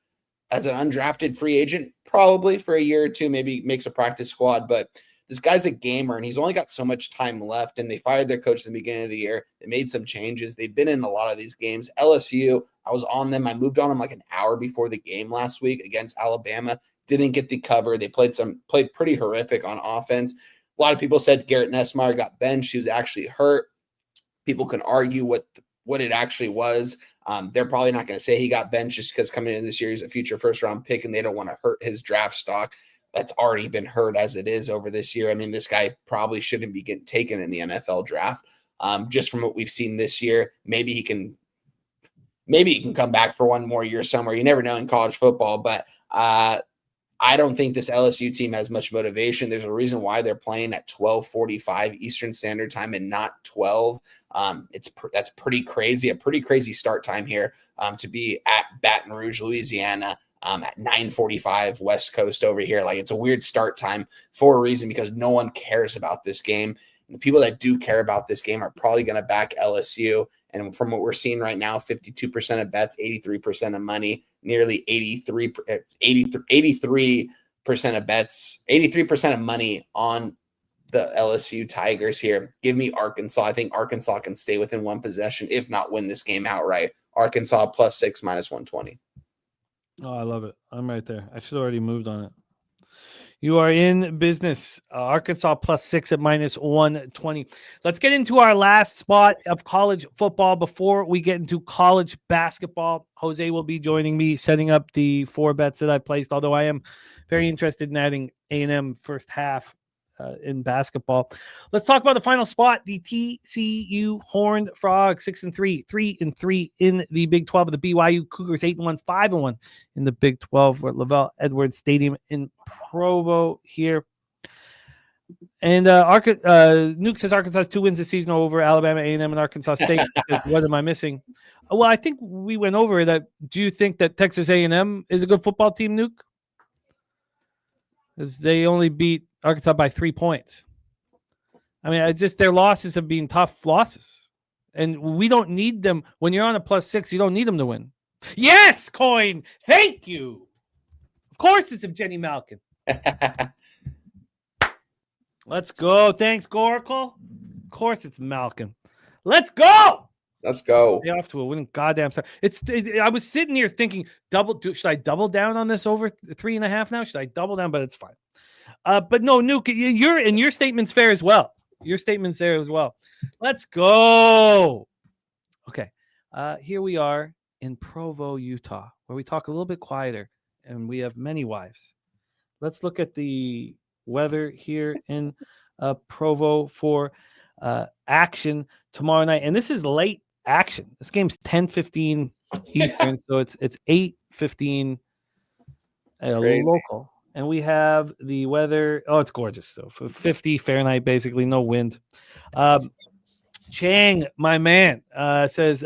F: as an undrafted free agent? Probably for a year or two, maybe makes a practice squad, but this guy's a gamer, and he's only got so much time left, and they fired their coach at the beginning of the year. They made some changes. They've been in a lot of these games. LSU, I was on them. I moved on them like an hour before the game last week against Alabama. Didn't get the cover. They played pretty horrific on offense. A lot of people said Garrett Nessmeyer got benched. He was actually hurt. People can argue what it actually was. They're probably not going to say he got benched just because coming in this year, he's a future first-round pick, and they don't want to hurt his draft stock. That's already been hurt as it is over this year. I mean, this guy probably shouldn't be getting taken in the NFL draft. Just from what we've seen this year, maybe he can come back for one more year somewhere. You never know in college football, but I don't think this LSU team has much motivation. There's a reason why they're playing at 12:45 Eastern Standard Time and not 12. That's pretty crazy. A pretty crazy start time here to be at Baton Rouge, Louisiana. At 9:45 West Coast over here. Like, it's a weird start time for a reason, because no one cares about this game. And the people that do care about this game are probably going to back LSU. And from what we're seeing right now, 52% of bets, 83% of money, nearly 83% of bets, 83% of money on the LSU Tigers here. Give me Arkansas. I think Arkansas can stay within one possession, if not win this game outright. Arkansas +6, -120.
C: Oh, I love it. I'm right there. I should have already moved on it. You are in business. Arkansas +6 at -120. Let's get into our last spot of college football before we get into college basketball. Jose will be joining me, setting up the 4 bets that I placed, although I am very interested in adding A&M first half in basketball. Let's talk about the final spot. The TCU Horned Frogs 6-3, 3-3 in the Big 12. The BYU Cougars 8-1, 5-1 in the Big 12. We're at Lavelle Edwards Stadium in Provo here. And Nuke says Arkansas has 2 wins this season over Alabama, A&M, and Arkansas State. What am I missing? Well, I think we went over that. Do you think that Texas A&M is a good football team, Nuke? Because they only beat Arkansas by 3 points. I mean, it's just their losses have been tough losses. And we don't need them. When you're on a +6, you don't need them to win. Yes, Coin. Thank you. Of course it's of Jenny Malkin. Let's go. Thanks, Goracle. Of course it's Malkin. Let's go.
F: Let's go.
C: Stay off to a winning goddamn start. I was sitting here thinking, should I double down on this over 3.5 now? Should I double down? But it's fine. But no, Nuke, your statement's fair as well. Your statement's there as well. Let's go. Okay. Here we are in Provo, Utah, where we talk a little bit quieter, and we have many wives. Let's look at the weather here in Provo for action tomorrow night. And this is late action. This game's 10:15 Eastern, so it's 8:15 local. And we have the weather. Oh, it's gorgeous. So 50 Fahrenheit, basically, no wind. Chang, my man, says,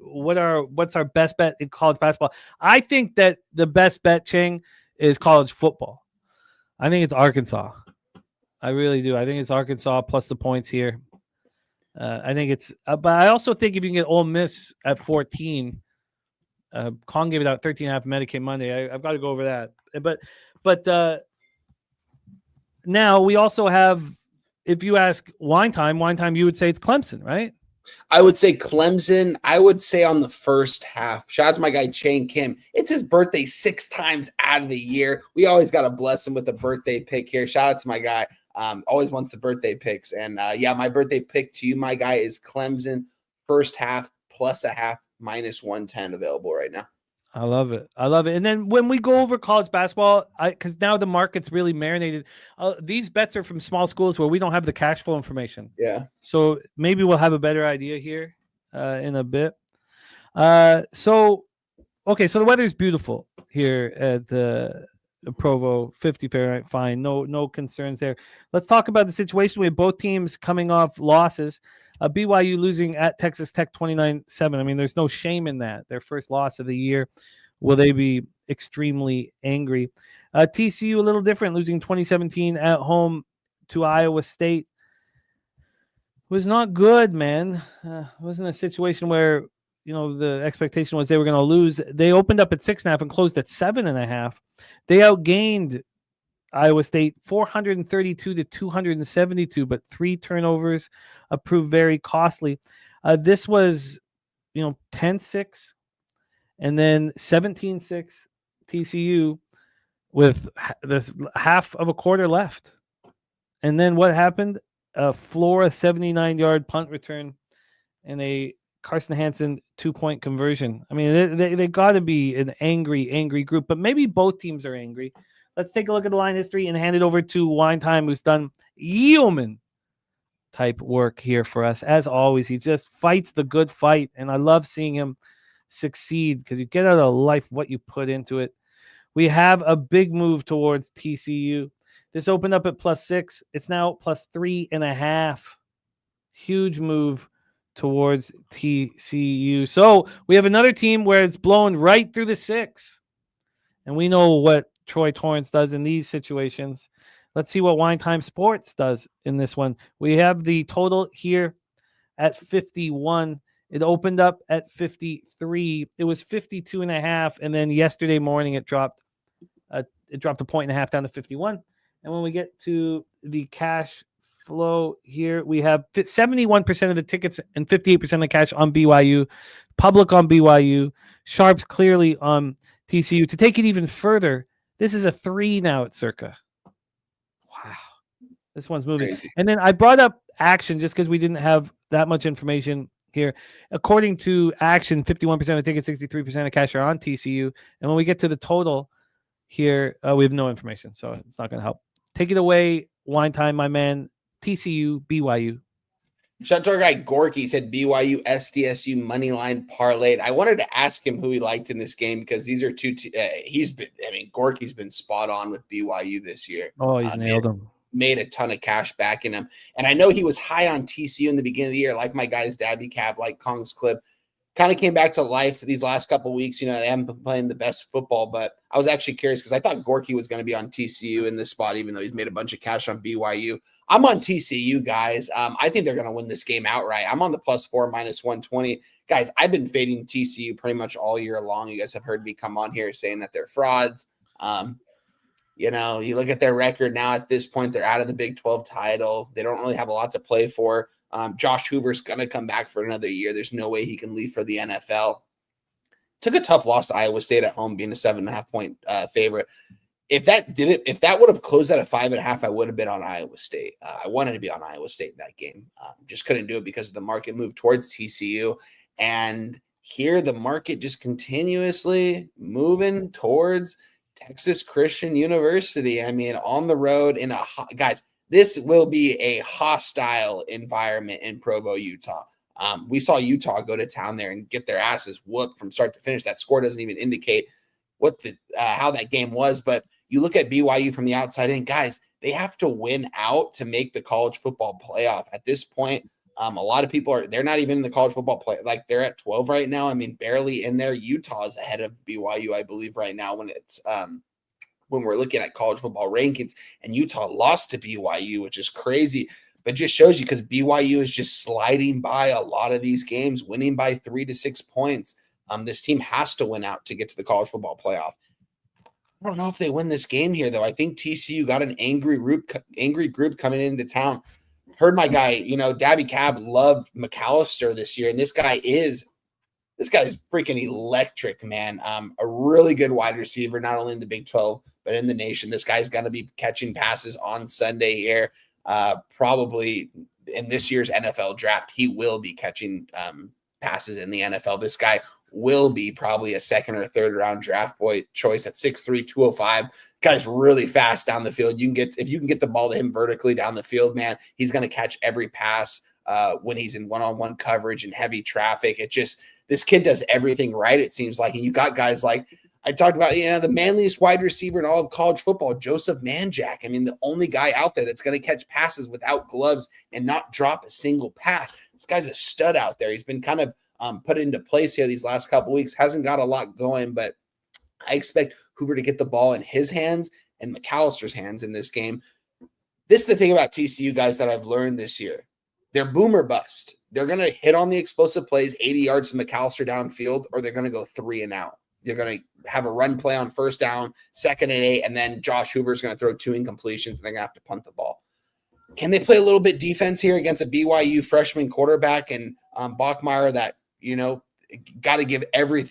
C: what's our best bet in college basketball? I think that the best bet, Chang, is college football. I think it's Arkansas. I really do. I think it's Arkansas plus the points here. I think it's, but I also think if you can get Ole Miss at 14, Kong gave it out 13.5 Medicaid Monday. I've got to go over that. But now we also have, if you ask Wine Time, you would say it's Clemson, right?
F: I would say Clemson. I would say on the first half. Shout out to my guy Chang Kim. It's his birthday 6 times out of the year. We always got to bless him with a birthday pick here. Shout out to my guy. Always wants the birthday picks. And yeah, my birthday pick to you, my guy, is Clemson first half plus a half -110 available right now.
C: I love it. And then when we go over college basketball, because now the market's really marinated. These bets are from small schools where we don't have the cash flow information.
F: Yeah.
C: So maybe we'll have a better idea here in a bit. So the weather's beautiful here at the Provo, 50 Fahrenheit, fine. No concerns there. Let's talk about the situation. We have both teams coming off losses. BYU losing at Texas Tech 29-7. I mean, there's no shame in that. Their first loss of the year. Will they be extremely angry? TCU a little different, losing 2017 at home to Iowa State. Was not good, man. It wasn't a situation where, the expectation was they were going to lose. They opened up at 6.5 and closed at 7.5. They outgained Iowa State 432 to 272, but 3 turnovers proved very costly. This was, 10-6 and then 17-6 TCU with this half of a quarter left. And then what happened? A Flora 79-yard punt return and a Carson Hansen 2-point conversion. I mean, they got to be an angry group, but maybe both teams are angry. Let's take a look at the line history and hand it over to Wine Time, who's done yeoman type work here for us. As always, he just fights the good fight, and I love seeing him succeed because you get out of life what you put into it. We have a big move towards TCU. This opened up at +6. It's now +3.5. Huge move towards TCU. So we have another team where it's blown right through the 6. And we know what Troy Torrance does in these situations. Let's see what Wine Time Sports does in this one. We have the total here at 51. It opened up at 53. It was 52.5. And then yesterday morning, it dropped a 1.5 points down to 51. And when we get to the cash flow here, we have 71% of the tickets and 58% of the cash on BYU, public on BYU, sharps clearly on TCU. To take it even further, this is a 3 now at Circa. Wow. This one's moving. Crazy. And then I brought up Action just because we didn't have that much information here. According to Action, 51% of tickets, 63% of cash are on TCU. And when we get to the total here, we have no information, so it's not going to help. Take it away, Wine Time, my man. TCU, BYU.
F: Shout out to our guy Gorky. Said BYU SDSU money line parlayed. I wanted to ask him who he liked in this game because these are two. Gorky's been spot on with BYU this year.
C: Oh, he's nailed him.
F: Made a ton of cash back in him, and I know he was high on TCU in the beginning of the year, like my guys Dabby Cap, like Kong's clip. Kind of came back to life these last couple of weeks. They haven't been playing the best football, but I was actually curious because I thought Gorky was going to be on TCU in this spot, even though he's made a bunch of cash on BYU. I'm on TCU, guys. I think they're going to win this game outright. I'm on the +4 -120. Guys, I've been fading TCU pretty much all year long. You guys have heard me come on here saying that they're frauds. You look at their record now at this point, they're out of the Big 12 title. They don't really have a lot to play for. Josh Hoover's going to come back for another year. There's no way he can leave for the NFL. Took a tough loss to Iowa State at home, being a 7.5 point favorite. If that would have closed at a 5.5, I would have been on Iowa State. I wanted to be on Iowa State in that game. Just couldn't do it because of the market move towards TCU. And here the market just continuously moving towards Texas Christian University. I mean, on the road guys, this will be a hostile environment in Provo, Utah. We saw Utah go to town there and get their asses whooped from start to finish. That score doesn't even indicate how that game was. But you look at BYU from the outside in, guys, they have to win out to make the college football playoff. At this point, a lot of people they're not even in the college football play. Like they're at 12 right now. I mean, barely in there. Utah is ahead of BYU, I believe, right now when we're looking at college football rankings, and Utah lost to BYU, which is crazy, but just shows you because BYU is just sliding by a lot of these games, winning by 3 to 6 points. This team has to win out to get to the college football playoff. I don't know if they win this game here, though. I think TCU got an angry group coming into town. Heard my guy, Dabby Cab loved McAllister this year, and this guy is freaking electric, man. A really good wide receiver, not only in the Big 12, but in the nation. This guy's going to be catching passes on Sunday here. Probably in this year's NFL draft, he will be catching passes in the NFL. This guy will be probably a second or third round draft choice at 6'3", 205. Guy's really fast down the field. If you can get the ball to him vertically down the field, man, he's going to catch every pass when he's in one-on-one coverage and heavy traffic. This kid does everything right, it seems like. And you got guys like I talked about, the manliest wide receiver in all of college football, Joseph Manjack. I mean, the only guy out there that's going to catch passes without gloves and not drop a single pass. This guy's a stud out there. He's been kind of put into place here these last couple weeks. Hasn't got a lot going, but I expect Hoover to get the ball in his hands and McAllister's hands in this game. This is the thing about TCU guys that I've learned this year. They're boom or bust. They're going to hit on the explosive plays, 80 yards to McAllister downfield, or they're going to go 3 and out. They're going to have a run play on first down, 2nd and 8, and then Josh Hoover's going to throw 2 incompletions, and they're going to have to punt the ball. Can they play a little bit defense here against a BYU freshman quarterback and Bachmeier that, got to give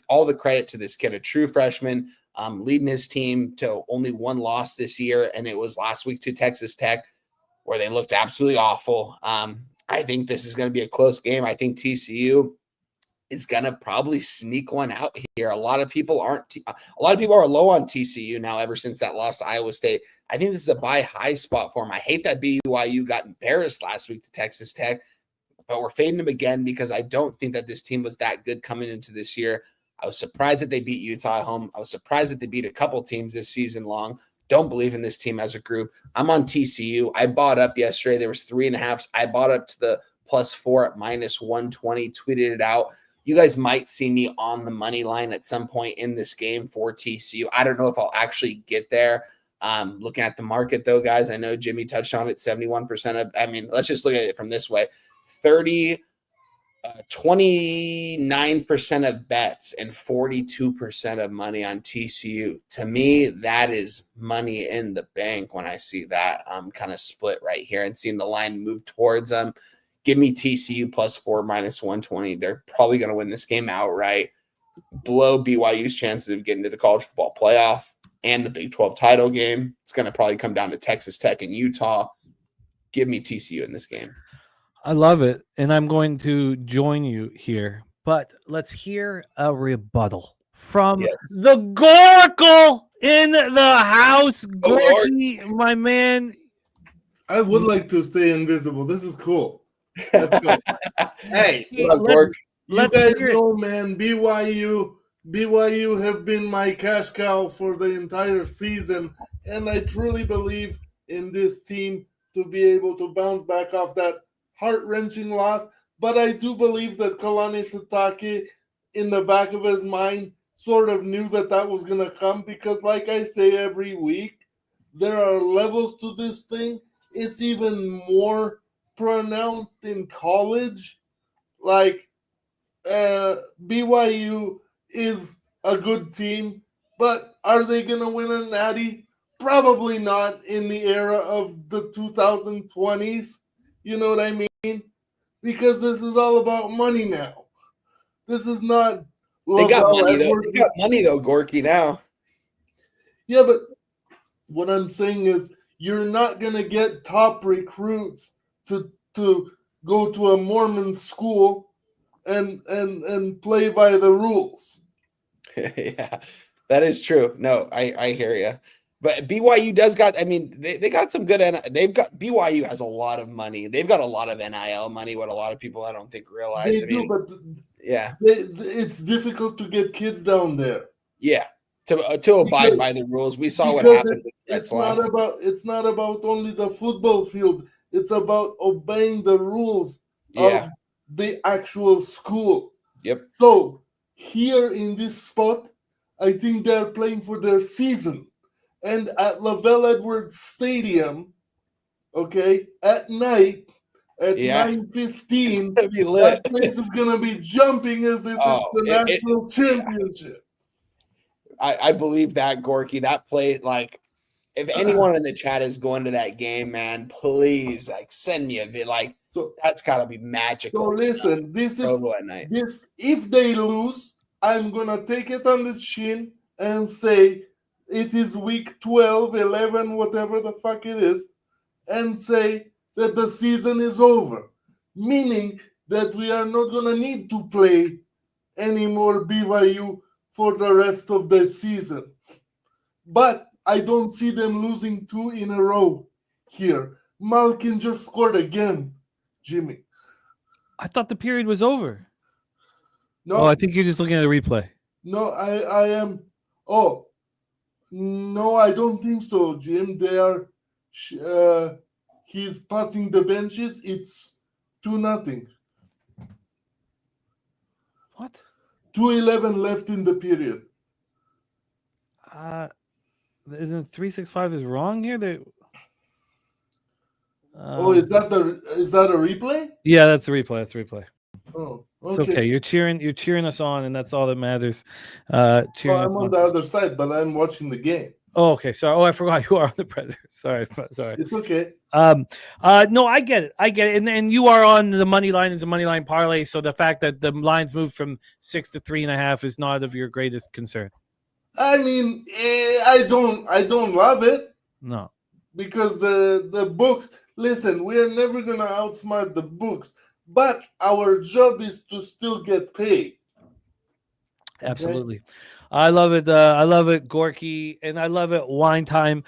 F: all the credit to this kid, a true freshman, leading his team to only 1 loss this year, and it was last week to Texas Tech, where they looked absolutely awful. I think this is going to be a close game. I think TCU is going to probably sneak one out here. A lot of people are low on TCU now ever since that loss to Iowa State. I think this is a buy high spot for them. I hate that BYU got embarrassed last week to Texas Tech, but we're fading them again because I don't think that this team was that good coming into this year. I was surprised that they beat Utah at home. I was surprised that they beat a couple teams this season long. Don't believe in this team as a group. I'm on TCU. I bought up yesterday. There was 3.5. I bought up to the +4 at -120, tweeted it out. You guys might see me on the money line at some point in this game for TCU. I don't know if I'll actually get there. Looking at the market, though, guys, I know Jimmy touched on it, 71% let's just look at it from this way. 29% of bets and 42% of money on TCU. To me, that is money in the bank when I see that kind of split right here and seeing the line move towards them. Give me TCU +4 -120. They're probably going to win this game outright, blow BYU's chances of getting to the college football playoff and the Big 12 title game. It's going to probably come down to Texas Tech and Utah. Give me TCU in this game.
C: I love it, and I'm going to join you here. But let's hear a rebuttal from the Goracle in the house. Gorky, my man.
I: I would like to stay invisible. This is cool. Let's go. Hey, you guys know, man, BYU have been my cash cow for the entire season, and I truly believe in this team to be able to bounce back off that heart-wrenching loss. But I do believe that Kalani Sitake, in the back of his mind, sort of knew that was going to come because, like I say every week, there are levels to this thing. It's even more pronounced in college. Like, BYU is a good team, but are they going to win a natty? Probably not in the era of the 2020s. You know what I mean? Because this is all about money now. This is not.
F: They got money, though. They got money, though, Gorky, now.
I: Yeah, but what I'm saying is you're not going to get top recruits to go to a Mormon school and play by the rules.
F: Yeah, that is true. No, I hear you. But BYU does got, they got some good, BYU has a lot of money. They've got a lot of NIL money, what a lot of people I don't think realize.
I: It's difficult to get kids down there.
F: Yeah, to abide by the rules. We saw what happened.
I: It's not about only the football field. It's about obeying the rules of the actual school.
F: Yep.
I: So here in this spot, I think they're playing for their season. And at Lavelle Edwards Stadium, at night, at 9:15, that place is going to be jumping as if it's the national championship.
F: I believe that, Gorky. That play, like, if anyone in the chat is going to that game, man, please, like, send me a vid. Like, that's got to be magical.
I: So listen, if they lose, I'm going to take it on the chin and say it is week 12, 11, whatever the fuck it is, and say that the season is over, meaning that we are not going to need to play any more BYU for the rest of the season. But I don't see them losing 2 in a row here. Malkin just scored again, Jimmy.
C: I thought the period was over.
I: No,
C: I think you're just looking at a replay.
I: No, I am. Oh, no, I don't think so, Jim. They are. He's passing the benches. It's 2-0.
C: What?
I: 2:11 left in the period.
C: Isn't 365 is wrong here?
I: Is that a replay?
C: Yeah, that's a replay. That's a replay.
I: Oh,
C: okay. It's okay. You're cheering us on, and that's all that matters.
I: I'm on the other side, but I'm watching the game.
C: Oh, okay. Sorry. Oh, I forgot you are on the Predators. Sorry.
I: It's okay.
C: No, I get it. And you are on the money line as a money line parlay. So the fact that the lines moved from 6 to 3.5 is not of your greatest concern.
I: I mean, I don't love it.
C: No,
I: because the books. Listen, we are never gonna outsmart the books, but our job is to still get paid. Okay?
C: Absolutely. I love it. I love it, Gorky, and I love it, Wine Time.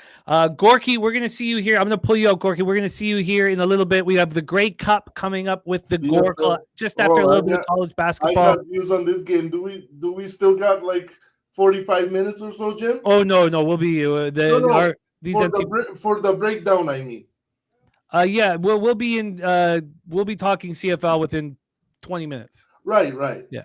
C: Gorky, we're going to see you here. I'm going to pull you out, Gorky. We're going to see you here in a little bit. We have the Grey Cup coming up with the Goracle just after a little bit of college basketball.
I: I got views on this game. Do we still got like 45 minutes or so, Jim?
C: Oh, no. We'll be
I: for the breakdown, I mean.
C: Yeah, we'll be talking CFL within 20 minutes.
I: Right.
C: Yeah.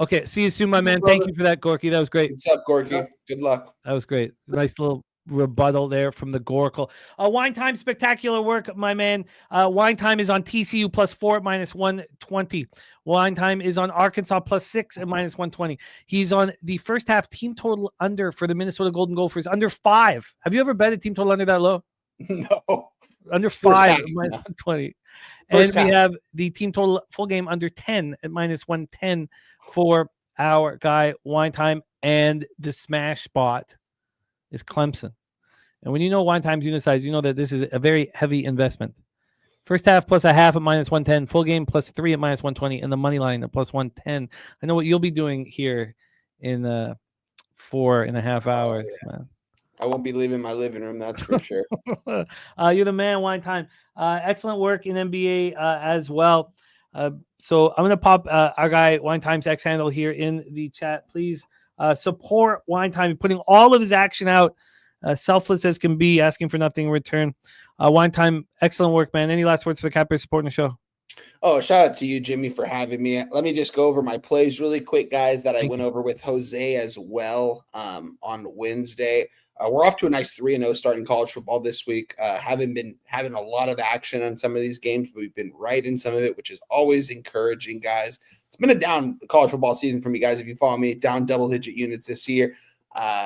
I: Okay,
C: see you soon, my man. Thank you for that, Gorky. That was great.
F: What's up, Gorky? Good luck.
C: That was great. Nice little rebuttal there from the Goracle. Wine Time, spectacular work, my man. Wine Time is on TCU +4 at -120. Wine Time is on Arkansas +6 at -120. He's on the first half team total under for the Minnesota Golden Gophers, under 5. Have you ever bet a team total under that low?
F: No.
C: Under 5 at -120. And we have the team total full game under 10 at -110 for our guy Wine Time. And the smash spot is Clemson. And when you know Wine Time's unit size, you know that this is a very heavy investment. First half +0.5 at -110, full game +3 at -120, and the money line at +110. I know what you'll be doing here in 4.5 hours, man.
F: I won't be leaving my living room, that's for sure.
C: You're the man, Wine Time. Excellent work in NBA as well. So I'm going to pop our guy Wine Time's X handle here in the chat. Please support Wine Time, putting all of his action out, selfless as can be, asking for nothing in return. Wine Time, excellent work, man. Any last words for the Cappers supporting the show?
F: Oh, shout out to you, Jimmy, for having me. Let me just go over my plays really quick, guys, that I went over with Jose as well on Wednesday. We're off to a nice 3-0 start in college football this week. Haven't been having a lot of action on some of these games, but we've been right in some of it, which is always encouraging, guys. It's been a down college football season for me, guys. If you follow me, down double-digit units this year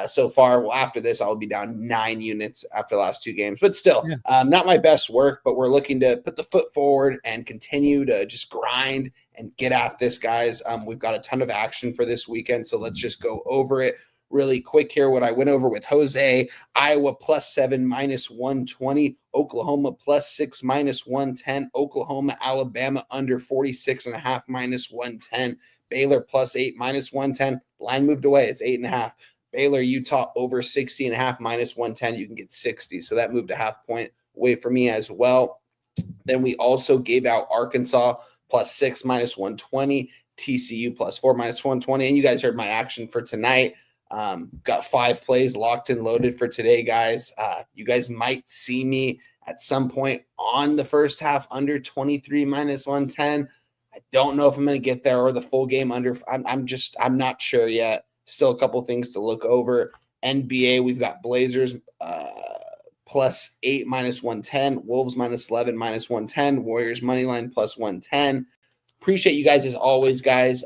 F: so far. Well, after this, I'll be down 9 units after the last 2 games. But still, not my best work, but we're looking to put the foot forward and continue to just grind and get at this, guys. We've got a ton of action for this weekend, so let's just go over it really quick here. What I went over with Jose: Iowa +7 -120, Oklahoma +6 -110, Oklahoma, Alabama under 46.5 -110, Baylor +8 -110. Line moved away. It's 8.5. Baylor, Utah over 60.5 -110. You can get 60. So that moved a half point away for me as well. Then we also gave out Arkansas +6 -120, TCU +4 -120. And you guys heard my action for tonight. Got 5 plays locked and loaded for today, guys. You guys might see me at some point on the first half under 23 -110. I don't know if I'm going to get there or the full game under. I'm not sure yet. Still a couple things to look over. NBA, we've got Blazers +8 -110, Wolves -11 -110, Warriors moneyline +110. Appreciate you guys as always, guys.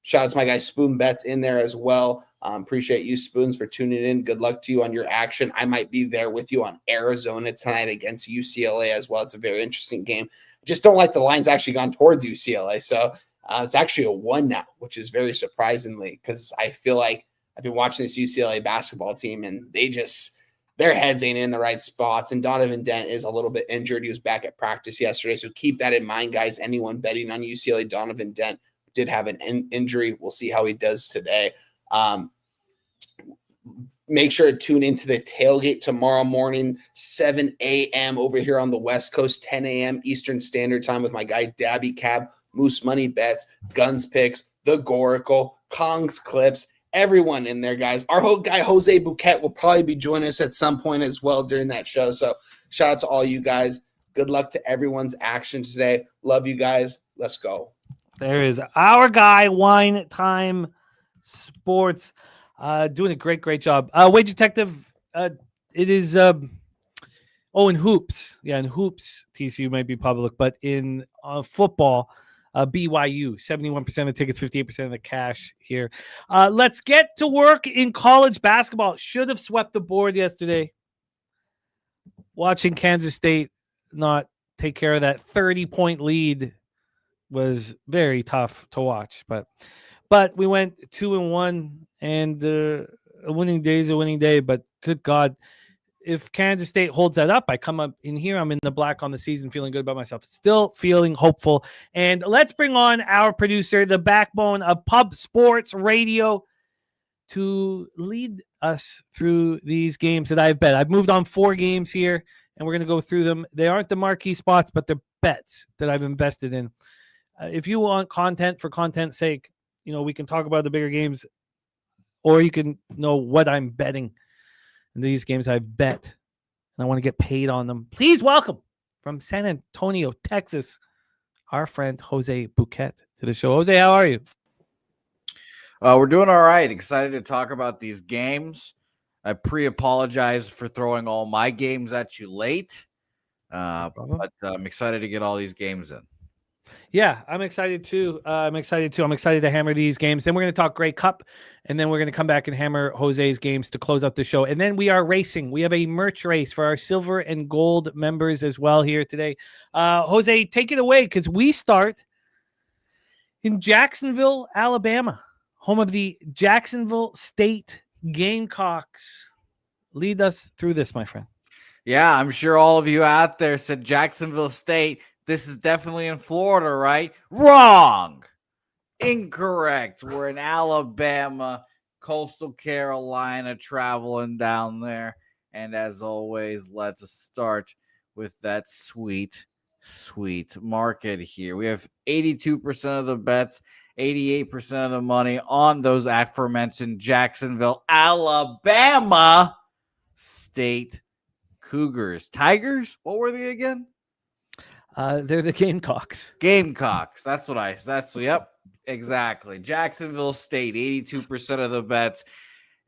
F: Shout out to my guy Spoon Bets in there as well. Appreciate you, Spoons, for tuning in. Good luck to you on your action. I might be there with you on Arizona tonight against UCLA as well. It's a very interesting game. Just don't like the line's actually gone towards UCLA. So it's actually a 1 now, which is very surprisingly, because I feel like I've been watching this UCLA basketball team and their heads ain't in the right spots. And Donovan Dent is a little bit injured. He was back at practice yesterday. So keep that in mind, guys. Anyone betting on UCLA, Donovan Dent did have an injury. We'll see how he does today. Make sure to tune into the tailgate tomorrow morning, 7 a.m. over here on the West Coast, 10 a.m. Eastern Standard Time with my guy Dabby Cab, Moose Money Bets, Guns Picks, the Goracle, Kong's Clips, everyone in there, guys. Our whole guy Jose Bouquett will probably be joining us at some point as well during that show. So shout out to all you guys. Good luck to everyone's action today. Love you guys. Let's go.
C: There is our guy, Wine Time Sports, doing a great job. Wage Detective, it is, in hoops. Yeah, in hoops, TCU might be public, but in football, BYU, 71% of the tickets, 58% of the cash here. Let's get to work in college basketball. Should have swept the board yesterday. Watching Kansas State not take care of that 30-point lead was very tough to watch. But we went 2-1, and a winning day is a winning day. But good God, if Kansas State holds that up, I come up in here, I'm in the black on the season, feeling good about myself. Still feeling hopeful. And let's bring on our producer, the backbone of Pub Sports Radio, to lead us through these games that I've bet. I've moved on 4 games here, and we're going to go through them. They aren't the marquee spots, but they're bets that I've invested in. If you want content for content's sake, we can talk about the bigger games, or you can know what I'm betting. In these games I've bet, and I want to get paid on them. Please welcome from San Antonio, Texas, our friend Jose Bouquett to the show. Jose, how are you?
D: We're doing all right. Excited to talk about these games. I pre-apologize for throwing all my games at you late, but I'm excited to get all these games in.
C: Yeah, I'm excited too. I'm excited to hammer these games. Then we're going to talk Grey Cup, and then we're going to come back and hammer Jose's games to close out the show. And then we are racing. We have a merch race for our silver and gold members as well here today. Jose, take it away, because we start in Jacksonville, Alabama, home of the Jacksonville State Gamecocks. Lead us through this, my friend.
D: Yeah, I'm sure all of you out there said Jacksonville State. This is definitely in Florida, right? Wrong. Incorrect. We're in Alabama, coastal Carolina, traveling down there. And as always, let's start with that sweet market here. We have 82% of the bets, 88% of the money on those aforementioned Jacksonville, Alabama State Cougars. Tigers? What were they again?
C: They're the Gamecocks.
D: Yep, exactly. Jacksonville State, 82% of the bets,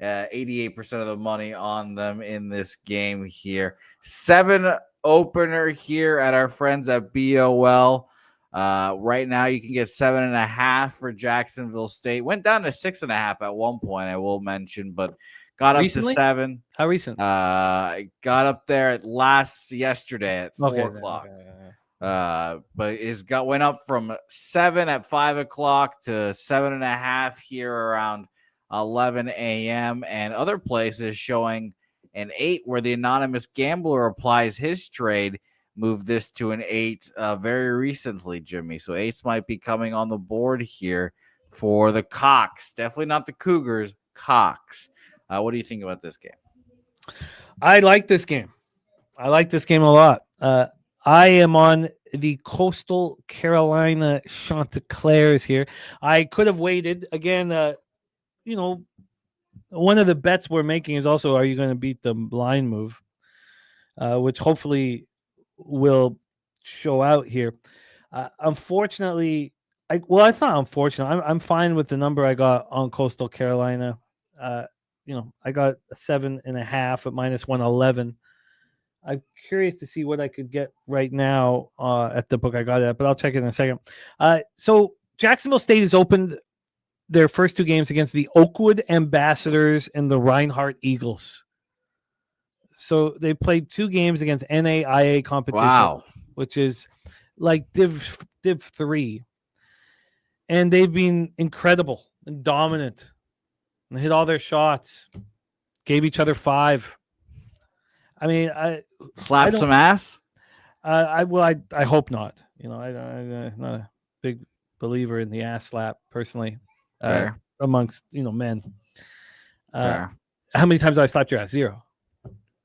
D: 88% of the money on them in this game here. 7 opener here at our friends at BOL. Right now you can get 7.5 for Jacksonville State. Went down to 6.5 at one point, I will mention, but got up
C: Recently?
D: to 7.
C: How recent?
D: Got up there at yesterday at 4 o'clock. But went up from 7 at 5 o'clock to 7.5 here around 11 a.m. and other places showing an 8 where the anonymous gambler applies his trade. Moved this to an 8 very recently, Jimmy. So 8s might be coming on the board here for the Cocks. Definitely not the Cougars, Cocks. What do you think about this game?
C: I like this game. I like this game a lot. I am on the coastal Carolina Chanticleers here. I could have waited. Again, one of the bets we're making is also, are you going to beat the line move? Which hopefully will show out here. Unfortunately, it's not unfortunate. I'm fine with the number I got on coastal Carolina. I got a 7.5 at -111. I'm curious to see what I could get right now at the book I got it at, but I'll check it in a second. So Jacksonville State has opened their first 2 games against the Oakwood Ambassadors and the Reinhardt Eagles. So they played 2 games against NAIA competition, which is like Div 3. And they've been incredible and dominant. And hit all their shots. Gave each other 5. I mean,
D: slap some ass.
C: I hope not. You know, I'm not a big believer in the ass slap personally. Amongst men. How many times have I slapped your ass? 0.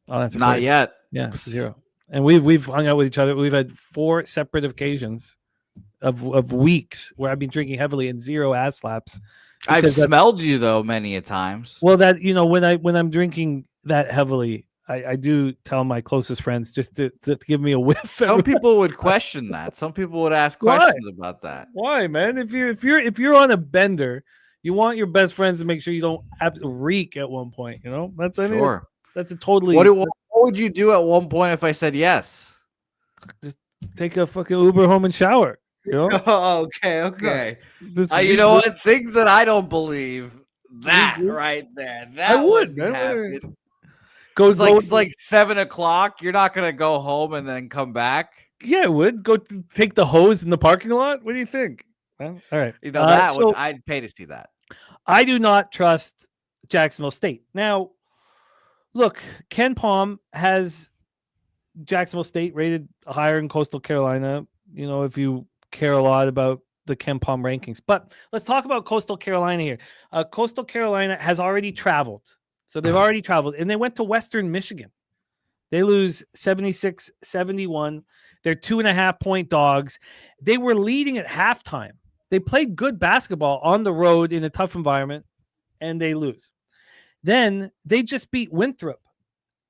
C: I'll answer
D: not yet.
C: Yeah, 0. And we've hung out with each other. We've had 4 separate occasions of weeks where I've been drinking heavily and 0 ass slaps.
D: I've smelled you though many a times.
C: Well, that when I'm drinking that heavily, I do tell my closest friends just to give me a whiff.
D: Some people would question that. Some people would ask questions about that.
C: Why, man? If you're on a bender, you want your best friends to make sure you don't reek at one point. That's
D: sure.
C: That's a totally.
D: What would you do at one point if I said yes?
C: Just take a fucking Uber home and shower.
D: Okay. You know what? Things that I don't believe. That right there. That I would happen. It's like 7 o'clock. You're not gonna go home and then come back.
C: Yeah, I would go take the hose in the parking lot. What do you think? Well, all right,
D: I'd pay to see that.
C: I do not trust Jacksonville State. Now, look, Ken Palm has Jacksonville State rated higher in Coastal Carolina. If you care a lot about the Ken Palm rankings, but let's talk about Coastal Carolina here. Coastal Carolina has already traveled. So they've already traveled, and they went to Western Michigan. They lose 76-71. They're 2.5-point dogs. They were leading at halftime. They played good basketball on the road in a tough environment, and they lose. Then they just beat Winthrop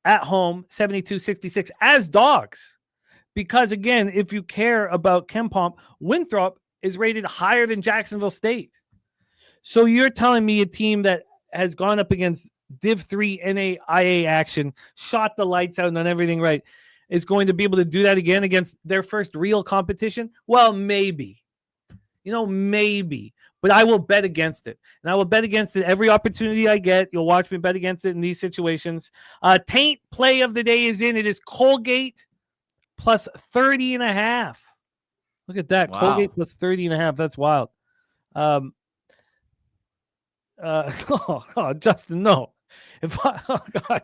C: at home, 72-66, as dogs. Because, again, if you care about KenPom, Winthrop is rated higher than Jacksonville State. So you're telling me a team that has gone up against Div 3 NAIA action, shot the lights out and done everything right, is going to be able to do that again against their first real competition? Well, maybe. Maybe. But I will bet against it. And I will bet against it every opportunity I get. You'll watch me bet against it in these situations. Taint play of the day is in. It is Colgate plus 30.5. Look at that. Wow. Colgate plus 30.5. That's wild. Justin, no.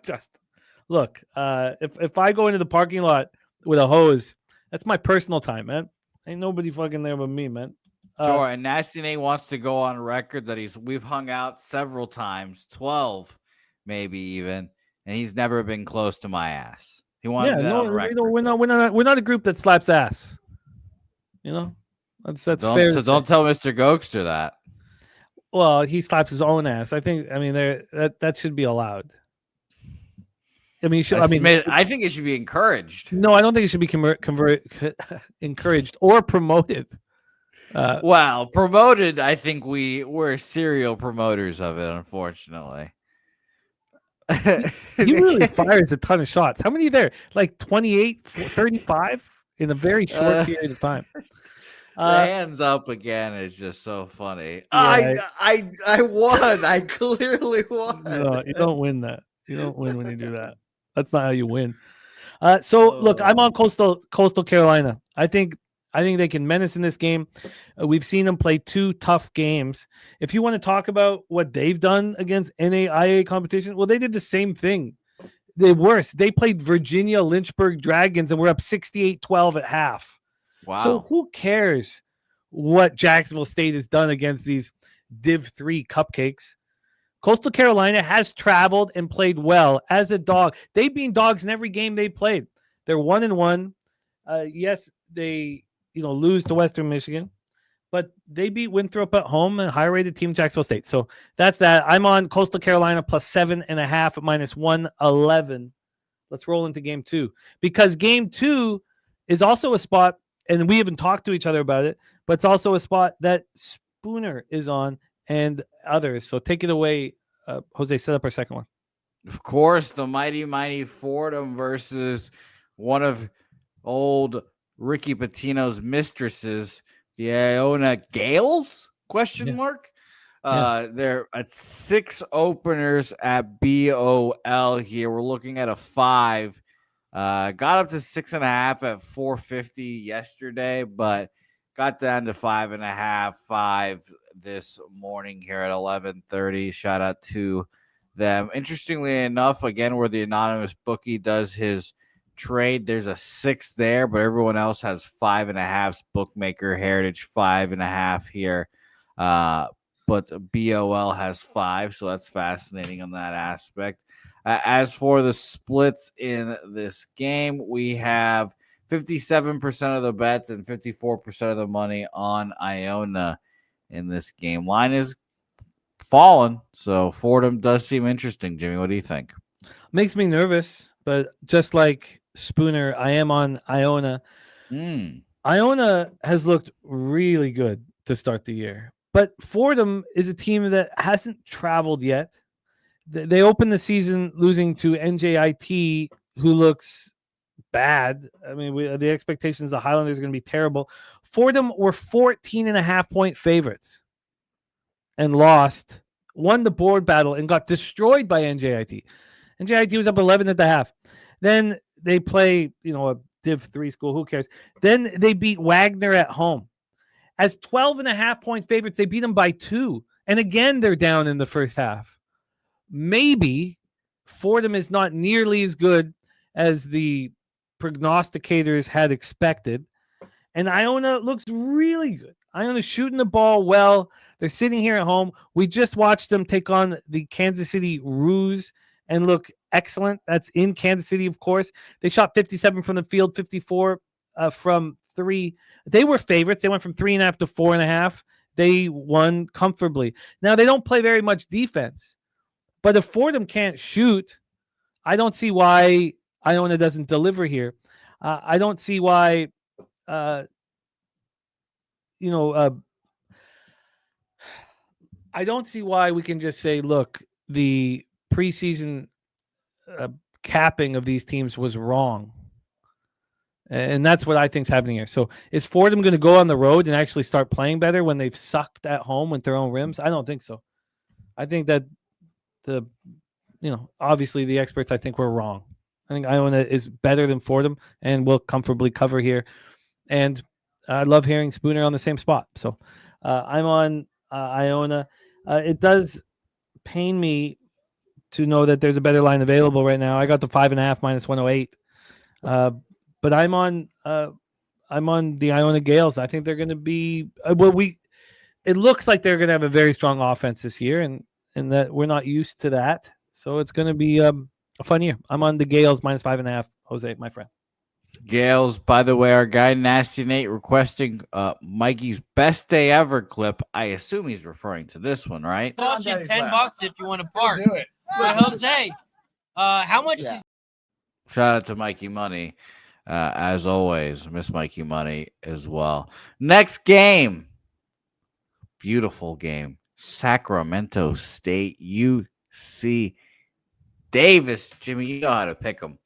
C: Justin, look, if I go into the parking lot with a hose, that's my personal time, man. Ain't nobody fucking there but me, man.
D: Sure, and Nasty Nate wants to go on record that we've hung out several times, 12 maybe even, and he's never been close to my ass. He wanted that on record.
C: We're not a group that slaps ass. That's fair.
D: So don't tell Mr. Gokster that.
C: Well, he slaps his own ass. I think. That should be allowed. I
D: think it should be encouraged.
C: No, I don't think it should be encouraged or promoted.
D: Promoted. I think we're serial promoters of it. Unfortunately,
C: he really fires a ton of shots. How many are there? Like 28, 35 in a very short period of time.
D: The hands up again is just so funny. Yeah, I won. I clearly won.
C: No, you don't win that. You don't win when you do that. That's not how you win. Look, I'm on Coastal Carolina. I think they can menace in this game. We've seen them play 2 tough games. If you want to talk about what they've done against NAIA competition, well, they did the same thing. They played Virginia Lynchburg Dragons and we're up 68-12 at half.
D: Wow.
C: So who cares what Jacksonville State has done against these Div 3 cupcakes? Coastal Carolina has traveled and played well as a dog. They've been dogs in every game they've played. They're 1-1. Yes, they lose to Western Michigan, but they beat Winthrop at home and higher-rated team Jacksonville State. So that's that. I'm on Coastal Carolina plus 7.5 at -111. Let's roll into game 2 because game 2 is also a spot. And we haven't talked to each other about it, but it's also a spot that Spooner is on and others. So take it away, Jose. Set up our second one.
D: Of course, the mighty Fordham versus one of old Ricky Pitino's mistresses, the Iona Gales? Question mark. They're at 6 openers at BOL here. We're looking at a 5. Got up to 6.5 at 450 yesterday, but got down to 5.5, 5 this morning here at 11:30. Shout out to them. Interestingly enough, again, where the anonymous bookie does his trade, there's a 6 there, but everyone else has 5.5. Bookmaker Heritage 5.5 here. But BOL has 5, so that's fascinating on that aspect. As for the splits in this game, we have 57% of the bets and 54% of the money on Iona in this game. Line is fallen, so Fordham does seem interesting. Jimmy, what do you think?
C: Makes me nervous, but just like Spooner, I am on Iona. Iona has looked really good to start the year, but Fordham is a team that hasn't traveled yet. They opened the season losing to NJIT, who looks bad. I mean, the expectations the Highlanders are going to be terrible. Fordham were 14.5-point favorites and lost, won the board battle, and got destroyed by NJIT. NJIT was up 11 at the half. Then they play, a Div 3 school. Who cares? Then they beat Wagner at home. As 12.5-point favorites, they beat them by 2. And again, they're down in the first half. Maybe Fordham is not nearly as good as the prognosticators had expected. And Iona looks really good. Iona's shooting the ball well. They're sitting here at home. We just watched them take on the Kansas City Roos and look excellent. That's in Kansas City, of course. They shot 57 from the field, 54 from 3. They were favorites. They went from 3.5 to 4.5. They won comfortably. Now, they don't play very much defense. But if Fordham can't shoot, I don't see why Iona doesn't deliver here. I don't see why, I don't see why we can just say, look, the preseason capping of these teams was wrong. And that's what I think is happening here. So is Fordham going to go on the road and actually start playing better when they've sucked at home with their own rims? I don't think so. I think that obviously the experts, I think, were wrong. I think Iona is better than Fordham and will comfortably cover here. And I love hearing Spooner on the same spot. So I'm on Iona. It does pain me to know that there's a better line available right now. I got the 5.5 minus 108. But I'm on the Iona Gales. I think they're going to be it looks like they're going to have a very strong offense this year, and that we're not used to that. So it's going to be a fun year. I'm on the Gales minus 5.5. Jose, my friend.
D: Gales, by the way, our guy Nasty Nate requesting Mikey's best day ever clip. I assume he's referring to this one, right?
J: Cost you $10 if you want to park. Do it. But Jose, how much?
D: Yeah. Shout out to Mikey Money, as always. Miss Mikey Money as well. Next game, beautiful game. Sacramento State, UC Davis. Jimmy, you know how to pick them.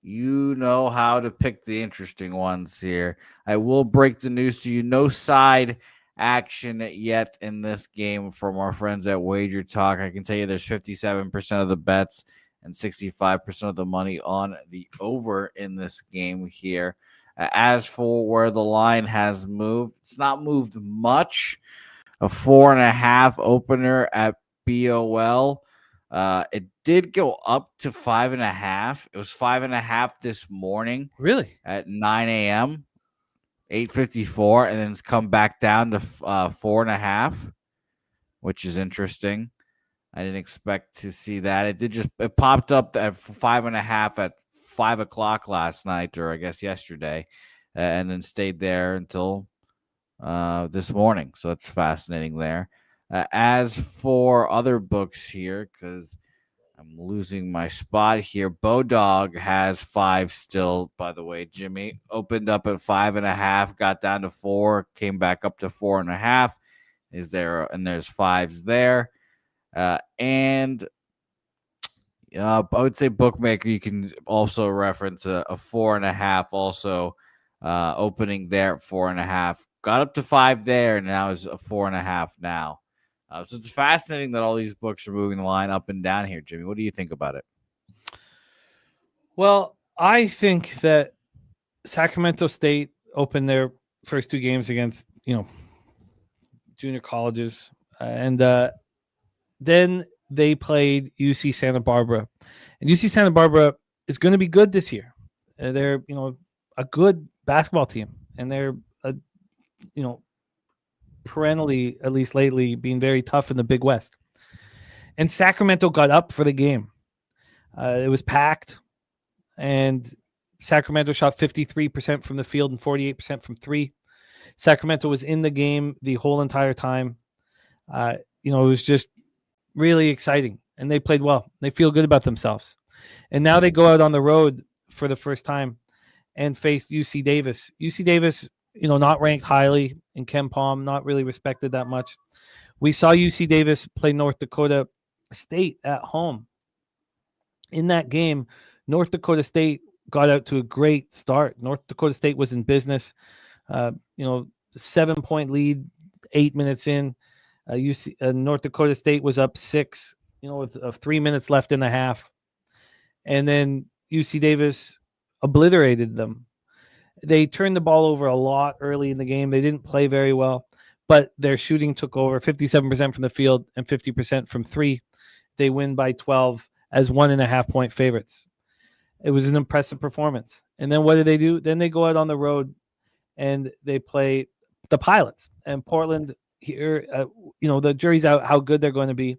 D: You know how to pick the interesting ones here. I will break the news to you. No side action yet in this game from our friends at Wager Talk. I can tell you there's 57% of the bets and 65% of the money on the over in this game here. As for where the line has moved, it's not moved much. A 4.5 opener at BOL. It did go up to 5.5. It was 5.5 this morning.
C: Really?
D: At 9 a.m., 8:54, and then it's come back down to 4.5, which is interesting. I didn't expect to see that. It popped up at 5.5 at 5 o'clock last night, or I guess yesterday, and then stayed there until this morning. So that's fascinating there. As for other books here, because I'm losing my spot here, Bodog has 5 still, by the way. Jimmy opened up at 5.5, got down to 4, came back up to 4.5. Is there, and there's 5s there. And I would say bookmaker. You can also reference a 4.5. Also, opening there at 4.5. Got up to 5 there, and now is a 4.5 now. So it's fascinating that all these books are moving the line up and down here, Jimmy. What do you think about it?
C: Well, I think that Sacramento State opened their first 2 games against, junior colleges. And then they played UC Santa Barbara. And UC Santa Barbara is going to be good this year. They're, a good basketball team. And they're, perennially, at least lately, being very tough in the Big West. And Sacramento got up for the game. It was packed. And Sacramento shot 53% from the field and 48% from 3. Sacramento was in the game the whole entire time. It was just really exciting. And they played well. They feel good about themselves. And now they go out on the road for the first time and face UC Davis. UC Davis, not ranked highly in KenPom, not really respected that much. We saw UC Davis play North Dakota State at home. In that game, North Dakota State got out to a great start. North Dakota State was in business. 7-point lead, 8 minutes in. North Dakota State was up 6, with 3 minutes left in the half. And then UC Davis obliterated them. They turned the ball over a lot early in the game. They didn't play very well, but their shooting took over, 57% from the field and 50% from 3. They win by 12 as 1.5-point favorites. It was an impressive performance. And then what do they do? Then they go out on the road and they play the Pilots. And Portland here, the jury's out how good they're going to be.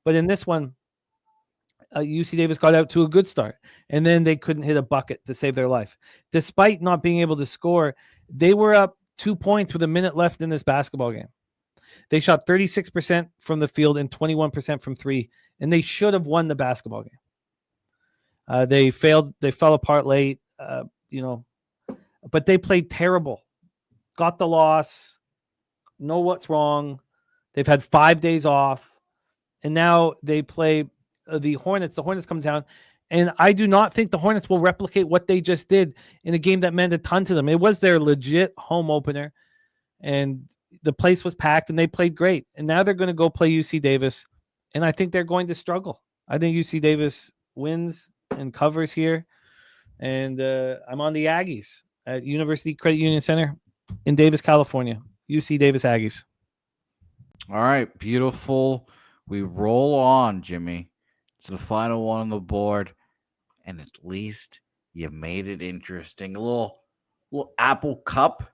C: But in this one, UC Davis got out to a good start. And then they couldn't hit a bucket to save their life. Despite not being able to score, they were up 2 points with a minute left in this basketball game. They shot 36% from the field and 21% from 3. And they should have won the basketball game. They failed. They fell apart late, but they played terrible. Got the loss. Know what's wrong. They've had 5 days off. And now they play the Hornets. The Hornets come down. And I do not think the Hornets will replicate what they just did in a game that meant a ton to them. It was their legit home opener. And the place was packed and they played great. And now they're going to go play UC Davis. And I think they're going to struggle. I think UC Davis wins and covers here. And I'm on the Aggies at University Credit Union Center in Davis, California. UC Davis Aggies.
D: All right, beautiful. We roll on, Jimmy, to the final one on the board. And at least you made it interesting. A little Apple Cup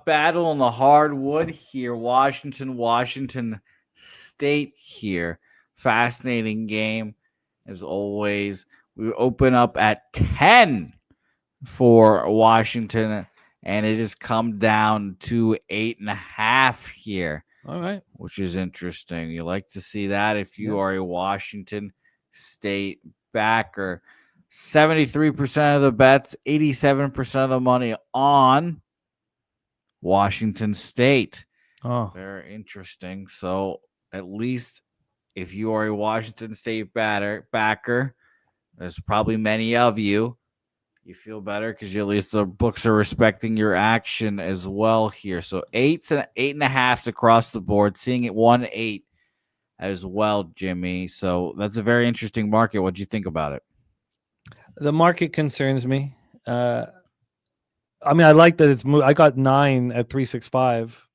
D: battle on the hardwood here. Washington State here. Fascinating game. As always, we open up at 10 for Washington, and it has come down to 8.5 here.
C: All right.
D: Which is interesting. You like to see that if you are a Washington State backer. 73% of the bets, 87% of the money on Washington State.
C: Oh,
D: very interesting. So at least if you are a Washington State backer, there's probably many of you, you feel better because at least the books are respecting your action as well here. So 8s and 8.5s across the board, seeing it 1-8 as well, Jimmy. So that's a very interesting market. What do you think about it?
C: The market concerns me. I like that it's moved. I got 9 at 365.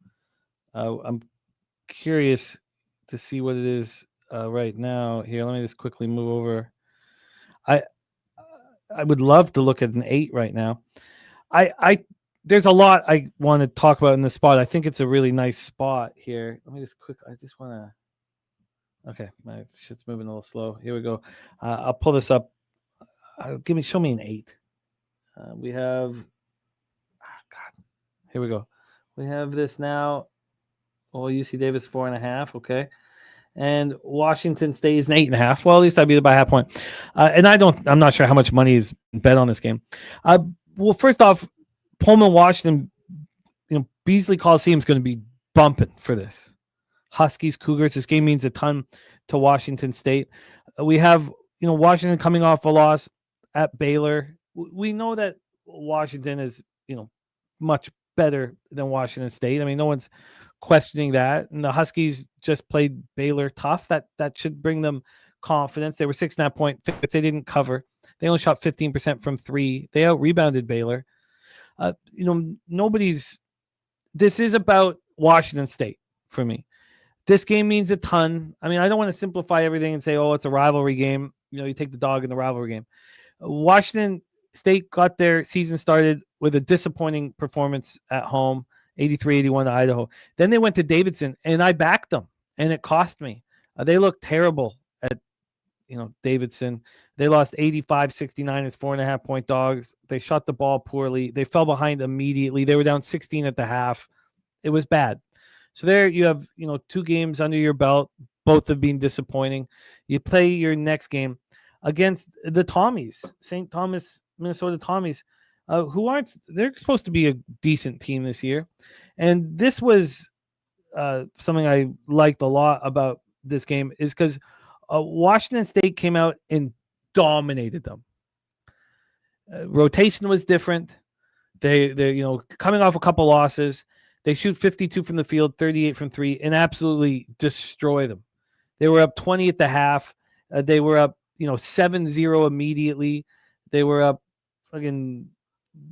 C: I'm curious to see what it is right now. Here, let me just quickly move over. I would love to look at an 8 right now. There's a lot I want to talk about in this spot. I think it's a really nice spot here. Let me just I just want to. Okay, my shit's moving a little slow. Here we go. I'll pull this up. Show me an 8. We have. God, here we go. We have this now. Oh, UC Davis 4.5. Okay. And Washington State is an 8.5. Well, at least I beat it by half point. And I'm not sure how much money is bet on this game. Well, first off, Pullman, Washington, Beasley Coliseum is going to be bumping for this. Huskies, Cougars. This game means a ton to Washington State. We have, Washington coming off a loss at Baylor. We know that Washington is, much better than Washington State. I mean, no one's questioning that. And the Huskies just played Baylor tough. That should bring them confidence. They were 6.5-point favorites. They didn't cover. They only shot 15% from three. They out-rebounded Baylor. This is about Washington State for me. This game means a ton. I mean, I don't want to simplify everything and say, oh, it's a rivalry game. You take the dog in the rivalry game. Washington State got their season started with a disappointing performance at home, 83-81 to Idaho. Then they went to Davidson, and I backed them, and it cost me. They looked terrible at, Davidson. They lost 85-69 as 4.5-point dogs. They shot the ball poorly. They fell behind immediately. They were down 16 at the half. It was bad. So there you have, 2 games under your belt. Both have been disappointing. You play your next game against the Tommies, St. Thomas, Minnesota Tommies, they're supposed to be a decent team this year. And this was something I liked a lot about this game is because Washington State came out and dominated them. Rotation was different. They're coming off a couple losses. They shoot 52 from the field, 38 from three, and absolutely destroy them. They were up 20 at the half. They were up, 7-0 immediately. They were up fucking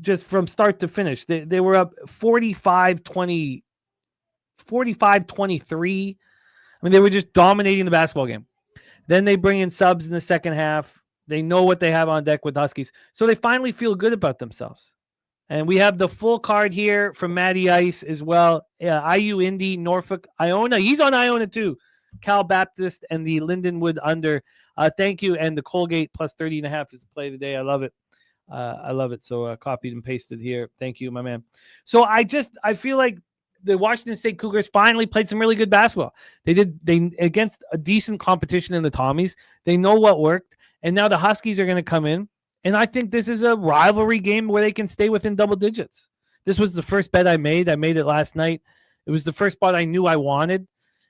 C: just from start to finish. They were up 45-23. I mean, they were just dominating the basketball game. Then they bring in subs in the second half. They know what they have on deck with Huskies. So they finally feel good about themselves. And we have the full card here from Matty Ice as well. IU Indy, Norfolk, Iona. He's on Iona too. Cal Baptist and the Lindenwood under. Thank you. And the Colgate plus 30.5 is the play of the day. I love it. I love it. So copied and pasted here. Thank you, my man. So I feel like the Washington State Cougars finally played some really good basketball. They against a decent competition in the Tommies. They know what worked. And now the Huskies are going to come in. And I think this is a rivalry game where they can stay within double digits. This was the first bet I made. I made it last night. It was the first spot I knew I wanted.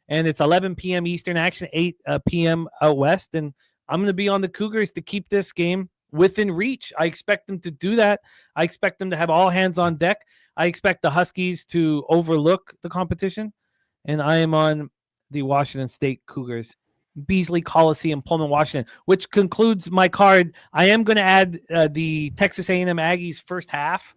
C: And it's 11 p.m. Eastern action, 8 p.m. out west. And I'm going to be on the Cougars to keep this game within reach. I expect them to do that. I expect them to have all hands on deck. I expect the Huskies to overlook the competition. And I am on the Washington State Cougars. Beasley Coliseum, Pullman, Washington, which concludes my card. I am going to add the Texas A&M Aggies first half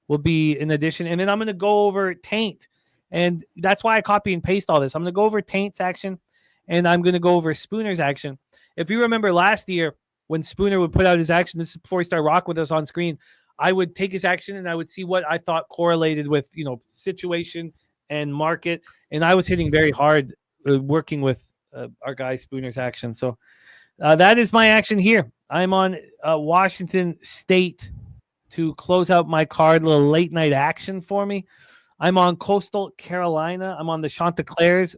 C: will be in addition. And then I'm going to go over Taint. And that's why I copy and paste all this. I'm going to go over Taint's action, and I'm going to go over Spooner's action. If you remember last year when Spooner would put out his action, this is before he started rocking with us on screen, I would take his action and I would see what I thought correlated with, situation and market. And I was hitting very hard working with our guy Spooner's action. So that is my action here. I'm on Washington State to close out my card. A little late night action for me. I'm on Coastal Carolina. I'm on the Chanticleers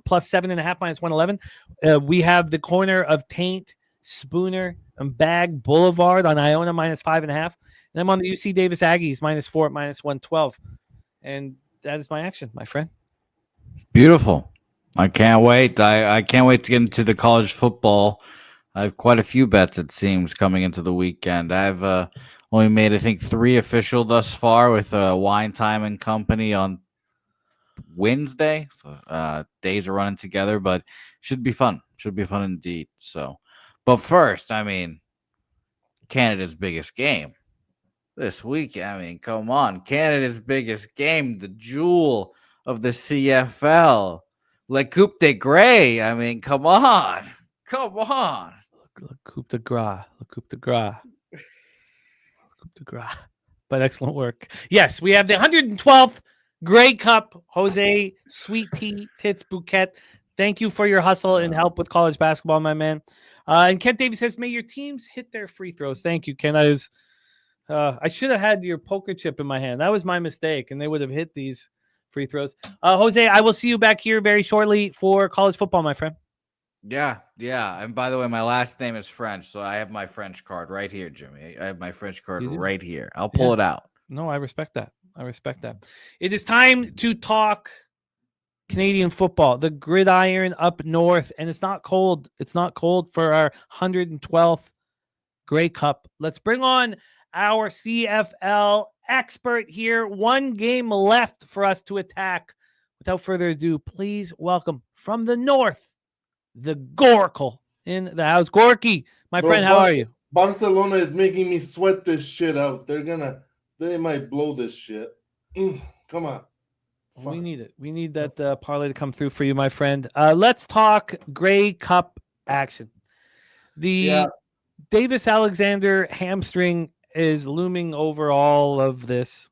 C: plus 7.5 minus 111. We have the corner of Taint, Spooner, and Bag Boulevard on Iona minus 5.5. And I'm on the UC Davis Aggies -4 at minus 112. And that is my action, my friend.
D: Beautiful. I can't wait. I can't wait to get into the college football. I have quite a few bets, it seems, coming into the weekend. I've only made, I think, 3 official thus far with Wine Time and Company on Wednesday. So days are running together, but should be fun. Should be fun indeed. So, but first, I mean, Canada's biggest game this week. I mean, come on. Canada's biggest game, the jewel of the CFL. Le Coupe de Grey. I mean, come on. Come on.
C: Le Coupe de Gras. Le Coupe de Gras. Le Coupe de Gras. But excellent work. Yes, we have the 112th Grey Cup. Jose Sweet Tea Tits Bouquett. Thank you for your hustle and help with college basketball, my man. And Kent Davis says, may your teams hit their free throws. Thank you, Ken. I should have had your poker chip in my hand. That was my mistake, and they would have hit these free throws. Jose, I will see you back here very shortly for college football, my friend.
D: Yeah. And by the way, my last name is French, so I have my French card right here, Jimmy. I have my French card right here. I'll pull it out.
C: No, I respect that. It is time to talk Canadian football, the gridiron up north, and it's not cold. It's not cold for our 112th Grey Cup. Let's bring on our CFL expert here. One game left for us to attack. Without further ado, please welcome from the north, the Goracle in the house. Gorky, my friend, how are you?
I: Barcelona is making me sweat this shit out. They might blow this shit. Come on.
C: Fuck. We need it. We need that parlay to come through for you, my friend. Let's talk Grey Cup action. The Davis Alexander hamstring is looming over all of this.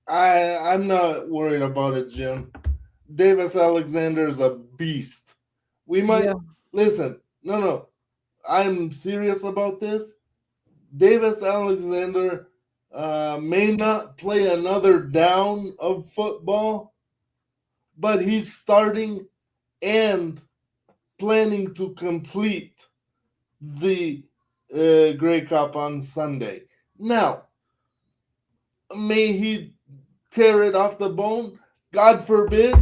I: I'm not worried about it, Jim. Davis Alexander is a beast. We might listen. No. I'm serious about this. Davis Alexander may not play another down of football, but he's starting and planning to complete the Grey Cup on Sunday. Now, may he tear it off the bone? God forbid,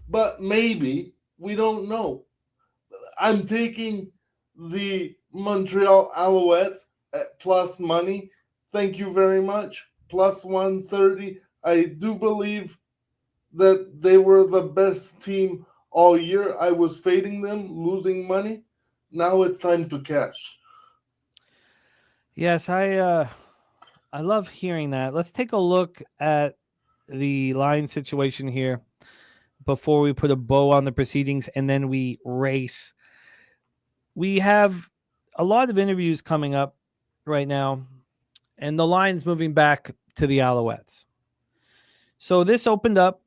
I: but maybe. We don't know. I'm taking the Montreal Alouettes at plus money. Thank you very much. Plus 130. I do believe that they were the best team all year. I was fading them, losing money. Now it's time to cash.
C: Yes, I love hearing that. Let's take a look at the line situation here before we put a bow on the proceedings and then we race. We have a lot of interviews coming up right now, and the line's moving back to the Alouettes. So this opened up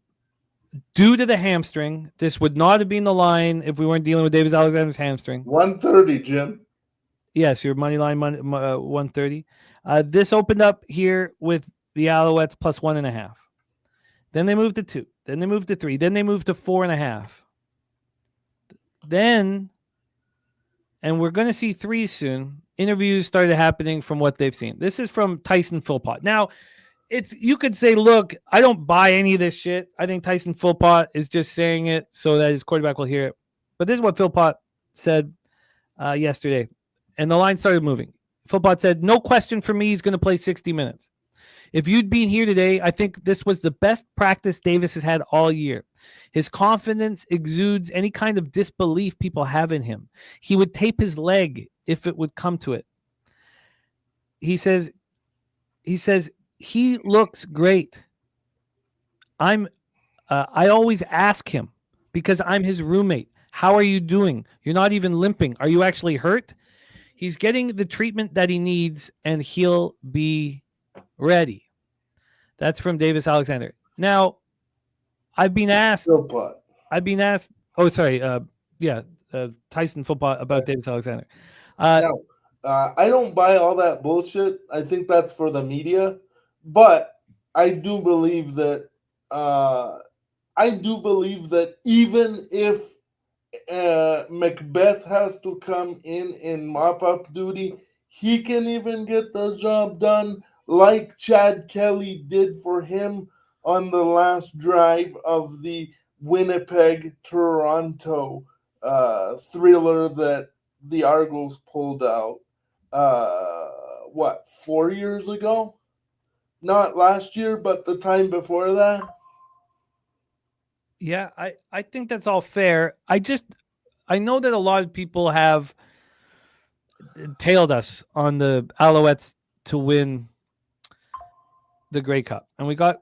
C: due to the hamstring. This would not have been the line if we weren't dealing with Davis Alexander's hamstring.
I: 130, Jim.
C: Yes, your money line 130. This opened up here with the Alouettes plus 1.5. Then they moved to 2. Then they moved to 3. Then they moved to 4.5. Then, and we're going to see 3 soon. Interviews started happening from what they've seen. This is from Tyson Philpott. Now, you could say, look, I don't buy any of this shit. I think Tyson Philpott is just saying it so that his quarterback will hear it. But this is what Philpott said yesterday. And the line started moving. Philpott said, no question for me, he's going to play 60 minutes. If you'd been here today, I think this was the best practice Davis has had all year. His confidence exudes any kind of disbelief people have in him. He would tape his leg if it would come to it. He says he looks great. I always ask him because I'm his roommate. How are you doing? You're not even limping. Are you actually hurt? He's getting the treatment that he needs, and he'll be ready. That's from Davis Alexander. Now, I've been asked. Oh, sorry. Tyson Philpott about Davis Alexander.
I: I don't buy all that bullshit. I think that's for the media, but I do believe that. Even if Macbeth has to come in mop-up duty, he can even get the job done like Chad Kelly did for him on the last drive of the Winnipeg-Toronto thriller that the Argos pulled out, 4 years ago? Not last year, but the time before that.
C: Yeah, I think that's all fair. I know that a lot of people have tailed us on the Alouettes to win the Grey Cup, and we got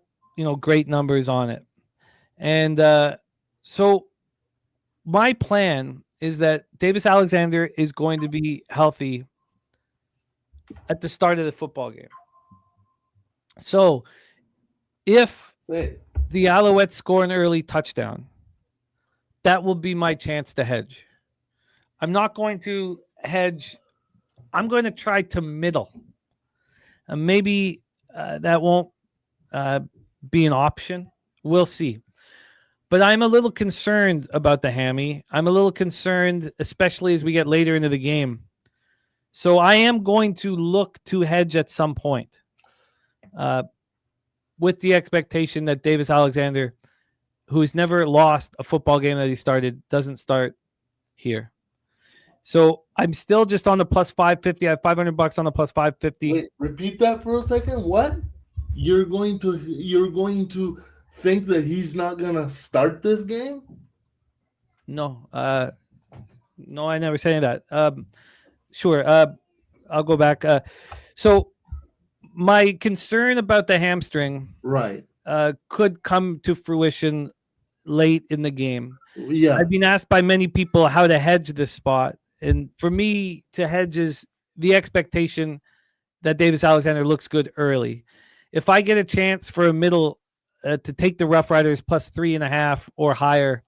C: great numbers on it. And so my plan is that Davis Alexander is going to be healthy at the start of the football game. So if the Alouettes score an early touchdown, that will be my chance to hedge. I'm not going to hedge. I'm going to try to middle. Maybe that won't be an option. We'll see. But I'm a little concerned about the hammy. I'm a little concerned, especially as we get later into the game. So I am going to look to hedge at some point with the expectation that Davis Alexander who's never lost a football game that he started, doesn't start here. So I'm still just on the plus 550. I have $500 on the plus 550.
I: Wait, repeat that for a second. What? You're going to think that he's not gonna start this game?
C: No, no, I never said that. Sure, I'll go back. So my concern about the hamstring,
I: right,
C: could come to fruition late in the game.
I: Yeah,
C: I've been asked by many people how to hedge this spot, and for me to hedge is the expectation that Davis Alexander looks good early. If I get a chance for a middle to take the Rough Riders plus 3.5 or higher,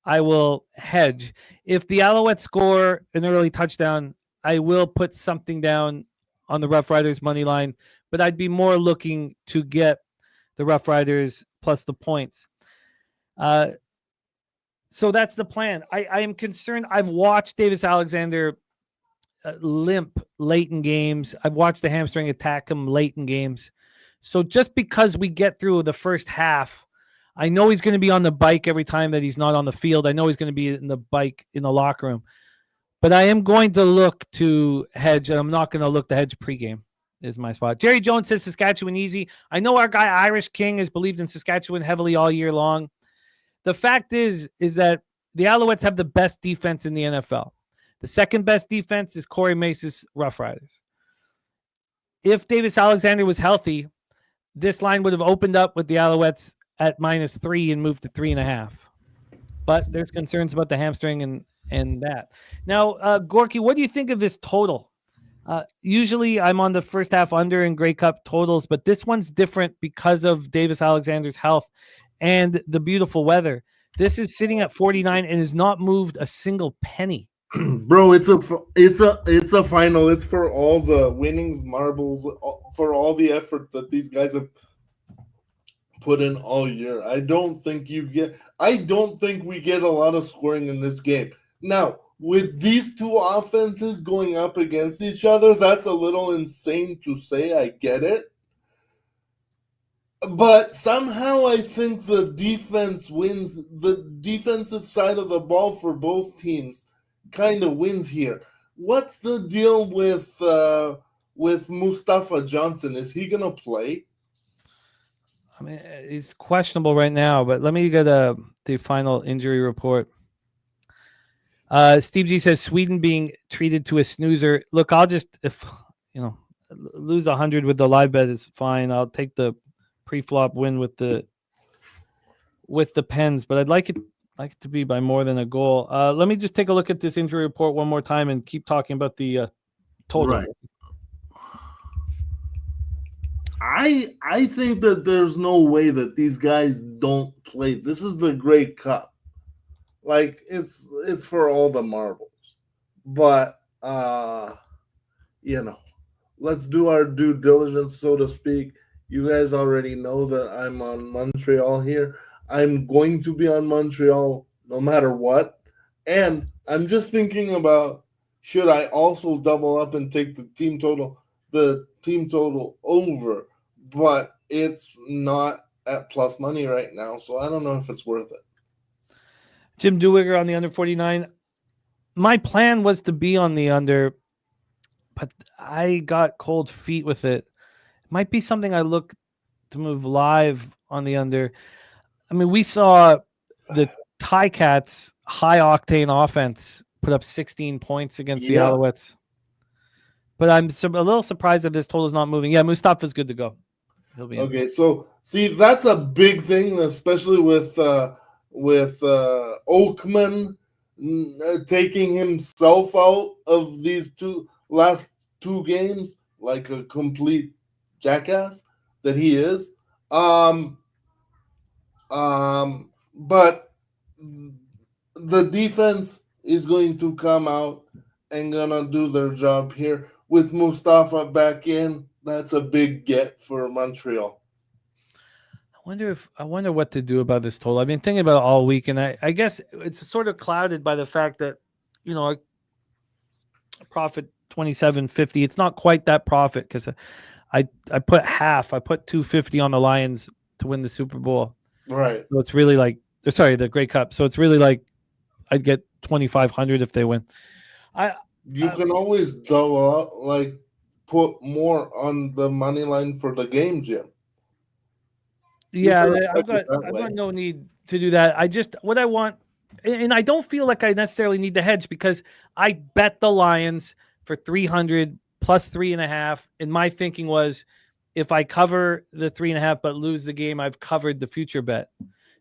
C: I will hedge. If the Alouettes score an early touchdown, I will put something down on the Rough Riders money line, but I'd be more looking to get the Rough Riders plus the points. So that's the plan. I am concerned. I've watched Davis Alexander limp late in games. I've watched the hamstring attack him late in games. So just because we get through the first half, I know he's going to be on the bike every time that he's not on the field. I know he's going to be in the bike in the locker room. But I am going to look to hedge, and I'm not going to look to hedge pregame is my spot. Jerry Jones says Saskatchewan easy. I know our guy Irish King has believed in Saskatchewan heavily all year long. The fact is that the Alouettes have the best defense in the NFL. The second best defense is Corey Mace's Rough Riders. If Davis Alexander was healthy, this line would have opened up with the Alouettes at -3 and moved to 3.5. But there's concerns about the hamstring and that. Now, Gorky, what do you think of this total? Usually I'm on the first half under in Grey Cup totals, but this one's different because of Davis Alexander's health and the beautiful weather. This is sitting at 49 and has not moved a single penny.
I: Bro, it's a final. It's for all the winnings, marbles, for all the effort that these guys have put in all year. I don't think we get a lot of scoring in this game. Now, with these two offenses going up against each other, that's a little insane to say. I get it. But somehow I think the defense wins. The defensive side of the ball for both teams kind of wins here. What's the deal with Mustafa Johnson? Is he going to play?
C: I mean, he's questionable right now, but let me get the final injury report. Steve G says Sweden being treated to a snoozer. Look, I'll just, if lose 100 with the live bet is fine. I'll take the pre-flop win with the Pens, but I'd like it to be by more than a goal. Let me just take a look at this injury report one more time and keep talking about the total.
I: Right. I think that there's no way that these guys don't play. This is the Grey Cup. Like, it's for all the marbles. But, let's do our due diligence, so to speak. You guys already know that I'm on Montreal here. I'm going to be on Montreal no matter what. And I'm just thinking about, should I also double up and take the team total over? But it's not at plus money right now, so I don't know if it's worth it.
C: Jim Dewigger on the under 49. My plan was to be on the under, but I got cold feet with it. It might be something I look to move live on the under. I mean, we saw the Ticats high octane offense put up 16 points against the Alouettes. But I'm a little surprised that this total is not moving. Yeah, Mustafa's good to go. He'll be
I: okay. So see, that's a big thing, especially with Oakman taking himself out of these last two games like a complete jackass that he is. But the defense is going to come out and gonna do their job here with Mustafa back in. That's a big get for Montreal.
C: I wonder what to do about this total. I've been thinking about it all week, and I guess it's sort of clouded by the fact that, a profit 27.50. It's not quite that profit because I put half. I put 250 on the Lions to win the Super Bowl.
I: Right.
C: So it's really like Sorry, the Grey Cup. So it's really like I'd get 2,500 if they win.
I: You can always put more on the money line for the game, Jim.
C: Yeah, I've got no need to do that. What I want, and I don't feel like I necessarily need the hedge because I bet the Lions for 300 plus 3.5. And my thinking was, if I cover the 3.5 but lose the game, I've covered the future bet.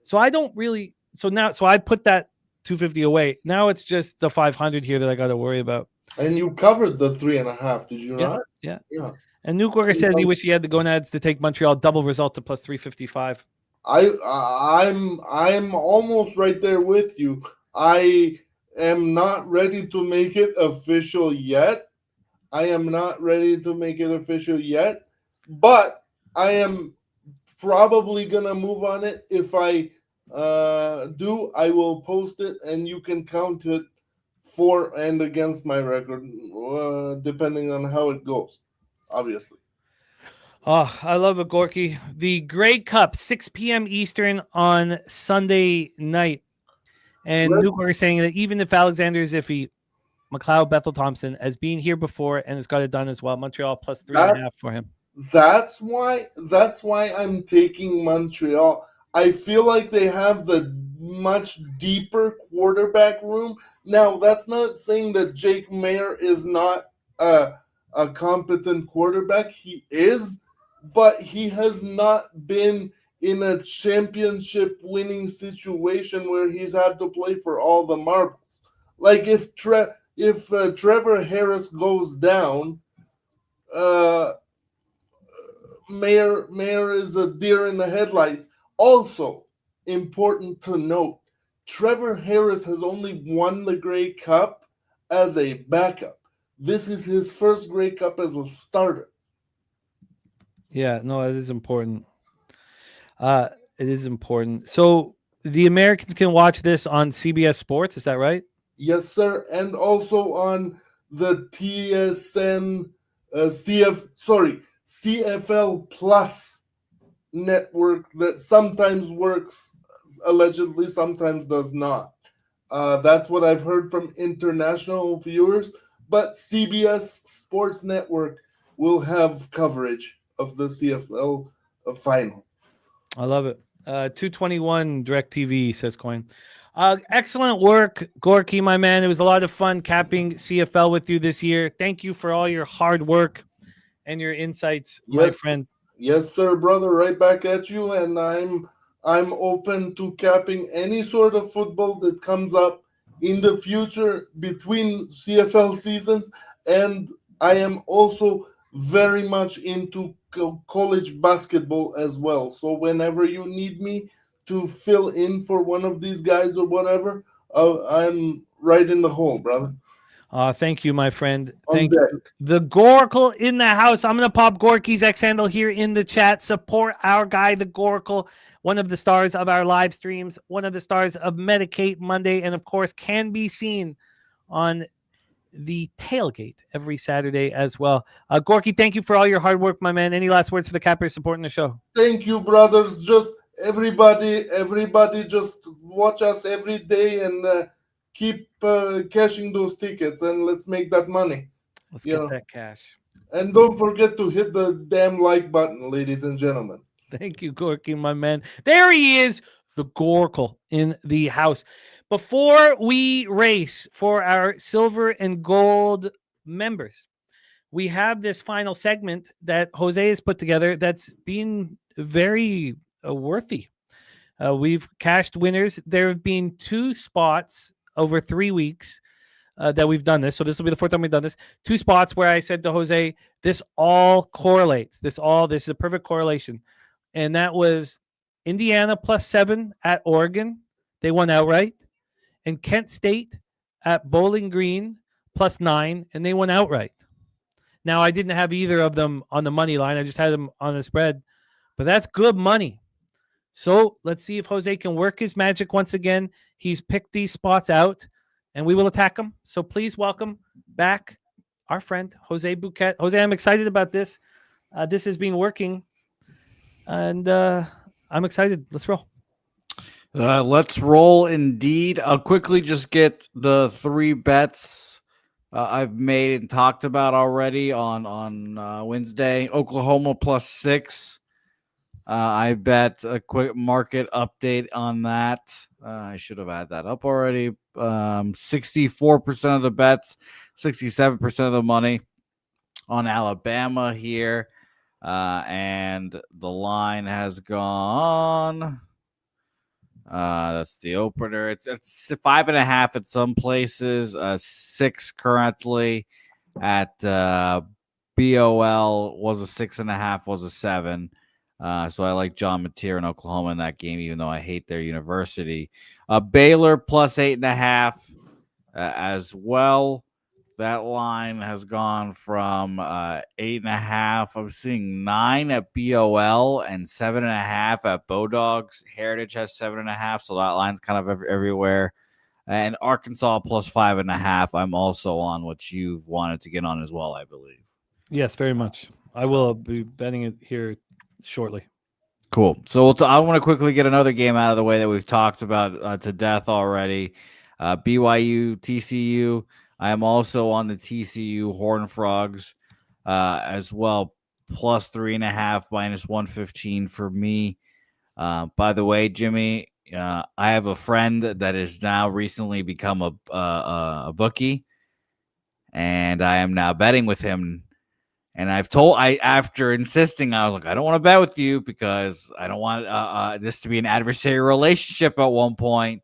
C: So I don't really. So I put that 250 away. Now it's just the 500 here that I got to worry about.
I: And you covered the 3.5, did you not?
C: Yeah. And Newkirk says he wished he had the gonads to take Montreal double result to plus 355.
I: I'm almost right there with you. I am not ready to make it official yet. But I am probably gonna move on it. If I do, I will post it, and you can count it for and against my record, depending on how it goes, obviously.
C: Oh, I love it, Gorky. The Grey Cup, 6 p.m. Eastern on Sunday night. And Newkirk is saying that even if Alexander is iffy, McLeod, Bethel Thompson, as being here before and has got it done as well. Montreal plus 3.5 for him.
I: That's why I'm taking Montreal. I feel like they have the much deeper quarterback room. Now, that's not saying that Jake Mayer is not a competent quarterback. He is, but he has not been in a championship winning situation where he's had to play for all the marbles. Like if Trevor Harris goes down, Mayer is a deer in the headlights. Also, important to note, Trevor Harris has only won the Grey Cup as a backup. This is his first Grey Cup as a starter.
C: Yeah, no, it is important. It is important. So the Americans can watch this on CBS Sports. Is that right?
I: Yes, sir. And also on the TSN CFL Plus network that sometimes works, allegedly, sometimes does not. That's what I've heard from international viewers. But CBS Sports Network will have coverage of the CFL final.
C: I love it. 221 DirecTV, says Coin. Excellent work, Gorky, my man. It was a lot of fun capping CFL with you this year. Thank you for all your hard work and your insights, my friend.
I: Yes, sir, brother. Right back at you. And I'm open to capping any sort of football that comes up in the future between CFL seasons. And I am also very much into college basketball as well. So whenever you need me to fill in for one of these guys or whatever, I'm right in the hole, brother.
C: Thank you, my friend. Thank you. The Goracle in the house. I'm going to pop Gorky's X handle here in the chat. Support our guy, the Goracle, one of the stars of our live streams, one of the stars of Medicate Monday, and of course can be seen on the tailgate every Saturday as well. Gorky, thank you for all your hard work, my man. Any last words for the cappers supporting the show?
I: Thank you, brothers. Just everybody just watch us every day and keep cashing those tickets, and let's make that money.
C: Let's get that cash.
I: And don't forget to hit the damn like button, ladies and gentlemen.
C: Thank you, Gorky, my man. There he is, the Goracle in the house. Before we race for our silver and gold members, we have this final segment that Jose has put together that's been very worthy. We've cashed winners. There have been 2 spots over 3 weeks that we've done this. So this will be the 4th time we've done this. 2 spots where I said to Jose, this all correlates. This is a perfect correlation. And that was Indiana +7 at Oregon. They won outright. And Kent State at Bowling Green +9, and they won outright. Now, I didn't have either of them on the money line. I just had them on the spread. But that's good money. So let's see if Jose can work his magic once again. He's picked these spots out, and we will attack him. So please welcome back our friend, Jose Bouquett. Jose, I'm excited about this. This has been working, and I'm excited. Let's roll.
D: Let's roll indeed. I'll quickly just get the 3 bets I've made and talked about already on Wednesday. Oklahoma +6. I bet a quick market update on that. I should have had that up already. 64% of the bets, 67% of the money on Alabama here. And the line has gone. That's the opener. It's 5.5 at some places. 6 currently at BOL was a 6.5, was a 7. So I like John Mateer in Oklahoma in that game, even though I hate their university. Baylor +8.5 as well. That line has gone from 8.5. I'm seeing 9 at BOL and 7.5 at Bowdogs. Heritage has 7.5, so that line's kind of everywhere. And Arkansas +5.5. I'm also on, what you've wanted to get on as well, I believe.
C: Yes, very much. I will be betting it here shortly.
D: Cool. So I want to quickly get another game out of the way that we've talked about to death already. BYU, TCU. I am also on the TCU Horned Frogs as well. +3.5, -115 for me. By the way, Jimmy, I have a friend that has now recently become a bookie, and I am now betting with him. And after insisting, I was like, I don't want to bet with you because I don't want this to be an adversarial relationship at one point.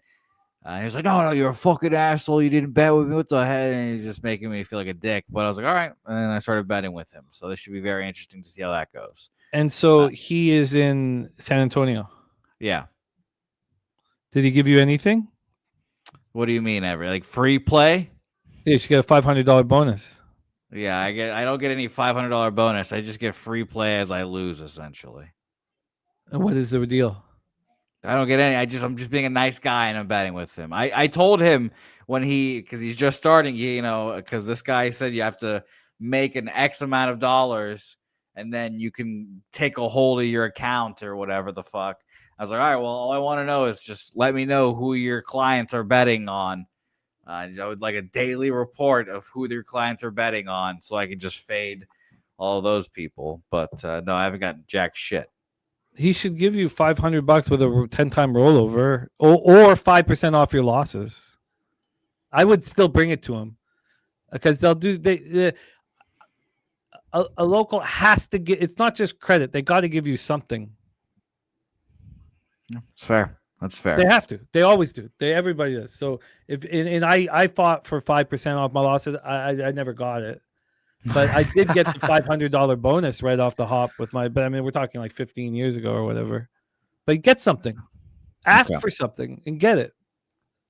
D: He was like, no, you're a fucking asshole. You didn't bet with me. What the heck? And he's just making me feel like a dick. But I was like, all right. And then I started betting with him. So this should be very interesting to see how that goes.
C: And so he is in San Antonio.
D: Yeah.
C: Did he give you anything?
D: What do you mean, like free play?
C: Yeah, you should get a $500 bonus.
D: Yeah, I don't get any $500 bonus. I just get free play as I lose, essentially.
C: And what is the deal?
D: I don't get any. I'm just being a nice guy and I'm betting with him. I told him because he's just starting, because this guy said you have to make an X amount of dollars and then you can take a hold of your account or whatever the fuck. I was like, all right, well, all I want to know is just let me know who your clients are betting on. I would like a daily report of who their clients are betting on so I can just fade all of those people. But no, I haven't gotten jack shit.
C: He should give you $500 with a 10-time rollover or 5% off your losses. I would still bring it to him because they'll do. A local has to get. It's not just credit; they got to give you something.
D: It's fair. That's fair.
C: They have to. They always do. Everybody does. So I fought for 5% off my losses. I never got it. But I did get the $500 bonus right off the hop with my. But I mean, we're talking like 15 years ago or whatever. But get something, ask for something, and get it.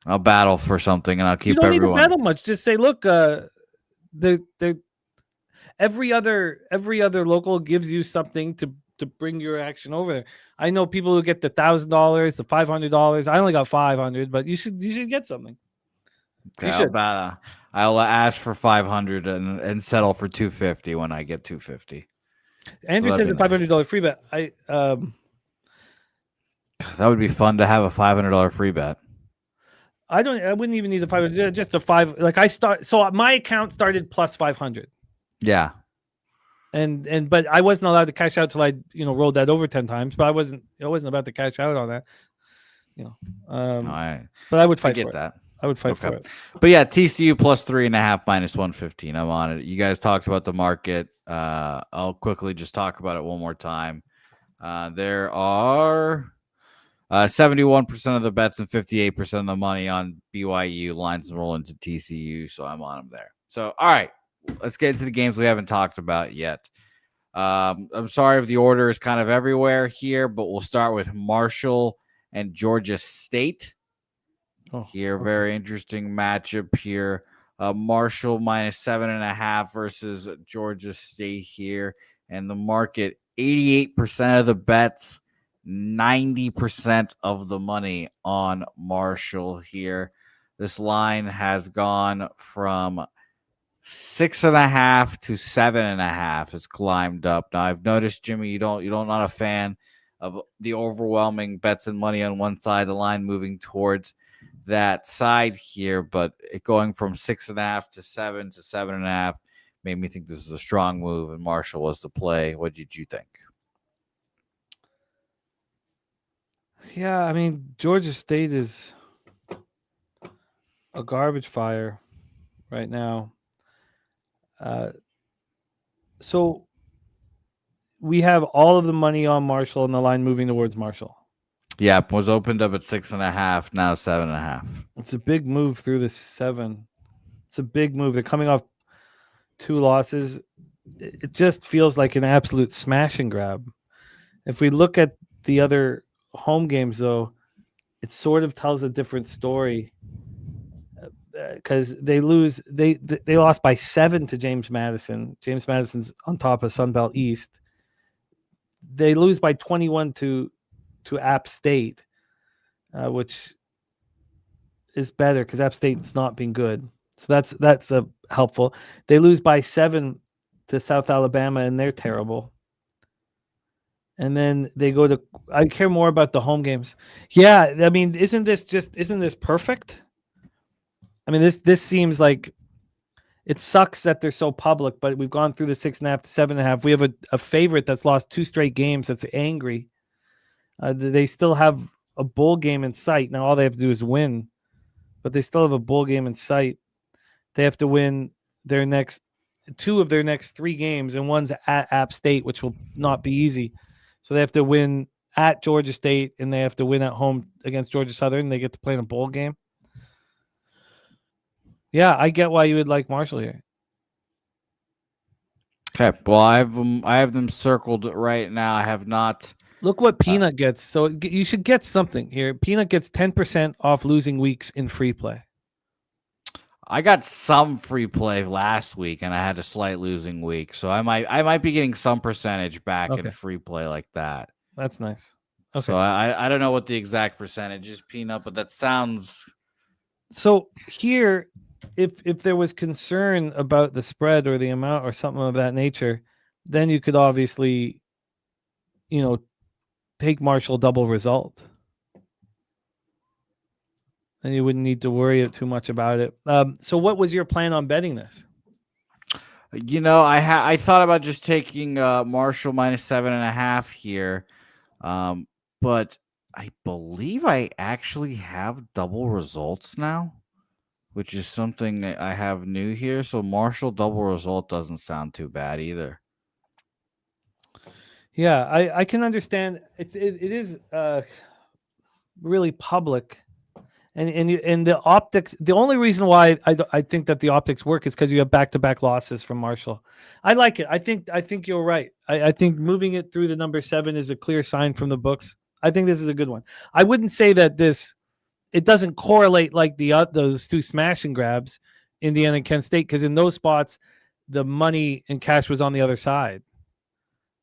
D: I'll battle for something, and I'll keep
C: everyone. You don't
D: everyone.
C: need to battle much. Just say, look, every other local gives you something to bring your action over there. I know people who get the $1,000, the $500. I only got $500, but you should get something.
D: Okay, you should. I'll ask for $500 and settle for $250 when I get $250.
C: Andrew says a $500 free bet.
D: That would be fun to have a $500 free bet.
C: I wouldn't even need the $500. Just a $5. Like so my account started plus $500.
D: Yeah.
C: But I wasn't allowed to cash out till I rolled that over 10 times. But I wasn't about to cash out on that. But I would fight for
D: that.
C: I would fight for it.
D: But yeah, TCU +3.5 -115. I'm on it. You guys talked about the market. I'll quickly just talk about it one more time. There are 71% of the bets and 58% of the money on BYU. Lines roll into TCU, so I'm on them there. So, all right, let's get into the games we haven't talked about yet. I'm sorry if the order is kind of everywhere here, but we'll start with Marshall and Georgia State. Here, very interesting matchup here. Marshall -7.5 versus Georgia State here. And the market, 88% of the bets, 90% of the money on Marshall here. This line has gone from 6.5 to 7.5. It's climbed up. Now, I've noticed, Jimmy, you're not a fan of the overwhelming bets and money on one side, the line moving towards that side here, but it going from 6.5 to 7 to 7.5 made me think this is a strong move, and Marshall was the play. What did you think?
C: Yeah, I mean, Georgia State is a garbage fire right now. So we have all of the money on Marshall and the line moving towards Marshall.
D: Yeah, it was opened up at 6.5, now 7.5.
C: It's a big move through the 7. It's a big move. They're coming off 2 losses. It just feels like an absolute smash and grab. If we look at the other home games, though, it sort of tells a different story because they lost by 7 to James Madison. James Madison's on top of Sunbelt East. They lose by 21 to App State, which is better because App State's not been good. So that's helpful. They lose by 7 to South Alabama, and they're terrible. And then they go to. I care more about the home games. Yeah, I mean, isn't this perfect? I mean, this seems like it sucks that they're so public, but we've gone through the 6.5 to 7.5. We have a favorite that's lost 2 straight games that's angry. They still have a bowl game in sight. Now all they have to do is win, but they still have a bowl game in sight. They have to win their next 2 of their next 3 games, and one's at App State, which will not be easy. So they have to win at Georgia State, and they have to win at home against Georgia Southern. They get to play in a bowl game. Yeah, I get why you would like Marshall here.
D: Okay, well, I have them circled right now. I have not.
C: Look what Peanut gets. So you should get something here. Peanut gets 10% off losing weeks in free play.
D: I got some free play last week, and I had a slight losing week, so I might be getting some percentage back in free play like that.
C: That's nice. Okay.
D: So I don't know what the exact percentage is, Peanut, but that sounds.
C: So here, if there was concern about the spread or the amount or something of that nature, then you could obviously, take Marshall double result. And you wouldn't need to worry too much about it. So what was your plan on betting this?
D: I thought about just taking Marshall minus 7.5 here. But I believe I actually have double results now, which is something that I have new here. So Marshall double result doesn't sound too bad either.
C: Yeah, I can understand. It is really public. And the optics, the only reason why I think that the optics work is because you have back-to-back losses from Marshall. I like it. I think you're right. I think moving it through the number 7 is a clear sign from the books. I think this is a good one. I wouldn't say that it doesn't correlate like those 2 smash and grabs, Indiana and Kent State, because in those spots, the money and cash was on the other side.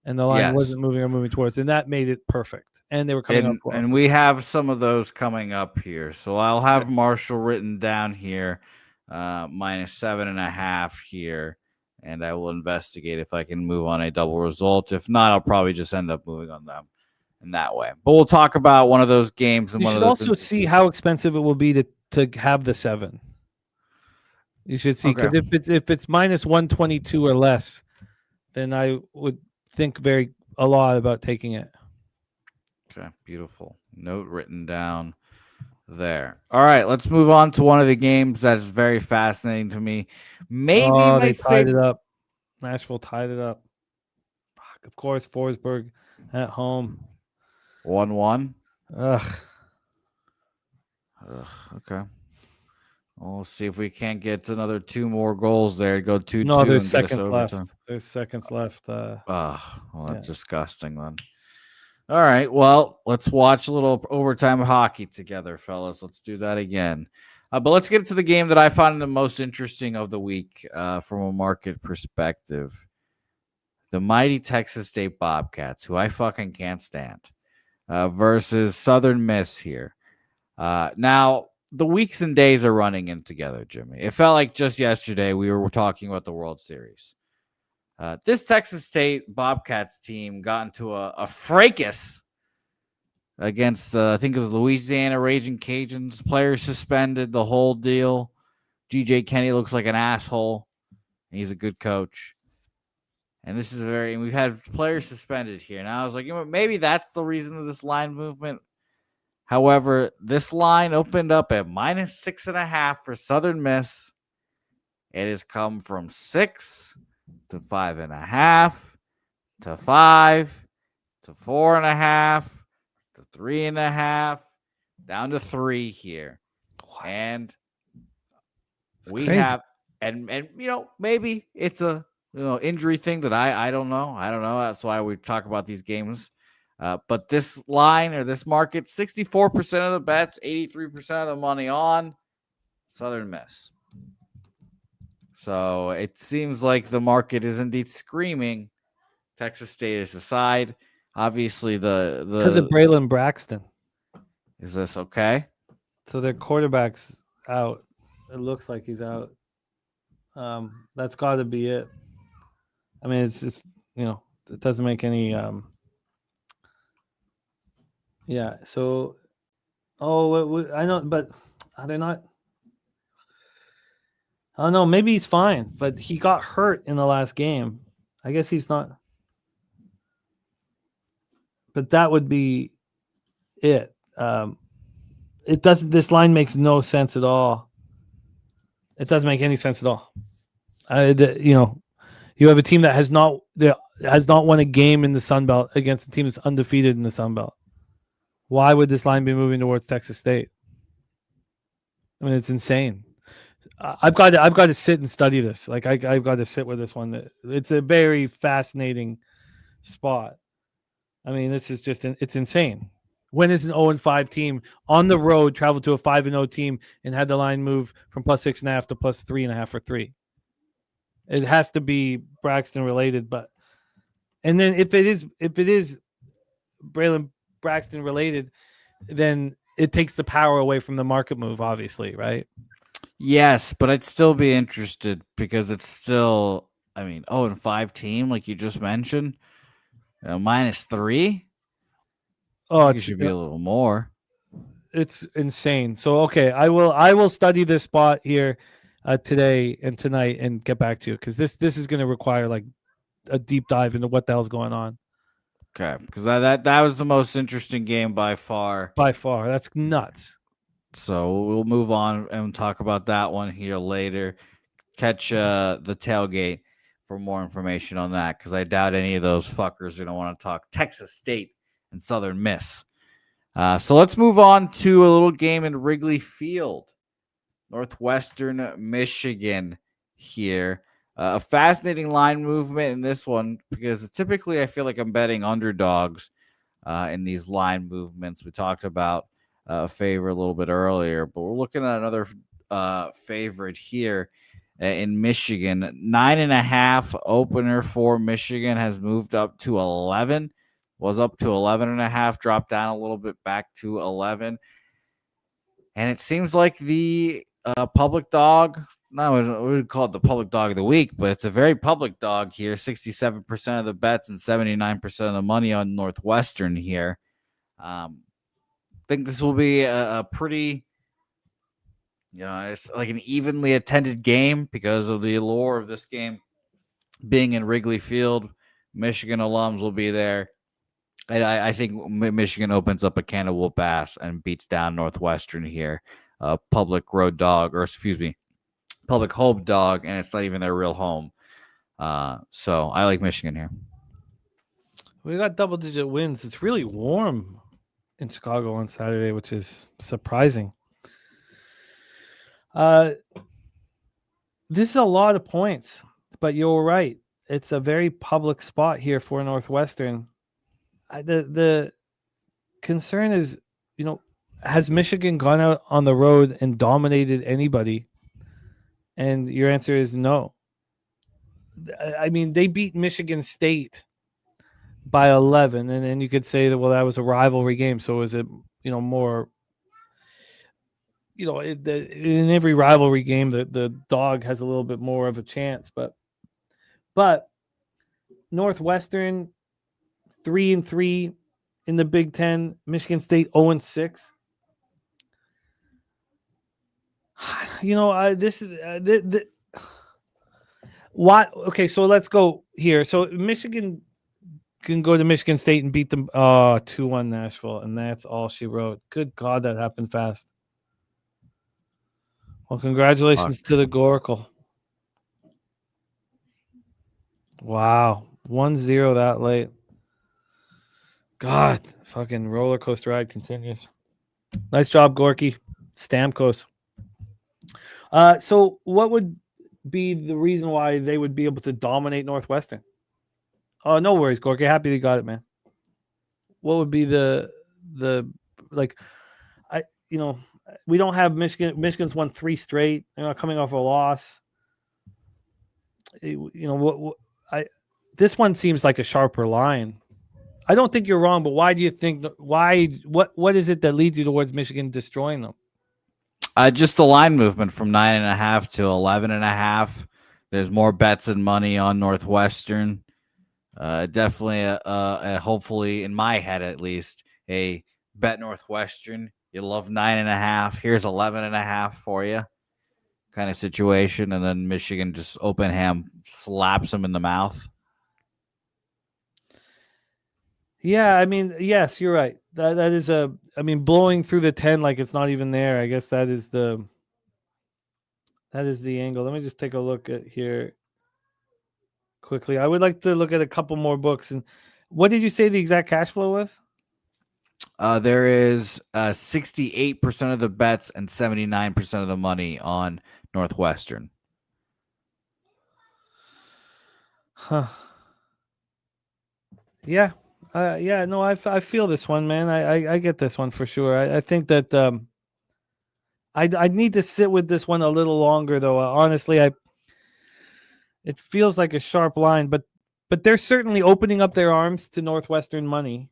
C: And the line wasn't moving towards, and that made it perfect. And they were coming up.
D: And we have some of those coming up here. So I'll have Marshall written down here, minus 7.5 here. And I will investigate if I can move on a double result. If not, I'll probably just end up moving on them in that way. But we'll talk about one of those games. And
C: you should also see how expensive it will be to have the 7. You should see, because if it's minus 122 or less, then I would think a lot about taking it.
D: Okay, beautiful. Note written down there. All right, let's move on to one of the games that is very fascinating to me. Maybe
C: they tied it up. Nashville tied it up. Fuck, of course, Forsberg at home.
D: 1-1.
C: Ugh.
D: Okay. We'll see if we can't get another 2 more goals there. Go 2-2.
C: No, there's seconds left. There's seconds left.
D: That's disgusting then. All right, well, let's watch a little overtime hockey together, fellas. Let's do that again. But let's get to the game that I find the most interesting of the week from a market perspective. The mighty Texas State Bobcats, who I fucking can't stand, versus Southern Miss here. Now, the weeks and days are running in together, Jimmy. It felt like just yesterday we were talking about the World Series. This Texas State Bobcats team got into a fracas against I think it was Louisiana Raging Cajuns. Players suspended, the whole deal. GJ Kenny looks like an asshole. He's a good coach. And this is we've had players suspended here. Now I was like, maybe that's the reason of this line movement. However, this line opened up at -6.5 for Southern Miss. It has come from 6 to 5.5 to 5 to 4.5 to 3.5 down to 3 here. And we have and maybe it's a injury thing that I don't know. That's why we talk about these games. But this line or this market, 64% of the bets, 83% of the money on Southern Miss. So it seems like the market is indeed screaming Texas State is the side. Obviously,
C: because of Braylon Braxton.
D: Is this okay?
C: So their quarterback's out. It looks like he's out. That's got to be it. I mean, it's just it doesn't make any. Yeah. So, I know, but they're not. I don't know. Maybe he's fine, but he got hurt in the last game. I guess he's not. But that would be it. It doesn't. This line makes no sense at all. It doesn't make any sense at all. You have a team that has not won a game in the Sun Belt against a team that's undefeated in the Sun Belt. Why would this line be moving towards Texas State? I mean, it's insane. I've got to sit and study this. Like I've got to sit with this one. It's a very fascinating spot. I mean, this is it's insane. When is an 0-5 team on the road travel to a 5-0 team and had the line move from +6.5 to +3.5 for 3? It has to be Braxton related, and then if it is Braylon Braxton related, then it takes the power away from the market move, obviously, right?
D: Yes, but I'd still be interested because it's still, 0-5 team like you just mentioned, -3. Oh, it should be a little more.
C: It's insane. So okay, I will study this spot here today and tonight and get back to you because this is going to require like a deep dive into what the hell's going on.
D: Okay, because that was the most interesting game by far.
C: By far, that's nuts.
D: So we'll move on and talk about that one here later. Catch the tailgate for more information on that because I doubt any of those fuckers are going to want to talk Texas State and Southern Miss. So let's move on to a little game in Wrigley Field. Northwestern Michigan here. A fascinating line movement in this one because typically I feel like I'm betting underdogs in these line movements. We talked about a favorite a little bit earlier, but we're looking at another favorite here in Michigan. 9.5 opener for Michigan has moved up to 11. Was up to 11.5, dropped down a little bit back to 11. And it seems like the public dog, we would call it the public dog of the week, but it's a very public dog here. 67% of the bets and 79% of the money on Northwestern here. I think this will be a pretty, it's like an evenly attended game because of the allure of this game being in Wrigley Field. Michigan alums will be there. And I think Michigan opens up a can of whoop ass and beats down Northwestern here. Public road dog, public home dog, and it's not even their real home. So I like Michigan here.
C: We got double-digit wins. It's really warm in Chicago on Saturday, which is surprising. This is a lot of points, but you're right. It's a very public spot here for Northwestern. The concern is, has Michigan gone out on the road and dominated anybody? And your answer is no. I mean, they beat Michigan State by 11, and then you could say that, well, that was a rivalry game, so is it, more, in every rivalry game, the dog has a little bit more of a chance, but Northwestern 3-3 in the Big Ten. Michigan State 0-6. You know, this is what? Okay, so let's go here. So Michigan can go to Michigan State and beat them 2-1 Nashville, and that's all she wrote. Good God, that happened fast. Well, congratulations to the Goracle. Wow, 1-0 that late. God, fucking roller coaster ride continues. Nice job, Gorky. Stamkos. So what would be the reason why they would be able to dominate Northwestern? Oh, no worries, Gorky. Happy you got it, man. What would be the like? We don't have Michigan. Michigan's won 3 straight. They're not coming off a loss. This one seems like a sharper line. I don't think you're wrong, but why do you think? What is it that leads you towards Michigan destroying them?
D: Just the line movement from 9.5 to 11.5. There's more bets and money on Northwestern. Definitely, hopefully, in my head at least, a bet Northwestern. You love 9.5. Here's 11.5 for you, kind of situation, and then Michigan just open hand slaps them in the mouth.
C: Yeah, I mean, yes, you're right. That is blowing through the 10 like it's not even there. I guess that is the angle. Let me just take a look at here quickly. I would like to look at a couple more books. And what did you say the exact cash flow was?
D: There is 68% of the bets and 79% of the money on Northwestern.
C: Huh. Yeah. No, I feel this one, man. I get this one for sure. I think that I'd need to sit with this one a little longer, though. Honestly, it feels like a sharp line, but they're certainly opening up their arms to Northwestern money.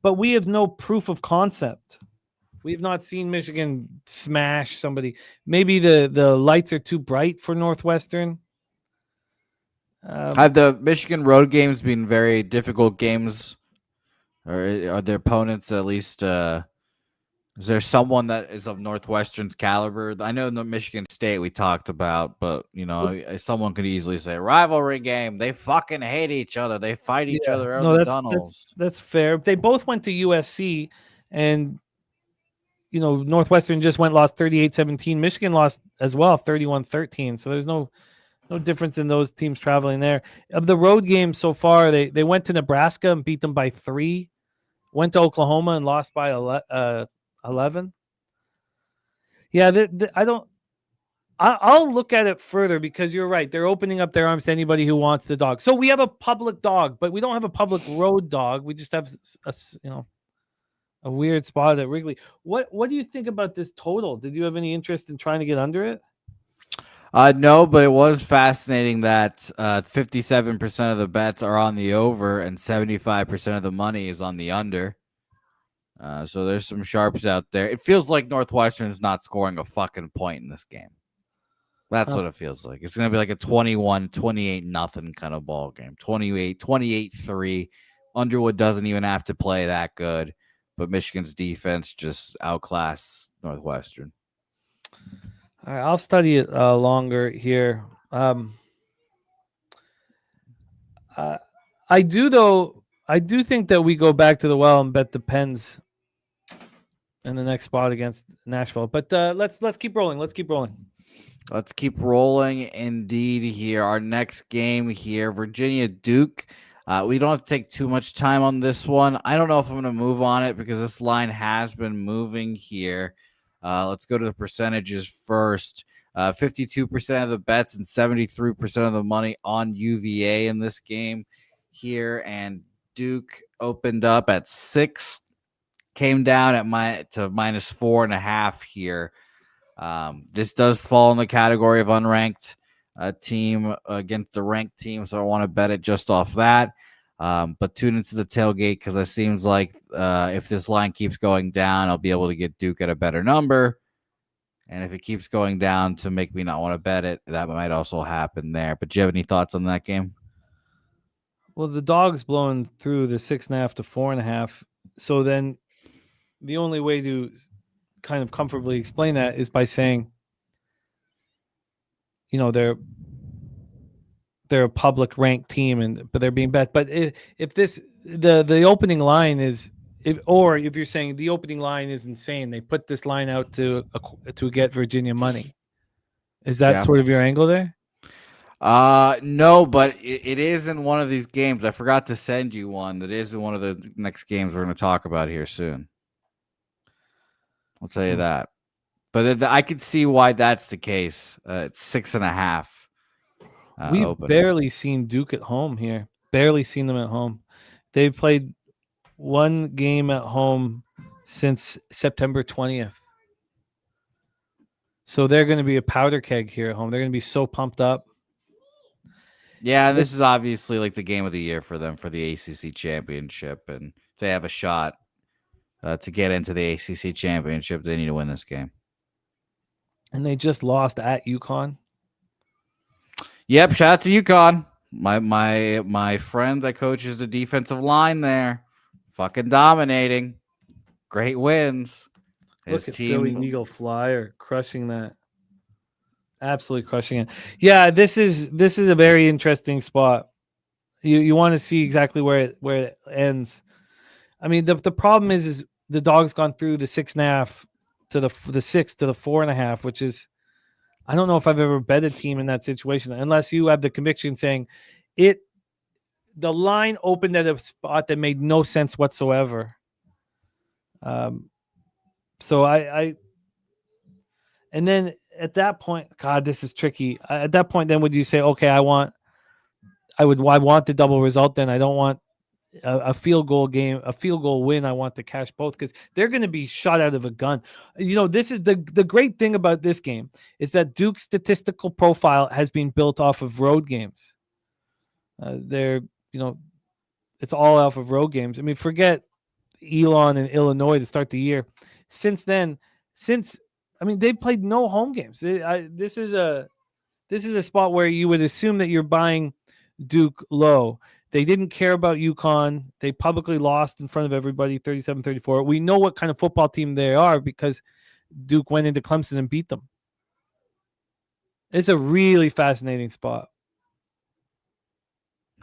C: But we have no proof of concept. We have not seen Michigan smash somebody. Maybe the lights are too bright for Northwestern.
D: Have the Michigan road games been very difficult games? Or are their opponents at least... is there someone that is of Northwestern's caliber? I know in the Michigan State we talked about, but, someone could easily say, rivalry game. They fucking hate each other. They fight each other out of the tunnels.
C: That's fair. They both went to USC, and, Northwestern just lost 38-17. Michigan lost as well, 31-13. So there's no difference in those teams traveling there. Of the road games so far, they went to Nebraska and beat them by 3. Went to Oklahoma and lost by 11. Yeah, I'll look at it further because you're right. They're opening up their arms to anybody who wants the dog. So we have a public dog, but we don't have a public road dog. We just have a weird spot at Wrigley. What do you think about this total? Did you have any interest in trying to get under it?
D: No, but it was fascinating that 57% of the bets are on the over and 75% of the money is on the under. So there's some sharps out there. It feels like Northwestern's not scoring a fucking point in this game. That's what it feels like. It's going to be like a 21-28-0 kind of ball game. 28-3. Underwood doesn't even have to play that good, but Michigan's defense just outclassed Northwestern.
C: All right, I'll study it longer here. I do think that we go back to the well and bet the Pens in the next spot against Nashville. But let's keep rolling. Let's keep rolling indeed here. Our next game here, Virginia Duke. We don't have to take too much time on this one. I don't know if I'm going to move on it because this line has been moving here. Let's go to the percentages first. 52% of the bets and 73% of the money on UVA in this game here. And Duke opened up at 6, came down at to -4.5 here. This does fall in the category of unranked team against the ranked team, so I want to bet it just off that. But tune into the tailgate because it seems like if this line keeps going down, I'll be able to get Duke at a better number. And if it keeps going down to make me not want to bet it, that might also happen there. But do you have any thoughts on that game? Well, the dog's blowing through the 6.5 to 4.5. So then the only way to kind of comfortably explain that is by saying, they're a public ranked team, but they're being bet. But if the opening line is, if you're saying the opening line is insane, they put this line out to get Virginia money. Is that sort of your angle there?
D: No, but it is in one of these games. I forgot to send you one that is in one of the next games we're going to talk about here soon. I'll tell you that. But I could see why that's the case. It's 6.5.
C: We've barely seen Duke at home here. Barely seen them at home. They've played one game at home since September 20th. So they're going to be a powder keg here at home. They're going to be so pumped up.
D: Yeah, this is obviously like the game of the year for them for the ACC championship. And if they have a shot to get into the ACC championship, they need to win this game.
C: And they just lost at UConn.
D: Yep, shout out to UConn. My friend that coaches the defensive line there. Fucking dominating. Great wins.
C: Look at Philly Eagle Flyer crushing that. Absolutely crushing it. Yeah, this is a very interesting spot. You want to see exactly where it ends. I mean, the problem is the dog's gone through the 6.5 to the 6 to the 4.5, which is, I don't know if I've ever bet a team in that situation unless you have the conviction saying the line opened at a spot that made no sense whatsoever. So and then at that point, God, this is tricky. At that point, then would you say, okay, I want the double result. Then I don't want a field goal game, a field goal win. I want to cash both because they're going to be shot out of a gun. This is the great thing about this game is that Duke's statistical profile has been built off of road games. It's all off of road games. I mean, forget Elon and Illinois to start the year. Since then, they've played no home games. This is a spot where you would assume that you're buying Duke low. They didn't care about UConn. They publicly lost in front of everybody, 37-34. We know what kind of football team they are because Duke went into Clemson and beat them. It's a really fascinating spot.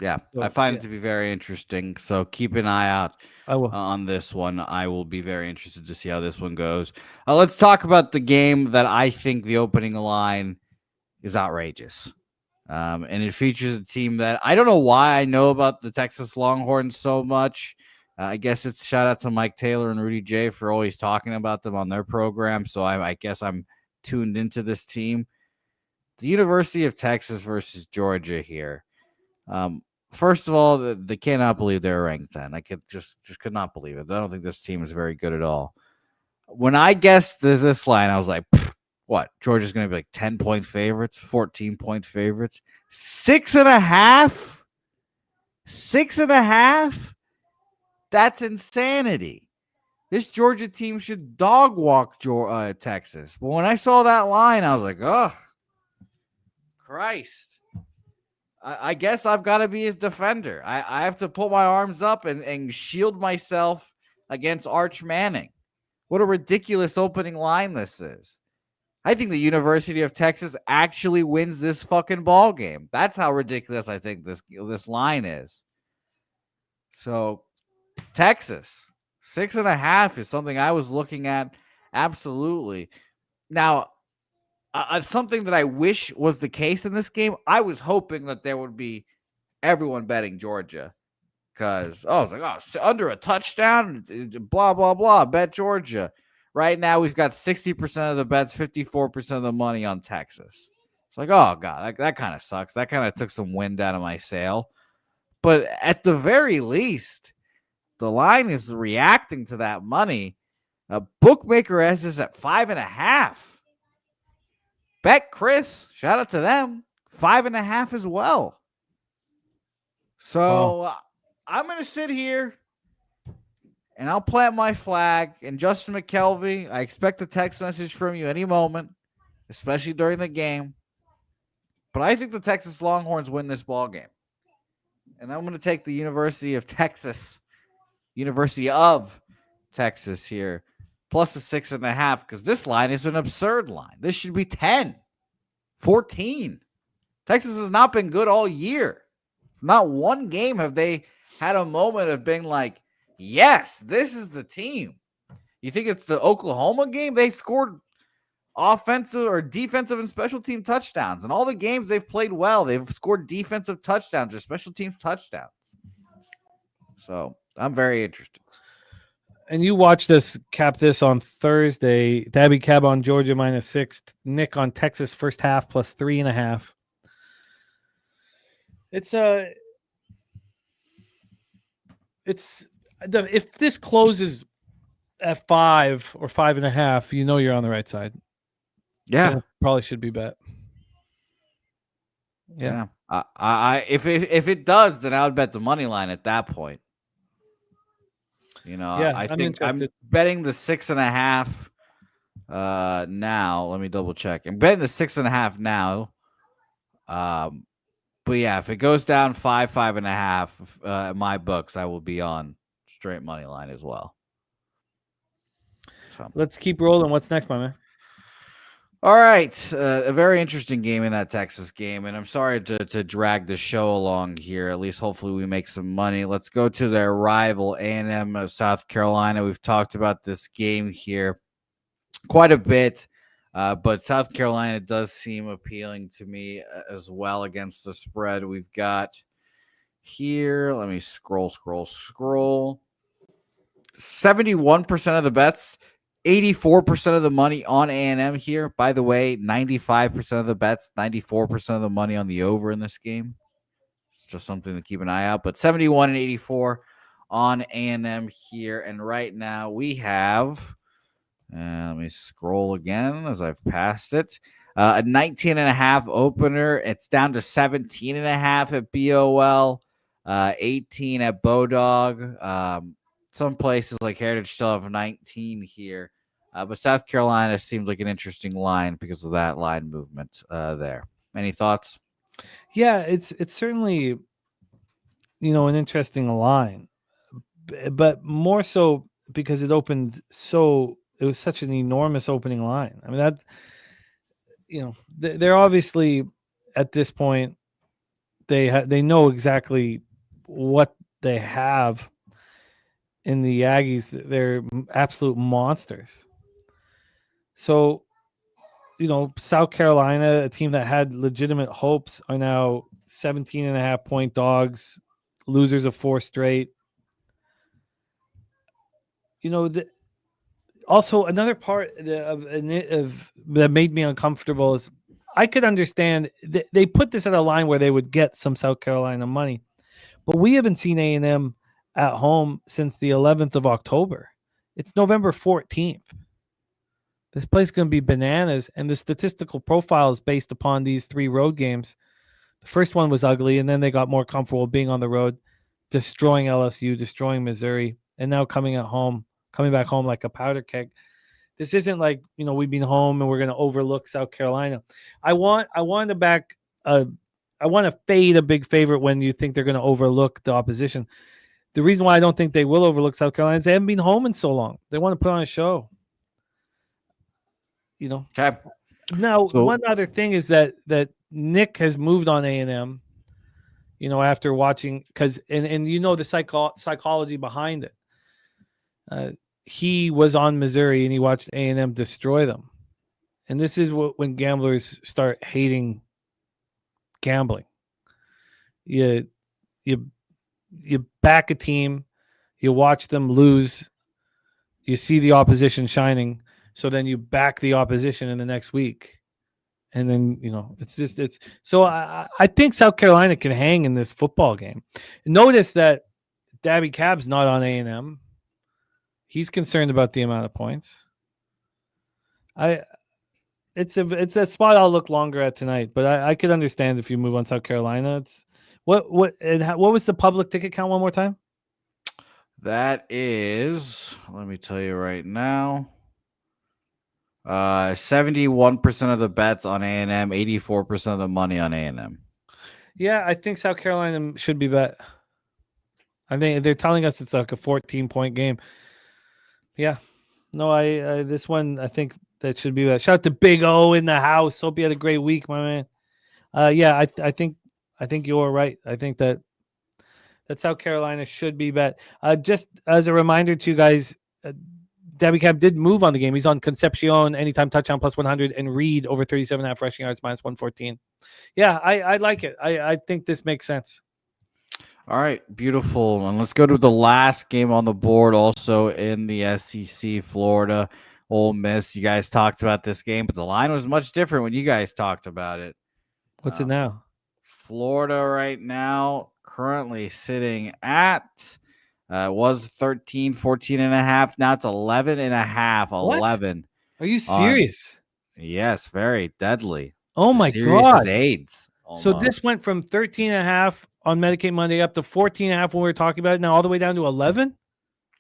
D: Yeah, I find it to be very interesting. So keep an eye out on this one. I will be very interested to see how this one goes. Let's talk about the game that I think the opening line is outrageous. And it features a team that I don't know why I know about the Texas Longhorns so much. I guess it's shout out to Mike Taylor and Rudy J for always talking about them on their program. So I guess I'm tuned into this team. The University of Texas versus Georgia here. First of all, they cannot believe they're ranked 10. I could just could not believe it. I don't think this team is very good at all. When I guessed this line, I was like, what? Georgia's going to be like 10-point favorites, 14-point favorites, 6.5? 6.5? That's insanity. This Georgia team should dog walk Texas. But when I saw that line, I was like, oh, Christ. I guess I've got to be his defender. I have to put my arms up and shield myself against Arch Manning. What a ridiculous opening line this is. I think the University of Texas actually wins this fucking ball game. That's how ridiculous I think this line is. So, Texas, 6.5 is something I was looking at. Absolutely. Now, something that I wish was the case in this game, I was hoping that there would be everyone betting Georgia. Because, I was like, under a touchdown, blah, blah, blah, bet Georgia. Right now, we've got 60% of the bets, 54% of the money on Texas. It's like, oh, God, that kind of sucks. That kind of took some wind out of my sail. But at the very least, the line is reacting to that money. A bookmaker has this at 5.5. Bet Chris, shout out to them, 5.5 as well. So I'm going to sit here and I'll plant my flag. And Justin Mcelvy, I expect a text message from you any moment, especially during the game. But I think the Texas Longhorns win this ball game. And I'm going to take the University of Texas here, plus a 6.5, because this line is an absurd line. This should be 10, 14. Texas has not been good all year. Not one game have they had a moment of being like, yes, this is the team. You think it's the Oklahoma game? They scored offensive or defensive and special team touchdowns. And all the games they've played well, they've scored defensive touchdowns or special teams touchdowns. So I'm very interested.
C: And you watched us cap this on Thursday. Dabby Cab on Georgia -6. Nick on Texas first half plus 3.5. If this closes at 5 or 5.5, you know you're on the right side.
D: Yeah,
C: probably should be bet. Yeah.
D: If it does, then I would bet the money line at that point. I think I'm betting the 6.5 now. Let me double check. I'm betting the 6.5 now. But yeah, if it goes down 5.5 in my books, I will be on straight money line as well. So
C: let's keep rolling. What's next, my man?
D: All right, a very interesting game in that Texas game, and I'm sorry to drag the show along here. At least, hopefully, we make some money. Let's go to their rival, A&M of South Carolina. We've talked about this game here quite a bit, but South Carolina does seem appealing to me as well against the spread. We've got here. Let me scroll. 71% of the bets. 84% of the money on A&M here. By the way, 95% of the bets, 94% of the money on the over in this game. It's just something to keep an eye out. But 71 and 84 on A&M here. And right now we have, let me scroll again as I've passed it, a 19.5 opener. It's down to 17.5 at BOL, 18 at Bodog. Some places like Heritage still have 19 here. But South Carolina seems like an interesting line because of that line movement there. Any thoughts?
C: Yeah, it's certainly, an interesting line. But more so because it was such an enormous opening line. I mean, they're obviously at this point, they know exactly what they have in the Aggies. They're absolute monsters. So, South Carolina, a team that had legitimate hopes, are now 17.5 point dogs, losers of 4 straight. Also, another part of that made me uncomfortable is I could understand they put this at a line where they would get some South Carolina money, but we haven't seen A&M at home since the 11th of October. It's November 14th. This place is going to be bananas, and the statistical profile is based upon these 3 road games. The first one was ugly, and then they got more comfortable being on the road, destroying LSU, destroying Missouri, and now coming back home like a powder keg. This isn't like, we've been home and we're going to overlook South Carolina. I want to fade a big favorite when you think they're going to overlook the opposition. The reason why I don't think they will overlook South Carolina is they haven't been home in so long. They want to put on a show.
D: Okay.
C: Now, one other thing is that Nick has moved on A&M, after watching, because and the psychology behind it. He was on Missouri and he watched A&M destroy them. And this is when gamblers start hating gambling. You back a team, you watch them lose, you see the opposition shining, so then you back the opposition in the next week. And then, so I think South Carolina can hang in this football game. Notice that Dabby Cab's not on A&M. He's concerned about the amount of points. It's a spot I'll look longer at tonight, but I could understand if you move on South Carolina. What was the public ticket count one more time?
D: That is, let me tell you right now, 71% of the bets on A&M, 84% of the money on A&M.
C: Yeah, I think South Carolina should be bet. I think they're telling us it's like a 14-point game. Yeah. No, I this one, I think that should be bet. Shout out to Big O in the house. Hope you had a great week, my man. Yeah, I think you're right. I think that South Carolina should be bet. Just as a reminder to you guys, Dabby Cab did move on the game. He's on Concepcion, anytime touchdown plus 100, and Reed over 37.5 rushing yards minus 114. Yeah, I like it. I think this makes sense.
D: All right, beautiful. And let's go to the last game on the board, also in the SEC, Florida, Ole Miss. You guys talked about this game, but the line was much different when you guys talked about it.
C: What's it now?
D: Florida right now currently sitting at was 13, 14.5. Now it's 11.5. 11.
C: Are you serious?
D: Yes, very deadly.
C: Oh my
D: serious
C: God.
D: As AIDS.
C: Almost. So this went from 13.5 on Medicaid Monday up to 14.5 when we were talking about it. Now all the way down to 11.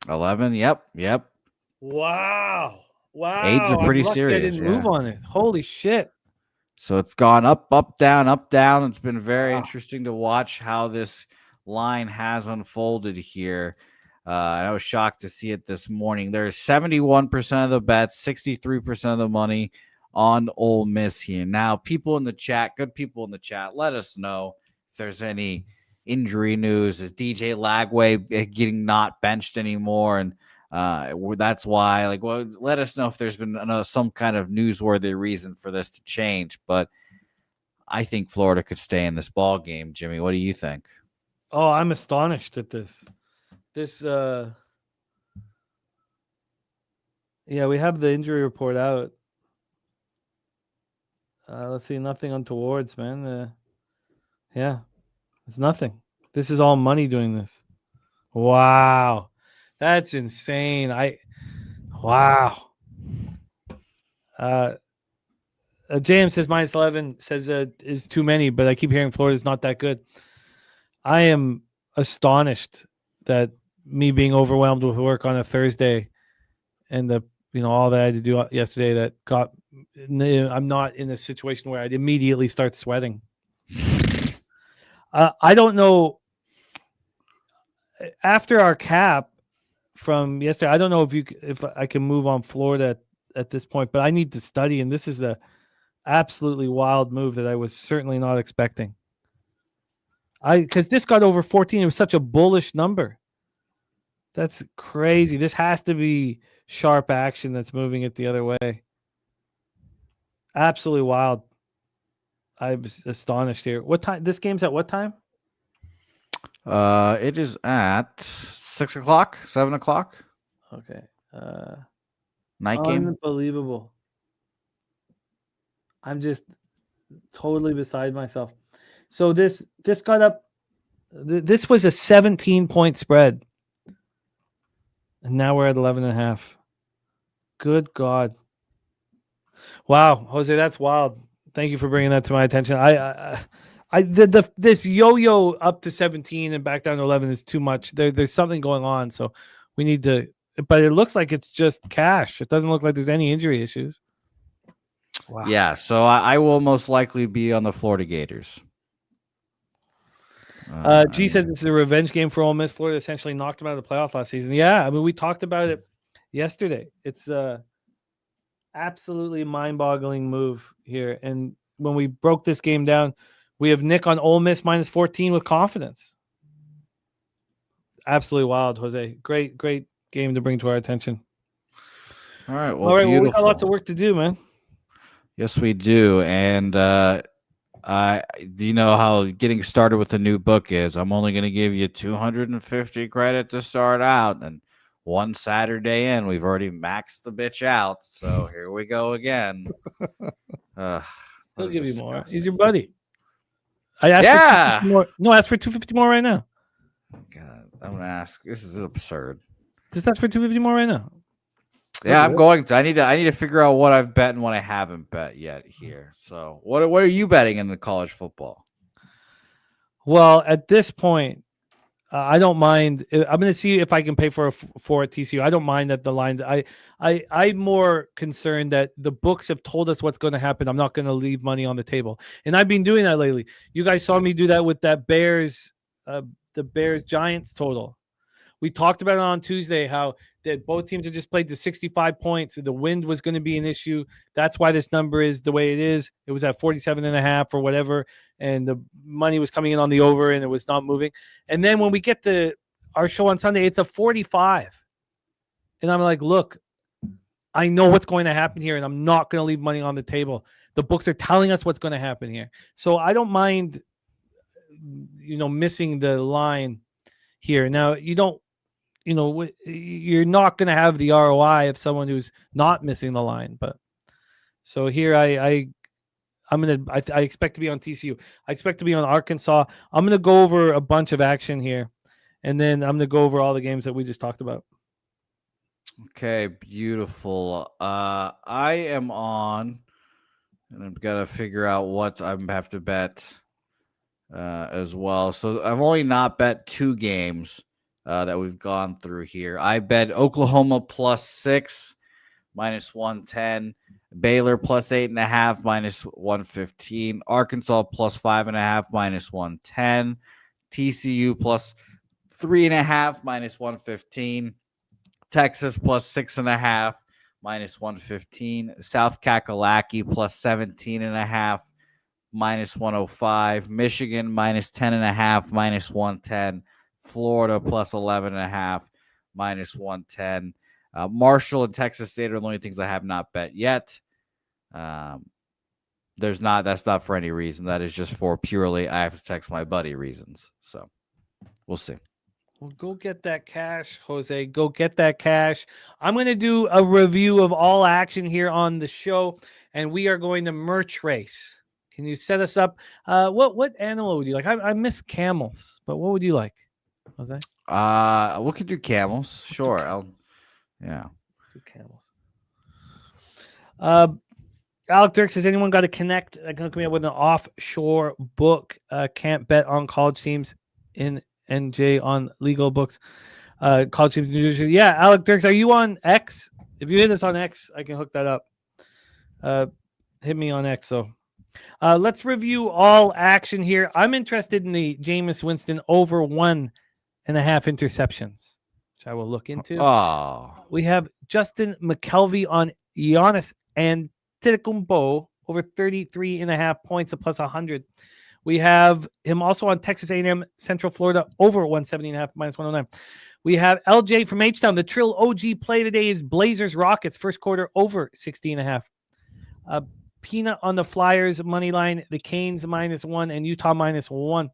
D: 11. Yep.
C: Wow.
D: AIDS are pretty serious.
C: I didn't move on it. Holy shit.
D: So it's gone up, down, up, down. It's been very interesting to watch how this line has unfolded here. I was shocked to see it this morning. There's 71% of the bets, 63% of the money on Ole Miss here. Now, people in the chat, good people in the chat, let us know if there's any injury news. Is DJ Lagway getting not benched anymore? And that's why, let us know if there's been some kind of newsworthy reason for this to change. But I think Florida could stay in this ball game. Jimmy, what do you think?
C: Oh, I'm astonished at this. Yeah, we have the injury report out. Let's see, nothing untowards, man. Yeah, it's nothing. This is all money doing this. Wow. That's insane. Wow. James says minus 11 says is too many, but I keep hearing Florida's not that good. I am astonished that me being overwhelmed with work on a Thursday and all that I had to do yesterday that I'm not in a situation where I'd immediately start sweating. I don't know. After our cap from yesterday, I don't know if I can move on Florida at this point, but I need to study, and this is a absolutely wild move that I was certainly not expecting. Because this got over 14, it was such a bullish number. That's crazy. This has to be sharp action that's moving it the other way. Absolutely wild. I was astonished here. What time? This game's at what time?
D: It is at 6 o'clock, 7 o'clock.
C: Okay.
D: Night game.
C: Unbelievable. I'm just totally beside myself. So this got up. This was a 17-point spread. And now we're at 11.5. Good God. Wow, Jose, that's wild. Thank you for bringing that to my attention. This yo-yo up to 17 and back down to 11 is too much. There's something going on, so we need to. But it looks like it's just cash. It doesn't look like there's any injury issues. Wow.
D: Yeah, so I will most likely be on the Florida Gators.
C: G said this is a revenge game for Ole Miss. Florida essentially knocked them out of the playoff last season. Yeah, I mean, we talked about it yesterday. It's absolutely mind-boggling move here. And when we broke this game down, we have Nick on Ole Miss minus 14 with confidence. Absolutely wild, Jose. Great game to bring to our attention.
D: All right, well,
C: we got lots of work to do, man.
D: Yes, we do. And do you know how getting started with a new book is? I'm only going to give you 250 credit to start out, and one Saturday in, we've already maxed the bitch out. So here we go again.
C: He'll give you more. He's your buddy. I asked for more. No, ask for 250 more right now.
D: God, I'm going to ask. This is absurd.
C: Just ask for 250 more right now.
D: Yeah, I'm going to. I need to figure out what I've bet and what I haven't bet yet here. So, what are you betting in the college football?
C: Well, at this point, I don't mind. I'm going to see if I can pay for at TCU. I don't mind that the lines. I'm more concerned that the books have told us what's going to happen. I'm not going to leave money on the table, and I've been doing that lately. You guys saw me do that with that the Bears Giants total. We talked about it on Tuesday, how that both teams have just played to 65 points. The wind was going to be an issue. That's why this number is the way it is. It was at 47.5 or whatever, and the money was coming in on the over, and it was not moving. And then when we get to our show on Sunday, it's a 45. And I'm like, look, I know what's going to happen here, and I'm not going to leave money on the table. The books are telling us what's going to happen here. So I don't mind, missing the line here. Now, you're not going to have the ROI of someone who's not missing the line. But so here I expect to be on TCU. I expect to be on Arkansas. I'm going to go over a bunch of action here, and then I'm going to go over all the games that we just talked about.
D: Okay, beautiful. I am on, and I've got to figure out what I have to bet as well. So I've only not bet 2 games that we've gone through here. I bet Oklahoma +6 -110, Baylor +8.5 -115, Arkansas +5.5 -110, TCU +3.5 -115, Texas +6.5 -115, South Kakalaki +17.5 -105, Michigan -10.5 -110, Florida +11.5 -110. Marshall and Texas State are the only things I have not bet yet. That's not for any reason. That is just for purely I have to text my buddy reasons. So we'll see.
C: Well, go get that cash, Jose. Go get that cash. I'm going to do a review of all action here on the show, and we are going to merch race. Can you set us up? What animal would you like? I miss camels, but what would you like, Jose?
D: We could do camels. Sure.
C: Let's do camels. Alec Dirks, has anyone got a connect that can hook me up with an offshore book? Can't bet on college teams in NJ on legal books. College teams in New Jersey. Yeah, Alec Dirks, are you on X? If you hit us on X, I can hook that up. Hit me on X, though. Let's review all action here. I'm interested in the Jameis Winston over 1.5 interceptions, which I will look into. We have Justin McKelvey on Giannis Antetokounmpo over 33.5 points at +100. We have him also on Texas A&M Central Florida over 170.5 -109. We have LJ from H-Town. The Trill OG play today is Blazers Rockets first quarter over 60.5. Peanut on the Flyers money line, the Canes -1 and Utah -1.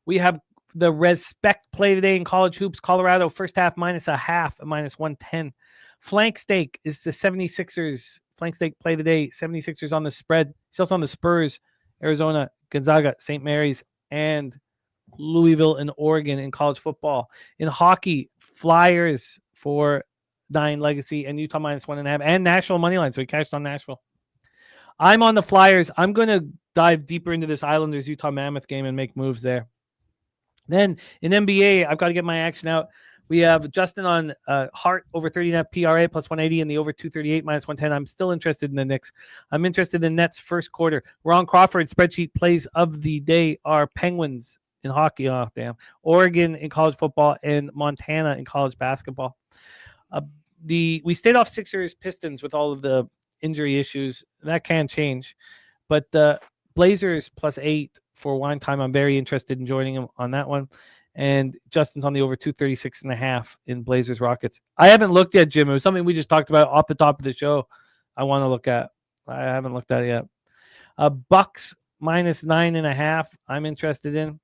C: We have the Respect play today in college hoops. Colorado first half -0.5 at -110. Flank Steak is the 76ers. Flank Steak play today. 76ers on the spread. It's also on the Spurs, Arizona, Gonzaga, St. Mary's, and Louisville and Oregon in college football. In hockey, Flyers for 9 legacy and Utah -1.5 and Nashville money line. So we cashed on Nashville. I'm on the Flyers. I'm going to dive deeper into this Islanders-Utah Mammoth game and make moves there. Then in NBA, I've got to get my action out. We have Justin on Hart over 30.5 PRA +180 and the over 238 -110. I'm still interested in the Knicks. I'm interested in Nets first quarter. Ron Crawford spreadsheet plays of the day are Penguins in hockey. Oh, damn. Oregon in college football and Montana in college basketball. We stayed off Sixers Pistons with all of the injury issues. That can change. But Blazers +8 for wine time. I'm very interested in joining him on that one. And Justin's on the over 236.5 in Blazers Rockets. I haven't looked yet, Jim. It was something we just talked about off the top of the show. I want to look at. I haven't looked at it yet. Bucks -9.5. I'm interested in.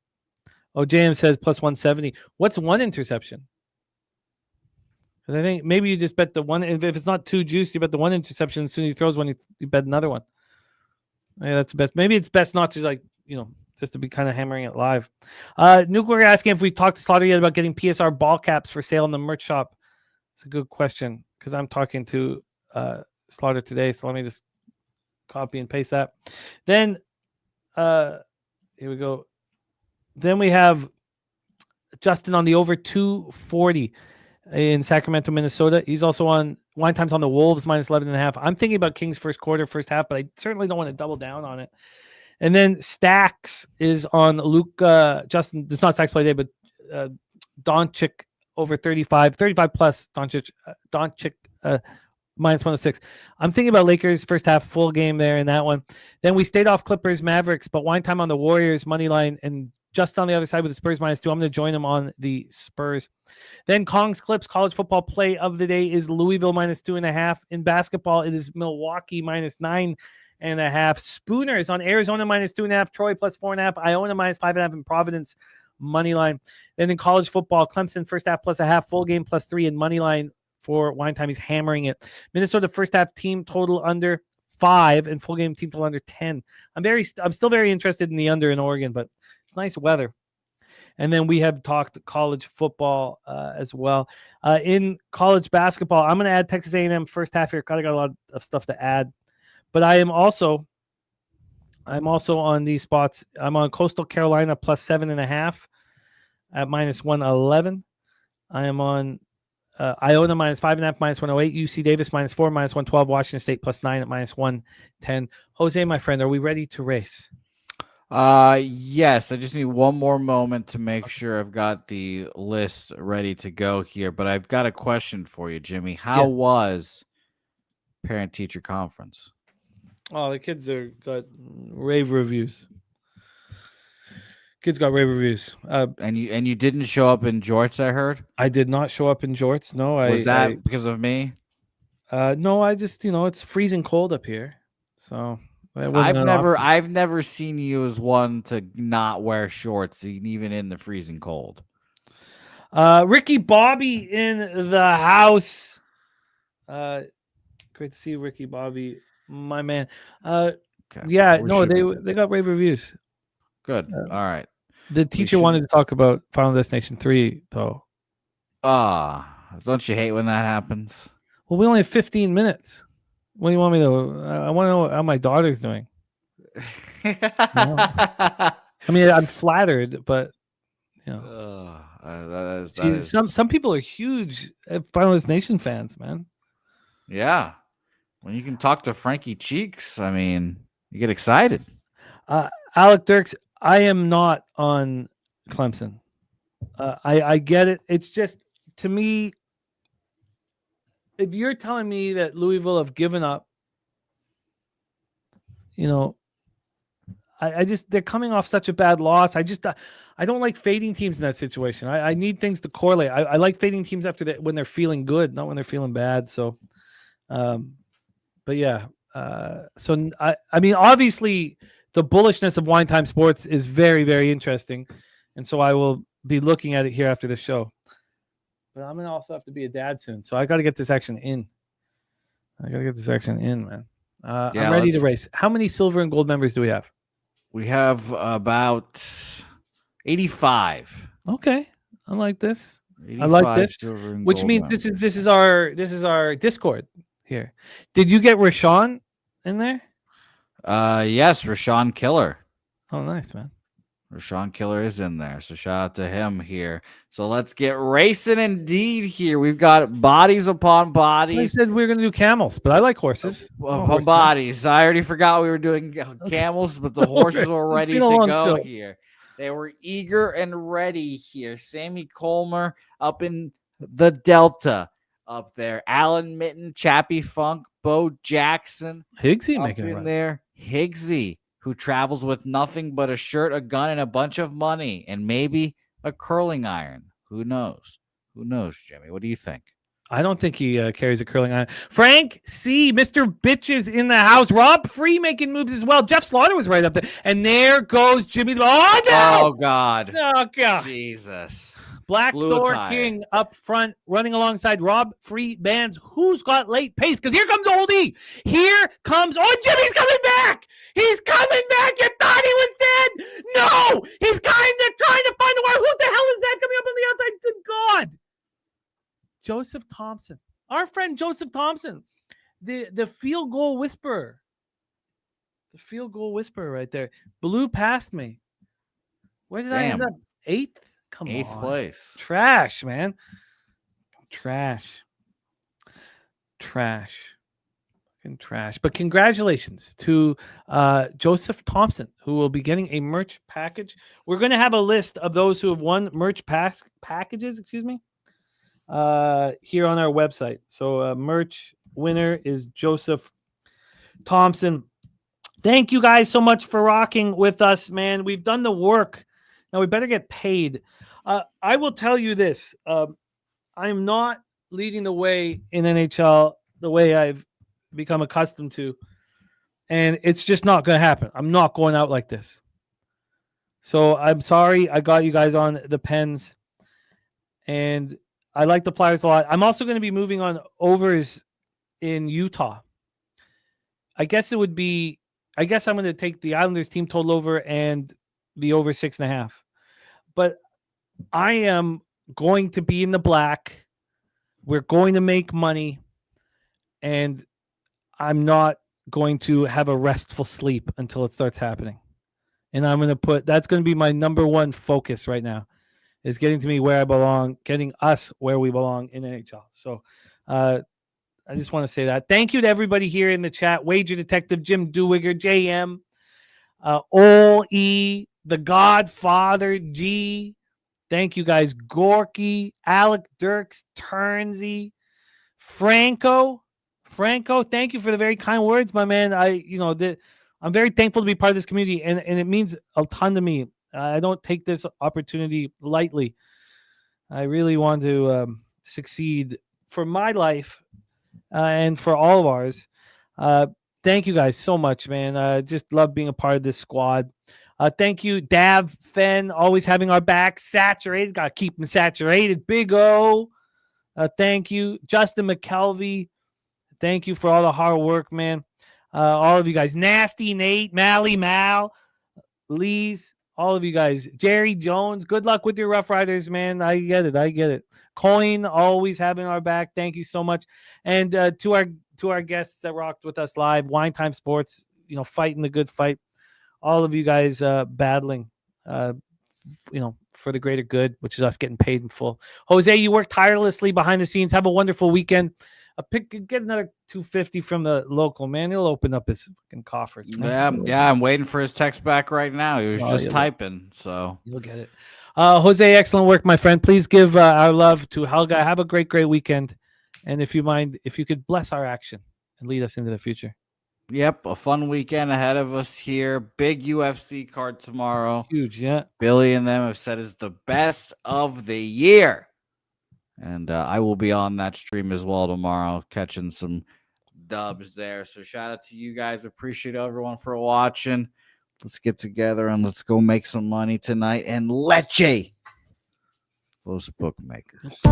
C: Oh, JM says +170. What's one interception? Because I think maybe you just bet the one. If it's not too juicy, you bet the one interception. As soon as he throws one, you bet another one. Yeah, that's the best. Maybe it's best not to just to be kind of hammering it live. Nuclear asking if we've talked to Slaughter yet about getting PSR ball caps for sale in the merch shop. It's a good question because I'm talking to Slaughter today. So let me just copy and paste that. Then here we go. Then we have Justin on the over 240 in Sacramento, Minnesota. He's also on Wine Times on the Wolves minus 11.5. I'm thinking about Kings first quarter, first half, but I certainly don't want to double down on it. And then Stacks is on Luka. Justin, it's not Stacks play day, but Doncic over 35 plus Doncic minus 106. I'm thinking about Lakers first half full game there in that one. Then we stayed off Clippers, Mavericks, but Wine Time on the Warriors money line, and just on the other side with the Spurs minus 2. I'm going to join them on the Spurs. Then Kong's Clips college football play of the day is Louisville minus 2.5. In basketball, it is Milwaukee minus 9.5. Spooner is on Arizona minus 2.5. Troy plus 4.5. Iona minus 5.5. And Providence money line. Then in college football, Clemson first half plus a half, full game plus 3, and money line for Wine Time. He's hammering it. Minnesota first half team total under 5 and full game team total under 10. I'm still very interested in the under in Oregon, but it's nice weather. And then we have talked college football as well. In college basketball, I'm going to add Texas A&M first half here. I got a lot of stuff to add, but I'm also on these spots. I'm on Coastal Carolina plus 7.5 at minus 111. I am on Iona minus 5.5, minus 108. UC Davis minus 4, minus 112. Washington State plus 9 at minus 110. Jose, my friend, are we ready to race?
D: Yes. I just need one more moment to make sure I've got the list ready to go here. But I've got a question for you, Jimmy. How was parent-teacher conference?
C: Oh, the kids got rave reviews. Kids got rave reviews.
D: And you didn't show up in jorts, I heard?
C: I did not show up in jorts. No,
D: Was that because of me?
C: No, I just, it's freezing cold up here. So
D: I've never seen you as one to not wear shorts, even in the freezing cold.
C: Ricky Bobby in the house. Great to see you, Ricky Bobby, my man. Okay. Yeah, no, they got rave reviews.
D: Good. All right.
C: The teacher wanted to talk about Final Destination 3, though.
D: Don't you hate when that happens?
C: Well, we only have 15 minutes. What do you want me to? I want to know how my daughter's doing. I mean, I'm flattered, but some people are huge Final Destination fans, man.
D: Yeah, when you can talk to Frankie Cheeks, I mean, you get excited.
C: Alec Dirks, I am not on Clemson. I get it. It's just, to me, if you're telling me that Louisville have given up, they're coming off such a bad loss. I don't like fading teams in that situation. I need things to correlate. I like fading teams when they're feeling good, not when they're feeling bad. So, but yeah. So I mean, obviously the bullishness of Wine Time Sports is very, very interesting. And so I will be looking at it here after the show. But I'm going to also have to be a dad soon. So I got to get this action in. Man. I'm ready to race. How many silver and gold members do we have?
D: We have about 85.
C: Okay. I like this. Which means this is our Discord here. Did you get Rashawn in there?
D: Yes, Rashawn Killer.
C: Oh, nice, man.
D: Rashawn Killer is in there, so shout out to him here. So let's get racing indeed here. We've got bodies upon bodies.
C: I said we were going to do camels, but I like horses.
D: Upon bodies. I already forgot we were doing camels, but the horses were ready to go here. They were eager and ready here. Sammy Colmer up in the Delta up there. Alan Mitten, Chappie Funk, Bo Jackson.
C: Higsy
D: up
C: making
D: in
C: it
D: there. Higsy, who travels with nothing but a shirt, a gun, and a bunch of money, and maybe a curling iron. Who knows? Who knows, Jimmy? What do you think?
C: I don't think he carries a curling iron. Frank C., Mr. Bitches in the house. Rob Free making moves as well. Jeff Slaughter was right up there. And there goes Jimmy. Oh, no!
D: Oh, God.
C: Oh, God.
D: Jesus.
C: Black Thor King up front, running alongside Rob Free Bands. Who's got late pace? Because here comes Oldie. Here comes. Oh, Jimmy's coming back. He's coming back. You thought he was dead. No, he's kind of trying to find the wire. Who the hell is that coming up on the outside? Good God. Joseph Thompson. Our friend Joseph Thompson. The field goal whisperer. The field goal whisperer right there. Blew past me. Where did I end up? 8th? Come
D: Eighth
C: on.
D: place.
C: Trash, man. Trash. Fucking trash. But congratulations to Joseph Thompson, who will be getting a merch package. We're going to have a list of those who have won merch packages, here on our website. So merch winner is Joseph Thompson. Thank you guys so much for rocking with us, man. We've done the work. Now we better get paid. I will tell you this. I'm not leading the way in NHL the way I've become accustomed to. And it's just not going to happen. I'm not going out like this. So I'm sorry I got you guys on the Pens. And I like the Flyers a lot. I'm also going to be moving on overs in Utah. I guess I'm going to take the Islanders team total over and the over 6.5. But I am going to be in the black. We're going to make money. And I'm not going to have a restful sleep until it starts happening. And I'm going to that's going to be my number one focus right now, is getting to me where I belong, getting us where we belong in NHL. So I just want to say that. Thank you to everybody here in the chat. Wager Detective, Jim Dewigger, JM, Ole E, The Godfather, G. Thank you guys. Gorky, Alec Dirks, Turnsy, Franco, thank you for the very kind words, my man. I'm very thankful to be part of this community, and it means a ton to me. I don't take this opportunity lightly. I really want to succeed for my life and for all of ours. Thank you guys so much, man. Just love being a part of this squad. Thank you, Dav, Fen, always having our back. Saturated, got to keep them saturated. Big O, thank you. Justin McKelvey, thank you for all the hard work, man. All of you guys. Nasty Nate, Mally Mal, Lee's, all of you guys. Jerry Jones, good luck with your Rough Riders, man. I get it. Coin, always having our back. Thank you so much. And to our guests that rocked with us live, Wine Time Sports, fighting the good fight. All of you guys battling, for the greater good, which is us getting paid in full. Jose, you work tirelessly behind the scenes. Have a wonderful weekend. Get another $250 from the local, man. He'll open up his fucking coffers. Man.
D: Yeah. I'm waiting for his text back right now. He was just typing, so
C: you'll get it. Jose, excellent work, my friend. Please give our love to Helga. Have a great weekend. And if you could bless our action and lead us into the future.
D: Yep, a fun weekend ahead of us here. Big UFC card tomorrow.
C: Huge, yeah.
D: Billy and them have said is the best of the year. And I will be on that stream as well tomorrow, catching some dubs there. So shout out to you guys. Appreciate everyone for watching. Let's get together and let's go make some money tonight. And leche those bookmakers.